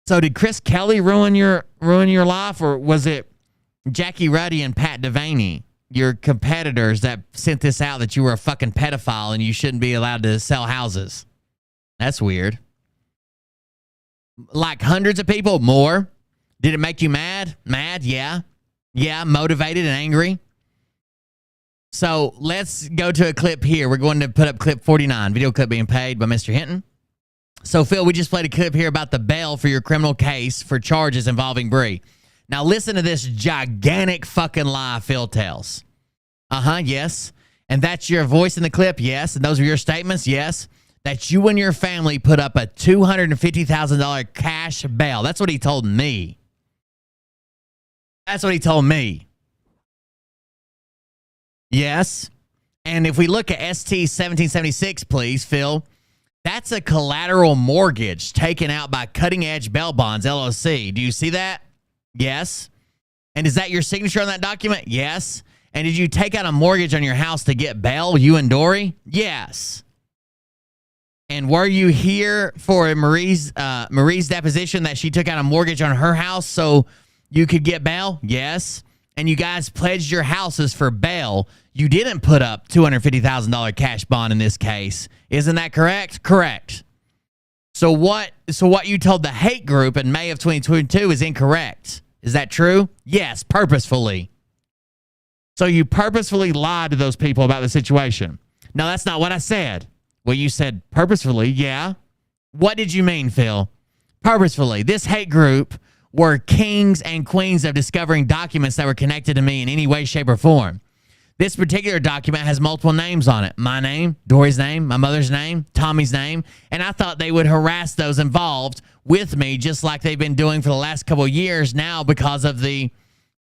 So did Chris Kelly ruin your life, or was it Jackie Ruddy and Pat Devaney, your competitors, that sent this out that you were a fucking pedophile and you shouldn't be allowed to sell houses? That's weird. Like hundreds of people? More. Did it make you mad? Mad? Yeah. Yeah, motivated and angry. So let's go to a clip here. We're going to put up clip 49, video clip being paid by Mr. Hinton. So, Phil, we just played a clip here about the bail for your criminal case for charges involving Bree. Now, listen to this gigantic fucking lie Phil tells. Yes. And that's your voice in the clip? Yes. And those are your statements? Yes. that you and your family put up a $250,000 cash bail. That's what he told me. That's what he told me. Yes. And if we look at ST 1776, please, Phil, that's a collateral mortgage taken out by Cutting Edge Bail Bonds, LLC. Do you see that? Yes. And is that your signature on that document? Yes. And did you take out a mortgage on your house to get bail, you and Dory? Yes. And were you here for Marie's deposition that she took out a mortgage on her house so you could get bail? Yes. And you guys pledged your houses for bail. You didn't put up $250,000 cash bond in this case. Isn't that correct? Correct. So what you told the hate group in May of 2022 is incorrect. Is that true? Yes, purposefully. So you purposefully lied to those people about the situation. No, that's not what I said. Well, you said purposefully, yeah. What did you mean, Phil? Purposefully. This hate group were kings and queens of discovering documents that were connected to me in any way, shape, or form. This particular document has multiple names on it. My name, Dory's name, my mother's name, Tommy's name. And I thought they would harass those involved with me just like they've been doing for the last couple of years now because of the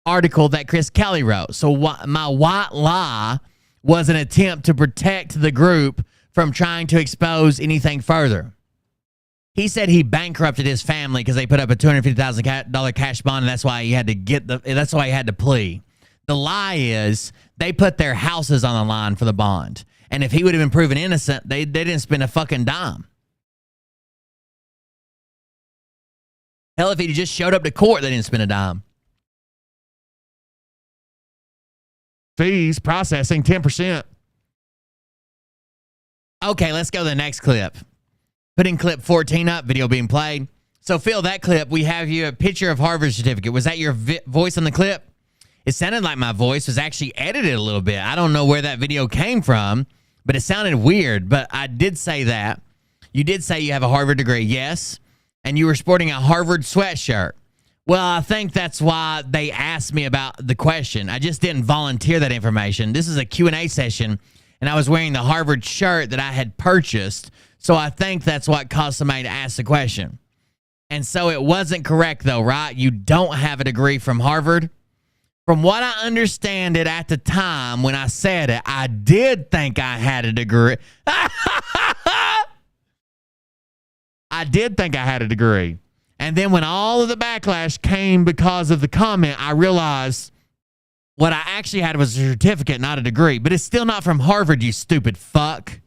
article that Chris Kelly wrote. So my white lie was an attempt to protect the group from trying to expose anything further. He said he bankrupted his family because they put up a $250,000 cash bond, and that's why he had to plea. The lie is they put their houses on the line for the bond. And if he would have been proven innocent, they didn't spend a fucking dime. Hell, if he just showed up to court, they didn't spend a dime. Fees, processing, 10%. Okay, let's go to the next clip. Putting clip 14 up, video being played. So, Phil, that clip, we have you a picture of Harvard certificate. Was that your voice on the clip? It sounded like my voice was actually edited a little bit. I don't know where that video came from, but it sounded weird. But I did say that. You did say you have a Harvard degree, yes. And you were sporting a Harvard sweatshirt. Well, I think that's why they asked me about the question. I just didn't volunteer that information. This is a Q&A session, and I was wearing the Harvard shirt that I had purchased. So I think that's what caused somebody to ask the question. And so it wasn't correct, though, right? You don't have a degree from Harvard. From what I understand it at the time when I said it, I did think I had a degree. I did think I had a degree. And then when all of the backlash came because of the comment, I realized what I actually had was a certificate, not a degree. But it's still not from Harvard, you stupid fuck.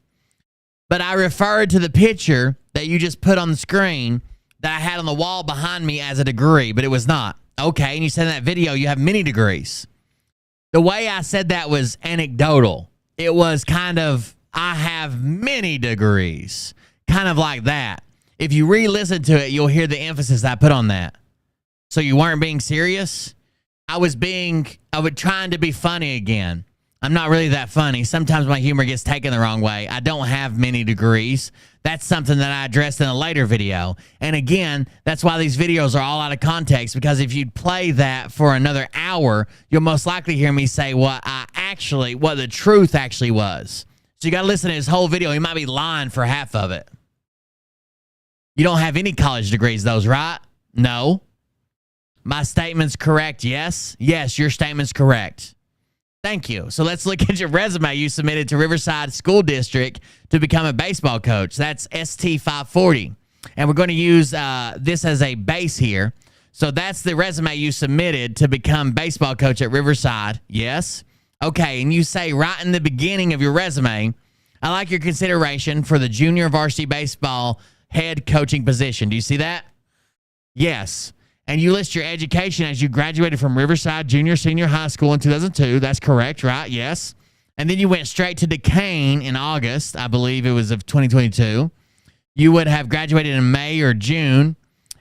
But I referred to the picture that you just put on the screen that I had on the wall behind me as a degree, but it was not. Okay, and you said in that video you have many degrees. The way I said that was anecdotal. It was kind of, I have many degrees. Kind of like that. If you re-listen to it, you'll hear the emphasis I put on that. So you weren't being serious? I was trying to be funny again. I'm not really that funny. Sometimes my humor gets taken the wrong way. I don't have many degrees. That's something that I addressed in a later video. And again, that's why these videos are all out of context, because if you'd play that for another hour, you'll most likely hear me say what the truth actually was. So you got to listen to his whole video. He might be lying for half of it. You don't have any college degrees, those, right? No. My statement's correct, yes? Yes, your statement's correct. Thank you. So let's look at your resume you submitted to Riverside School District to become a baseball coach. That's ST540. And we're going to use this as a base here. So that's the resume you submitted to become baseball coach at Riverside. Yes? Okay, and you say right in the beginning of your resume, I like your consideration for the junior varsity baseball head coaching position. Do you see that? Yes. And you list your education as you graduated from Riverside Junior Senior High School in 2002. That's correct, right? Yes. And then you went straight to Duquesne in August, I believe it was of 2022. You would have graduated in May or June,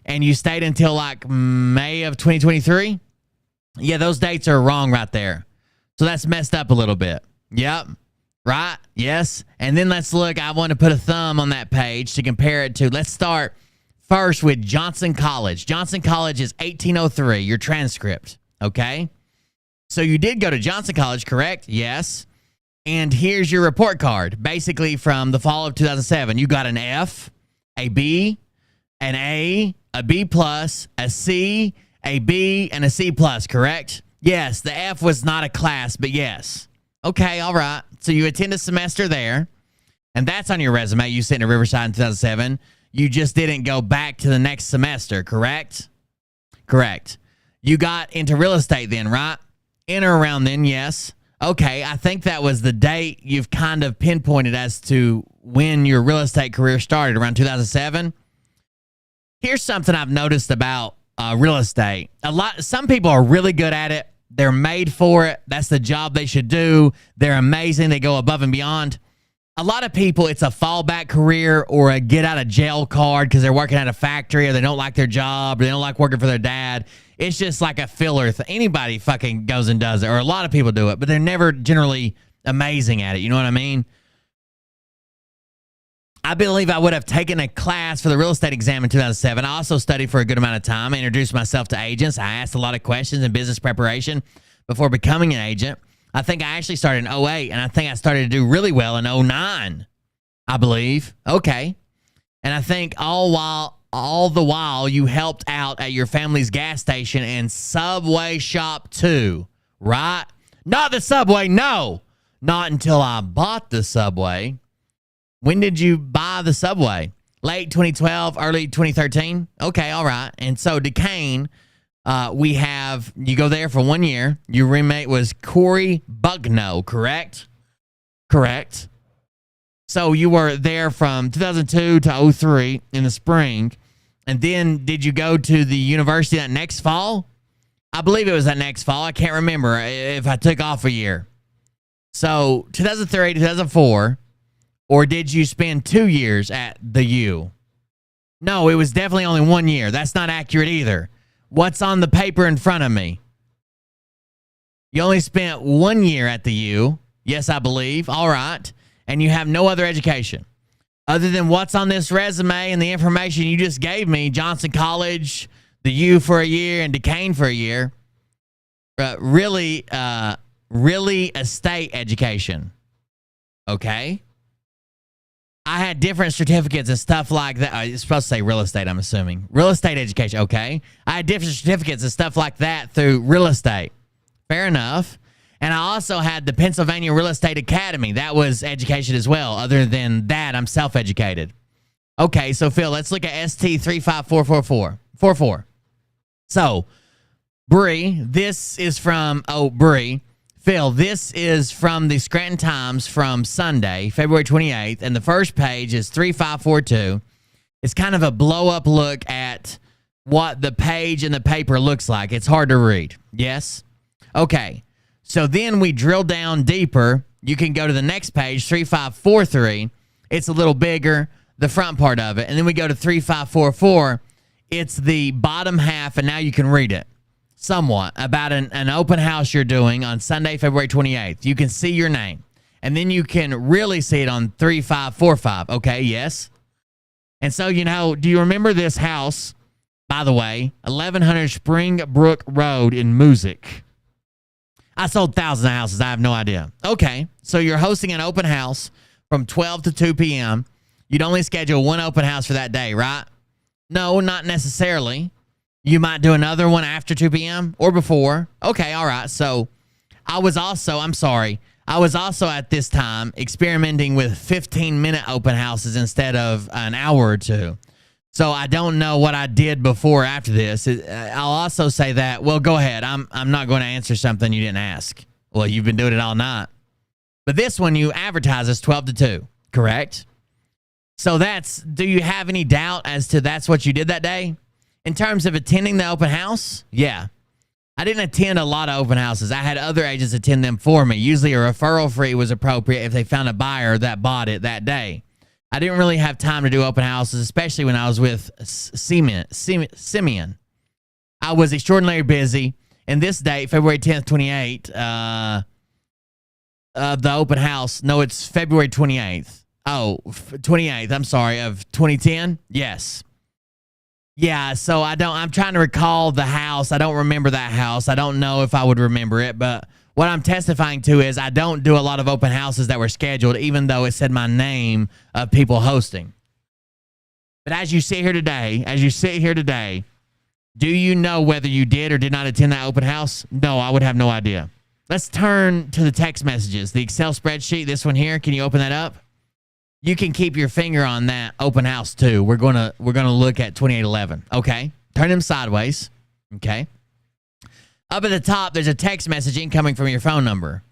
and you stayed until like May of 2023. Yeah, those dates are wrong right there. So that's messed up a little bit. Yep. Right? Yes. And then let's look. I want to put a thumb on that page to compare it to. Let's start first with Johnson College. Johnson College is 1803, your transcript, okay? So you did go to Johnson College, correct? Yes. And here's your report card. Basically, from the fall of 2007, you got an F, a B, an A, a B plus, a C, a B, and a C plus, correct? Yes, the F was not a class, but yes. Okay, all right. So you attend a semester there, and that's on your resume. You sent to Riverside in 2007. You just didn't go back to the next semester, correct? Correct. You got into real estate then, right? In or around then, yes. Okay, I think that was the date you've kind of pinpointed as to when your real estate career started, around 2007. Here's something I've noticed about real estate. Some people are really good at it. They're made for it. That's the job they should do. They're amazing. They go above and beyond. A lot of people, it's a fallback career or a get out of jail card because they're working at a factory or they don't like their job or they don't like working for their dad. It's just like a filler. Anybody fucking goes and does it, or a lot of people do it, but they're never generally amazing at it. You know what I mean? I believe I would have taken a class for the real estate exam in 2007. I also studied for a good amount of time. I introduced myself to agents. I asked a lot of questions in business preparation before becoming an agent. I think I actually started in 08, and I think I started to do really well in 09, I believe. Okay. And I think all the while you helped out at your family's gas station and Subway shop too, right? Not the Subway, no. Not until I bought the Subway. When did you buy the Subway? Late 2012, early 2013? Okay, all right. And so Duquesne, you go there for 1 year. Your roommate was Corey Bugno, correct? Correct. So you were there from 2002 to 03 in the spring. And then did you go to the university that next fall? I believe it was that next fall. I can't remember if I took off a year. So 2003, 2004, or did you spend 2 years at the U? No, it was definitely only 1 year. That's not accurate either. What's on the paper in front of me? You only spent 1 year at the U. Yes, I believe. All right. And you have no other education other than what's on this resume and the information you just gave me. Johnson College, the U for a year, and Duquesne for a year. Really estate education. Okay. I had different certificates and stuff like that. It's supposed to say real estate, I'm assuming. Real estate education, okay. I had different certificates and stuff like that through real estate. Fair enough. And I also had the Pennsylvania Real Estate Academy. That was education as well. Other than that, I'm self-educated. Okay, so Phil, let's look at ST 35444. So, Bree, this is from, Bree. Phil, this is from the Scranton Times from Sunday, February 28th, and the first page is 3542. It's kind of a blow-up look at what the page in the paper looks like. It's hard to read. Yes? Okay. So then we drill down deeper. You can go to the next page, 3543. It's a little bigger, the front part of it. And then we go to 3544. It's the bottom half, and now you can read it. Somewhat about an open house you're doing on Sunday, February 28th. You can see your name. And then you can really see it on 3545. Okay, yes. And so, do you remember this house, by the way, 1100 Springbrook Road in Music? I sold thousands of houses. I have no idea. Okay, so you're hosting an open house from 12 to 2 p.m. You'd only schedule one open house for that day, right? No, not necessarily. You might do another one after 2 p.m. or before. Okay, all right. So I was also at this time experimenting with 15-minute open houses instead of an hour or two. So I don't know what I did before or after this. I'll also say that, well, go ahead. I'm not going to answer something you didn't ask. Well, you've been doing it all night. But this one you advertise as 12 to 2, correct? So do you have any doubt as to that's what you did that day? In terms of attending the open house, yeah. I didn't attend a lot of open houses. I had other agents attend them for me. Usually a referral fee was appropriate if they found a buyer that bought it that day. I didn't really have time to do open houses, especially when I was with Simeon. I was extraordinarily busy. And this date, February 10th, 28, the open house, no, it's February 28th. Oh, 28th, I'm sorry, of 2010? Yes. Yeah, so I'm trying to recall the house. I don't remember that house. I don't know if I would remember it, but What I'm testifying to is I don't do a lot of open houses that were scheduled, even though it said my name of people hosting. But as you sit here today, do you know whether you did or did not attend that open house? No, I would have no idea. Let's turn to the text messages. The Excel spreadsheet, this one here, can you open that up? You can keep your finger on that open house too. We're gonna look at 2811. Okay. Turn them sideways. Okay. Up at the top, there's a text message incoming from your phone number.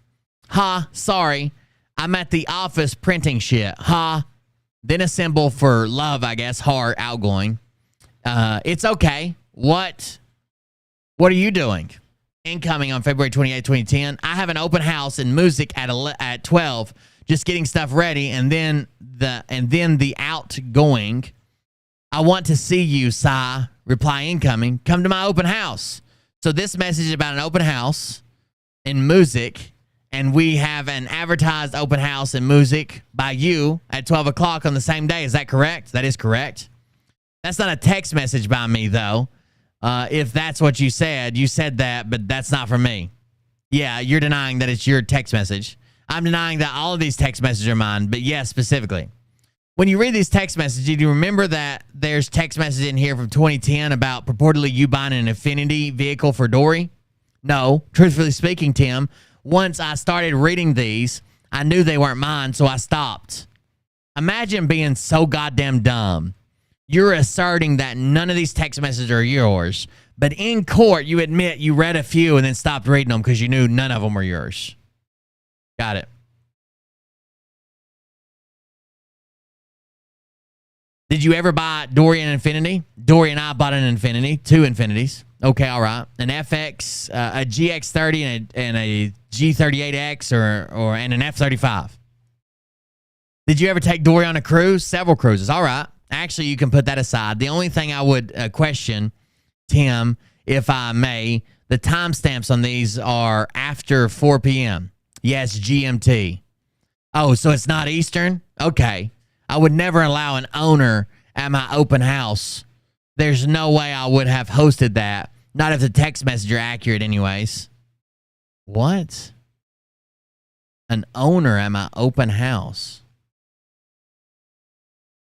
Ha, sorry. I'm at the office printing shit. Ha. Then a symbol for love, I guess. Heart, outgoing. It's okay. What are you doing? Incoming on February 28, 2010. I have an open house in music at 12. Just getting stuff ready, and then the outgoing. I want to see you, Sai. Reply incoming. Come to my open house. So this message is about an open house in music, and we have an advertised open house in music by you at 12 o'clock on the same day. Is that correct? That is correct. That's not a text message by me, though. If that's what you said that, but that's not from me. Yeah, you're denying that it's your text message. I'm denying that all of these text messages are mine, but yes, specifically. When you read these text messages, do you remember that there's text message in here from 2010 about purportedly you buying an Infinity vehicle for Dory? No. Truthfully speaking, Tim, once I started reading these, I knew they weren't mine, so I stopped. Imagine being so goddamn dumb. You're asserting that none of these text messages are yours, but in court, you admit you read a few and then stopped reading them because you knew none of them were yours. Got it. Did you ever buy Dory and Infinity? Dory and I bought an Infinity, 2 Infinities. Okay, all right. An FX, a GX30 and a G38X and an F35. Did you ever take Dory on a cruise? Several cruises. All right. Actually, you can put that aside. The only thing I would question, Tim, if I may, the timestamps on these are after 4 p.m. Yes, GMT. Oh, so it's not Eastern? Okay. I would never allow an owner at my open house. There's no way I would have hosted that. Not if the text messages are accurate anyways. What? An owner at my open house.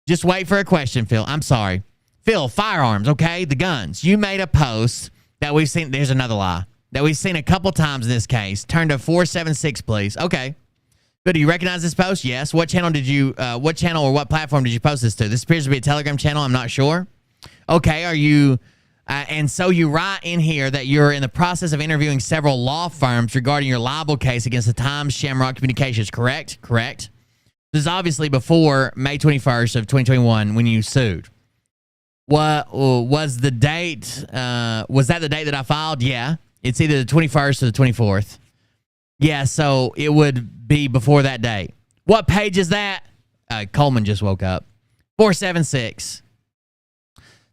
Just wait for a question, Phil. I'm sorry. Phil, firearms, okay? The guns. You made a post that we've seen. There's another lie. That we've seen a couple times in this case. Turn to 476, please. Okay. But do you recognize this post? Yes. What channel or what platform did you post this to? This appears to be a Telegram channel. I'm not sure. Okay. Are you, and so you write in here that you're in the process of interviewing several law firms regarding your libel case against the Times Shamrock Communications, correct? Correct. This is obviously before May 21st of 2021 when you sued. What was the date? Was that the date that I filed? Yeah. It's either the 21st or the 24th. Yeah, so it would be before that date. What page is that? Coleman just woke up. 476.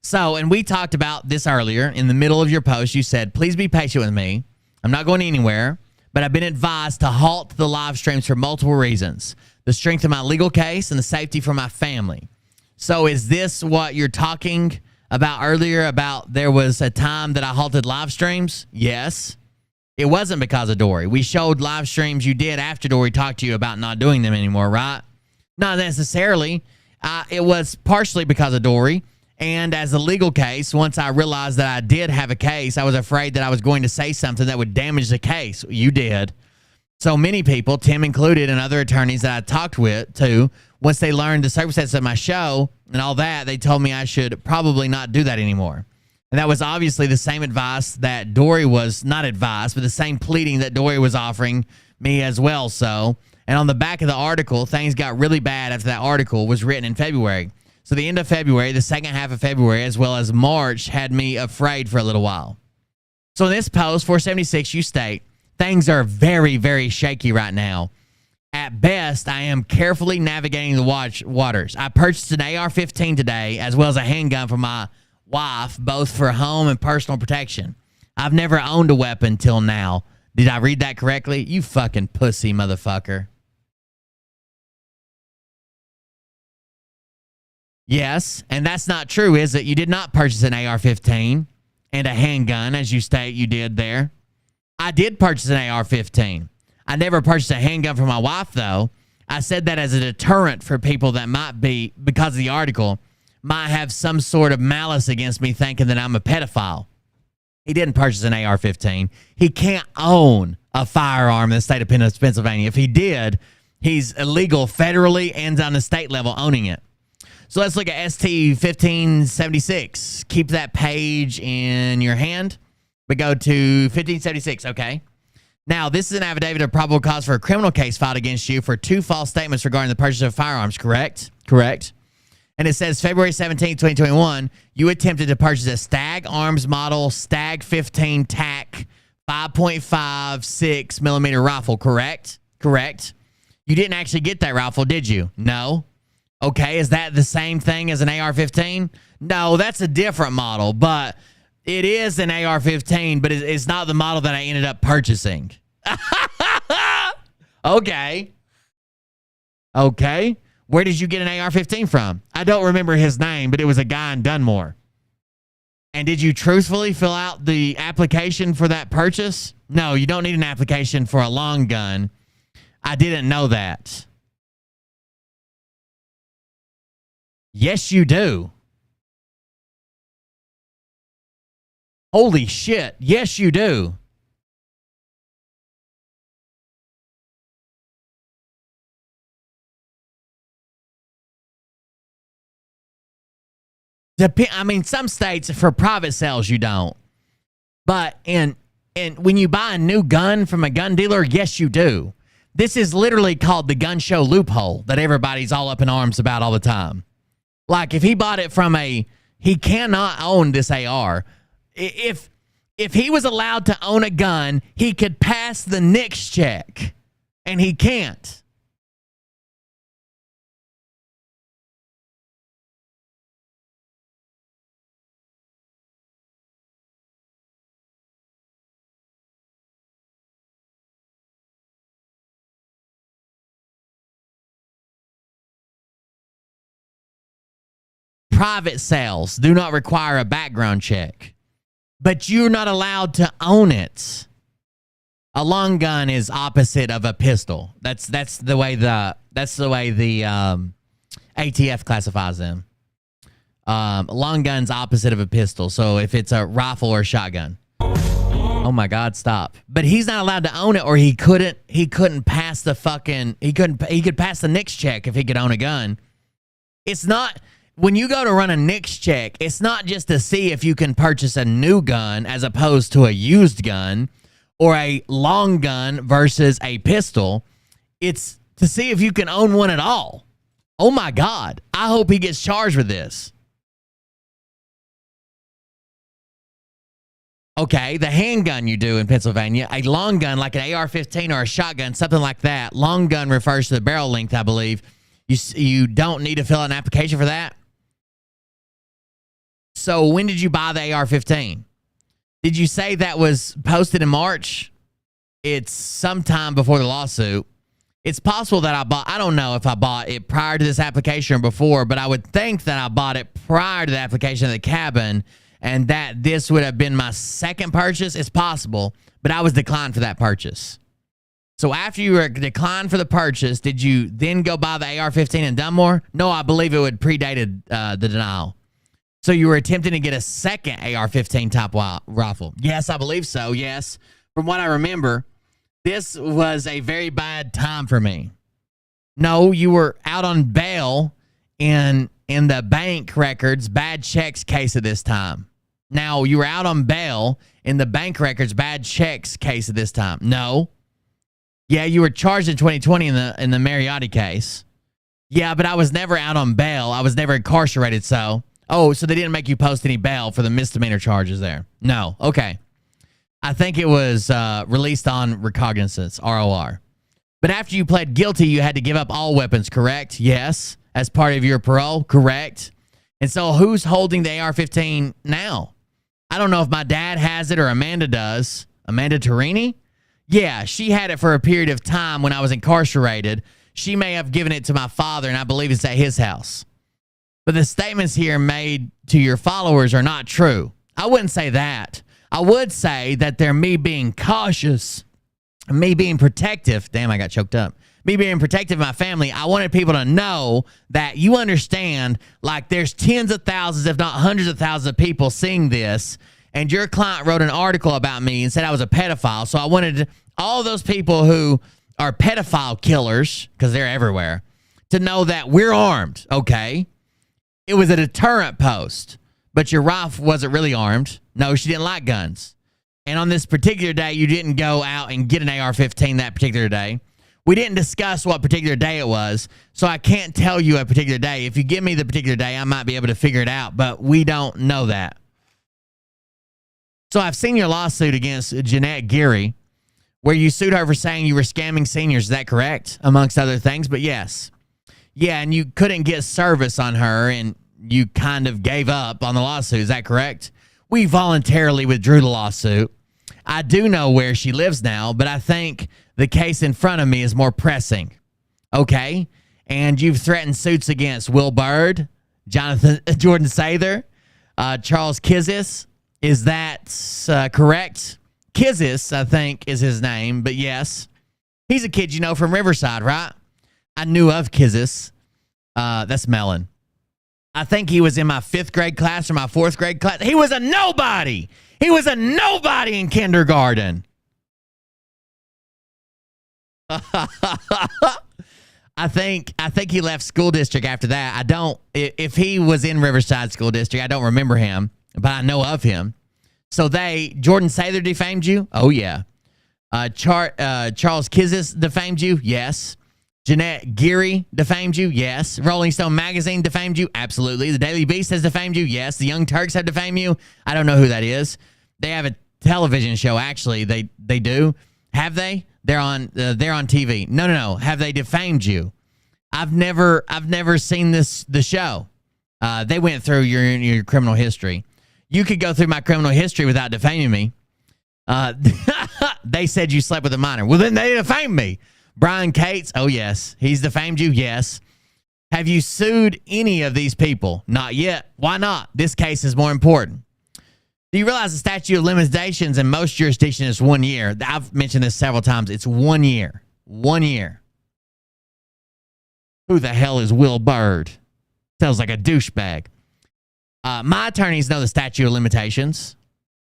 So, and we talked about this earlier. In the middle of your post, you said, please be patient with me. I'm not going anywhere, but I've been advised to halt the live streams for multiple reasons. The strength of my legal case and the safety for my family. So is this what you're talking about earlier about there was a time that I halted live streams? Yes. It wasn't because of Dory. We showed live streams you did after Dory talked to you about not doing them anymore, right? Not necessarily. It was partially because of Dory. And as a legal case, once I realized that I did have a case, I was afraid that I was going to say something that would damage the case. You did. So many people, Tim included, and other attorneys that I talked with too, once they learned the circumstances of my show and all that, they told me I should probably not do that anymore. And that was obviously the same advice that Dory was, not advice, but the same pleading that Dory was offering me as well. So, and on the back of the article, things got really bad after that article was written in February. So the end of February, the second half of February, as well as March, had me afraid for a little while. So in this post, 476, you state, things are very, very shaky right now. At best, I am carefully navigating the waters. I purchased an AR-15 today, as well as a handgun for my wife, both for home and personal protection. I've never owned a weapon till now. Did I read that correctly? You fucking pussy motherfucker. Yes, and that's not true, is it? You did not purchase an AR-15 and a handgun, as you state you did there. I did purchase an AR-15. I never purchased a handgun for my wife, though. I said that as a deterrent for people that might be, because of the article, might have some sort of malice against me thinking that I'm a pedophile. He didn't purchase an AR-15. He can't own a firearm in the state of Pennsylvania. If he did, he's illegal federally and on the state level owning it. So let's look at ST 1576. Keep that page in your hand. We go to 1576, okay. Now, this is an affidavit of probable cause for a criminal case filed against you for 2 false statements regarding the purchase of firearms, correct? Correct. And it says February 17, 2021, you attempted to purchase a Stag Arms model Stag 15 TAC 5.56 millimeter rifle, correct? Correct. You didn't actually get that rifle, did you? No. Okay, is that the same thing as an AR-15? No, that's a different model, but it is an AR-15, but it's not the model that I ended up purchasing. Okay. Okay. Where did you get an AR-15 from? I don't remember his name, but it was a guy in Dunmore. And did you truthfully fill out the application for that purchase? No, you don't need an application for a long gun. I didn't know that. Yes, you do. Holy shit. Yes, you do. I mean, some states for private sales you don't, but and when you buy a new gun from a gun dealer, yes, you do. This is literally called the gun show loophole that everybody's all up in arms about all the time. Like if he bought it from he cannot own this AR. If he was allowed to own a gun, he could pass the NICS check, and he can't. Private sales do not require a background check, but you're not allowed to own it. A long gun is opposite of a pistol. That's the way the ATF classifies them. A long gun's opposite of a pistol. So if it's a rifle or a shotgun. Oh my God, stop. But he's not allowed to own it, or he couldn't pass the fucking he could pass the NICS check if he could own a gun. It's not. When you go to run a NICS check, it's not just to see if you can purchase a new gun as opposed to a used gun or a long gun versus a pistol. It's to see if you can own one at all. Oh my God. I hope he gets charged with this. Okay, the handgun you do in Pennsylvania, a long gun like an AR-15 or a shotgun, something like that. Long gun refers to the barrel length, I believe. You don't need to fill out an application for that. So when did you buy the AR-15? Did you say that was posted in March? It's sometime before the lawsuit. It's possible that I don't know if I bought it prior to this application or before, but I would think that I bought it prior to the application of the cabin and that this would have been my second purchase. It's possible, but I was declined for that purchase. So after you were declined for the purchase, did you then go buy the AR-15 in Dunmore? No, I believe it would predated the denial. So you were attempting to get a second AR-15 type rifle. Yes, I believe so. Yes. From what I remember, this was a very bad time for me. No, you were out on bail in the bank records bad checks case at this time. Now, you were out on bail in the bank records bad checks case at this time. No. Yeah, you were charged in 2020 in the Mariotti case. Yeah, but I was never out on bail. I was never incarcerated, so. Oh, so they didn't make you post any bail for the misdemeanor charges there? No. Okay. I think it was released on recognizance, ROR. But after you pled guilty, you had to give up all weapons, correct? Yes. As part of your parole, correct? And so who's holding the AR-15 now? I don't know if my dad has it or Amanda does. Amanda Torini? Yeah, she had it for a period of time when I was incarcerated. She may have given it to my father, and I believe it's at his house. But the statements here made to your followers are not true. I wouldn't say that. I would say that they're me being cautious, me being protective. Damn, I got choked up. Me being protective of my family. I wanted people to know that you understand, like, there's tens of thousands, if not hundreds of thousands of people seeing this, and your client wrote an article about me and said I was a pedophile. So I wanted all those people who are pedophile killers, because they're everywhere, to know that we're armed, okay? It was a deterrent post, but your wife wasn't really armed. No, she didn't like guns. And on this particular day, you didn't go out and get an AR-15 that particular day. We didn't discuss what particular day it was, so I can't tell you a particular day. If you give me the particular day, I might be able to figure it out, but we don't know that. So I've seen your lawsuit against Jeanette Geary, where you sued her for saying you were scamming seniors. Is that correct? Amongst other things, but yes. Yeah, and you couldn't get service on her, and you kind of gave up on the lawsuit. Is that correct? We voluntarily withdrew the lawsuit. I do know where she lives now, but I think the case in front of me is more pressing. Okay? And you've threatened suits against Will Bird, Jordan Sather, Charles Kizis. Is that correct? Kizis, I think, is his name, but yes. He's a kid you know from Riverside, right? I knew of Kizis. That's Melon. I think he was in my 5th grade class or my 4th grade class. He was a nobody. He was a nobody in kindergarten. I think he left school district after that. If he was in Riverside School District, I don't remember him, but I know of him. So Jordan Sather defamed you? Oh, yeah. Charles Kizis defamed you? Yes. Jeanette Geary defamed you? Yes. Rolling Stone Magazine defamed you? Absolutely. The Daily Beast has defamed you? Yes. The Young Turks have defamed you? I don't know who that is. They have a television show, actually. They do. Have they? They're on TV. No. Have they defamed you? I've never seen the show. They went through your criminal history. You could go through my criminal history without defaming me. They said you slept with a minor. Well, then they defamed me. Brian Cates, oh yes. He's defamed you, yes. Have you sued any of these people? Not yet. Why not? This case is more important. Do you realize the statute of limitations in most jurisdictions is 1 year? I've mentioned this several times. It's 1 year. 1 year. Who the hell is Will Bird? Sounds like a douchebag. My attorneys know the statute of limitations.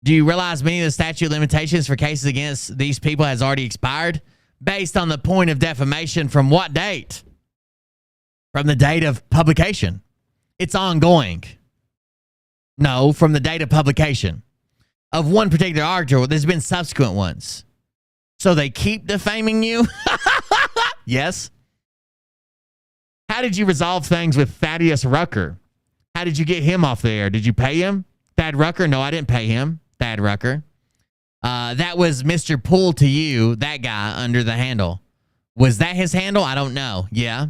Do you realize many of the statute of limitations for cases against these people has already expired? Based on the point of defamation from what date? From the date of publication. It's ongoing. No, from the date of publication. Of one particular article, there's been subsequent ones. So they keep defaming you? Yes. How did you resolve things with Thaddeus Rucker? How did you get him off the air? Did you pay him? Thad Rucker? No, I didn't pay him. Thad Rucker. That was Mr. Pull to You, that guy under the handle. Was that his handle? I don't know. Yeah.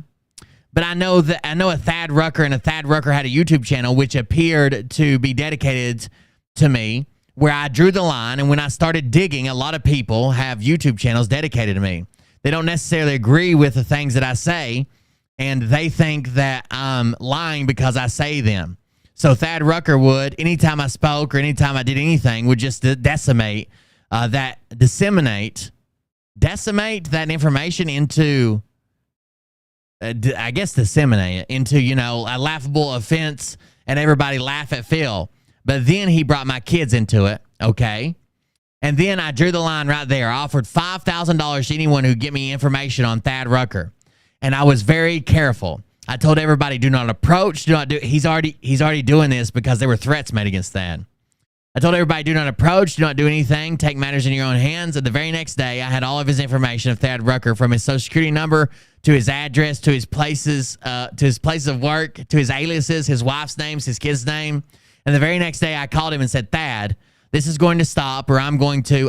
But I know a Thad Rucker, and a Thad Rucker had a YouTube channel which appeared to be dedicated to me, where I drew the line, and when I started digging, a lot of people have YouTube channels dedicated to me. They don't necessarily agree with the things that I say, and they think that I'm lying because I say them. So Thad Rucker would, anytime I spoke or anytime I did anything, would just decimate that information into, I guess, disseminate it into, a laughable offense, and everybody laugh at Phil. But then he brought my kids into it, okay? And then I drew the line right there. I offered $5,000 to anyone who get me information on Thad Rucker. And I was very careful. I told everybody, do not approach, do not do. He's already doing this because there were threats made against Thad. I told everybody, do not approach, do not do anything, take matters in your own hands. And the very next day, I had all of his information of Thad Rucker, from his social security number to his address to his places of work, to his aliases, his wife's names, his kid's name. And the very next day, I called him and said, Thad, this is going to stop, or I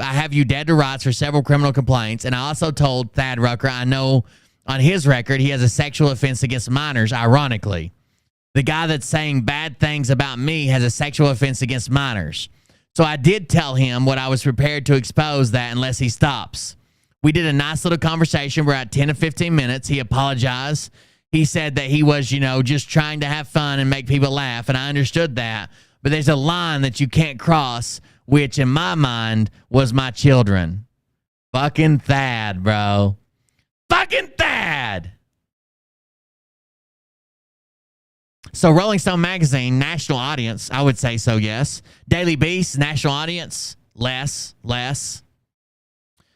have you dead to rights for several criminal complaints. And I also told Thad Rucker, I know on his record, he has a sexual offense against minors, ironically. The guy that's saying bad things about me has a sexual offense against minors. So I did tell him what I was prepared to expose that unless he stops. We did a nice little conversation. We're at 10 to 15 minutes. He apologized. He said that he was, just trying to have fun and make people laugh, and I understood that. But there's a line that you can't cross which in my mind was my children. Fucking Thad, bro. Fucking Thad. So Rolling Stone magazine, national audience, I would say so, yes. Daily Beast, national audience, less.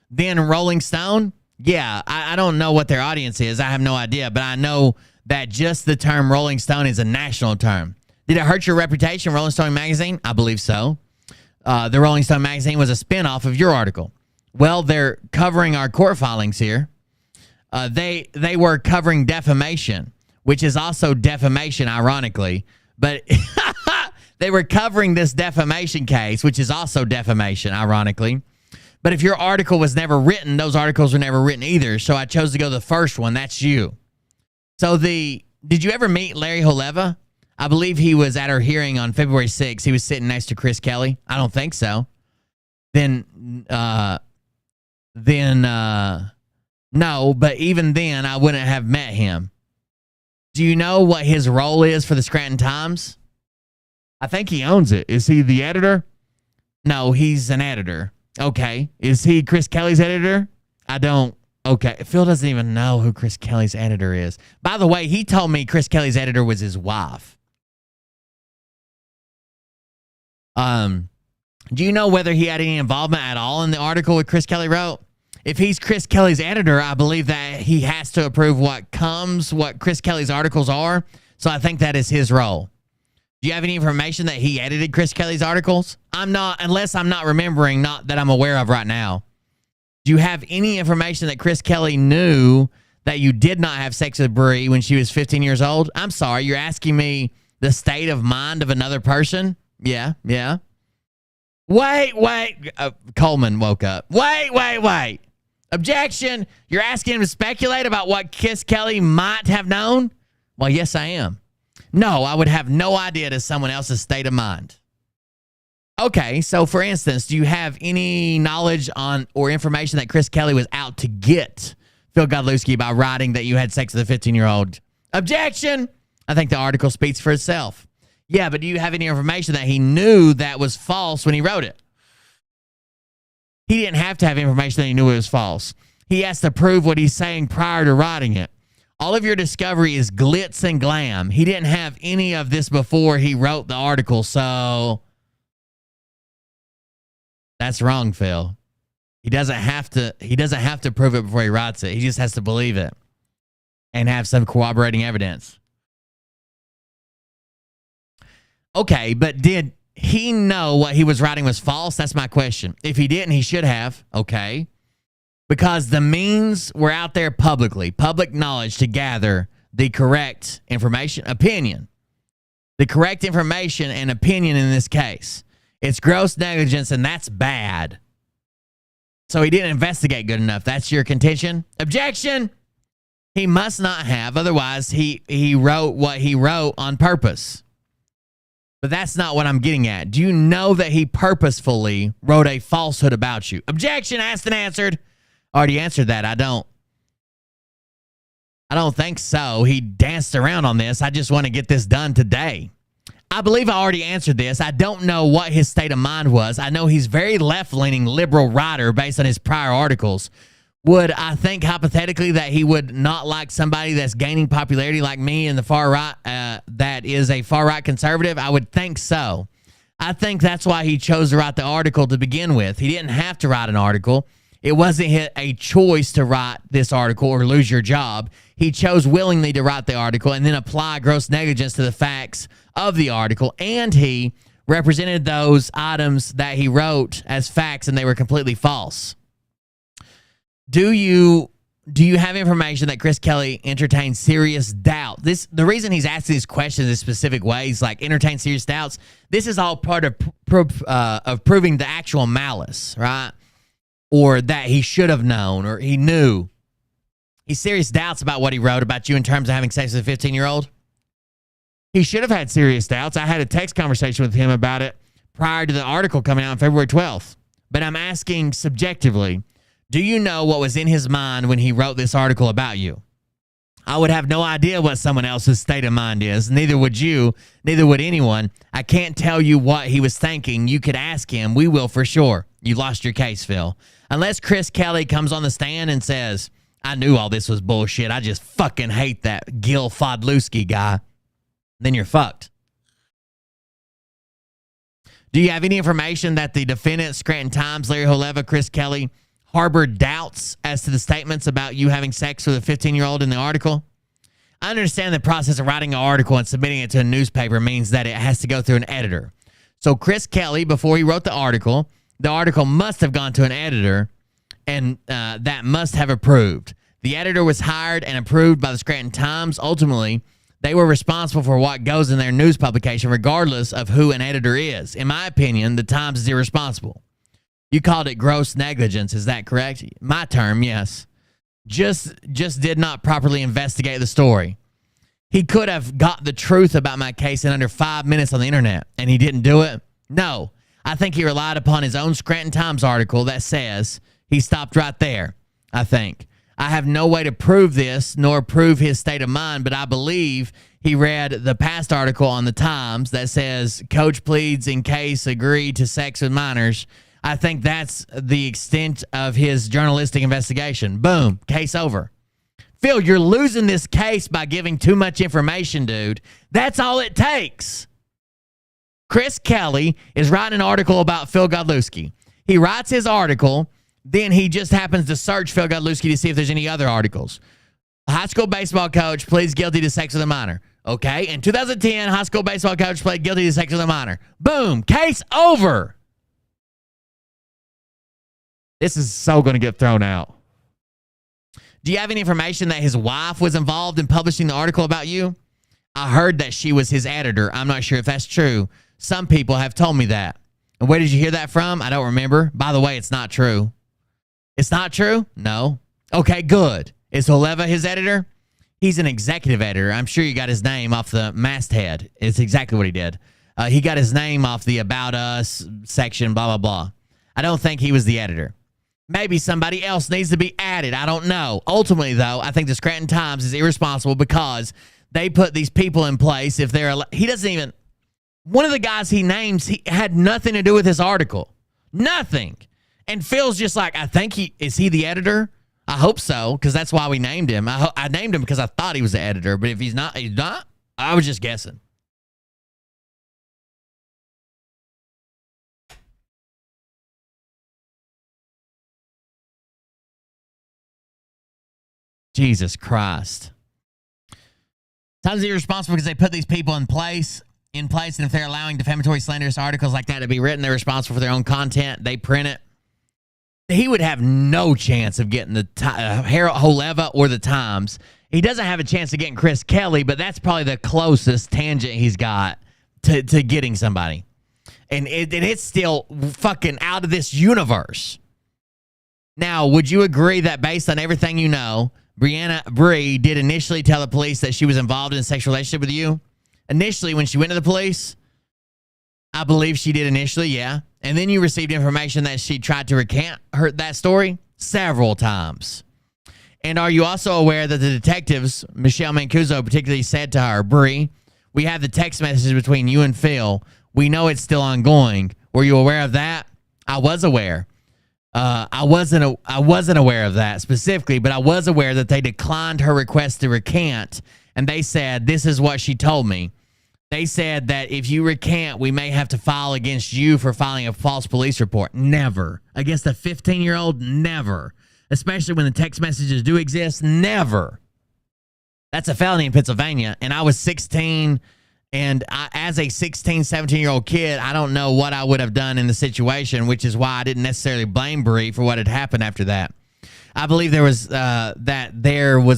Then Rolling Stone, yeah, I don't know what their audience is. I have no idea, but I know that just the term Rolling Stone is a national term. Did it hurt your reputation, Rolling Stone magazine? I believe so. The Rolling Stone magazine was a spinoff of your article. Well, they're covering our court filings here. They were covering defamation, which is also defamation, ironically. But they were covering this defamation case, which is also defamation, ironically. But if your article was never written, those articles were never written either. So I chose to go the first one. That's you. So did you ever meet Larry Holeva? I believe he was at our hearing on February 6th. He was sitting next to Chris Kelly. I don't think so. Then no, but even then I wouldn't have met him. Do you know what his role is for the Scranton Times? I think he owns it. Is he the editor? No, he's an editor. Okay. Is he Chris Kelly's editor? I don't. Okay. Phil doesn't even know who Chris Kelly's editor is. By the way, he told me Chris Kelly's editor was his wife. Do you know whether he had any involvement at all in the article what Chris Kelly wrote? If he's Chris Kelly's editor, I believe that he has to approve what Chris Kelly's articles are. So I think that is his role. Do you have any information that he edited Chris Kelly's articles? Unless I'm not remembering, not that I'm aware of right now. Do you have any information that Chris Kelly knew that you did not have sex with Bree when she was 15 years old? I'm sorry, you're asking me the state of mind of another person? Yeah. Wait. Coleman woke up. Wait. Objection. You're asking him to speculate about what Chris Kelly might have known? Well, yes, I am. No, I would have no idea to someone else's state of mind. Okay, so for instance, do you have any knowledge on or information that Chris Kelly was out to get Phil Godlewski by writing that you had sex with a 15-year-old? Objection. I think the article speaks for itself. Yeah, but do you have any information that he knew that was false when he wrote it? He didn't have to have information that he knew it was false. He has to prove what he's saying prior to writing it. All of your discovery is glitz and glam. He didn't have any of this before he wrote the article, so that's wrong, Phil. He doesn't have to prove it before he writes it. He just has to believe it and have some corroborating evidence. Okay, but did he know what he was writing was false? That's my question. If he didn't, he should have. Okay. Because the means were out there publicly, public knowledge to gather the correct opinion. The correct information and opinion in this case. It's gross negligence, and that's bad. So he didn't investigate good enough. That's your contention? Objection! He must not have. Otherwise, he wrote what he wrote on purpose. But that's not what I'm getting at. Do you know that he purposefully wrote a falsehood about you? Objection, asked and answered. Already answered that. I don't think so. He danced around on this. I just want to get this done today. I believe I already answered this. I don't know what his state of mind was. I know he's very left-leaning liberal writer based on his prior articles. Would I think hypothetically that he would not like somebody that's gaining popularity like me in the far right, that is a far right conservative? I would think so. I think that's why he chose to write the article to begin with. He didn't have to write an article. It wasn't a choice to write this article or lose your job. He chose willingly to write the article and then apply gross negligence to the facts of the article. And he represented those items that he wrote as facts and they were completely false. Do you have information that Chris Kelly entertained serious doubt? The reason he's asking these questions in specific ways, like entertain serious doubts, this is all part of proving the actual malice, right? Or that he should have known or he knew. He's serious doubts about what he wrote about you in terms of having sex with a 15-year-old. He should have had serious doubts. I had a text conversation with him about it prior to the article coming out on February 12th. But I'm asking subjectively, do you know what was in his mind when he wrote this article about you? I would have no idea what someone else's state of mind is. Neither would you. Neither would anyone. I can't tell you what he was thinking. You could ask him. We will for sure. You lost your case, Phil. Unless Chris Kelly comes on the stand and says, I knew all this was bullshit. I just fucking hate that Godlewski guy. Then you're fucked. Do you have any information that the defendant, Scranton Times, Larry Holeva, Chris Kelly, harbored doubts as to the statements about you having sex with a 15-year-old in the article? I understand the process of writing an article and submitting it to a newspaper means that it has to go through an editor. So Chris Kelly, before he wrote the article must have gone to an editor, and that must have approved. The editor was hired and approved by the Scranton Times. Ultimately, they were responsible for what goes in their news publication, regardless of who an editor is. In my opinion, the Times is irresponsible. You called it gross negligence. Is that correct? My term, yes. Just did not properly investigate the story. He could have got the truth about my case in under 5 minutes on the internet, and he didn't do it? No. I think he relied upon his own Scranton Times article that says he stopped right there, I think. I have no way to prove this nor prove his state of mind, but I believe he read the past article on the Times that says coach pleads in case agreed to sex with minors. I think that's the extent of his journalistic investigation. Boom, case over. Phil, you're losing this case by giving too much information, dude. That's all it takes. Chris Kelly is writing an article about Phil Godlewski. He writes his article, then he just happens to search Phil Godlewski to see if there's any other articles. A high school baseball coach pleads guilty to sex with a minor. Okay, in 2010, high school baseball coach pled guilty to sex with a minor. Boom, case over. This is so going to get thrown out. Do you have any information that his wife was involved in publishing the article about you? I heard that she was his editor. I'm not sure if that's true. Some people have told me that. And where did you hear that from? I don't remember. By the way, it's not true. It's not true? No. Okay, good. Is Holeva his editor? He's an executive editor. I'm sure you got his name off the masthead. It's exactly what he did. He got his name off the About Us section, blah, blah, blah. I don't think he was the editor. Maybe somebody else needs to be added. I don't know. Ultimately, though, I think the Scranton Times is irresponsible because they put these people in place. If they're, he doesn't even, one of the guys he names, he had nothing to do with his article. Nothing. And Phil's just like, I think is he the editor? I hope so, because that's why we named him. I named him because I thought he was the editor, but if he's not, he's not. I was just guessing. Jesus Christ. Times are irresponsible because they put these people in place, and if they're allowing defamatory, slanderous articles like that to be written, they're responsible for their own content. They print it. He would have no chance of getting the Harold Holeva or the Times. He doesn't have a chance of getting Chris Kelly, but that's probably the closest tangent he's got to getting somebody. And it's still fucking out of this universe. Now, would you agree that based on everything you know, Brianna Bree did initially tell the police that she was involved in a sexual relationship with you? Initially, when she went to the police, I believe she did initially, yeah. And then you received information that she tried to recant that story several times. And are you also aware that the detectives, Michelle Mancuso particularly, said to her, Bree, we have the text messages between you and Phil. We know it's still ongoing. Were you aware of that? I was aware. I wasn't aware of that specifically, but I was aware that they declined her request to recant, and they said, this is what she told me. They said that if you recant, we may have to file against you for filing a false police report. Never. Against a 15-year-old, never. Especially when the text messages do exist, never. That's a felony in Pennsylvania, and I was 16, and as a 16, 17-year-old kid, I don't know what I would have done in the situation, which is why I didn't necessarily blame Bree for what had happened after that. I believe there was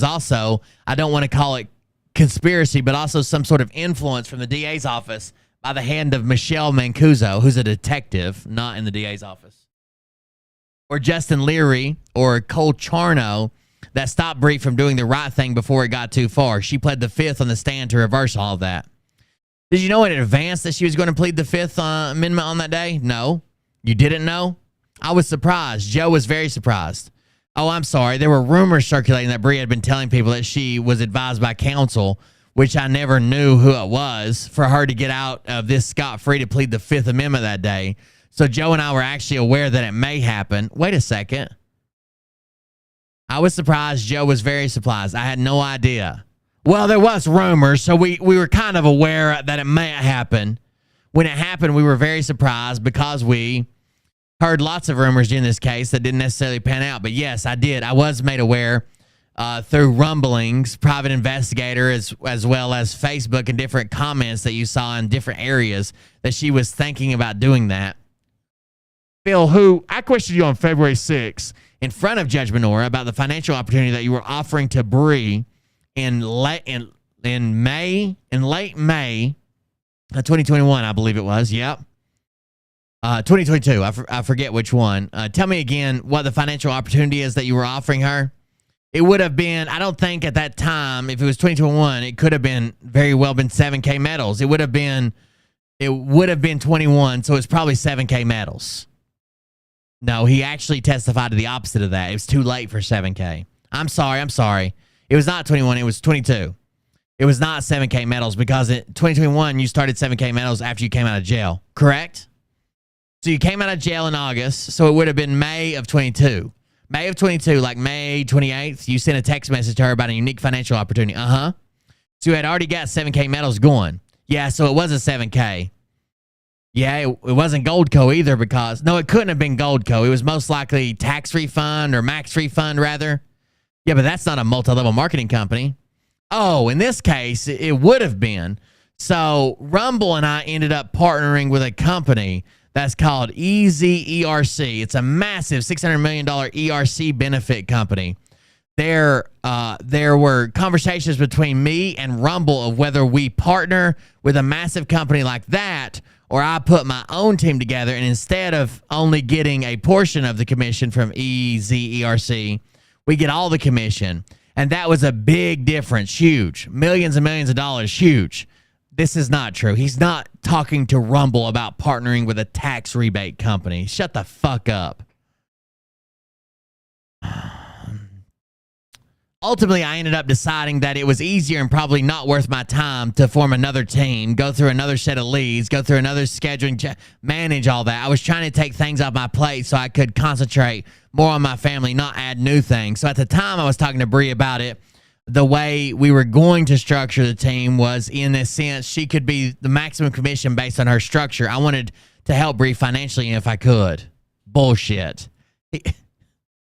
also, I don't want to call it conspiracy, but also some sort of influence from the DA's office by the hand of Michelle Mancuso, who's a detective, not in the DA's office. Or Justin Leary or Cole Charno that stopped Bree from doing the right thing before it got too far. She pled the fifth on the stand to reverse all of that. Did you know in advance that she was going to plead the Fifth Amendment on that day? No. You didn't know? I was surprised. Joe was very surprised. Oh, I'm sorry. There were rumors circulating that Bree had been telling people that she was advised by counsel, which I never knew who it was, for her to get out of this scot-free to plead the Fifth Amendment that day. So Joe and I were actually aware that it may happen. Wait a second. I was surprised. Joe was very surprised. I had no idea. Well, there was rumors, so we were kind of aware that it may happen. When it happened, we were very surprised because we heard lots of rumors in this case that didn't necessarily pan out. But yes, I did. I was made aware through rumblings, private investigator, as well as Facebook and different comments that you saw in different areas, that she was thinking about doing that. Phil, who I questioned you on February 6th in front of Judge Menorah about the financial opportunity that you were offering to Bree in late May of 2021, I believe it was. Yep. 2022. I forget which one. Tell me again what the financial opportunity is that you were offering her. It would have been, I don't think at that time, if it was 2021, it could have been very well been 7K medals. It would have been 21, so it's probably 7K medals. No, he actually testified to the opposite of that. It was too late for 7K. I'm sorry. It was not 21, it was 22. It was not 7K medals because in 2021, you started 7K medals after you came out of jail, correct? So you came out of jail in August, so it would have been May of 22. May of 22, like May 28th, you sent a text message to her about a unique financial opportunity. So you had already got 7K medals going. Yeah, so it was a 7K. Yeah, it wasn't Goldco either because, no, it couldn't have been Goldco. It was most likely tax refund or max refund, rather. Yeah, but that's not a multi-level marketing company. Oh, in this case, it would have been. So Rumble and I ended up partnering with a company that's called EZERC. It's a massive $600 million ERC benefit company. There were conversations between me and Rumble of whether we partner with a massive company like that or I put my own team together, and instead of only getting a portion of the commission from EZERC, we get all the commission. And that was a big difference, huge. Millions and millions of dollars, huge. This is not true. He's not talking to Rumble about partnering with a tax rebate company. Shut the fuck up. Ultimately, I ended up deciding that it was easier and probably not worth my time to form another team, go through another set of leads, go through another scheduling, manage all that. I was trying to take things off my plate so I could concentrate more on my family, not add new things. So at the time I was talking to Bree about it, the way we were going to structure the team was, in a sense, she could be the maximum commission based on her structure. I wanted to help Bree financially if I could. Bullshit.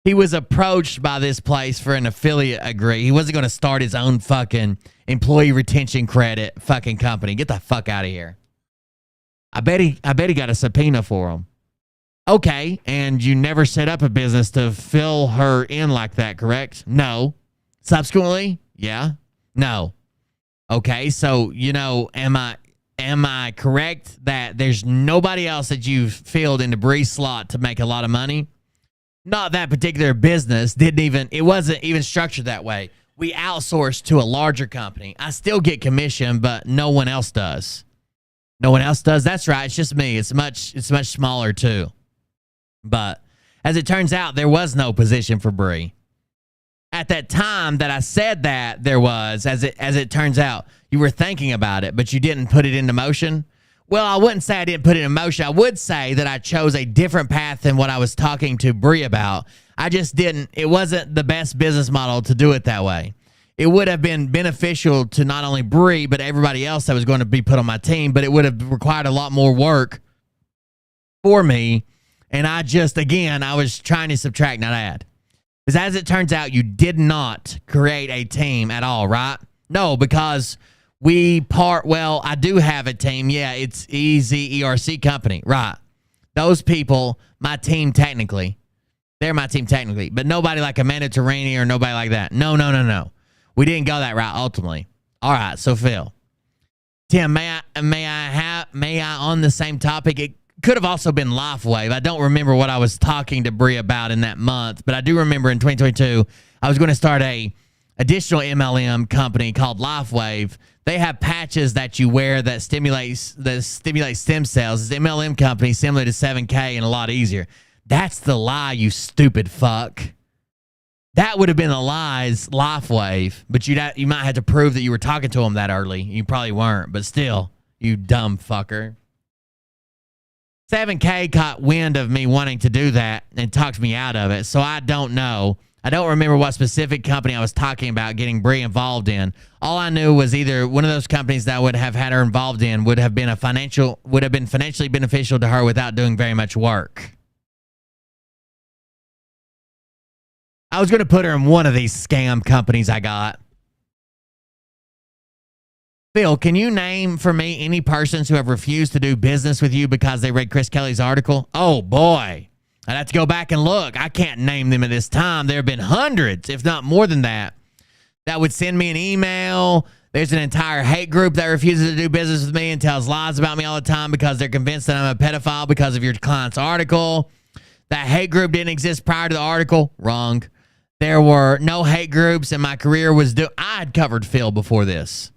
He was approached by this place for an affiliate agree. He wasn't going to start his own fucking employee retention credit fucking company. Get the fuck out of here. I bet he got a subpoena for him. Okay, and you never set up a business to fill her in like that, correct? No. Subsequently? Yeah. No. Okay, so, am I correct that there's nobody else that you've filled into Bree's slot to make a lot of money? Not that particular business. It wasn't even structured that way. We outsourced to a larger company. I still get commission, but no one else does. No one else does? That's right. It's just me. It's much smaller too. But as it turns out, there was no position for Bree. At that time that I said that, there was, as it turns out, you were thinking about it, but you didn't put it into motion. Well, I wouldn't say I didn't put it in motion. I would say that I chose a different path than what I was talking to Bree about. I just didn't. It wasn't the best business model to do it that way. It would have been beneficial to not only Bree, but everybody else that was going to be put on my team, but it would have required a lot more work for me. And I was trying to subtract, not add. Because as it turns out, you did not create a team at all, right? No, because I do have a team. Yeah, it's EZERC company. Right. Those people, my team technically. They're my team technically. But nobody like Amanda Torini or nobody like that. No. We didn't go that route ultimately. All right, so Phil. Tim, may I on the same topic? It could have also been LifeWave. I don't remember what I was talking to Bree about in that month, but I do remember in 2022, I was going to start a additional MLM company called LifeWave. They have patches that you wear that stimulate stem cells. It's an MLM company similar to 7K and a lot easier. That's the lie, you stupid fuck. That would have been a lies life wave, but you might have to prove that you were talking to him that early. You probably weren't, but still, you dumb fucker. 7K caught wind of me wanting to do that and talked me out of it, so I don't know. I don't remember what specific company I was talking about getting Bree involved in. All I knew was either one of those companies that would have had her involved in would have been financially beneficial to her without doing very much work. I was going to put her in one of these scam companies I got. Phil, can you name for me any persons who have refused to do business with you because they read Chris Kelly's article? Oh, boy. I'd have to go back and look. I can't name them at this time. There have been hundreds, if not more than that would send me an email. There's an entire hate group that refuses to do business with me and tells lies about me all the time because they're convinced that I'm a pedophile because of your client's article. That hate group didn't exist prior to the article. Wrong. There were no hate groups, and my career was I'd covered Phil before this.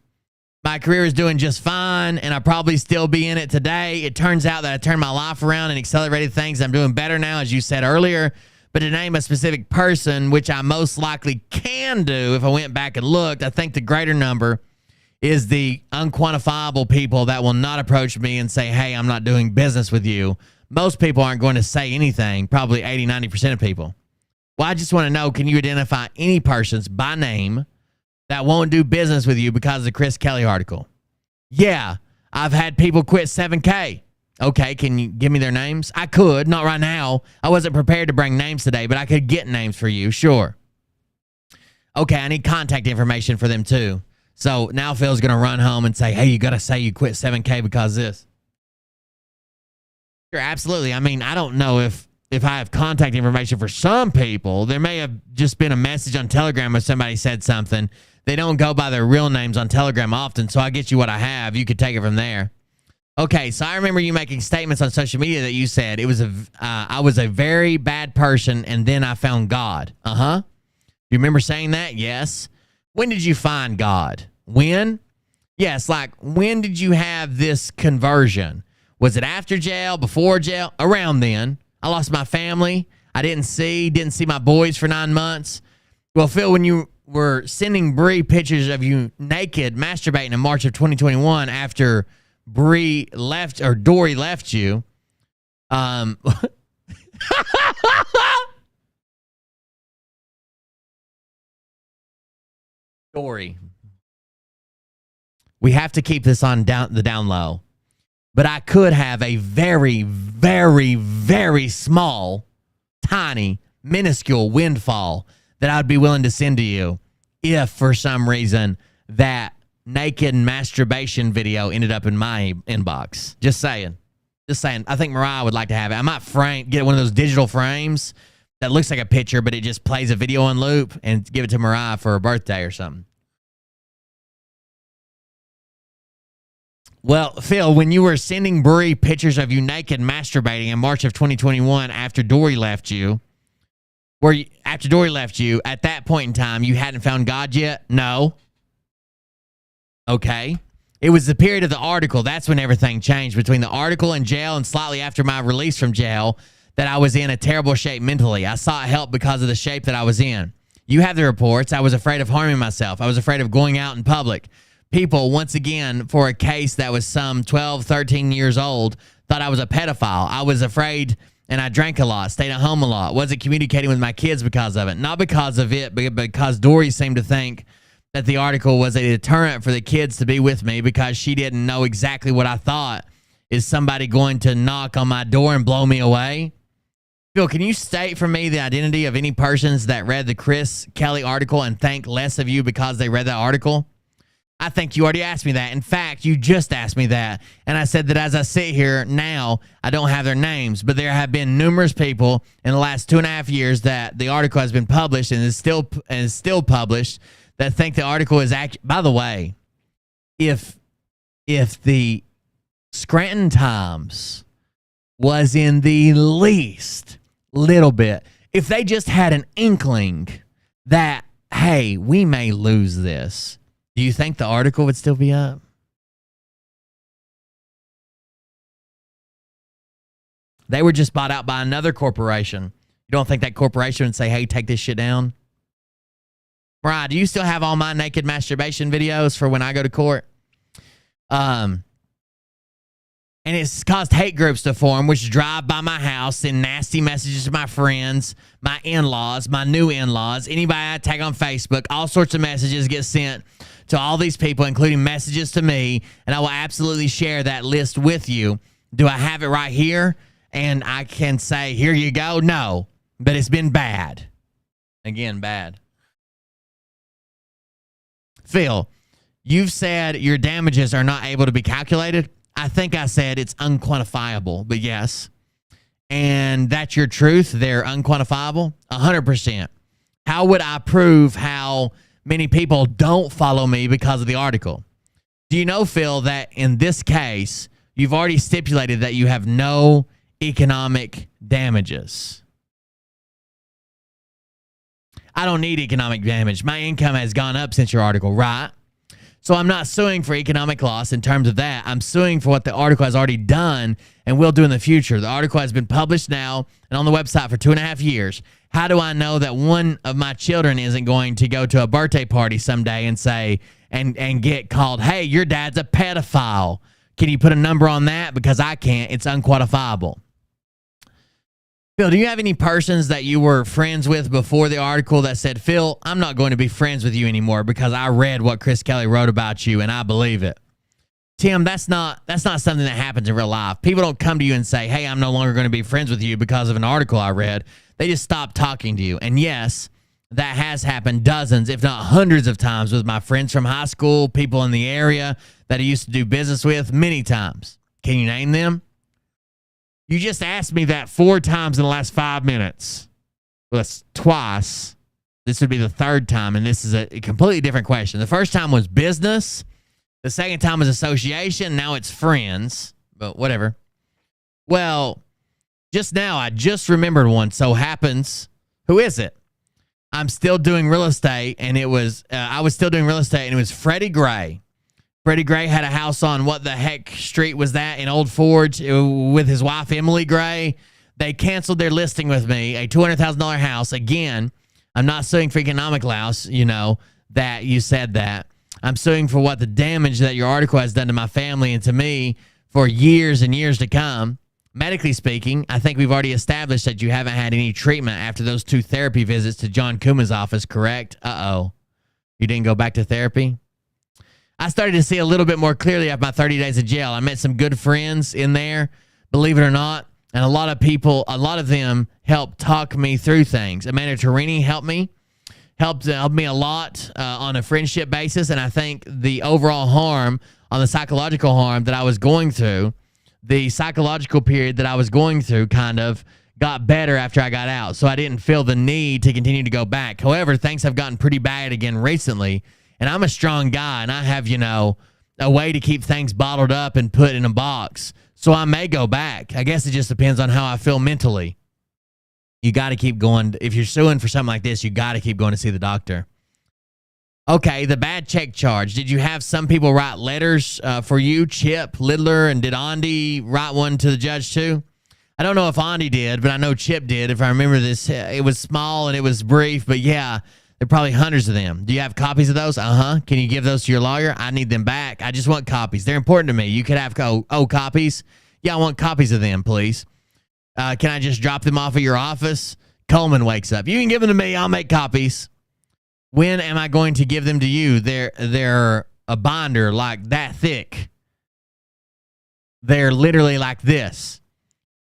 My career is doing just fine, and I'll probably still be in it today. It turns out that I turned my life around and accelerated things. I'm doing better now, as you said earlier. But to name a specific person, which I most likely can do if I went back and looked, I think the greater number is the unquantifiable people that will not approach me and say, hey, I'm not doing business with you. Most people aren't going to say anything, probably 80, 90% of people. Well, I just want to know, can you identify any persons by name that won't do business with you because of the Chris Kelly article? Yeah, I've had people quit 7K. Okay, can you give me their names? I could, not right now. I wasn't prepared to bring names today, but I could get names for you, sure. Okay, I need contact information for them too. So now Phil's going to run home and say, hey, you got to say you quit 7K because of this. Sure, absolutely. I mean, I don't know if I have contact information for some people. There may have just been a message on Telegram where somebody said something. They don't go by their real names on Telegram often, so I get you what I have. You could take it from there. Okay, so I remember you making statements on social media that you said I was a very bad person, and then I found God. Uh-huh. You remember saying that? Yes. When did you find God? When? Yes, like when did you have this conversion? Was it after jail, before jail? Around then. I lost my family. I didn't see my boys for 9 months. Well, Phil, when you were sending Bree pictures of you naked masturbating in March of 2021 after Bree left or Dory left you, Dory, we have to keep this on the down low. But I could have a very, very, very small, tiny, minuscule windfall that I'd be willing to send to you if, for some reason, that naked masturbation video ended up in my inbox. Just saying. Just saying. I think Mariah would like to have it. I might get one of those digital frames that looks like a picture, but it just plays a video on loop and give it to Mariah for her birthday or something. Well, Phil, when you were sending Bree pictures of you naked masturbating in March of 2021 after Dory left you, at that point in time, you hadn't found God yet? No. Okay. It was the period of the article. That's when everything changed. Between the article and jail and slightly after my release from jail, that I was in a terrible shape mentally. I sought help because of the shape that I was in. You have the reports. I was afraid of harming myself. I was afraid of going out in public. People, once again, for a case that was some 12, 13 years old, thought I was a pedophile. I was afraid, and I drank a lot, stayed at home a lot, wasn't communicating with my kids because of it. Not because of it, but because Dory seemed to think that the article was a deterrent for the kids to be with me because she didn't know exactly what I thought. Is somebody going to knock on my door and blow me away? Phil, can you state for me the identity of any persons that read the Chris Kelly article and think less of you because they read that article? I think you already asked me that. In fact, you just asked me that. And I said that as I sit here now, I don't have their names. But there have been numerous people in the last 2.5 years that the article has been published and is still published that think the article is accurate. By the way, if the Scranton Times was in the least little bit, if they just had an inkling that, hey, we may lose this, do you think the article would still be up? They were just bought out by another corporation. You don't think that corporation would say, hey, take this shit down? Mariah, do you still have all my naked masturbation videos for when I go to court? And it's caused hate groups to form, which drive by my house, send nasty messages to my friends, my in-laws, my new in-laws, anybody I tag on Facebook. All sorts of messages get sent to all these people, including messages to me, and I will absolutely share that list with you. Do I have it right here? And I can say, here you go? No, but it's been bad. Again, bad. Phil, you've said your damages are not able to be calculated. I think I said it's unquantifiable, but yes. And that's your truth. They're unquantifiable. 100%. How would I prove how many people don't follow me because of the article? Do you know, Phil, that in this case, you've already stipulated that you have no economic damages? I don't need economic damage. My income has gone up since your article, right? So I'm not suing for economic loss in terms of that. I'm suing for what the article has already done and will do in the future. The article has been published now and on the website for 2.5 years. How do I know that one of my children isn't going to go to a birthday party someday and say, and get called, hey, your dad's a pedophile? Can you put a number on that? Because I can't. It's unquantifiable. Phil, do you have any persons that you were friends with before the article that said, Phil, I'm not going to be friends with you anymore because I read what Chris Kelly wrote about you and I believe it? Tim, that's not something that happens in real life. People don't come to you and say, hey, I'm no longer going to be friends with you because of an article I read. They just stop talking to you. And yes, that has happened dozens, if not hundreds of times with my friends from high school, people in the area that I used to do business with many times. Can you name them? You just asked me that 4 times in the last 5 minutes. Well, that's twice. This would be the 3rd time, and this is a completely different question. The first time was business. The second time was association. Now it's friends, but whatever. Well, just now, I just remembered one. So happens. Who is it? I'm still doing real estate, and it was, I was still doing real estate, and it was Freddie Gray. Freddie Gray had a house on what the heck street was that in Old Forge with his wife, Emily Gray. They canceled their listing with me, a $200,000 house. Again, I'm not suing for economic loss, you know, that you said that. I'm suing for what the damage that your article has done to my family and to me for years and years to come. Medically speaking, I think we've already established that you haven't had any treatment after those 2 therapy visits to John Kuma's office, correct? Uh-oh. You didn't go back to therapy? I started to see a little bit more clearly after my 30 days of jail. I met some good friends in there, believe it or not, and a lot of people, a lot of them helped talk me through things. Amanda Torini helped me a lot on a friendship basis, and I think the overall harm on the psychological harm that I was going through, the psychological period that I was going through kind of got better after I got out, so I didn't feel the need to continue to go back. However, things have gotten pretty bad again recently, and I'm a strong guy, and I have, you know, a way to keep things bottled up and put in a box. So I may go back. I guess it just depends on how I feel mentally. You got to keep going. If you're suing for something like this, you got to keep going to see the doctor. Okay, the bad check charge. Did you have some people write letters for you, Chip, Littler, and did Andy write one to the judge too? I don't know if Andy did, but I know Chip did. If I remember this, it was small and it was brief, but yeah, there are probably hundreds of them. Do you have copies of those? Uh-huh. Can you give those to your lawyer? I need them back. I just want copies. They're important to me. You could have copies. Yeah, I want copies of them, please. Can I just drop them off at your office? Coleman wakes up. You can give them to me. I'll make copies. When am I going to give them to you? They're a binder like that thick. They're literally like this.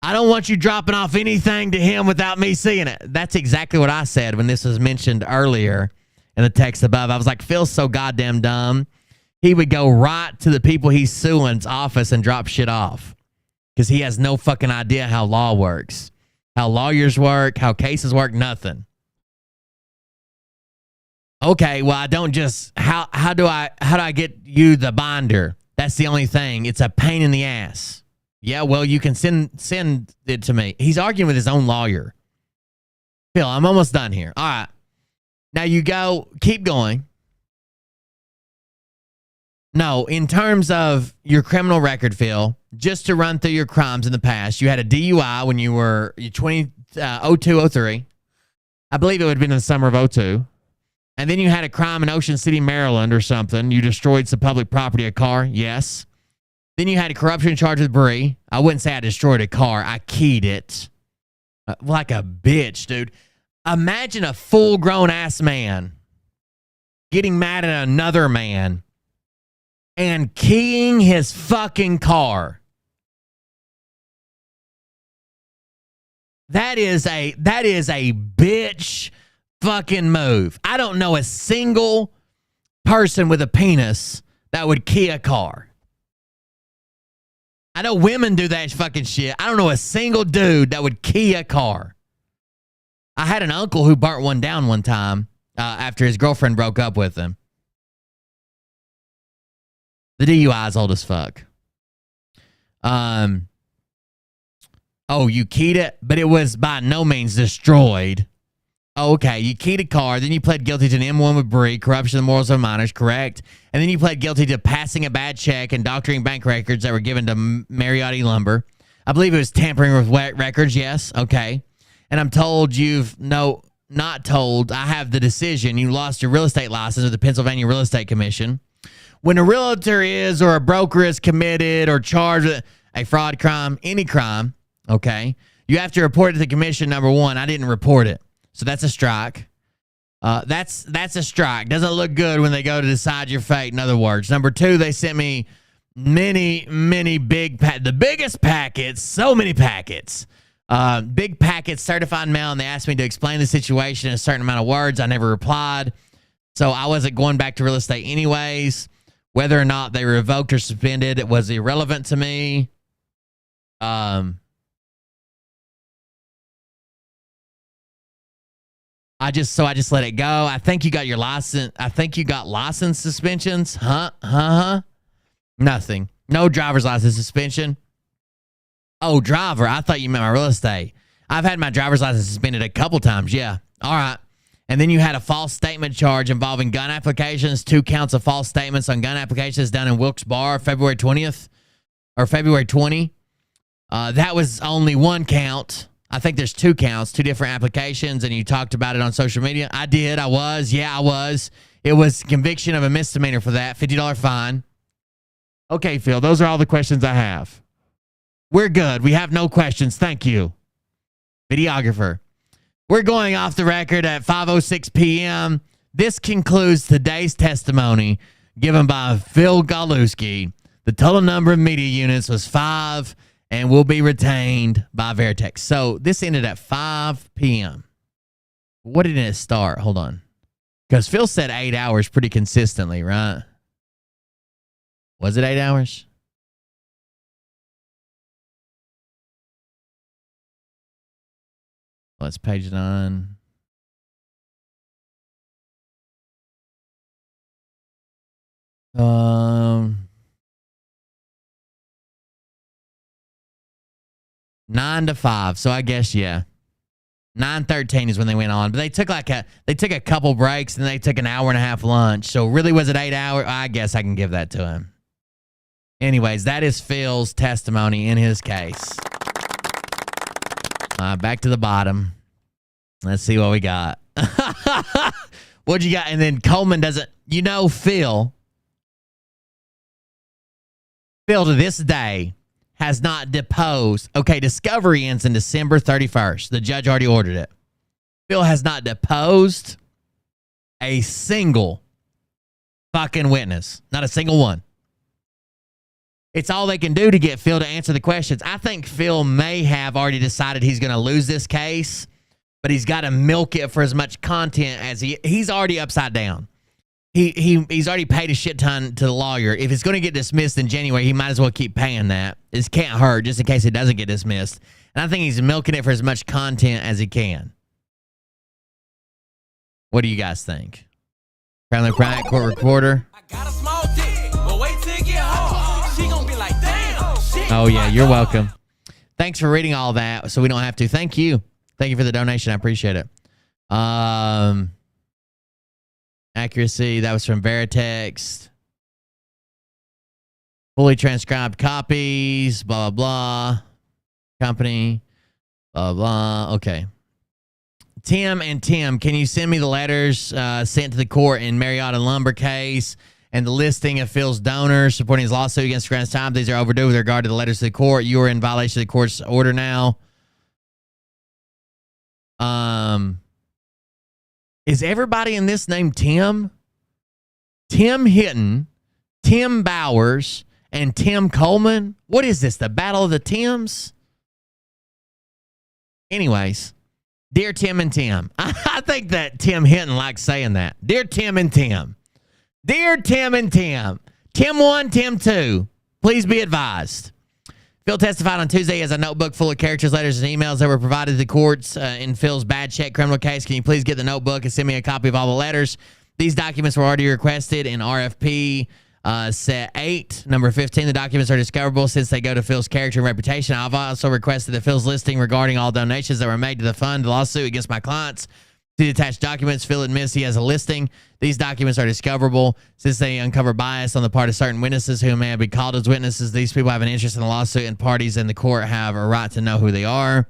I don't want you dropping off anything to him without me seeing it. That's exactly what I said when this was mentioned earlier in the text above. I was like, Phil's so goddamn dumb. He would go right to the people he's suing's office and drop shit off because he has no fucking idea how law works, how lawyers work, how cases work, nothing. Okay, well, I don't just, how do I get you the binder? That's the only thing. It's a pain in the ass. Yeah, well, you can send it to me. He's arguing with his own lawyer. Phil, I'm almost done here. All right. Now you keep going. No, in terms of your criminal record, Phil, just to run through your crimes in the past, you had a DUI when you were 02, 03. I believe it would have been in the summer of 02. And then you had a crime in Ocean City, Maryland or something. You destroyed some public property, a car. Yes. Then you had a corruption charge with Bree. I wouldn't say I destroyed a car. I keyed it. Like a bitch, dude. Imagine a full-grown ass man getting mad at another man and keying his fucking car. That is a bitch fucking move. I don't know a single person with a penis that would key a car. I know women do that fucking shit. I don't know a single dude that would key a car. I had an uncle who burnt one down one time after his girlfriend broke up with him. The DUI is old as fuck. Oh, you keyed it, but it was by no means destroyed. Oh, okay, you keyed a car, then you pled guilty to an M1 with Bree, corruption of the morals of minors, correct? And then you pled guilty to passing a bad check and doctoring bank records that were given to Mariotti Lumber. I believe it was tampering with records, yes, okay. And I'm told not told, I have the decision. You lost your real estate license with the Pennsylvania Real Estate Commission. When a realtor is or a broker is committed or charged with a fraud crime, any crime, okay, you have to report it to the commission, number one. I didn't report it. So that's a strike. That's a strike. Doesn't look good when they go to decide your fate, in other words. Number two, they sent me many the biggest packets, so many packets. Big packets, certified mail, and they asked me to explain the situation in a certain amount of words. I never replied. So I wasn't going back to real estate anyways. Whether or not they revoked or suspended, it was irrelevant to me. I just let it go. I think you got your license. I think you got license suspensions. Nothing. No driver's license suspension. Oh, driver. I thought you meant my real estate. I've had my driver's license suspended a couple times. Yeah. All right. And then you had a false statement charge involving gun applications. 2 counts of false statements on gun applications down in Wilkes-Barre, February 20th or February 20. That was only 1 count. I think there's 2 counts, 2 different applications, and you talked about it on social media. I did. I was. It was conviction of a misdemeanor for that, $50 fine. Okay, Phil, those are all the questions I have. We're good. We have no questions. Thank you. Videographer. We're going off the record at 5:06 p.m. This concludes today's testimony given by Phil Godlewski. The total number of media units was 5 and will be retained by Veritex. So this ended at 5 p.m. What did it start? Hold on. Because Phil said 8 hours pretty consistently, right? Was it 8 hours? Let's page 9. Nine to 5. So I guess, yeah. 9:13 is when they went on. But they took a couple breaks and they took an hour and a half lunch. So really, was it 8 hours? I guess I can give that to him. Anyways, that is Phil's testimony in his case. Back to the bottom. Let's see what we got. What'd you got? And then Coleman doesn't, Phil to this day has not deposed. Okay, discovery ends in December 31st. The judge already ordered it. Phil has not deposed a single fucking witness. Not a single one. It's all they can do to get Phil to answer the questions. I think Phil may have already decided he's going to lose this case, but he's got to milk it for as much content as he's already upside down. He's already paid a shit ton to the lawyer. If it's going to get dismissed in January, he might as well keep paying that. This can't hurt just in case it doesn't get dismissed. And I think he's milking it for as much content as he can. What do you guys think? Crown Pratt, court reporter. I got a small dick, but wait till it get hard. She gonna be like, damn. Shit. Oh yeah, you're welcome. Thanks for reading all that, so we don't have to. Thank you. Thank you for the donation. I appreciate it. Accuracy, that was from Veritex. Fully transcribed copies, blah, blah, blah. Company, blah, blah. Okay. Tim and Tim, can you send me the letters sent to the court in Marietta Lumber case and the listing of Phil's donors supporting his lawsuit against Grant's time? These are overdue with regard to the letters to the court. You are in violation of the court's order now. Is everybody in this named Tim? Tim Hinton, Tim Bowers, and Tim Coleman? What is this, the Battle of the Tims? Anyways, dear Tim and Tim. I think that Tim Hinton likes saying that. Dear Tim and Tim. Dear Tim and Tim. Tim 1, Tim 2. Please be advised. Phil testified on Tuesday he has a notebook full of characters, letters, and emails that were provided to the courts in Phil's bad check criminal case. Can you please get the notebook and send me a copy of all the letters? These documents were already requested in RFP set 8, number 15. The documents are discoverable since they go to Phil's character and reputation. I've also requested that Phil's listing regarding all donations that were made to the fund lawsuit against my clients. To the attached documents, Phil admits he has a listing. These documents are discoverable since they uncover bias on the part of certain witnesses who may have been called as witnesses. These people have an interest in the lawsuit, and parties in the court have a right to know who they are.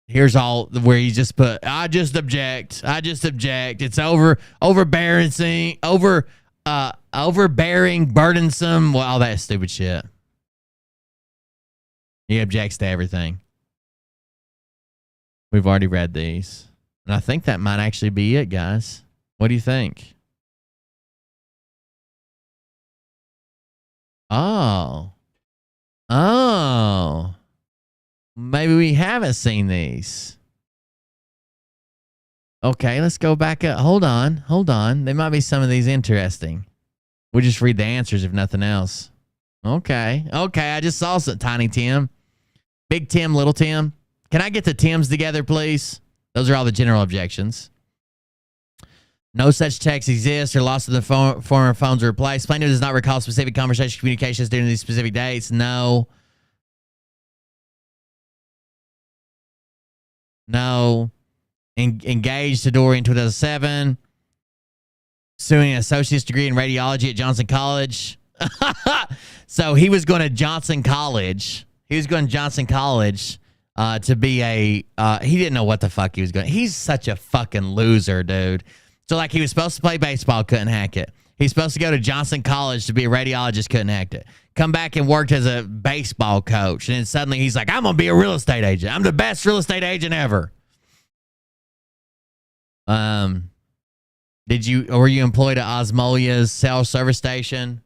Here's all where he just put, I just object. It's overbearing, burdensome, well, all that stupid shit. He objects to everything. We've already read these. And I think that might actually be it, guys. What do you think? Oh. Maybe we haven't seen these. Okay, let's go back up. Hold on. There might be some of these interesting. We'll just read the answers if nothing else. Okay, I just saw some. Tiny Tim. Big Tim, Little Tim. Can I get the Tims together, please? Those are all the general objections. No such text exists or lost of the former phones are replaced. Plaintiff does not recall specific conversation communications during these specific dates. No. Engaged to Dory in 2007. Pursuing an associate's degree in radiology at Johnson College. So he was going to Johnson College. To be he didn't know what the fuck he was going. He's such a fucking loser, dude. So like he was supposed to play baseball, couldn't hack it. He's supposed to go to Johnson College to be a radiologist, couldn't hack it. Come back and worked as a baseball coach. And then suddenly he's like, I'm going to be a real estate agent. I'm the best real estate agent ever. Were you employed at Osmolia's cell service station?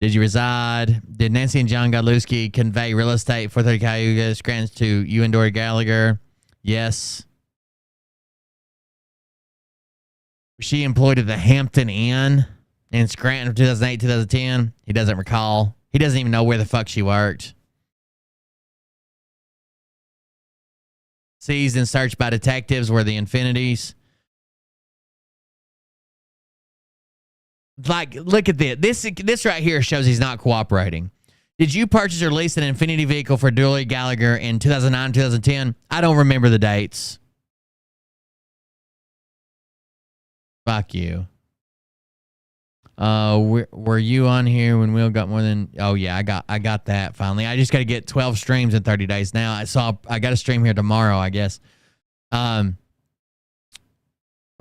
Did you reside? Did Nancy and John Godlewski convey real estate 430 Cayuga grants to you and Dory Gallagher? Yes. Was she employed at the Hampton Inn in Scranton from 2008, 2010? He doesn't recall. He doesn't even know where the fuck she worked. Seized and searched by detectives were the Infinities. Like, look at this. This right here shows he's not cooperating. Did you purchase or lease an Infinity vehicle for Dory Gallagher in 2009, 2010? I don't remember the dates. Fuck you. Were you on here when Will got more than? Oh yeah, I got that finally. I just got to get 12 streams in 30 days now. I got a stream here tomorrow, I guess. Plaintiff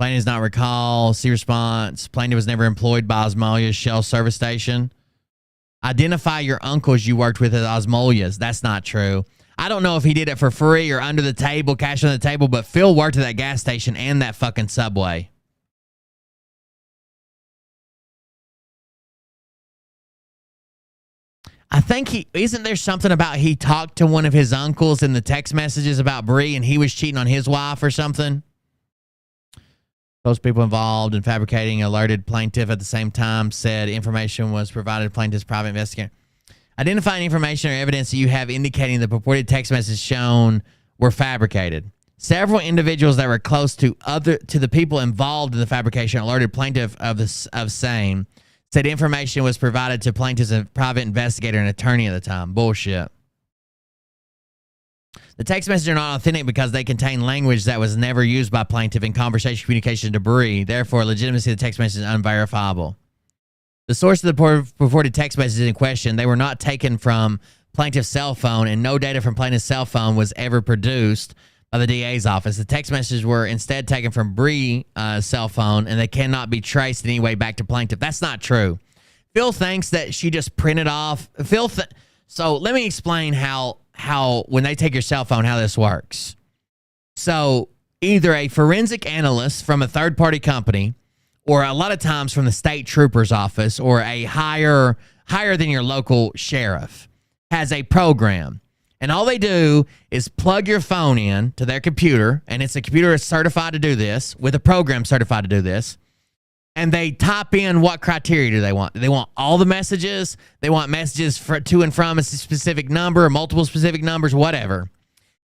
does not recall. See response. Plaintiff was never employed by Osmolia's Shell service station. Identify your uncles you worked with at Osmolia's. That's not true. I don't know if he did it for free or under the table, cash on the table, but Phil worked at that gas station and that fucking Subway. I think isn't there something about he talked to one of his uncles in the text messages about Bree and he was cheating on his wife or something? Those people involved in fabricating alerted plaintiff at the same time said information was provided to plaintiff's private investigator. Identifying information or evidence that you have indicating the purported text messages shown were fabricated. Several individuals that were close to the people involved in the fabrication alerted plaintiff of same. Said information was provided to plaintiff's private investigator and attorney at the time. Bullshit. The text messages are not authentic because they contain language that was never used by plaintiff in conversation communication debris. Therefore, legitimacy of the text message is unverifiable. The source of the purported text messages in question, they were not taken from plaintiff's cell phone, and no data from plaintiff's cell phone was ever produced by the DA's office. The text messages were instead taken from Bree's cell phone, and they cannot be traced in any way back to plaintiff. That's not true. Phil thinks that she just printed off. So let me explain how when they take your cell phone, how this works. So either a forensic analyst from a third-party company, or a lot of times from the state trooper's office, or a higher than your local sheriff, has a program. And all they do is plug your phone in to their computer, and it's a computer that's certified to do this, with a program certified to do this. And they type in what criteria do they want. They want all the messages. They want messages to and from a specific number, or multiple specific numbers, whatever.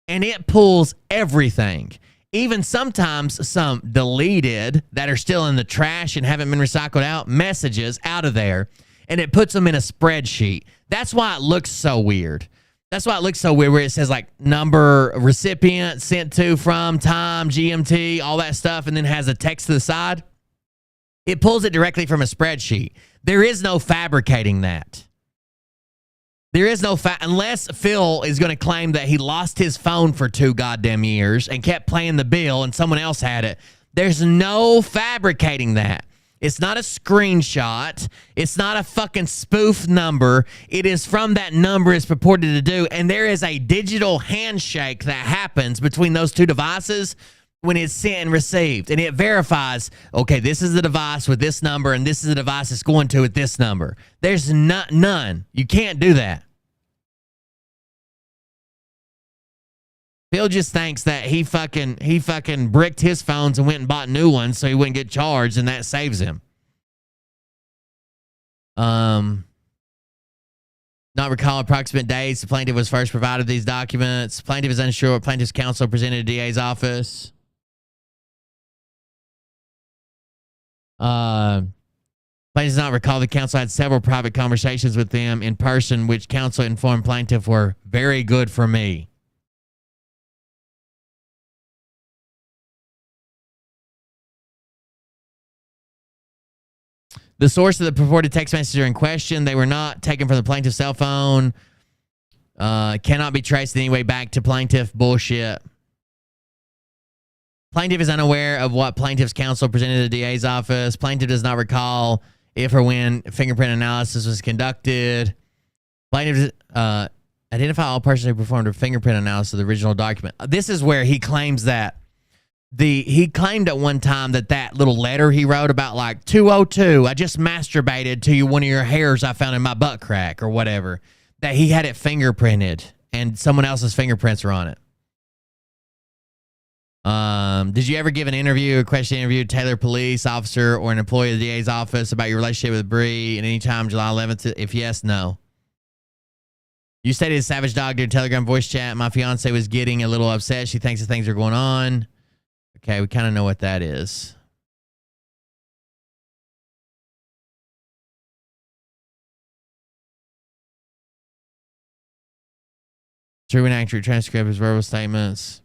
And it pulls everything. Even sometimes some deleted that are still in the trash and haven't been recycled out messages out of there. And it puts them in a spreadsheet. That's why it looks so weird. That's why it looks so weird, where it says like number, recipient, sent to, from, time, GMT, all that stuff, and then has a text to the side. It pulls it directly from a spreadsheet. There is no fabricating that. There is no unless Phil is going to claim that he lost his phone for 2 goddamn years and kept playing the bill and someone else had it. There's no fabricating that. It's not a screenshot. It's not a fucking spoof number. It is from that number it's purported to do. And there is a digital handshake that happens between those two devices when it's sent and received. And it verifies, okay, this is the device with this number, and this is the device it's going to with this number. There's none. You can't do that. Phil just thinks that he fucking bricked his phones and went and bought new ones so he wouldn't get charged, and that saves him. Not recall approximate dates the plaintiff was first provided these documents. Plaintiff is unsure what plaintiff's counsel presented to DA's office. Plaintiff does not recall the counsel had several private conversations with them in person, which counsel informed plaintiff were very good for me. The source of the purported text messages are in question. They were not taken from the plaintiff's cell phone. Cannot be traced in any way back to plaintiff. Bullshit. Plaintiff is unaware of what plaintiff's counsel presented to the DA's office. Plaintiff does not recall if or when fingerprint analysis was conducted. Plaintiff identify all persons who performed a fingerprint analysis of the original document. This is where he claims that he claimed at one time that little letter he wrote about like 202, I just masturbated to one of your hairs I found in my butt crack or whatever, that he had it fingerprinted and someone else's fingerprints are on it. Did you ever give an interview, a question interview, Taylor police officer or an employee of the DA's office about your relationship with Bree at any time July 11th? If yes, no. You stated Savage Dog during Telegram voice chat. My fiance was getting a little upset. She thinks that things are going on. Okay, we kind of know what that is. True and accurate transcript of verbal statements.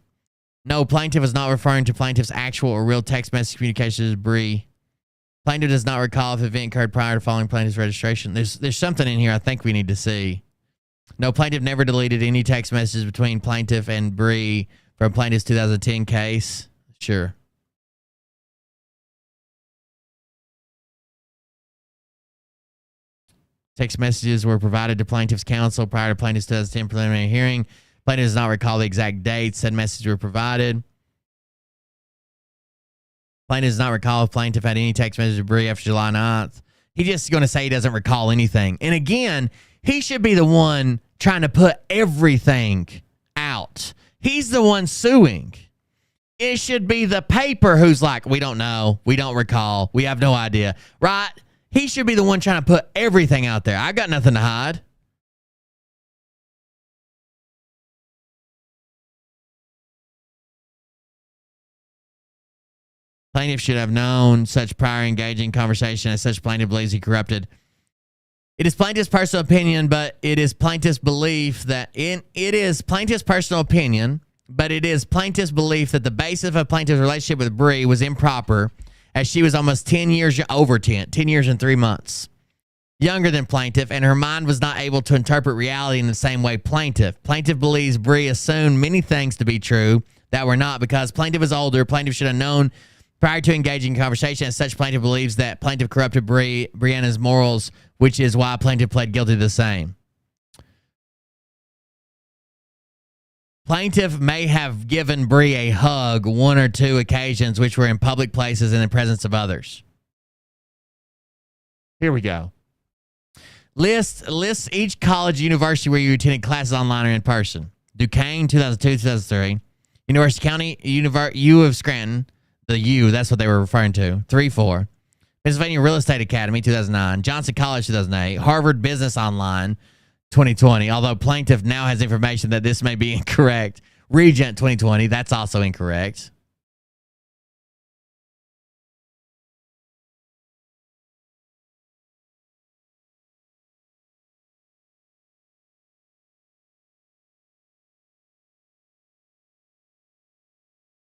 No, plaintiff is not referring to plaintiff's actual or real text message communications with Bree. Plaintiff does not recall if the event occurred prior to following plaintiff's registration. There's something in here I think we need to see. No, plaintiff never deleted any text messages between plaintiff and Bree from plaintiff's 2010 case. Sure. Text messages were provided to plaintiff's counsel prior to plaintiff's 2010 preliminary hearing. Plaintiff does not recall the exact dates said messages were provided. Plaintiff does not recall if plaintiff had any text messages with Bree after July 9th. He's just going to say he doesn't recall anything. And again, he should be the one trying to put everything out. He's the one suing. It should be the paper who's like, we don't know, we don't recall, we have no idea, right? He should be the one trying to put everything out there. I got nothing to hide. Plaintiff should have known such prior engaging conversation as such plaintiff believes he corrupted. It is plaintiff's personal opinion, but it is plaintiff's belief that it is plaintiff's personal opinion, but it is plaintiff's belief that the basis of plaintiff's relationship with Bree was improper, as she was almost 10 years and 3 months. younger than plaintiff, and her mind was not able to interpret reality in the same way plaintiff. Plaintiff believes Bree assumed many things to be true that were not because plaintiff is older. Plaintiff should have known prior to engaging in conversation. As such, plaintiff believes that plaintiff corrupted Brianna's morals, which is why plaintiff pled guilty to the same. Plaintiff may have given Bree a hug one or two occasions, which were in public places in the presence of others. Here we go. Lists each college, university where you attended classes online or in person. Duquesne, 2002, 2003. University County, U of Scranton, the U, that's what they were referring to, 3-4. Pennsylvania Real Estate Academy, 2009. Johnson College, 2008. Harvard Business Online, 2020, although plaintiff now has information that this may be incorrect. Regent 2020, that's also incorrect.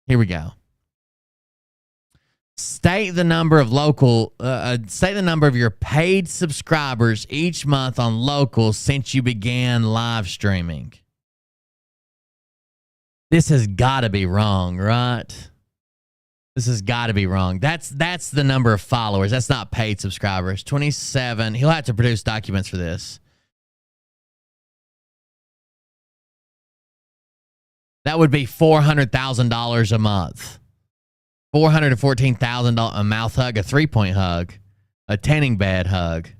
Here we go. State the number of your paid subscribers each month on local since you began live streaming. This has got to be wrong, right? This has got to be wrong. That's the number of followers. That's not paid subscribers. 27. He'll have to produce documents for this. That would be $400,000 a month. $414,000 a mouth hug, a 3-point hug, a tanning bed hug.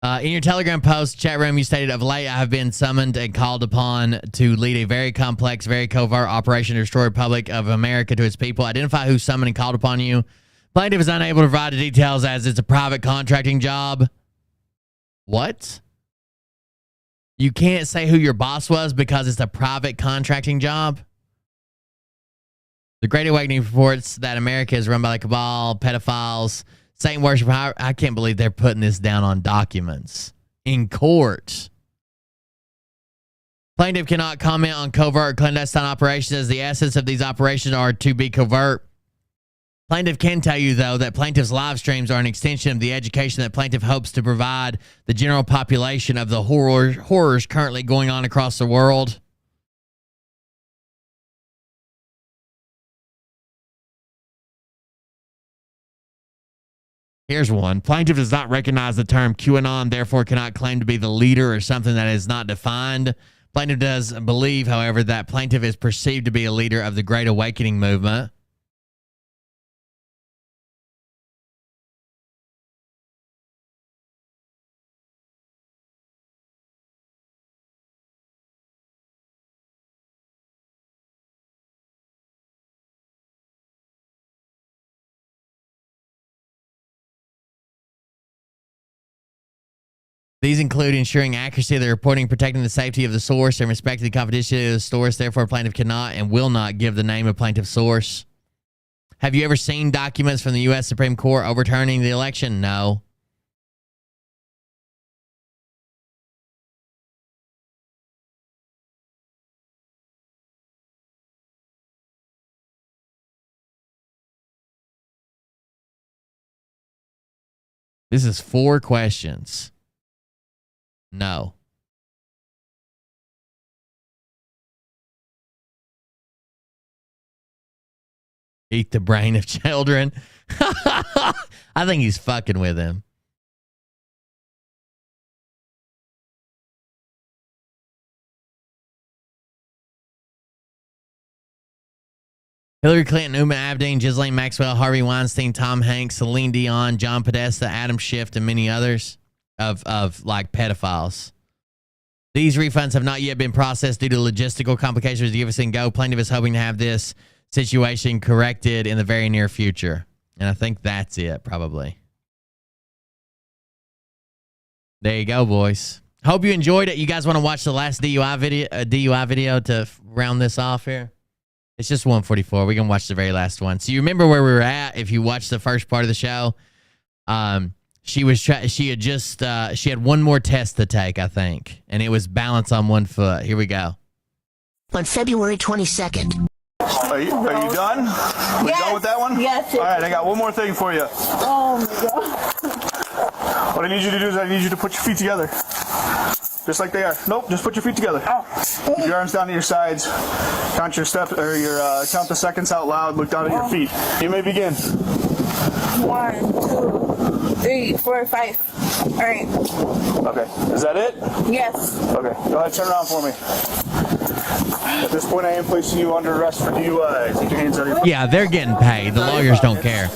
In your Telegram post, chat room, you stated, of late, I have been summoned and called upon to lead a very complex, very covert operation to restore the Republic of America to its people. Identify who summoned and called upon you. Plaintiff is unable to provide the details as it's a private contracting job. What? You can't say who your boss was because it's a private contracting job? The Great Awakening reports that America is run by the cabal, pedophiles, Satan worship. I can't believe they're putting this down on documents in court. Plaintiff cannot comment on covert clandestine operations as the essence of these operations are to be covert. Plaintiff can tell you, though, that plaintiff's live streams are an extension of the education that plaintiff hopes to provide the general population of the horrors currently going on across the world. Here's one. Plaintiff does not recognize the term QAnon, therefore cannot claim to be the leader or something that is not defined. Plaintiff does believe, however, that plaintiff is perceived to be a leader of the Great Awakening movement. These include ensuring accuracy of the reporting, protecting the safety of the source, and respecting the confidentiality of the source. Therefore, plaintiff cannot and will not give the name of plaintiff source. Have you ever seen documents from the U.S. Supreme Court overturning the election? No. This is 4 questions. No. Eat the brain of children. I think he's fucking with him. Hillary Clinton, Uma Abedin, Ghislaine Maxwell, Harvey Weinstein, Tom Hanks, Celine Dion, John Podesta, Adam Schiff, and many others of like pedophiles. These refunds have not yet been processed due to logistical complications with Give Us and Go. Plaintiff is hoping to have this situation corrected in the very near future. And I think that's it, probably. There you go, boys. Hope you enjoyed it. You guys want to watch the last DUI video to round this off here? It's just 1:44. We can watch the very last one. So you remember where we were at if you watched the first part of the show. She had one more test to take, I think, and it was balance on one foot. Here we go. On February 22nd. Are you done? We done with that one? Yes. All right, I got one more thing for you. Oh my God. What I need you to do is I need you to put your feet together. Just like they are. Nope, just put your feet together. Keep your arms down to your sides. Count your steps, or your count the seconds out loud. Look down at your feet. You may begin. 1, 2, 3, 4, 5. All right. Okay. Is that it? Yes. Okay. Go ahead, turn around for me. At this point, I am placing you under arrest for DUI. Take your hands out of your... Yeah, they're getting paid. The lawyers don't care.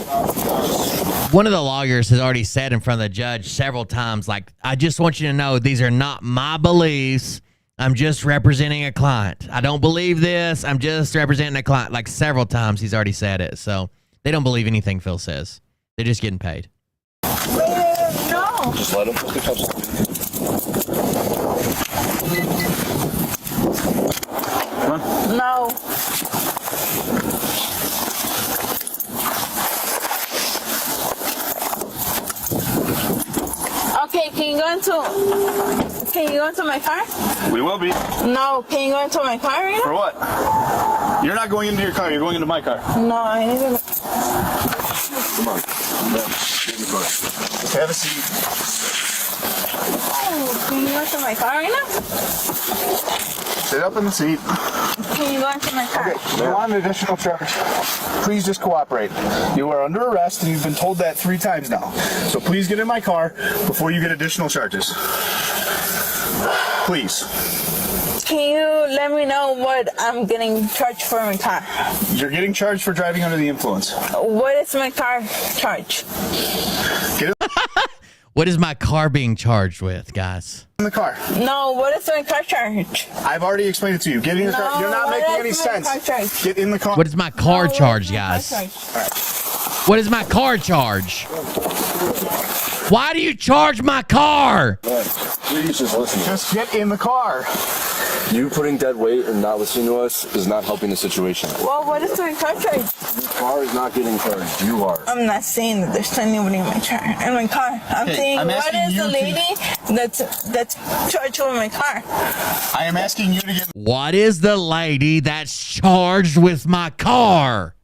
One of the lawyers has already said in front of the judge several times, like, I just want you to know these are not my beliefs. I'm just representing a client. I don't believe this. I'm just representing a client. Like several times he's already said it. So they don't believe anything Phil says. They're just getting paid. No. Just let him. Come on. No. Okay, can you go into my car? We will be. No, can you go into my car right now? For what? You're not going into your car. You're going into my car. No, I need to... Come on. Get in the car. Have a seat. Oh, can you go into my car right now? Sit up in the seat. Can you go into my car? Okay, you want an additional charge? Please just cooperate. You are under arrest and you've been told that 3 times now. So please get in my car before you get additional charges. Please. Can you let me know what I'm getting charged for my car? You're getting charged for driving under the influence. What is my car charge? Get What is my car being charged with, guys? in the car. No, what is my car charge? I've already explained it to you. Get in your car. You're not making any sense. Get in the car. What is my car charge, guys? What is my car charge? Why do you charge my car? Please just listen. Just get in the car. You putting dead weight and not listening to us is not helping the situation. Well, what is my car charge? Your car is not getting charged. You are. I'm not saying that there's anybody in my car. I'm saying I'm what asking is you the to- lady that's charged with my car? I am asking you to get What is the lady that's charged with my car?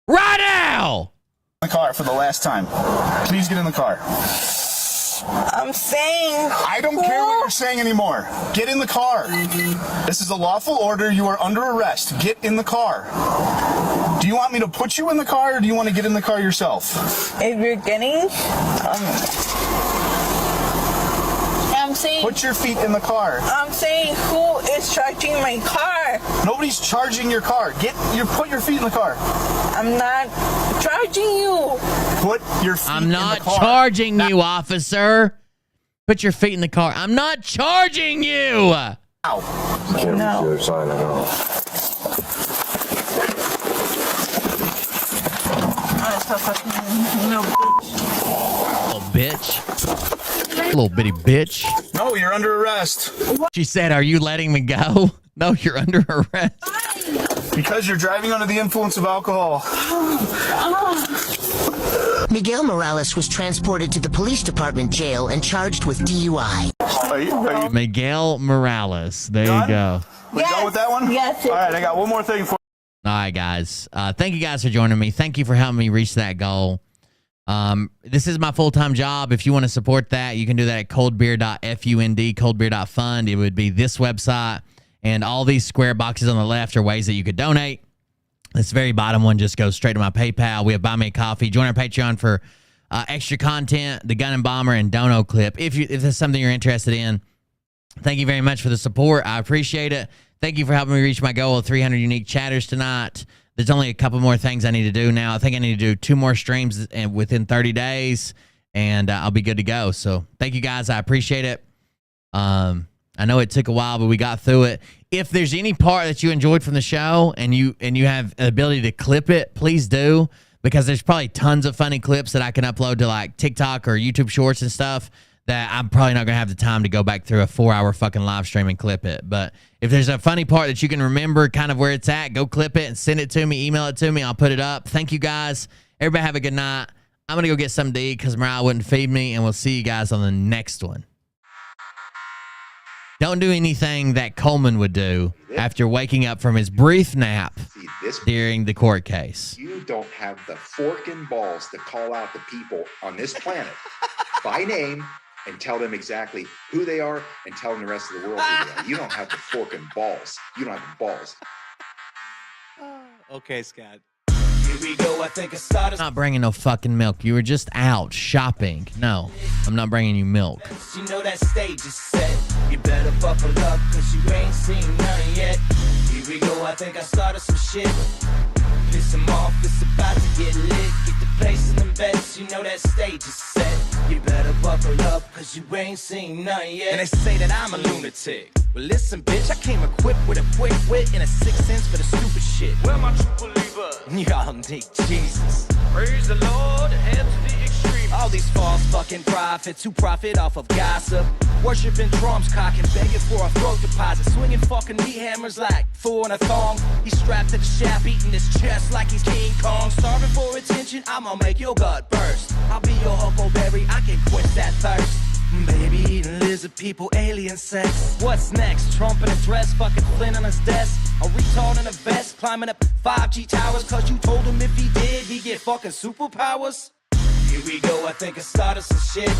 Right now! in the car for the last time. Please get in the car. I'm saying... I don't care what you're saying anymore. Get in the car. This is a lawful order. You are under arrest. Get in the car. Do you want me to put you in the car or do you want to get in the car yourself? If you're getting... I'm saying... Put your feet in the car. I'm saying who is charging my car? Nobody's charging your car. Put your feet in the car. I'm not charging you. Put your feet I'm in not the car. charging you, officer. Put your feet in the car. I'm not charging you. Ow. Can't reach No. the other side, I know. No, Little bitch. Little bitty bitch. No, you're under arrest. She said, are you letting me go? No, you're under arrest. Because you're driving under the influence of alcohol. Miguel Morales was transported to the police department jail and charged with DUI. Are you Miguel Morales. There you done? go. We go with that one? Yes. All right, I got one more thing for All right, guys. Thank you guys for joining me. Thank you for helping me reach that goal. This is my full-time job. If you want to support that, you can do that at coldbeer.fund, coldbeer.fund. It would be this website, and all these square boxes on the left are ways that you could donate. This very bottom one just goes straight to my PayPal. We have Buy Me a Coffee. Join our Patreon for extra content, the Gun and Bomber, and Dono clip. If that's something you're interested in, thank you very much for the support. I appreciate it. Thank you for helping me reach my goal of 300 unique chatters tonight. There's only a couple more things I need to do now. I think I need to do 2 more streams within 30 days, and I'll be good to go. So thank you, guys. I appreciate it. I know it took a while, but we got through it. If there's any part that you enjoyed from the show and you have the ability to clip it, please do, because there's probably tons of funny clips that I can upload to like TikTok or YouTube Shorts and stuff that I'm probably not going to have the time to go back through a 4-hour fucking live stream and clip it. But if there's a funny part that you can remember kind of where it's at, go clip it and send it to me, email it to me. I'll put it up. Thank you, guys. Everybody have a good night. I'm going to go get something to eat because Mariah wouldn't feed me, and we'll see you guys on the next one. Don't do anything that Coleman would do. after waking up from his brief nap during the court case. You don't have the fork and balls to call out the people on this planet by name and tell them exactly who they are and tell them the rest of the world who they are. You don't have the fork and balls. You don't have the balls. Okay, Scott. Here we go, I think I started. I'm not bringing no fucking milk. You were just out shopping. No, I'm not bringing you milk. You know that stage is set. You better buckle up, cause you ain't seen none yet. Here we go, I think I started some shit. Piss them off, it's about to get lit. Get the place in them bets, you know that stage is set. You better buckle up, cause you ain't seen none yet. And they say that I'm a lunatic. Well, listen, bitch, I came equipped with a quick wit and a 6th sense for the stupid shit. Where my true believer? Y'all need Jesus. Praise the Lord, head to the extreme. All these false fucking prophets who profit off of gossip. Worshipping drums, cocking, begging for a throat deposit. Swinging fucking meat hammers like fool in a thong. He's strapped to the shaft, beating his chest like he's King Kong. Starving for attention, I'ma make your gut burst. I'll be your huckleberry, I can quench that thirst. Baby eating lizard people, alien sex. What's next? Trump in a dress, fucking Flynn on his desk. A retard in a vest, climbing up 5G towers. Cause you told him if he did, he'd get fucking superpowers. Here we go, I think I started some shit.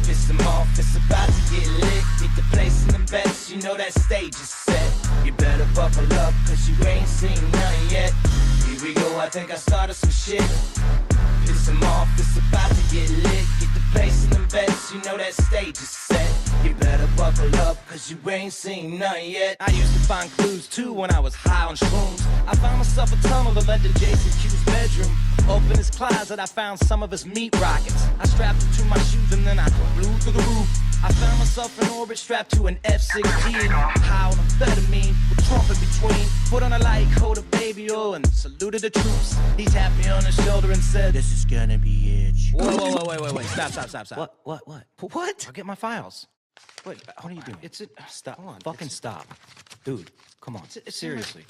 Piss them off, it's about to get lit. Get the place in them bets, you know that stage is set. You better buckle up, cause you ain't seen none yet. Here we go, I think I started some shit. Piss them off, it's about to get lit. Get the place in them bets, you know that stage is set. You better buckle up, cause you ain't seen none yet. I used to find clues too when I was high on shrooms. I found myself a tunnel that led to Jason Q's bedroom. Open his closet, I found some of his meat rockets. I strapped them to my shoes and then I flew through the roof. I found myself in orbit strapped to an F-16. High on amphetamine, with Trump in between. Put on a light coat of baby oil and saluted the troops. He tapped me on the shoulder and said, "This is gonna be it." Whoa, wait. Stop. What? I'll get my files. Wait, what are you doing? Stop. Hold on. Fucking stop. Dude, come on. Seriously.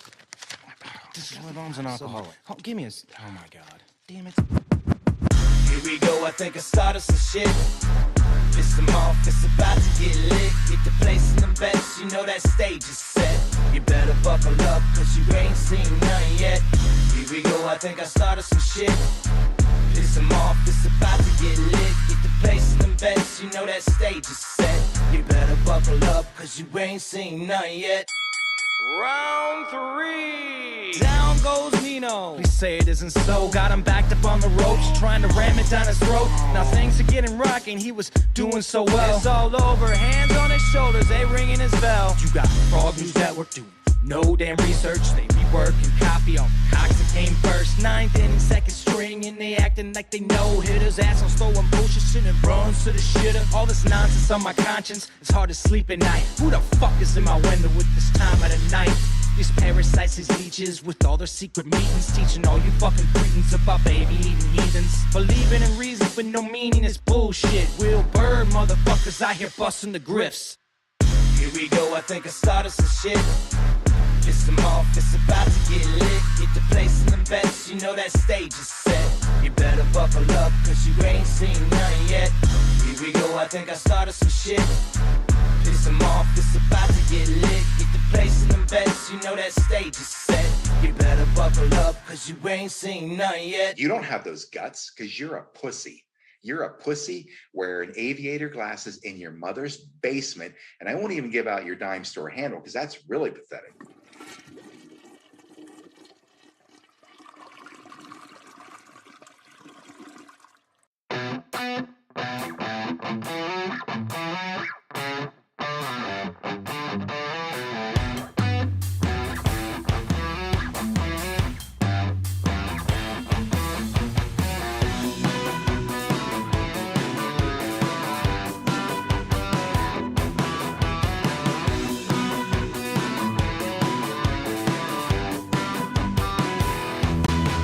My mom's an alcoholic. Oh, give me a... Oh, my God. Damn it. Here we go, I think I started some shit. Piss them off, it's about to get lit. Get the place in them bets, you know that stage is set. You better buckle up, cause you ain't seen none yet. Here we go, I think I started some shit. Piss them off, it's about to get lit. Get the place in them bets, you know that stage is set. You better buckle up, cause you ain't seen none yet. Round 3. Down goes Nino. Please say it isn't so. Got him backed up on the ropes, trying to ram it down his throat. Now things are getting rocking, he was doing so well. It's all over, hands on his shoulders, they ringing his bell. You got Frog News Network doing no damn research. They rework and copy on Cox that came first. 9th inning, 2nd string, and they acting like they know hitters. Ass on stolen bullshit, sending runs to the shitter. All this nonsense on my conscience, it's hard to sleep at night. Who the fuck is in my window with this time of the night? These parasites, these leeches, with all their secret meetings, teaching all you fucking cretins about baby-eating heathens. Believing in reasons with no meaning is bullshit. Will Bird motherfuckers out here busting the grifts. Here we go, I think I started some shit. Piss them off, it's about to get lit. Get the place in them bets, you know that stage is set. You better buckle up, cause you ain't seen none yet. Here we go, I think I started some shit. Piss them off, it's about to get lit. Get the place in them bets, you know that stage is set. You better buckle up, cause you ain't seen none yet. You don't have those guts because you're a pussy. You're a pussy wearing aviator glasses in your mother's basement. And I won't even give out your dime store handle because that's really pathetic.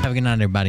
Have a good night, everybody.